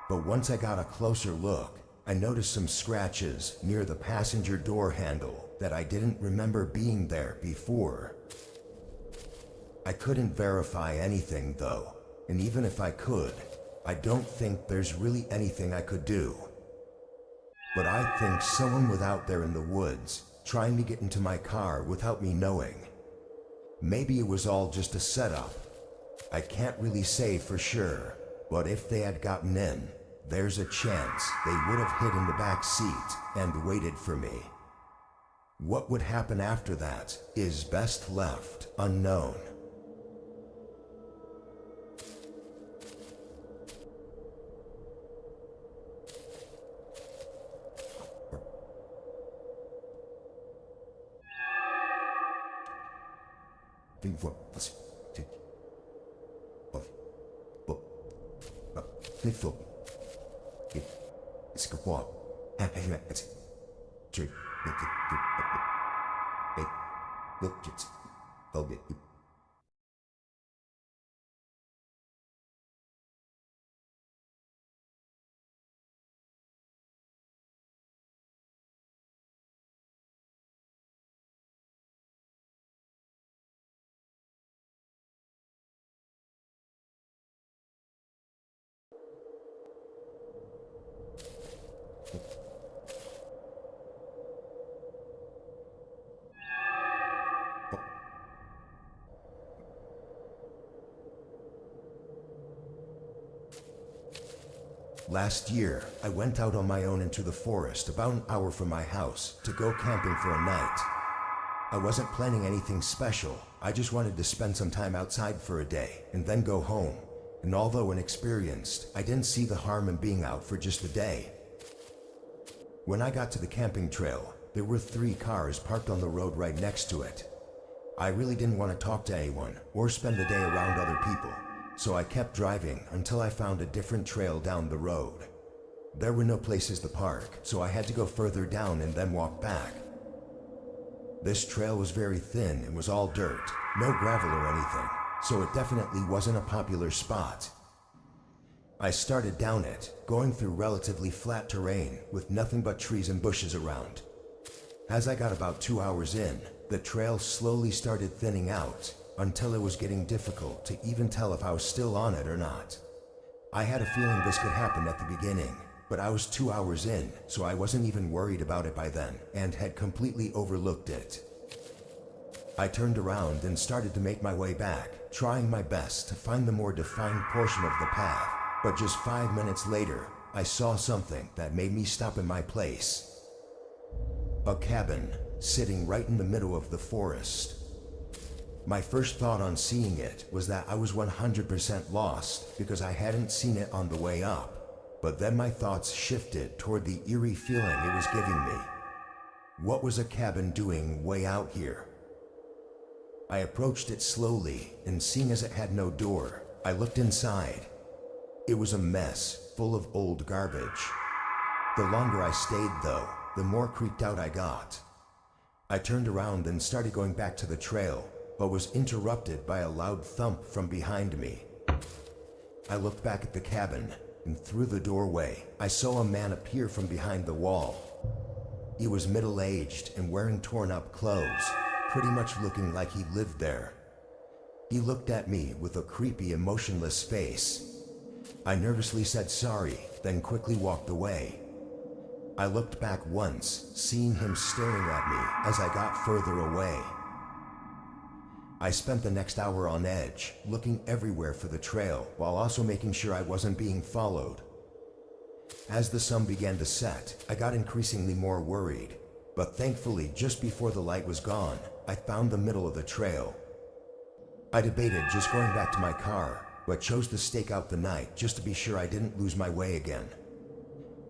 but once I got a closer look, I noticed some scratches near the passenger door handle that I didn't remember being there before. I couldn't verify anything though, and even if I could, I don't think there's really anything I could do. But I think someone was out there in the woods, trying to get into my car without me knowing. Maybe it was all just a setup. I can't really say for sure, but if they had gotten in, there's a chance they would have hid in the back seat and waited for me. What would happen after that is best left unknown. Last year, I went out on my own into the forest about an hour from my house to go camping for a night. I wasn't planning anything special, I just wanted to spend some time outside for a day and then go home. And although inexperienced, I didn't see the harm in being out for just a day. When I got to the camping trail, there were 3 cars parked on the road right next to it. I really didn't want to talk to anyone or spend the day around other people, so I kept driving until I found a different trail down the road. There were no places to park, so I had to go further down and then walk back. This trail was very thin and was all dirt, no gravel or anything, so it definitely wasn't a popular spot. I started down it, going through relatively flat terrain with nothing but trees and bushes around. As I got about 2 hours in, the trail slowly started thinning out until it was getting difficult to even tell if I was still on it or not. I had a feeling this could happen at the beginning, but I was 2 hours in, so I wasn't even worried about it by then and had completely overlooked it. I turned around and started to make my way back, trying my best to find the more defined portion of the path, but just 5 minutes later, I saw something that made me stop in my place. A cabin sitting right in the middle of the forest. My first thought on seeing it was that I was 100% lost because I hadn't seen it on the way up, but then my thoughts shifted toward the eerie feeling it was giving me. What was a cabin doing way out here? I approached it slowly, and seeing as it had no door, I looked inside. It was a mess, full of old garbage. The longer I stayed though, the more creeped out I got. I turned around and started going back to the trail, but was interrupted by a loud thump from behind me. I looked back at the cabin, and through the doorway, I saw a man appear from behind the wall. He was middle-aged and wearing torn-up clothes, pretty much looking like he lived there. He looked at me with a creepy, emotionless face. I nervously said sorry, then quickly walked away. I looked back once, seeing him staring at me as I got further away. I spent the next hour on edge, looking everywhere for the trail, while also making sure I wasn't being followed. As the sun began to set, I got increasingly more worried, but thankfully, just before the light was gone, I found the middle of the trail. I debated just going back to my car, but chose to stake out the night just to be sure I didn't lose my way again.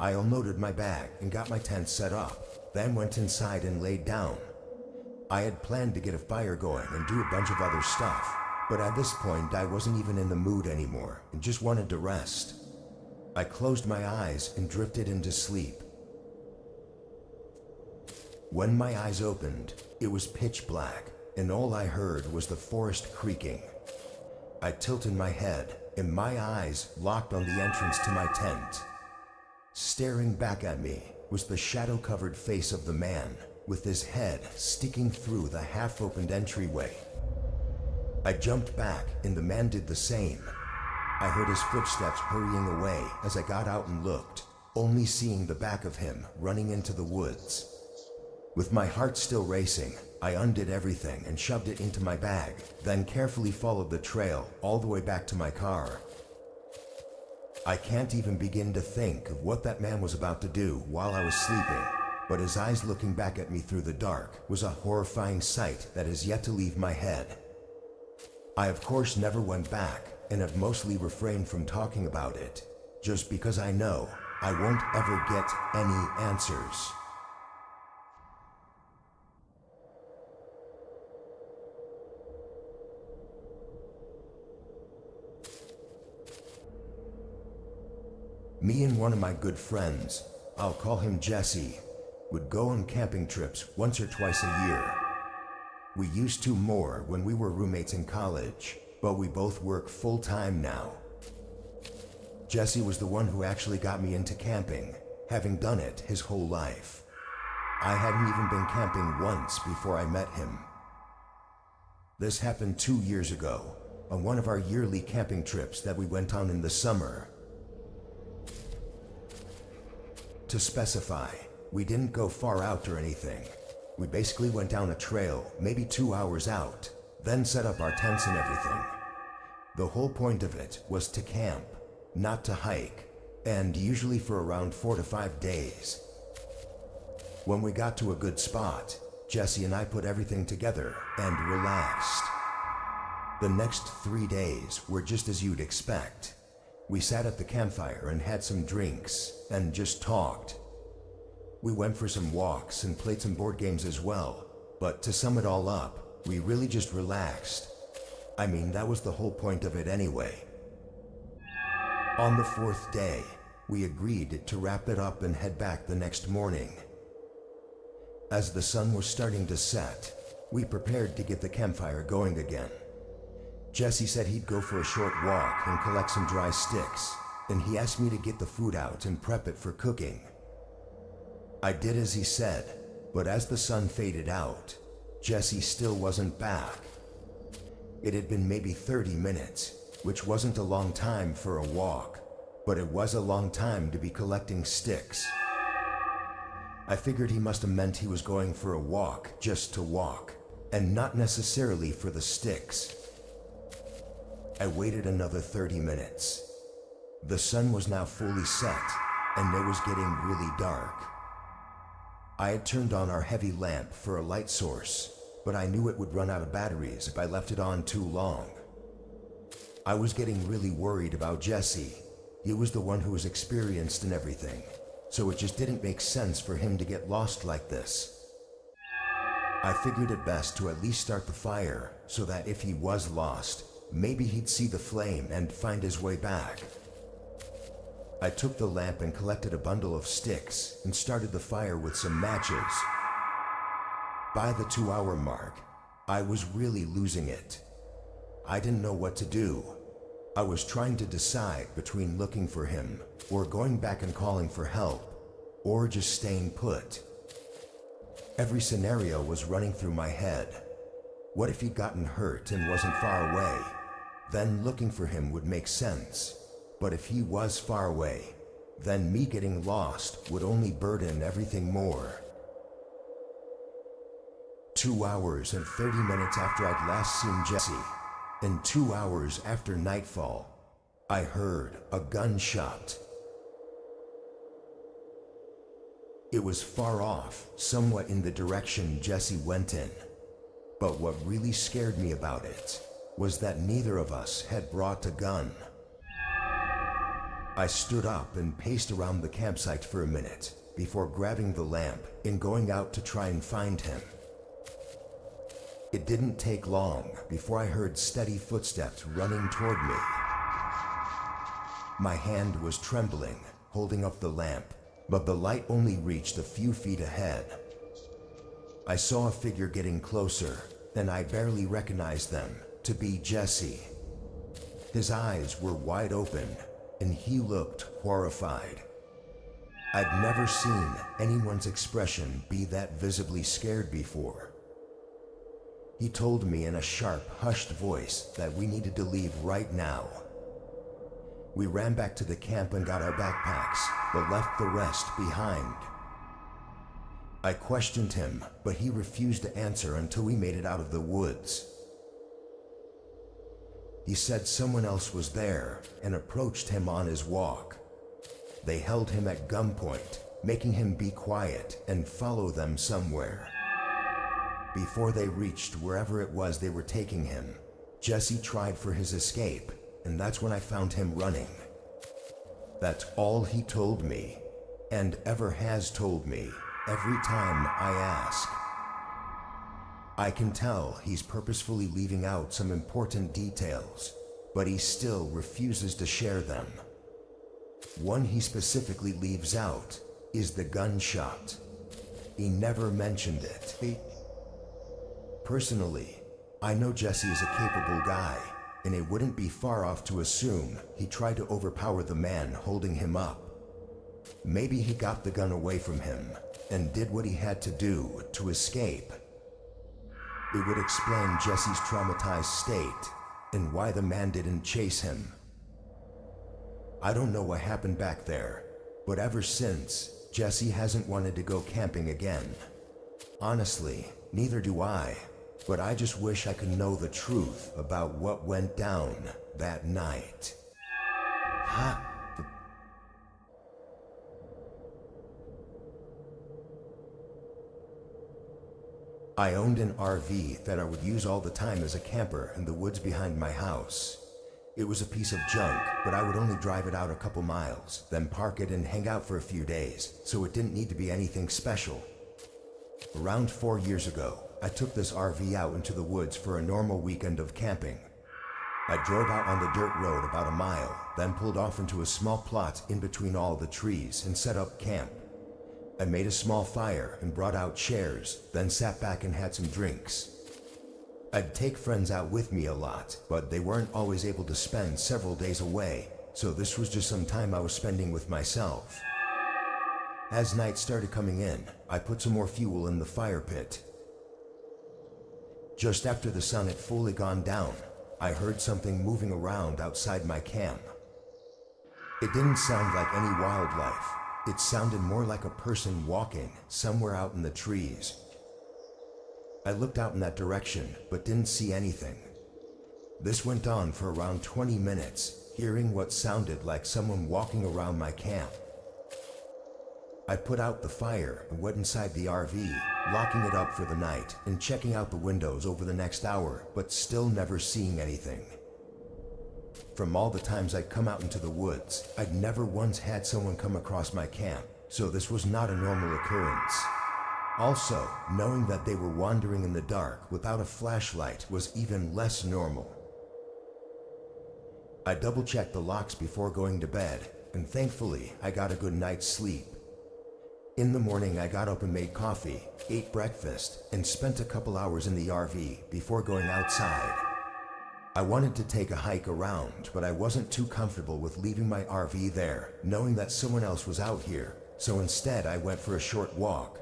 I unloaded my bag and got my tent set up, then went inside and laid down. I had planned to get a fire going and do a bunch of other stuff, but at this point I wasn't even in the mood anymore and just wanted to rest. I closed my eyes and drifted into sleep. When my eyes opened, it was pitch black, and all I heard was the forest creaking. I tilted my head, and my eyes locked on the entrance to my tent. Staring back at me was the shadow-covered face of the man, with his head sticking through the half-opened entryway. I jumped back, and the man did the same. I heard his footsteps hurrying away as I got out and looked, only seeing the back of him running into the woods. With my heart still racing, I undid everything and shoved it into my bag, then carefully followed the trail all the way back to my car. I can't even begin to think of what that man was about to do while I was sleeping, but his eyes looking back at me through the dark was a horrifying sight that has yet to leave my head. I of course never went back, and have mostly refrained from talking about it, just because I know I won't ever get any answers. Me and one of my good friends, I'll call him Jesse, would go on camping trips once or twice a year. We used to more when we were roommates in college, but we both work full-time now. Jesse was the one who actually got me into camping, having done it his whole life. I hadn't even been camping once before I met him. This happened 2 years ago, on one of our yearly camping trips that we went on in the summer. To specify, we didn't go far out or anything. We basically went down a trail, maybe 2 hours out, then set up our tents and everything. The whole point of it was to camp, not to hike, and usually for around 4 to 5 days. When we got to a good spot, Jesse and I put everything together and relaxed. The next 3 days were just as you'd expect. We sat at the campfire and had some drinks, and just talked. We went for some walks and played some board games as well, but to sum it all up, we really just relaxed. I mean, that was the whole point of it anyway. On the 4th day, we agreed to wrap it up and head back the next morning. As the sun was starting to set, we prepared to get the campfire going again. Jesse said he'd go for a short walk and collect some dry sticks, and he asked me to get the food out and prep it for cooking. I did as he said, but as the sun faded out, Jesse still wasn't back. It had been maybe 30 minutes, which wasn't a long time for a walk, but it was a long time to be collecting sticks. I figured he must have meant he was going for a walk just to walk, and not necessarily for the sticks. I waited another 30 minutes. The sun was now fully set, and it was getting really dark. I had turned on our heavy lamp for a light source, but I knew it would run out of batteries if I left it on too long. I was getting really worried about Jesse. He was the one who was experienced in everything, so it just didn't make sense for him to get lost like this. I figured it best to at least start the fire, so that if he was lost, maybe he'd see the flame and find his way back. I took the lamp and collected a bundle of sticks and started the fire with some matches. By the 2-hour mark, I was really losing it. I didn't know what to do. I was trying to decide between looking for him, or going back and calling for help, or just staying put. Every scenario was running through my head. What if he'd gotten hurt and wasn't far away? Then looking for him would make sense. But if he was far away, then me getting lost would only burden everything more. 2 hours and 30 minutes after I'd last seen Jesse, and 2 hours after nightfall, I heard a gunshot. It was far off, somewhat in the direction Jesse went in. But what really scared me about it was that neither of us had brought a gun. I stood up and paced around the campsite for a minute before grabbing the lamp and going out to try and find him. It didn't take long before I heard steady footsteps running toward me. My hand was trembling, holding up the lamp, but the light only reached a few feet ahead. I saw a figure getting closer, and I barely recognized them to be Jesse. His eyes were wide open, and he looked horrified. I'd never seen anyone's expression be that visibly scared before. He told me in a sharp, hushed voice that we needed to leave right now. We ran back to the camp and got our backpacks, but left the rest behind. I questioned him, but he refused to answer until we made it out of the woods. He said someone else was there and approached him on his walk. They held him at gunpoint, making him be quiet and follow them somewhere. Before they reached wherever it was they were taking him, Jesse tried for his escape, and that's when I found him running. That's all he told me, and ever has told me every time I ask. I can tell he's purposefully leaving out some important details, but he still refuses to share them. One he specifically leaves out is the gunshot. He never mentioned it. Personally, I know Jesse is a capable guy, and it wouldn't be far off to assume he tried to overpower the man holding him up. Maybe he got the gun away from him and did what he had to do to escape. It would explain Jesse's traumatized state and why the man didn't chase him. I don't know what happened back there, but ever since, Jesse hasn't wanted to go camping again. Honestly, neither do I. But I just wish I could know the truth about what went down that night. I owned an RV that I would use all the time as a camper in the woods behind my house. It was a piece of junk, but I would only drive it out a couple miles, then park it and hang out for a few days, so it didn't need to be anything special. Around 4 years ago, I took this RV out into the woods for a normal weekend of camping. I drove out on the dirt road about a mile, then pulled off into a small plot in between all the trees and set up camp. I made a small fire and brought out chairs, then sat back and had some drinks. I'd take friends out with me a lot, but they weren't always able to spend several days away, so this was just some time I was spending with myself. As night started coming in, I put some more fuel in the fire pit. Just after the sun had fully gone down, I heard something moving around outside my camp. It didn't sound like any wildlife. It sounded more like a person walking somewhere out in the trees. I looked out in that direction, but didn't see anything. This went on for around 20 minutes, hearing what sounded like someone walking around my camp. I put out the fire and went inside the RV, locking it up for the night and checking out the windows over the next hour, but still never seeing anything. From all the times I'd come out into the woods, I'd never once had someone come across my camp, so this was not a normal occurrence. Also, knowing that they were wandering in the dark without a flashlight was even less normal. I double-checked the locks before going to bed, and thankfully I got a good night's sleep. In the morning I got up and made coffee, ate breakfast, and spent a couple hours in the RV before going outside. I wanted to take a hike around, but I wasn't too comfortable with leaving my RV there, knowing that someone else was out here, so instead I went for a short walk.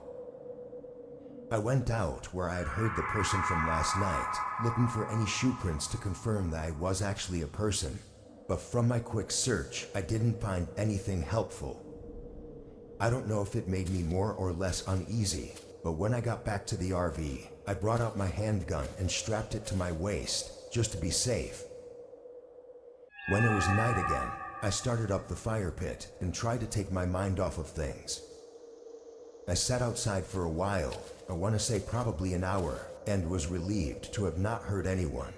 I went out where I had heard the person from last night, looking for any shoe prints to confirm that I was actually a person. But from my quick search, I didn't find anything helpful. I don't know if it made me more or less uneasy, but when I got back to the RV, I brought out my handgun and strapped it to my waist, just to be safe. When it was night again, I started up the fire pit and tried to take my mind off of things. I sat outside for a while, I want to say probably an hour, and was relieved to have not hurt anyone.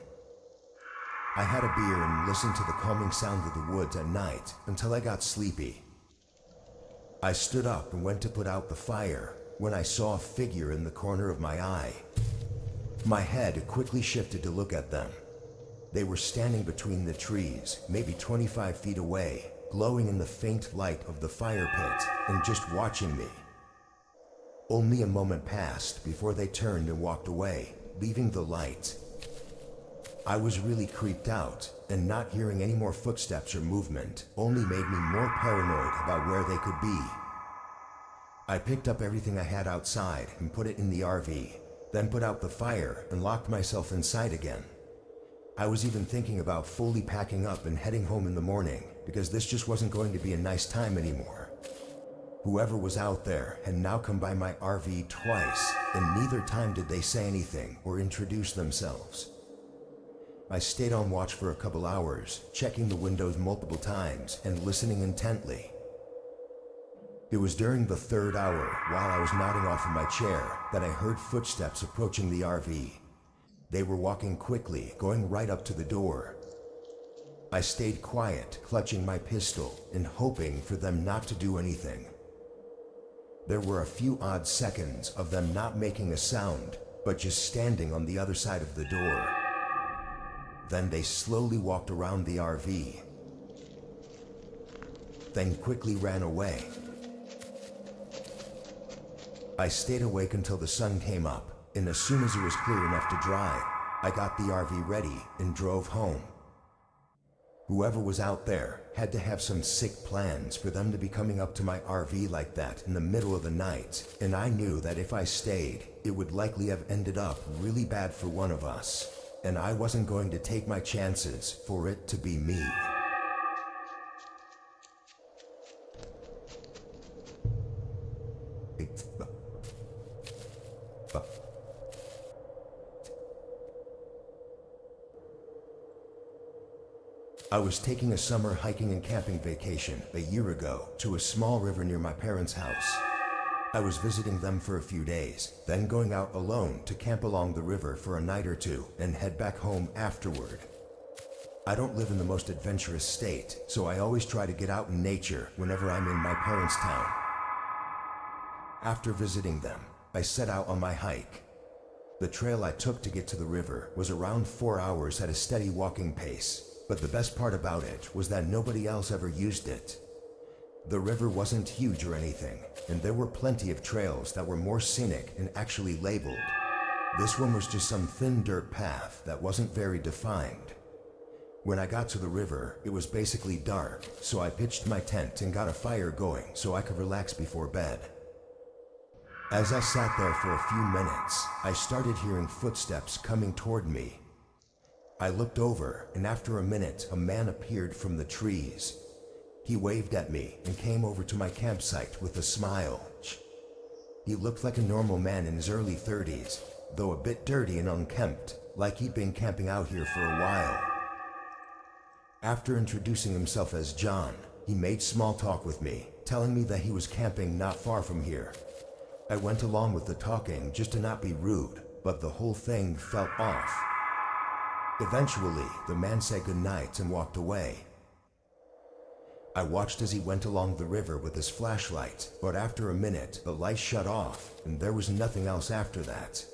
I had a beer and listened to the calming sound of the woods at night until I got sleepy. I stood up and went to put out the fire when I saw a figure in the corner of my eye. My head quickly shifted to look at them. They were standing between the trees, maybe 25 feet away, glowing in the faint light of the fire pit and just watching me. Only a moment passed before they turned and walked away, leaving the light. I was really creeped out, and not hearing any more footsteps or movement only made me more paranoid about where they could be. I picked up everything I had outside and put it in the RV, then put out the fire and locked myself inside again. I was even thinking about fully packing up and heading home in the morning, because this just wasn't going to be a nice time anymore. Whoever was out there had now come by my RV twice, and neither time did they say anything or introduce themselves. I stayed on watch for a couple hours, checking the windows multiple times and listening intently. It was during the third hour, while I was nodding off in my chair, that I heard footsteps approaching the RV. They were walking quickly, going right up to the door. I stayed quiet, clutching my pistol and hoping for them not to do anything. There were a few odd seconds of them not making a sound, but just standing on the other side of the door. Then they slowly walked around the RV, then quickly ran away. I stayed awake until the sun came up, and as soon as it was clear enough to drive, I got the RV ready and drove home. Whoever was out there had to have some sick plans for them to be coming up to my RV like that in the middle of the night, and I knew that if I stayed, it would likely have ended up really bad for one of us, and I wasn't going to take my chances for it to be me. I was taking a summer hiking and camping vacation a year ago to a small river near my parents' house. I was visiting them for a few days, then going out alone to camp along the river for a night or two and head back home afterward. I don't live in the most adventurous state, so I always try to get out in nature whenever I'm in my parents' town. After visiting them, I set out on my hike. The trail I took to get to the river was around 4 hours at a steady walking pace. But the best part about it was that nobody else ever used it. The river wasn't huge or anything, and there were plenty of trails that were more scenic and actually labeled. This one was just some thin dirt path that wasn't very defined. When I got to the river, it was basically dark, so I pitched my tent and got a fire going so I could relax before bed. As I sat there for a few minutes, I started hearing footsteps coming toward me. I looked over, and after a minute, a man appeared from the trees. He waved at me and came over to my campsite with a smile. He looked like a normal man in his early 30s, though a bit dirty and unkempt, like he'd been camping out here for a while. After introducing himself as John, he made small talk with me, telling me that he was camping not far from here. I went along with the talking just to not be rude, but the whole thing felt off. Eventually, the man said goodnight and walked away. I watched as he went along the river with his flashlight, but after a minute, the light shut off, and there was nothing else after that.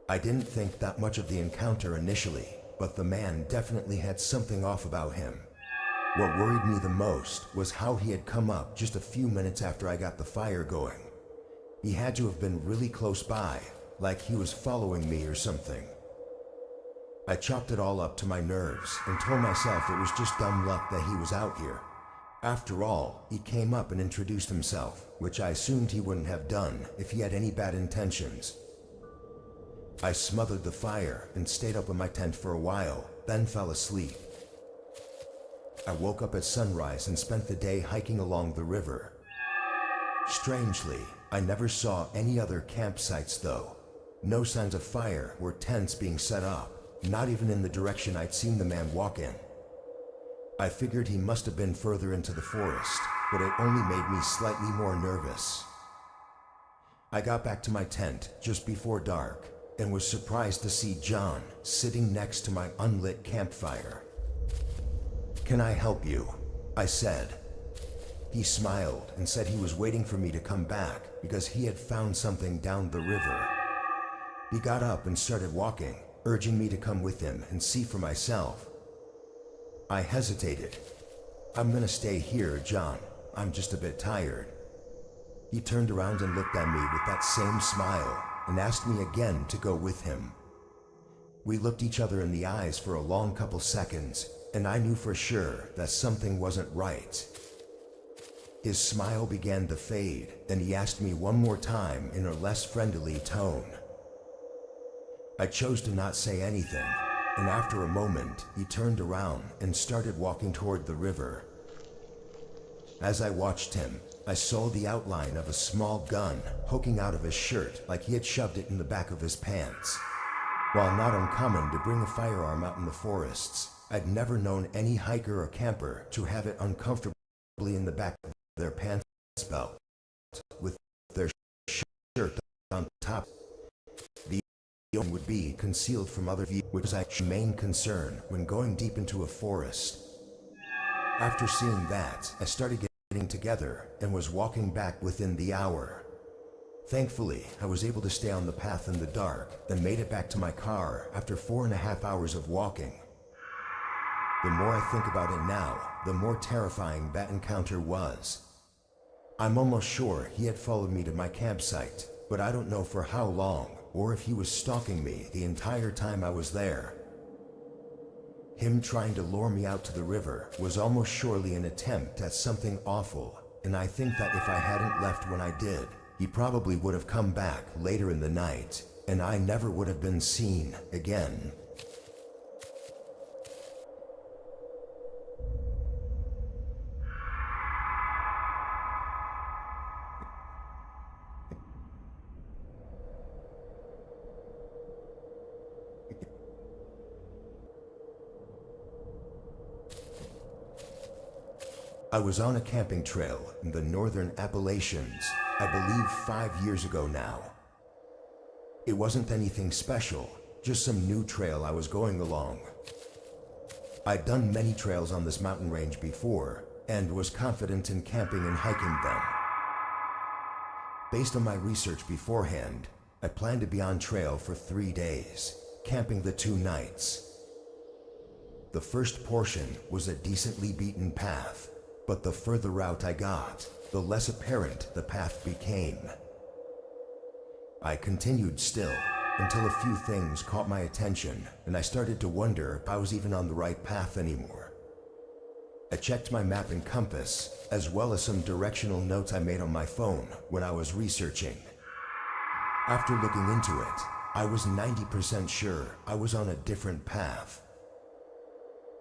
I didn't think that much of the encounter initially, but the man definitely had something off about him. What worried me the most was how he had come up just a few minutes after I got the fire going. He had to have been really close by, like he was following me or something. I chopped it all up to my nerves and told myself it was just dumb luck that he was out here. After all, he came up and introduced himself, which I assumed he wouldn't have done if he had any bad intentions. I smothered the fire and stayed up in my tent for a while, then fell asleep. I woke up at sunrise and spent the day hiking along the river. Strangely, I never saw any other campsites though. No signs of fire or tents being set up, not even in the direction I'd seen the man walk in. I figured he must have been further into the forest, but it only made me slightly more nervous. I got back to my tent just before dark and was surprised to see John sitting next to my unlit campfire. "Can I help you?" I said. He smiled and said he was waiting for me to come back because he had found something down the river. He got up and started walking, urging me to come with him and see for myself. I hesitated. "I'm gonna stay here, John. I'm just a bit tired." He turned around and looked at me with that same smile and asked me again to go with him. We looked each other in the eyes for a long couple seconds, and I knew for sure that something wasn't right. His smile began to fade, and he asked me one more time in a less friendly tone. I chose to not say anything, and after a moment, he turned around and started walking toward the river. As I watched him, I saw the outline of a small gun poking out of his shirt like he had shoved it in the back of his pants. While not uncommon to bring a firearm out in the forests, I'd never known any hiker or camper to have it uncomfortably in the back of their pants belt, with their shirt on top. The gun would be concealed from other view, which was my main concern when going deep into a forest. After seeing that, I started getting together and was walking back within the hour. Thankfully, I was able to stay on the path in the dark, then made it back to my car after 4.5 hours of walking. The more I think about it now, the more terrifying that encounter was. I'm almost sure he had followed me to my campsite, but I don't know for how long, or if he was stalking me the entire time I was there. Him trying to lure me out to the river was almost surely an attempt at something awful, and I think that if I hadn't left when I did, he probably would have come back later in the night, and I never would have been seen again. I was on a camping trail in the northern Appalachians, I believe 5 years ago now. It wasn't anything special, just some new trail I was going along. I'd done many trails on this mountain range before, and was confident in camping and hiking them. Based on my research beforehand, I planned to be on trail for 3 days, camping the 2 nights. The first portion was a decently beaten path, but the further out I got, the less apparent the path became. I continued still, until a few things caught my attention, and I started to wonder if I was even on the right path anymore. I checked my map and compass, as well as some directional notes I made on my phone when I was researching. After looking into it, I was 90% sure I was on a different path.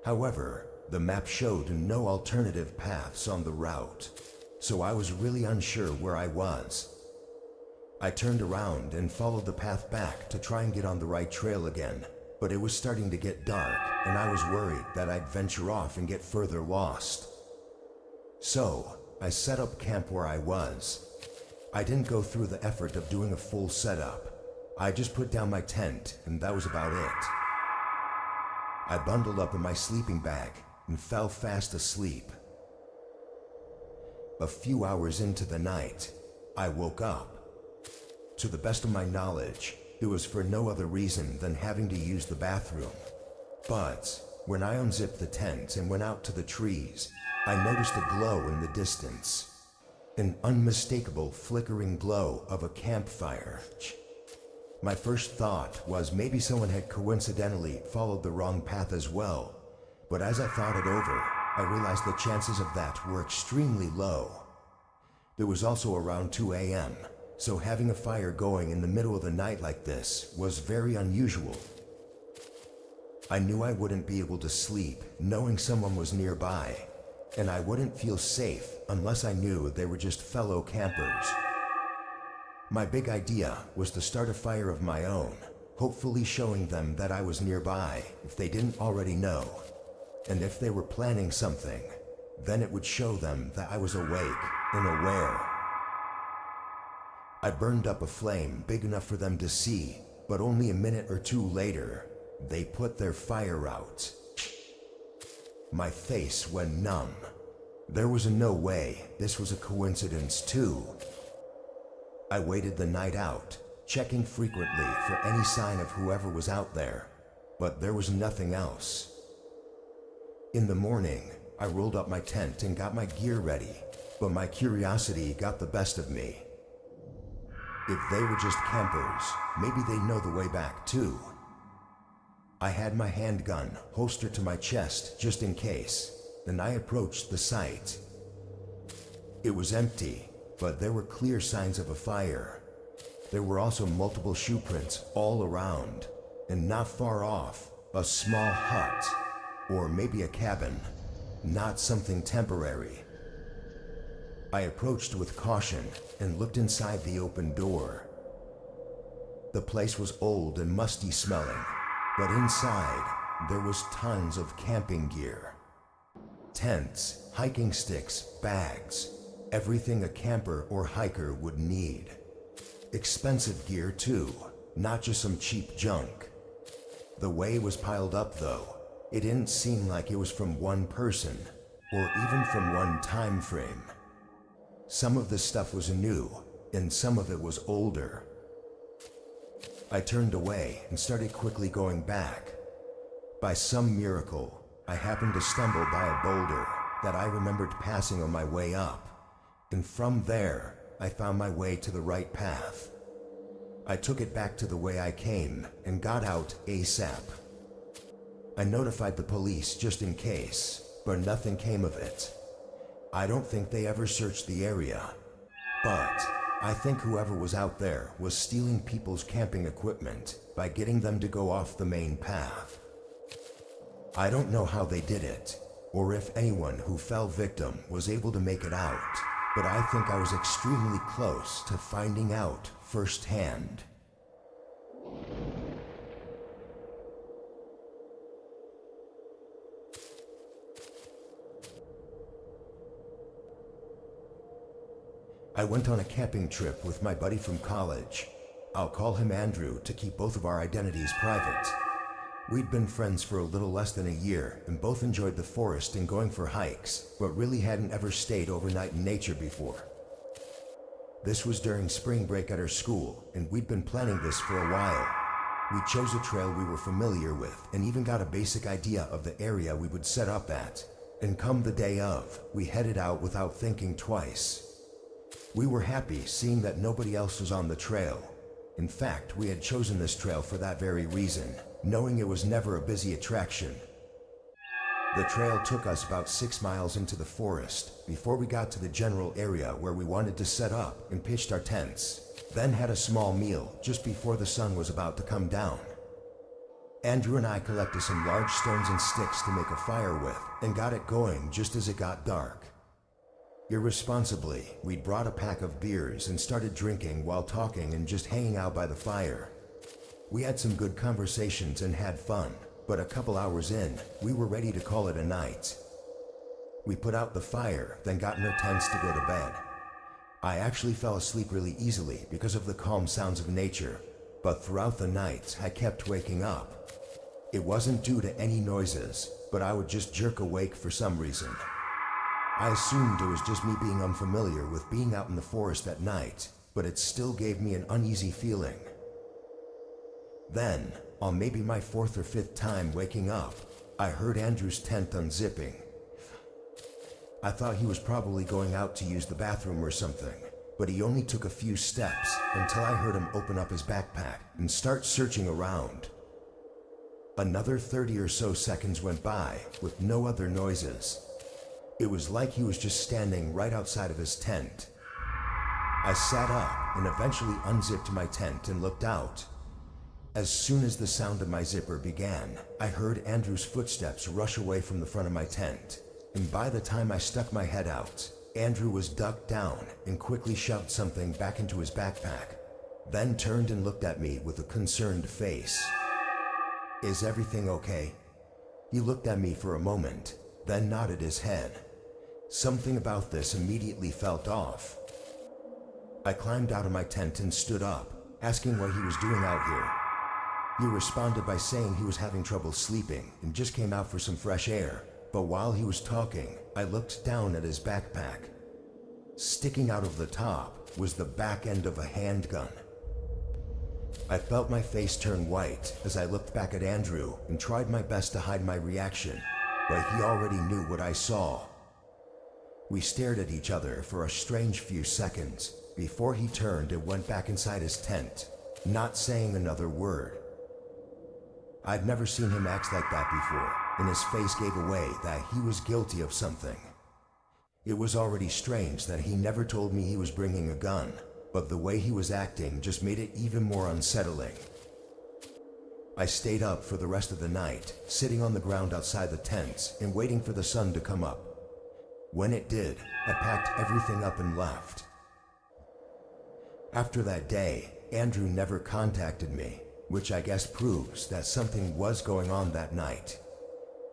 However, the map showed no alternative paths on the route, so I was really unsure where I was. I turned around and followed the path back to try and get on the right trail again, but it was starting to get dark, and I was worried that I'd venture off and get further lost. So, I set up camp where I was. I didn't go through the effort of doing a full setup. I just put down my tent, and that was about it. I bundled up in my sleeping bag and fell fast asleep. A few hours into the night, I woke up. To the best of my knowledge, it was for no other reason than having to use the bathroom. But when I unzipped the tent and went out to the trees, I noticed a glow in the distance. An unmistakable flickering glow of a campfire. My first thought was maybe someone had coincidentally followed the wrong path as well, but as I thought it over, I realized the chances of that were extremely low. It was also around 2 a.m., so having a fire going in the middle of the night like this was very unusual. I knew I wouldn't be able to sleep knowing someone was nearby, and I wouldn't feel safe unless I knew they were just fellow campers. My big idea was to start a fire of my own, hopefully showing them that I was nearby if they didn't already know. And if they were planning something, then it would show them that I was awake and aware. I burned up a flame big enough for them to see, but only a minute or two later, they put their fire out. My face went numb. There was no way this was a coincidence too. I waited the night out, checking frequently for any sign of whoever was out there, but there was nothing else. In the morning, I rolled up my tent and got my gear ready, but my curiosity got the best of me. If they were just campers, maybe they know the way back too. I had my handgun holstered to my chest just in case, and I approached the site. It was empty, but there were clear signs of a fire. There were also multiple shoe prints all around, and not far off, a small hut, or maybe a cabin, not something temporary. I approached with caution and looked inside the open door. The place was old and musty smelling, but inside there was tons of camping gear. Tents, hiking sticks, bags, everything a camper or hiker would need. Expensive gear too, not just some cheap junk. The way it was piled up though, it didn't seem like it was from one person, or even from one time frame. Some of the stuff was new, and some of it was older. I turned away and started quickly going back. By some miracle, I happened to stumble by a boulder that I remembered passing on my way up, and from there, I found my way to the right path. I took it back to the way I came and got out ASAP. I notified the police just in case, but nothing came of it. I don't think they ever searched the area, but I think whoever was out there was stealing people's camping equipment by getting them to go off the main path. I don't know how they did it, or if anyone who fell victim was able to make it out, but I think I was extremely close to finding out firsthand. I went on a camping trip with my buddy from college. I'll call him Andrew to keep both of our identities private. We'd been friends for a little less than a year and both enjoyed the forest and going for hikes, but really hadn't ever stayed overnight in nature before. This was during spring break at our school, and we'd been planning this for a while. We chose a trail we were familiar with and even got a basic idea of the area we would set up at. And come the day of, we headed out without thinking twice. We were happy seeing that nobody else was on the trail. In fact, we had chosen this trail for that very reason, knowing it was never a busy attraction. The trail took us about 6 miles into the forest before we got to the general area where we wanted to set up and pitched our tents, then had a small meal just before the sun was about to come down. Andrew and I collected some large stones and sticks to make a fire with and got it going just as it got dark. Irresponsibly, we'd brought a pack of beers and started drinking while talking and just hanging out by the fire. We had some good conversations and had fun, but a couple hours in, we were ready to call it a night. We put out the fire, then got in our tents to go to bed. I actually fell asleep really easily because of the calm sounds of nature, but throughout the night, I kept waking up. It wasn't due to any noises, but I would just jerk awake for some reason. I assumed it was just me being unfamiliar with being out in the forest at night, but it still gave me an uneasy feeling. Then, on maybe my 4th or 5th time waking up, I heard Andrew's tent unzipping. I thought he was probably going out to use the bathroom or something, but he only took a few steps until I heard him open up his backpack and start searching around. Another 30 or so seconds went by with no other noises. It was like he was just standing right outside of his tent. I sat up and eventually unzipped my tent and looked out. As soon as the sound of my zipper began, I heard Andrew's footsteps rush away from the front of my tent, and by the time I stuck my head out, Andrew was ducked down and quickly shoved something back into his backpack, then turned and looked at me with a concerned face. "Is everything okay?" He looked at me for a moment, then nodded his head. Something about this immediately felt off. I climbed out of my tent and stood up, asking what he was doing out here. He responded by saying he was having trouble sleeping and just came out for some fresh air, but while he was talking, I looked down at his backpack. Sticking out of the top was the back end of a handgun. I felt my face turn white as I looked back at Andrew and tried my best to hide my reaction, but he already knew what I saw. We stared at each other for a strange few seconds before he turned and went back inside his tent, not saying another word. I'd never seen him act like that before, and his face gave away that he was guilty of something. It was already strange that he never told me he was bringing a gun, but the way he was acting just made it even more unsettling. I stayed up for the rest of the night, sitting on the ground outside the tents and waiting for the sun to come up. When it did, I packed everything up and left. After that day, Andrew never contacted me, which I guess proves that something was going on that night.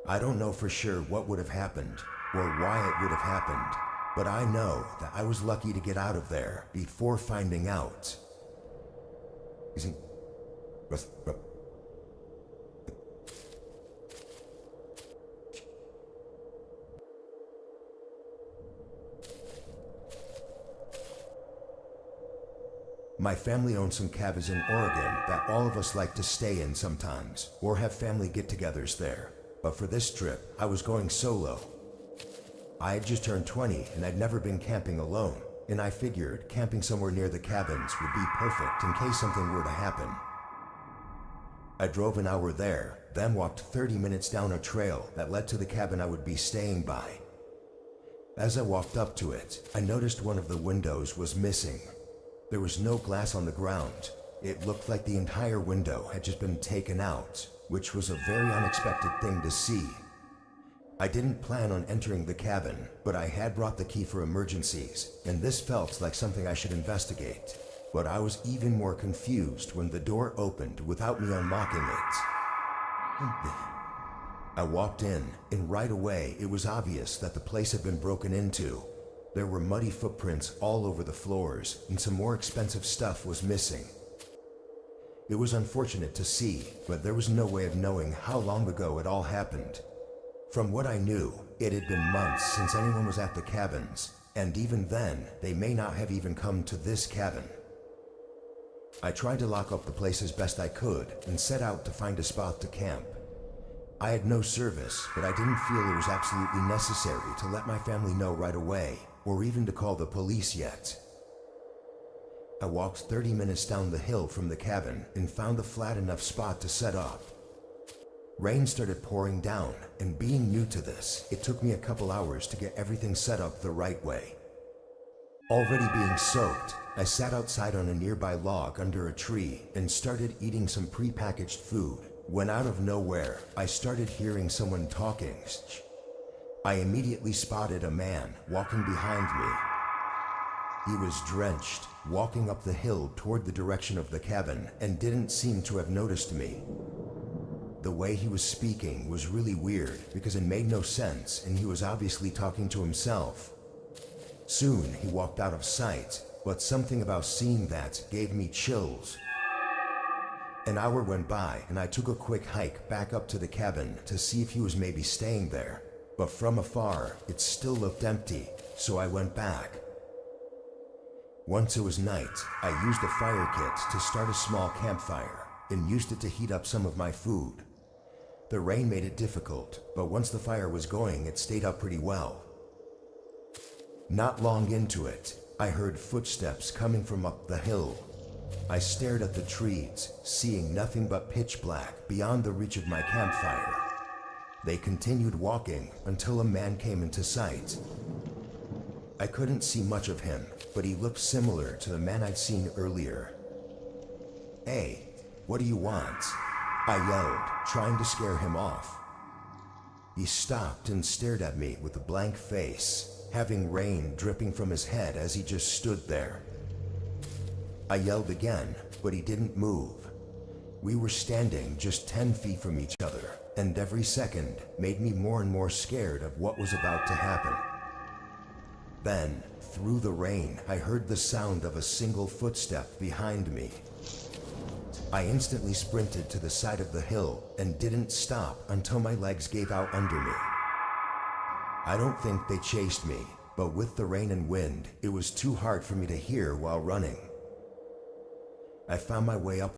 I don't know for sure what would have happened or why it would have happened, but I know that I was lucky to get out of there before finding out. My family owns some cabins in Oregon that all of us like to stay in sometimes, or have family get-togethers there. But for this trip, I was going solo. I had just turned 20 and I'd never been camping alone, and I figured camping somewhere near the cabins would be perfect in case something were to happen. I drove an hour there, then walked 30 minutes down a trail that led to the cabin I would be staying by. As I walked up to it, I noticed one of the windows was missing. There was no glass on the ground. It looked like the entire window had just been taken out, which was a very unexpected thing to see. I didn't plan on entering the cabin, but I had brought the key for emergencies, and this felt like something I should investigate. But I was even more confused when the door opened without me unlocking it. I walked in, and right away it was obvious that the place had been broken into. There were muddy footprints all over the floors, and some more expensive stuff was missing. It was unfortunate to see, but there was no way of knowing how long ago it all happened. From what I knew, it had been months since anyone was at the cabins, and even then, they may not have even come to this cabin. I tried to lock up the place as best I could and set out to find a spot to camp. I had no service, but I didn't feel it was absolutely necessary to let my family know right away, or even to call the police yet. I walked 30 minutes down the hill from the cabin and found a flat enough spot to set up. Rain started pouring down, and being new to this, it took me a couple hours to get everything set up the right way. Already being soaked, I sat outside on a nearby log under a tree and started eating some pre-packaged food, when out of nowhere, I started hearing someone talking. I immediately spotted a man walking behind me. He was drenched, walking up the hill toward the direction of the cabin, and didn't seem to have noticed me. The way he was speaking was really weird because it made no sense, and he was obviously talking to himself. Soon he walked out of sight, but something about seeing that gave me chills. An hour went by and I took a quick hike back up to the cabin to see if he was maybe staying there, but from afar it still looked empty, so I went back. Once it was night, I used a fire kit to start a small campfire and used it to heat up some of my food. The rain made it difficult, but once the fire was going, it stayed up pretty well. Not long into it, I heard footsteps coming from up the hill. I stared at the trees, seeing nothing but pitch black beyond the reach of my campfire. They continued walking until a man came into sight. I couldn't see much of him, but he looked similar to the man I'd seen earlier. "Hey, what do you want?" I yelled, trying to scare him off. He stopped and stared at me with a blank face, having rain dripping from his head as he just stood there. I yelled again, but he didn't move. We were standing just 10 feet from each other, and every second made me more and more scared of what was about to happen. Then, through the rain, I heard the sound of a single footstep behind me. I instantly sprinted to the side of the hill and didn't stop until my legs gave out under me. I don't think they chased me, but with the rain and wind, it was too hard for me to hear while running. I found my way up